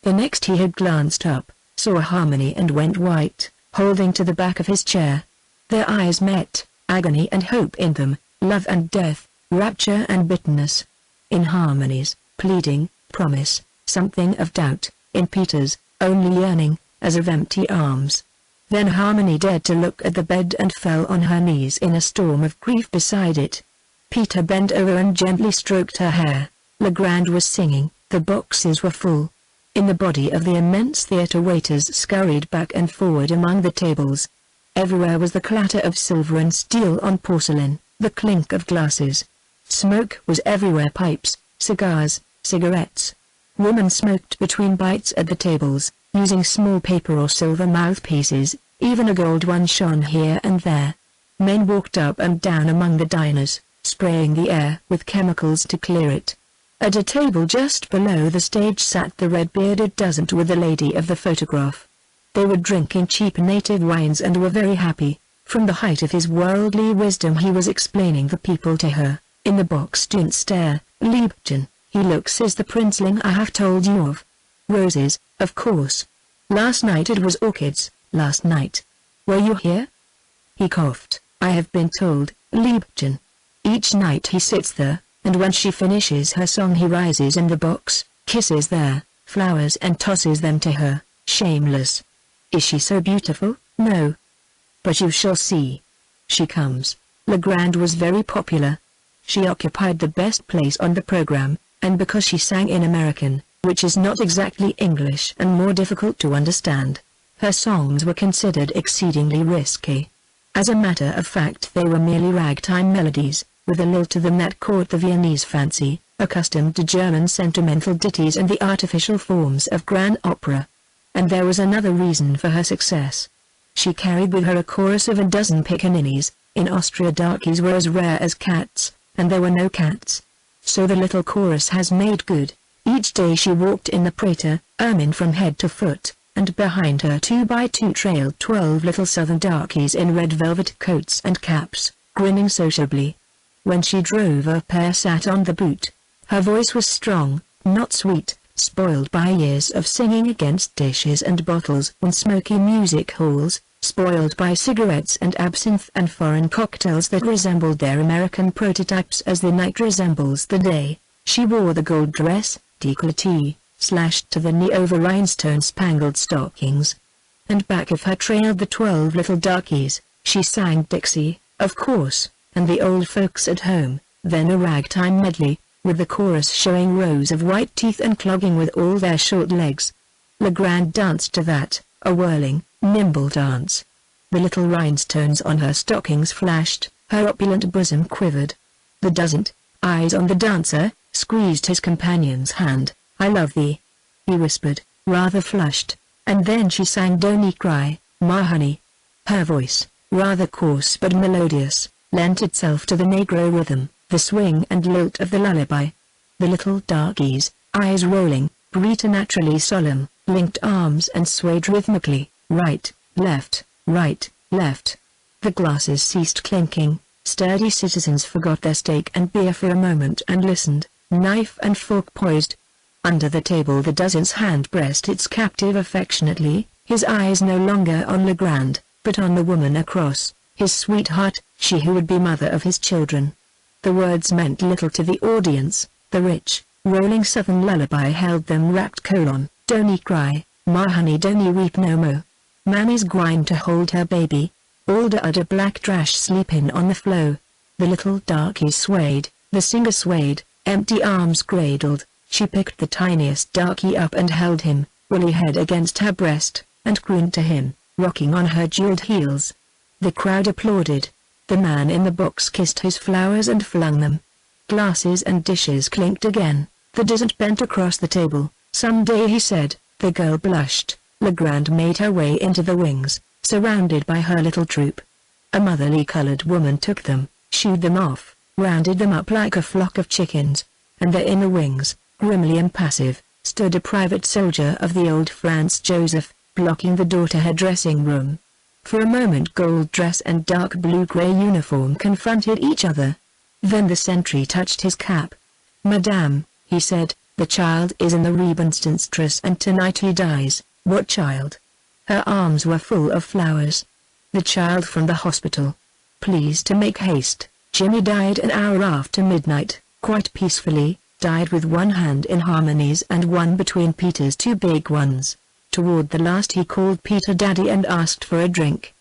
The next he had glanced up, saw Harmony and went white, holding to the back of his chair. Their eyes met, agony and hope in them, love and death, rapture and bitterness. In Harmony's, pleading, promise, something of doubt, in Peter's, only yearning, as of empty arms. Then Harmony dared to look at the bed and fell on her knees in a storm of grief beside it. Peter bent over and gently stroked her hair. Legrand was singing, the boxes were full. In the body of the immense theatre waiters scurried back and forward among the tables. Everywhere was the clatter of silver and steel on porcelain, the clink of glasses. Smoke was everywhere. Pipes, cigars, cigarettes. Women smoked between bites at the tables, using small paper or silver mouthpieces, even a gold one shone here and there. Men walked up and down among the diners, spraying the air with chemicals to clear it. At a table just below the stage sat the red-bearded dozen with the lady of the photograph. They were drinking cheap native wines and were very happy. From the height of his worldly wisdom he was explaining the people to her. In the box don't stare, Liebchen, he looks is the princeling I have told you of. Roses, of course. Last night it was orchids, last night. Were you here? He coughed. I have been told, Liebchen. Each night he sits there, and when she finishes her song he rises in the box, kisses their flowers and tosses them to her, shameless. Is she so beautiful? No. But you shall see. She comes. Legrand was very popular. She occupied the best place on the program, and because she sang in American, which is not exactly English and more difficult to understand, her songs were considered exceedingly risky. As a matter of fact they were merely ragtime melodies, with a lilt to them that caught the Viennese fancy, accustomed to German sentimental ditties and the artificial forms of grand opera. And there was another reason for her success. She carried with her a chorus of a dozen piccaninnies. In Austria darkies were as rare as cats, and there were no cats. So the little chorus has made good. Each day she walked in the Prater, ermine from head to foot, and behind her 2x2 trailed 12 little southern darkies in red velvet coats and caps, grinning sociably. When she drove a pair sat on the boot. Her voice was strong, not sweet, spoiled by years of singing against dishes and bottles in smoky music halls, spoiled by cigarettes and absinthe and foreign cocktails that resembled their American prototypes as the night resembles the day. She wore the gold dress, décolleté, slashed to the knee over rhinestone-spangled stockings. And back of her trailed the 12 little darkies. She sang Dixie, of course, and the old folks at home, then a ragtime medley, with the chorus showing rows of white teeth and clogging with all their short legs. Legrand danced to that, a whirling, nimble dance. The little rhinestones on her stockings flashed, her opulent bosom quivered. The dozenth, eyes on the dancer, squeezed his companion's hand. "I love thee," he whispered, rather flushed, and then she sang "Don't Cry, My Honey." Her voice, rather coarse but melodious, lent itself to the Negro rhythm, the swing and lilt of the lullaby. The little darkies, eyes rolling, preternaturally solemn, linked arms and swayed rhythmically, right, left, right, left. The glasses ceased clinking, sturdy citizens forgot their steak and beer for a moment and listened, knife and fork poised. Under the table the dozen's hand pressed its captive affectionately, his eyes no longer on Legrand, but on the woman across, his sweetheart, she who would be mother of his children. The words meant little to the audience, the rich, rolling southern lullaby held them rapt. "Don't cry, my honey, don't weep no more. Mammy's gwine to hold her baby. All the udder black trash sleepin' on the floor." The little darkies swayed, the singer swayed, empty arms cradled. She picked the tiniest darky up and held him, woolly head against her breast, and crooned to him, rocking on her jeweled heels. The crowd applauded. The man in the box kissed his flowers and flung them. Glasses and dishes clinked again. The dessert bent across the table. "Someday," he said. The girl blushed. Legrand made her way into the wings, surrounded by her little troop. A motherly colored woman took them, shooed them off, rounded them up like a flock of chickens, and there in the wings, grimly impassive, stood a private soldier of the old Franz Joseph, blocking the door to her dressing room. For a moment gold dress and dark blue-gray uniform confronted each other. Then the sentry touched his cap. "Madame," he said, "the child is in the Rebenstanstress and tonight he dies." "What child?" Her arms were full of flowers. "The child from the hospital. Please to make haste. Jimmy died an hour after midnight, quite peacefully, died with one hand in harmonies and one between Peter's two big ones. Toward the last he called Peter Daddy and asked for a drink."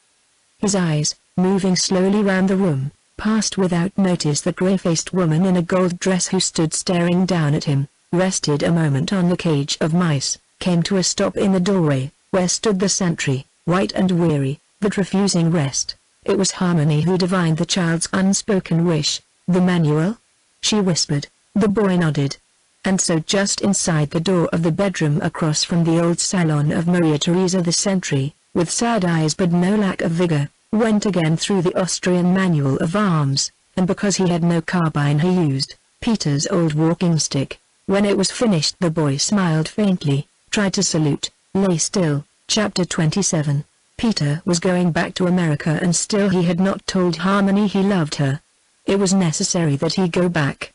His eyes, moving slowly round the room, passed without notice the gray-faced woman in a gold dress who stood staring down at him, rested a moment on the cage of mice, came to a stop in the doorway, where stood the sentry, white and weary, but refusing rest. It was Harmony who divined the child's unspoken wish. "The manual?" she whispered. The boy nodded. And so just inside the door of the bedroom across from the old salon of Maria Theresa, the sentry, with sad eyes but no lack of vigor, went again through the Austrian manual of arms, and because he had no carbine he used Peter's old walking stick. When it was finished the boy smiled faintly, tried to salute, lay still. Chapter 27. Peter was going back to America and still he had not told Harmony he loved her. It was necessary that he go back.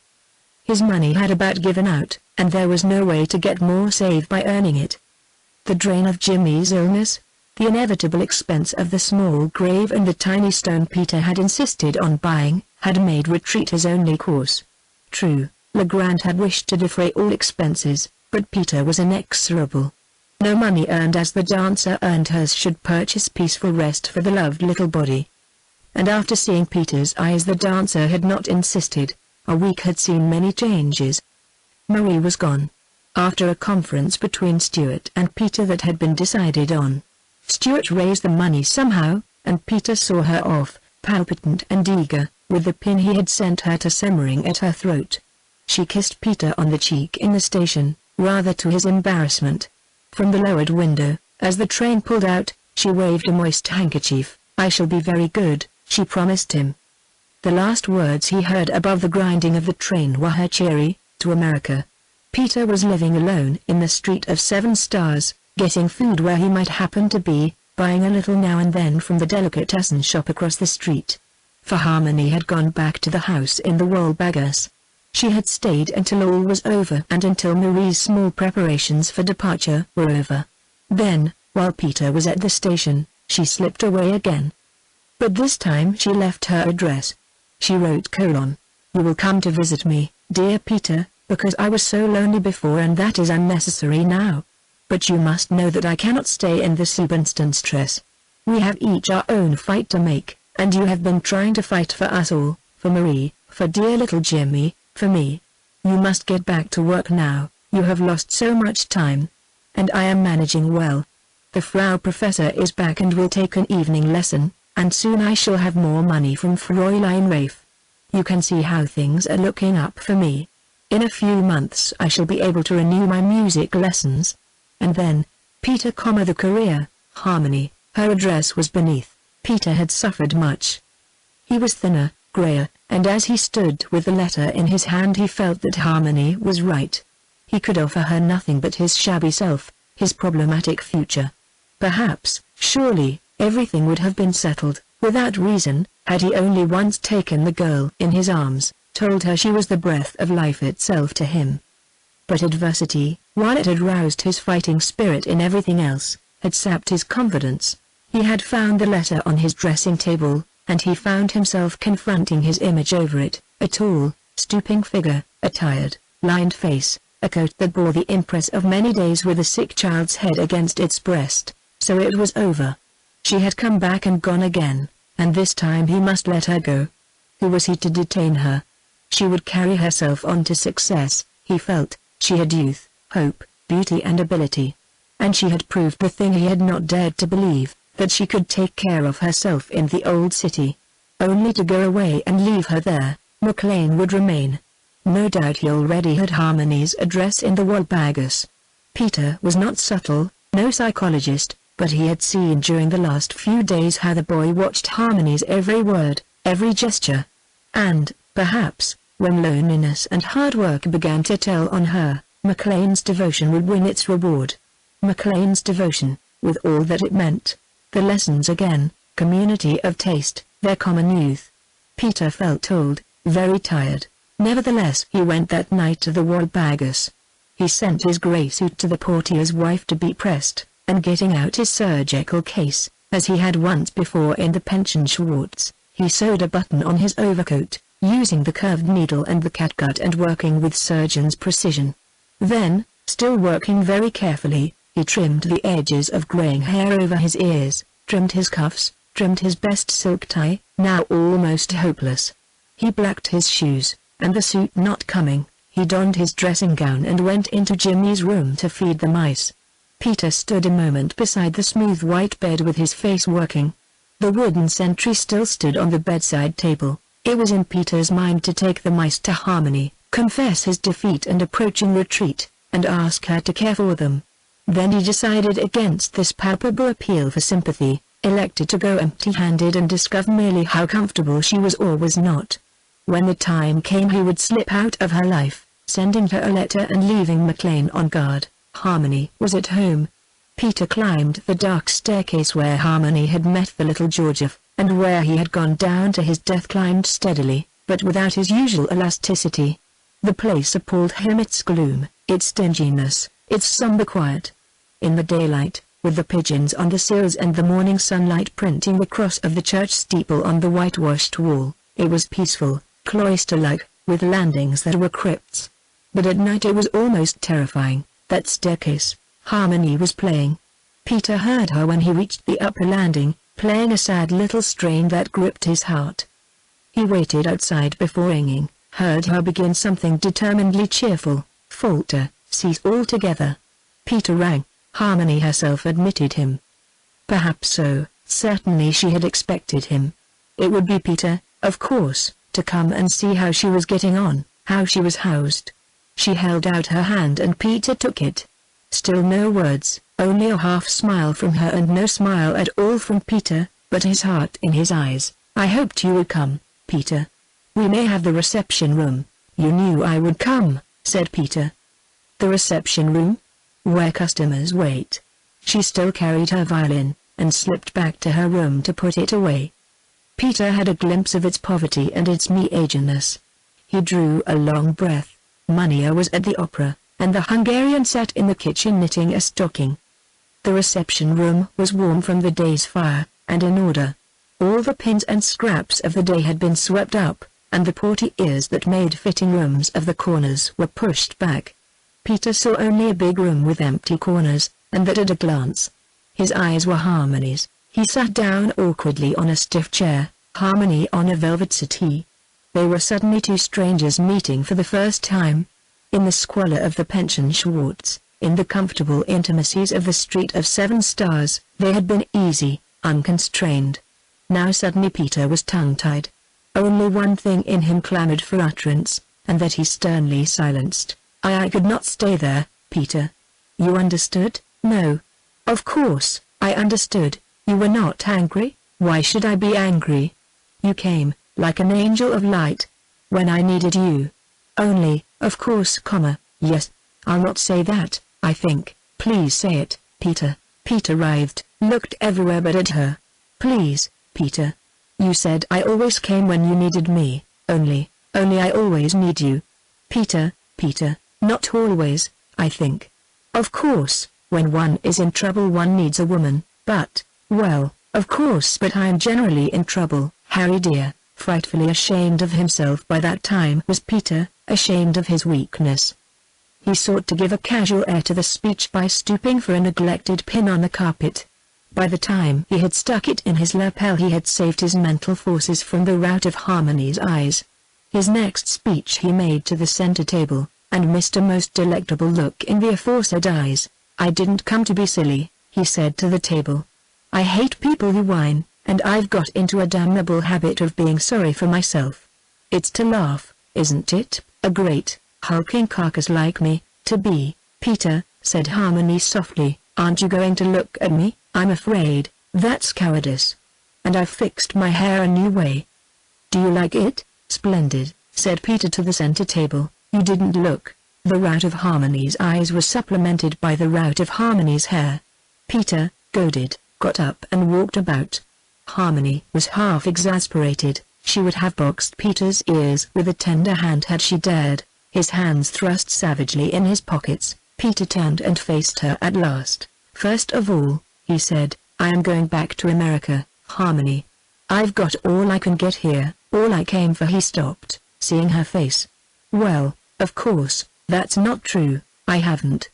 His money had about given out, and there was no way to get more save by earning it. The drain of Jimmy's illness, the inevitable expense of the small grave and the tiny stone Peter had insisted on buying, had made retreat his only course. True, Legrand had wished to defray all expenses, but Peter was inexorable. No money earned as the dancer earned hers should purchase peaceful rest for the loved little body. And after seeing Peter's eyes the dancer had not insisted. A week had seen many changes. Marie was gone. After a conference between Stuart and Peter that had been decided on, Stuart raised the money somehow, and Peter saw her off, palpitant and eager, with the pin he had sent her to simmering at her throat. She kissed Peter on the cheek in the station, rather to his embarrassment. From the lowered window, as the train pulled out, she waved a moist handkerchief. "I shall be very good," she promised him. The last words he heard above the grinding of the train were her cheery, "To America." Peter was living alone in the Street of 7 Stars, getting food where he might happen to be, buying a little now and then from the delicatessen shop across the street. For Harmony had gone back to the house in the Woolbaggers. She had stayed until all was over and until Marie's small preparations for departure were over. Then, while Peter was at the station, she slipped away again. But this time she left her address. She wrote: "You will come to visit me, dear Peter, because I was so lonely before and that is unnecessary now. But you must know that I cannot stay in this Rebenstanstress. We have each our own fight to make, and you have been trying to fight for us all, for Marie, for dear little Jimmy, for me. You must get back to work now, you have lost so much time. And I am managing well. The Frau Professor is back and will take an evening lesson, and soon I shall have more money from Fräulein Rafe. You can see how things are looking up for me. In a few months I shall be able to renew my music lessons. And then, Peter, the career, Harmony. Her address was beneath. Peter had suffered much. He was thinner, grayer, and as he stood with the letter in his hand he felt that Harmony was right. He could offer her nothing but his shabby self, his problematic future. Perhaps, surely, everything would have been settled, without reason, had he only once taken the girl in his arms, told her she was the breath of life itself to him. But adversity, while it had roused his fighting spirit in everything else, had sapped his confidence. He had found the letter on his dressing table, and he found himself confronting his image over it, a tall, stooping figure, a tired, lined face, a coat that bore the impress of many days with a sick child's head against its breast. So it was over. She had come back and gone again, and this time he must let her go. Who was he to detain her? She would carry herself on to success, he felt. She had youth, hope, beauty and ability. And she had proved the thing he had not dared to believe, that she could take care of herself in the old city. Only to go away and leave her there, McLean would remain. No doubt he already had Harmony's address in the Walpurgis. Peter was not subtle, no psychologist, but he had seen during the last few days how the boy watched Harmony's every word, every gesture. And, perhaps, when loneliness and hard work began to tell on her, McLean's devotion would win its reward. McLean's devotion, with all that it meant. The lessons again, community of taste, their common youth. Peter felt old, very tired. Nevertheless he went that night to the Walpurgis. He sent his grey suit to the portier's wife to be pressed, and getting out his surgical case, as he had once before in the pension Schwartz, he sewed a button on his overcoat, using the curved needle and the catgut and working with surgeon's precision. Then, still working very carefully, he trimmed the edges of graying hair over his ears, trimmed his cuffs, trimmed his best silk tie, now almost hopeless. He blacked his shoes, and the suit not coming, he donned his dressing gown and went into Jimmy's room to feed the mice. Peter stood a moment beside the smooth white bed with his face working. The wooden sentry still stood on the bedside table. It was in Peter's mind to take the mice to Harmony, confess his defeat and approaching retreat, and ask her to care for them. Then he decided against this palpable appeal for sympathy, elected to go empty-handed and discover merely how comfortable she was or was not. When the time came he would slip out of her life, sending her a letter and leaving McLean on guard. Harmony was at home. Peter climbed the dark staircase where Harmony had met the little Georgiev, and where he had gone down to his death climbed steadily, but without his usual elasticity. The place appalled him, its gloom, its stinginess, its somber quiet. In the daylight, with the pigeons on the sills and the morning sunlight printing the cross of the church steeple on the whitewashed wall, it was peaceful, cloister-like, with landings that were crypts. But at night it was almost terrifying. That staircase, Harmony was playing. Peter heard her when he reached the upper landing, playing a sad little strain that gripped his heart. He waited outside before ringing, heard her begin something determinedly cheerful, falter, cease altogether. Peter rang. Harmony herself admitted him. Perhaps so, certainly she had expected him. It would be Peter, of course, to come and see how she was getting on, how she was housed. She held out her hand and Peter took it. Still no words, only a half smile from her and no smile at all from Peter, but his heart in his eyes. I hoped you would come, Peter. We may have the reception room. You knew I would come, said Peter. The reception room? Where customers wait. She still carried her violin, and slipped back to her room to put it away. Peter had a glimpse of its poverty and its me-agedness. He drew a long breath. Mania was at the opera, and the Hungarian sat in the kitchen knitting a stocking. The reception room was warm from the day's fire, and in order. All the pins and scraps of the day had been swept up, and the portieres that made fitting rooms of the corners were pushed back. Peter saw only a big room with empty corners, and that at a glance. His eyes were Harmony's. He sat down awkwardly on a stiff chair, Harmony on a velvet settee. They were suddenly two strangers meeting for the first time. In the squalor of the pension Schwartz, in the comfortable intimacies of the Street of Seven Stars, they had been easy, unconstrained. Now suddenly Peter was tongue-tied. Only one thing in him clamored for utterance, and that he sternly silenced. I could not stay there, Peter. You understood? No. Of course, I understood. You were not angry? Why should I be angry? You came, like an angel of light, when I needed you. Only, of course, yes, I'll not say that, I think. Please say it, Peter. Peter writhed, looked everywhere but at her. Please, Peter. You said I always came when you needed me, only I always need you. Peter, not always, I think. Of course, when one is in trouble one needs a woman, but, well, of course, but I am generally in trouble, Harry dear. Frightfully ashamed of himself by that time was Peter, ashamed of his weakness. He sought to give a casual air to the speech by stooping for a neglected pin on the carpet. By the time he had stuck it in his lapel he had saved his mental forces from the rout of Harmony's eyes. His next speech he made to the center table, and missed a most delectable look in the aforesaid eyes. I didn't come to be silly, he said to the table. I hate people who whine, and I've got into a damnable habit of being sorry for myself. It's to laugh, isn't it, a great, hulking carcass like me, to be, Peter, said Harmony softly, aren't you going to look at me? I'm afraid, that's cowardice. And I've fixed my hair a new way. Do you like it? Splendid, said Peter to the center table. You didn't look. The rout of Harmony's eyes was supplemented by the rout of Harmony's hair. Peter, goaded, got up and walked about. Harmony was half exasperated. She would have boxed Peter's ears with a tender hand had she dared. His hands thrust savagely in his pockets. Peter turned and faced her at last. First of all, he said, I am going back to America, Harmony. I've got all I can get here, all I came for. He stopped, seeing her face. Well, of course, that's not true, I haven't.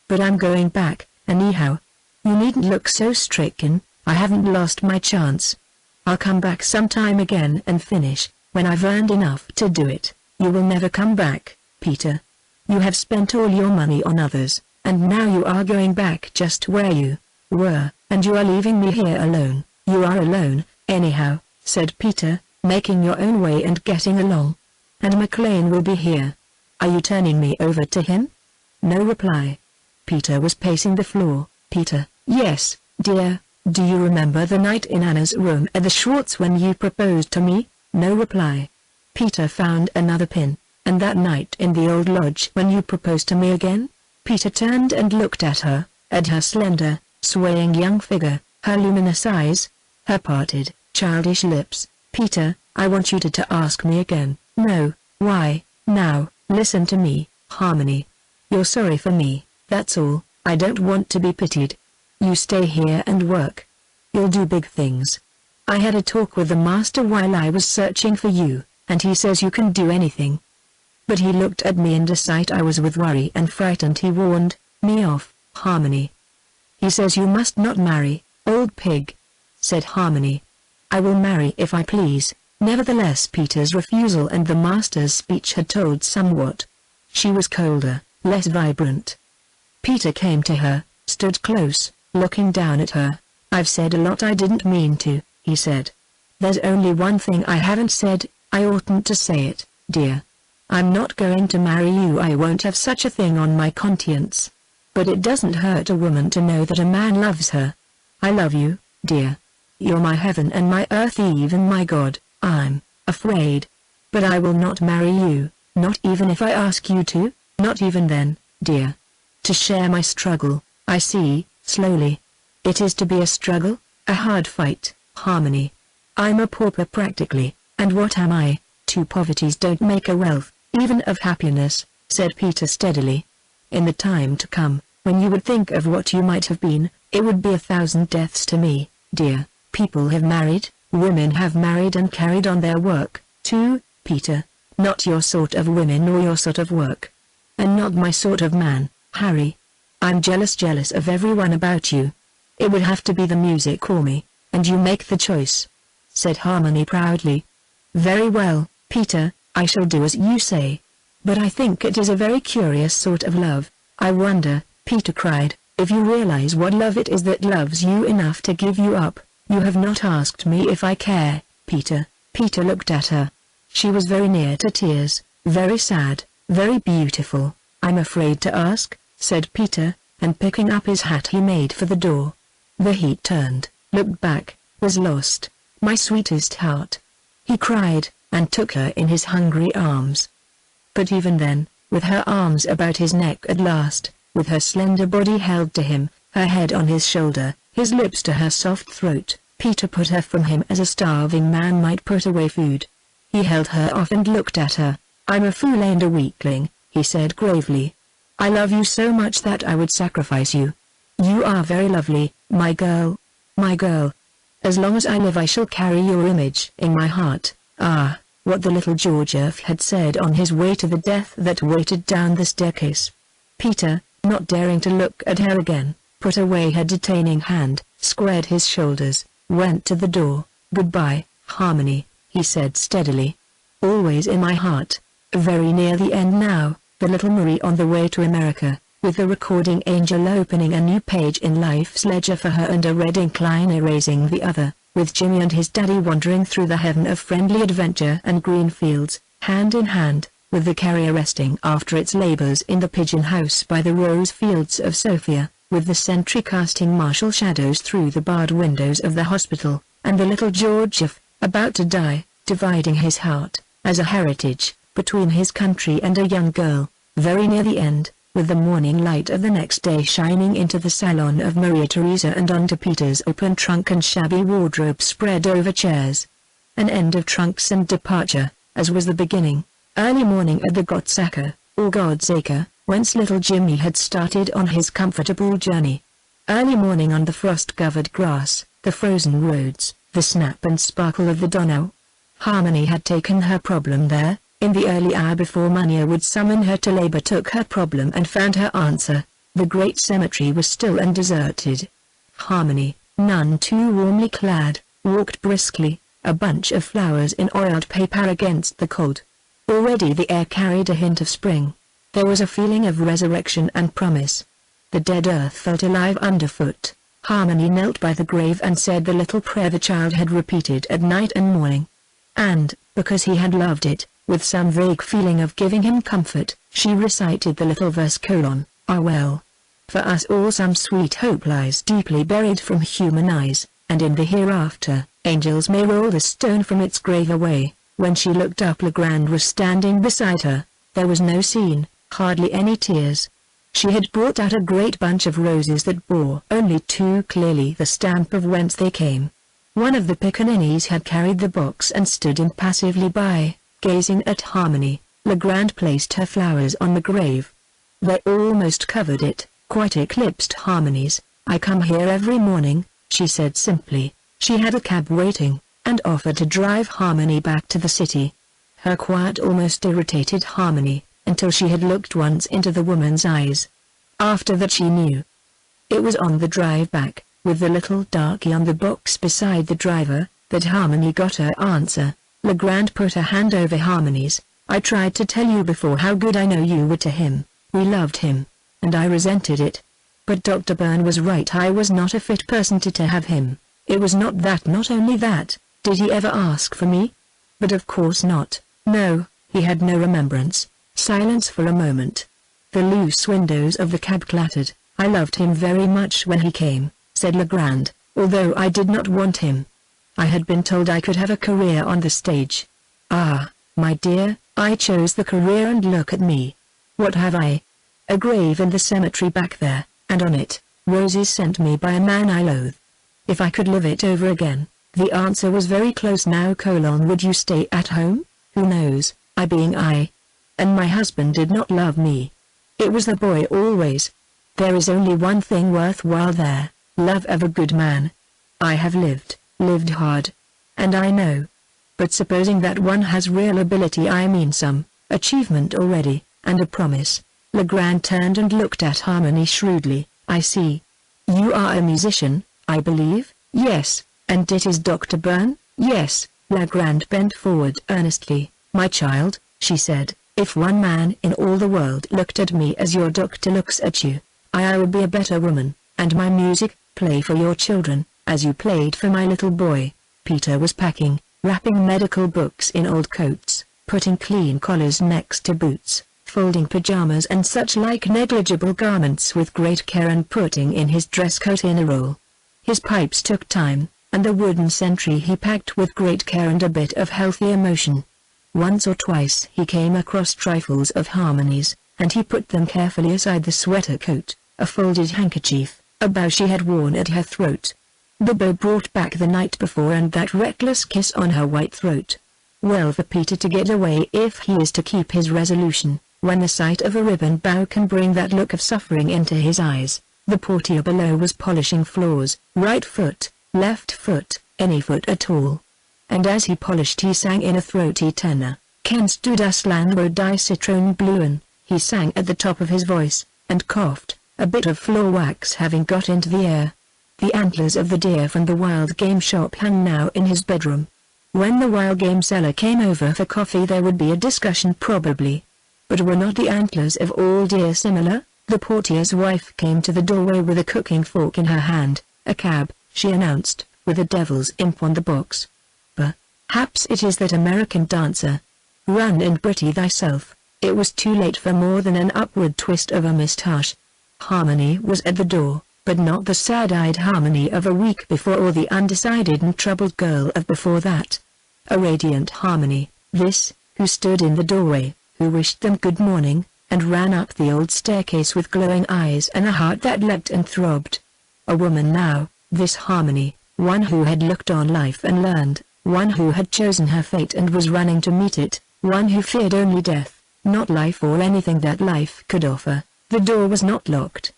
But I'm going back, anyhow. You needn't look so stricken, I haven't lost my chance. I'll come back sometime again and finish, when I've earned enough to do it. You will never come back, Peter. You have spent all your money on others, and now you are going back just where you were, and you are leaving me here alone. You are alone, anyhow, said Peter, making your own way and getting along. And McLean will be here. Are you turning me over to him? No reply. Peter was pacing the floor. Peter, yes, dear, do you remember the night in Anna's room at the Schwartz when you proposed to me? No reply. Peter found another pin. And that night in the old lodge when you proposed to me again? Peter turned and looked at her slender, swaying young figure, her luminous eyes, her parted, childish lips. Peter, I want you to ask me again. No, why, now, listen to me, Harmony. You're sorry for me, that's all. I don't want to be pitied. You stay here and work. You'll do big things. I had a talk with the master while I was searching for you, and he says you can do anything. But he looked at me in a sight I was with worry and frightened. He warned me off, Harmony. He says you must not marry, old pig, said Harmony. I will marry if I please. Nevertheless, Peter's refusal and the master's speech had told somewhat. She was colder, less vibrant. Peter came to her, stood close, looking down at her. I've said a lot I didn't mean to, he said. There's only one thing I haven't said. I oughtn't to say it, dear. I'm not going to marry you. I won't have such a thing on my conscience. But it doesn't hurt a woman to know that a man loves her. I love you, dear. You're my heaven and my earth, even my God. I'm afraid. But I will not marry you, not even if I ask you to, not even then, dear. To share my struggle, I see, slowly. It is to be a struggle, a hard fight, Harmony. I'm a pauper practically, and what am I? Two poverties don't make a wealth, even of happiness, said Peter steadily. In the time to come, when you would think of what you might have been, it would be 1,000 deaths to me, dear. People have married, women have married and carried on their work, too, Peter. Not your sort of women or your sort of work. And not my sort of man, Harry. I'm jealous of everyone about you. It would have to be the music or me, and you make the choice, said Harmony proudly. Very well, Peter, I shall do as you say. But I think it is a very curious sort of love. I wonder, Peter cried, if you realize what love it is that loves you enough to give you up. You have not asked me if I care, Peter. Peter looked at her. She was very near to tears, very sad, very beautiful. I'm afraid to ask, said Peter, and picking up his hat he made for the door. The heat turned, looked back, was lost. My sweetest heart. He cried, and took her in his hungry arms. But even then, with her arms about his neck at last, with her slender body held to him, her head on his shoulder, his lips to her soft throat, Peter put her from him as a starving man might put away food. He held her off and looked at her. I'm a fool and a weakling, he said gravely. I love you so much that I would sacrifice you. You are very lovely, my girl. My girl. As long as I live I shall carry your image in my heart. Ah, what the little Georgiev had said on his way to the death that waited down the staircase. Peter, not daring to look at her again, put away her detaining hand, squared his shoulders, went to the door. Goodbye, Harmony, he said steadily. Always in my heart. Very near the end now, the little Marie on the way to America, with the recording angel opening a new page in life's ledger for her and a red ink line erasing the other, with Jimmy and his daddy wandering through the heaven of friendly adventure and green fields, hand in hand, with the carrier resting after its labors in the pigeon house by the rose fields of Sofia, with the sentry casting martial shadows through the barred windows of the hospital, and the little Georgiev, about to die, dividing his heart, as a heritage, between his country and a young girl, very near the end, with the morning light of the next day shining into the salon of Maria Theresa and onto Peter's open trunk and shabby wardrobe spread over chairs. An end of trunks and departure, as was the beginning. Early morning at the Gottsacre, or Godsacre, whence little Jimmy had started on his comfortable journey. Early morning on the frost-covered grass, the frozen roads, the snap and sparkle of the Donau. Harmony had taken her problem there, in the early hour before Mania would summon her to labor, took her problem and found her answer. The great cemetery was still and deserted. Harmony, none too warmly clad, walked briskly, a bunch of flowers in oiled paper against the cold. Already the air carried a hint of spring. There was a feeling of resurrection and promise. The dead earth felt alive underfoot. Harmony knelt by the grave and said the little prayer the child had repeated at night and morning. And, because he had loved it, with some vague feeling of giving him comfort, she recited the little verse: Ah well. For us all some sweet hope lies deeply buried from human eyes, and in the hereafter, angels may roll the stone from its grave away. When she looked up, Legrand was standing beside her. There was no scene, hardly any tears. She had brought out a great bunch of roses that bore only too clearly the stamp of whence they came. One of the piccaninnies had carried the box and stood impassively by, gazing at Harmony. Legrand placed her flowers on the grave. They almost covered it, quite eclipsed Harmony's. I come here every morning, she said simply. She had a cab waiting, and offered to drive Harmony back to the city. Her quiet almost irritated Harmony, until she had looked once into the woman's eyes. After that she knew. It was on the drive back, with the little darky on the box beside the driver, that Harmony got her answer. Legrand put a hand over Harmony's. I tried to tell you before how good I know you were to him. We loved him, and I resented it. But Dr. Byrne was right, I was not a fit person to have him. It was not that, not only that. Did he ever ask for me? But of course not. No, he had no remembrance. Silence for a moment. The loose windows of the cab clattered. I loved him very much when he came, said Legrand, although I did not want him. I had been told I could have a career on the stage. Ah, my dear, I chose the career, and look at me. What have I? A grave in the cemetery back there, and on it, roses sent me by a man I loathe. If I could live it over again, the answer was very close now. Would you stay at home? Who knows, I being I. And my husband did not love me. It was the boy always. There is only one thing worthwhile there, love of a good man. I have lived hard. And I know. But supposing that one has real ability, I mean some achievement already, and a promise. Legrand turned and looked at Harmony shrewdly. I see. You are a musician, I believe? Yes. And it is Dr. Byrne? Yes. Legrand bent forward earnestly. "My child," she said, "if one man in all the world looked at me as your doctor looks at you, I would be a better woman, and my music, play for your children, as you played for my little boy." Peter was packing, wrapping medical books in old coats, putting clean collars next to boots, folding pajamas and such like negligible garments with great care and putting in his dress coat in a roll. His pipes took time, and the wooden sentry he packed with great care and a bit of healthy emotion. Once or twice he came across trifles of Harmony's, and he put them carefully aside: the sweater coat, a folded handkerchief, a bow she had worn at her throat. The bow brought back the night before, and that reckless kiss on her white throat. Well for Peter to get away if he is to keep his resolution, when the sight of a ribbon bow can bring that look of suffering into his eyes. The portier below was polishing floors, right foot, left foot, any foot at all. And as he polished he sang in a throaty tenor, "Kennst du das Land wo die Zitronen blühen?" He sang at the top of his voice, and coughed, a bit of floor wax having got into the air. The antlers of the deer from the wild game shop hung now in his bedroom. When the wild game seller came over for coffee there would be a discussion probably. But were not the antlers of all deer similar? The portier's wife came to the doorway with a cooking fork in her hand. "A cab," she announced, with a devil's imp on the box. "Perhaps it is that American dancer. Run and pretty thyself." It was too late for more than an upward twist of a moustache. Harmony was at the door, but not the sad-eyed Harmony of a week before or the undecided and troubled girl of before that. A radiant Harmony, this, who stood in the doorway, who wished them good morning, and ran up the old staircase with glowing eyes and a heart that leapt and throbbed. A woman now, this Harmony, one who had looked on life and learned, one who had chosen her fate and was running to meet it, one who feared only death, not life or anything that life could offer. The door was not locked.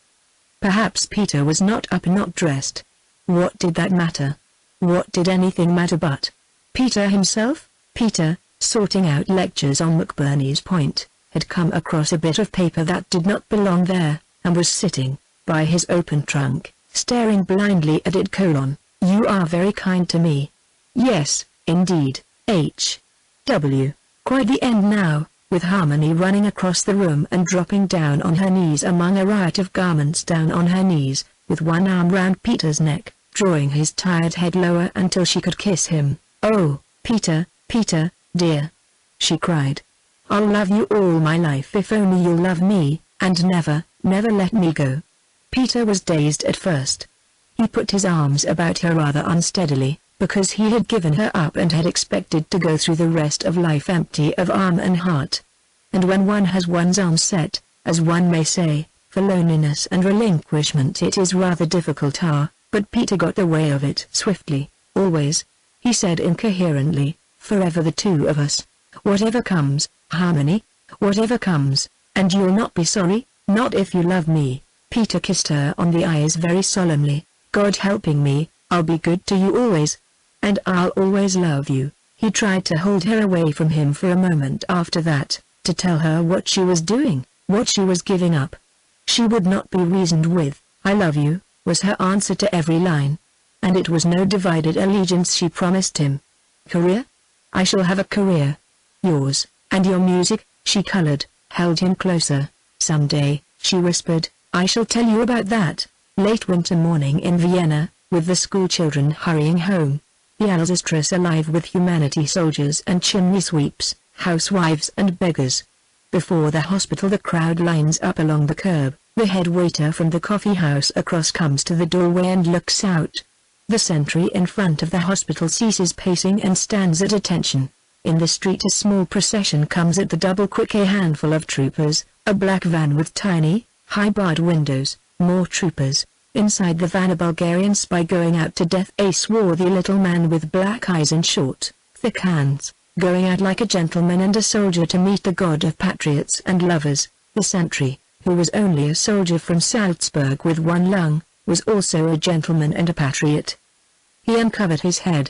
Perhaps Peter was not up and not dressed. What did that matter? What did anything matter but Peter himself? Peter, sorting out lectures on McBurney's Point, had come across a bit of paper that did not belong there, and was sitting, by his open trunk, staring blindly at it. "You are very kind to me." "Yes, indeed, H.W. Quite the end now," with Harmony running across the room and dropping down on her knees among a riot of garments, down on her knees, with one arm round Peter's neck, drawing his tired head lower until she could kiss him. "Oh, Peter, Peter, dear," she cried. "I'll love you all my life if only you'll love me, and never, never let me go." Peter was dazed at first. He put his arms about her rather unsteadily, because he had given her up and had expected to go through the rest of life empty of arm and heart. And when one has one's arms set, as one may say, for loneliness and relinquishment, it is rather difficult. But Peter got the way of it swiftly. "Always," he said incoherently, "forever the two of us. Whatever comes, Harmony, whatever comes, and you'll not be sorry, not if you love me." Peter kissed her on the eyes very solemnly. "God helping me, I'll be good to you always. And I'll always love you." He tried to hold her away from him for a moment after that, to tell her what she was doing, what she was giving up. She would not be reasoned with. "I love you," was her answer to every line. And it was no divided allegiance she promised him. "Career? I shall have a career." "Yours, and your music," she colored, held him closer. "Some day," she whispered, "I shall tell you about that." Late winter morning in Vienna, with the schoolchildren hurrying home. The Alsace alive with humanity, soldiers and chimney sweeps, housewives and beggars. Before the hospital the crowd lines up along the curb. The head waiter from the coffee house across comes to the doorway and looks out. The sentry in front of the hospital ceases pacing and stands at attention. In the street a small procession comes at the double quick, a handful of troopers, a black van with tiny, high-barred windows, more troopers. Inside the van a Bulgarian spy going out to death, a swarthy little man with black eyes and short, thick hands, going out like a gentleman and a soldier to meet the god of patriots and lovers. The sentry, who was only a soldier from Salzburg with one lung, was also a gentleman and a patriot. He uncovered his head,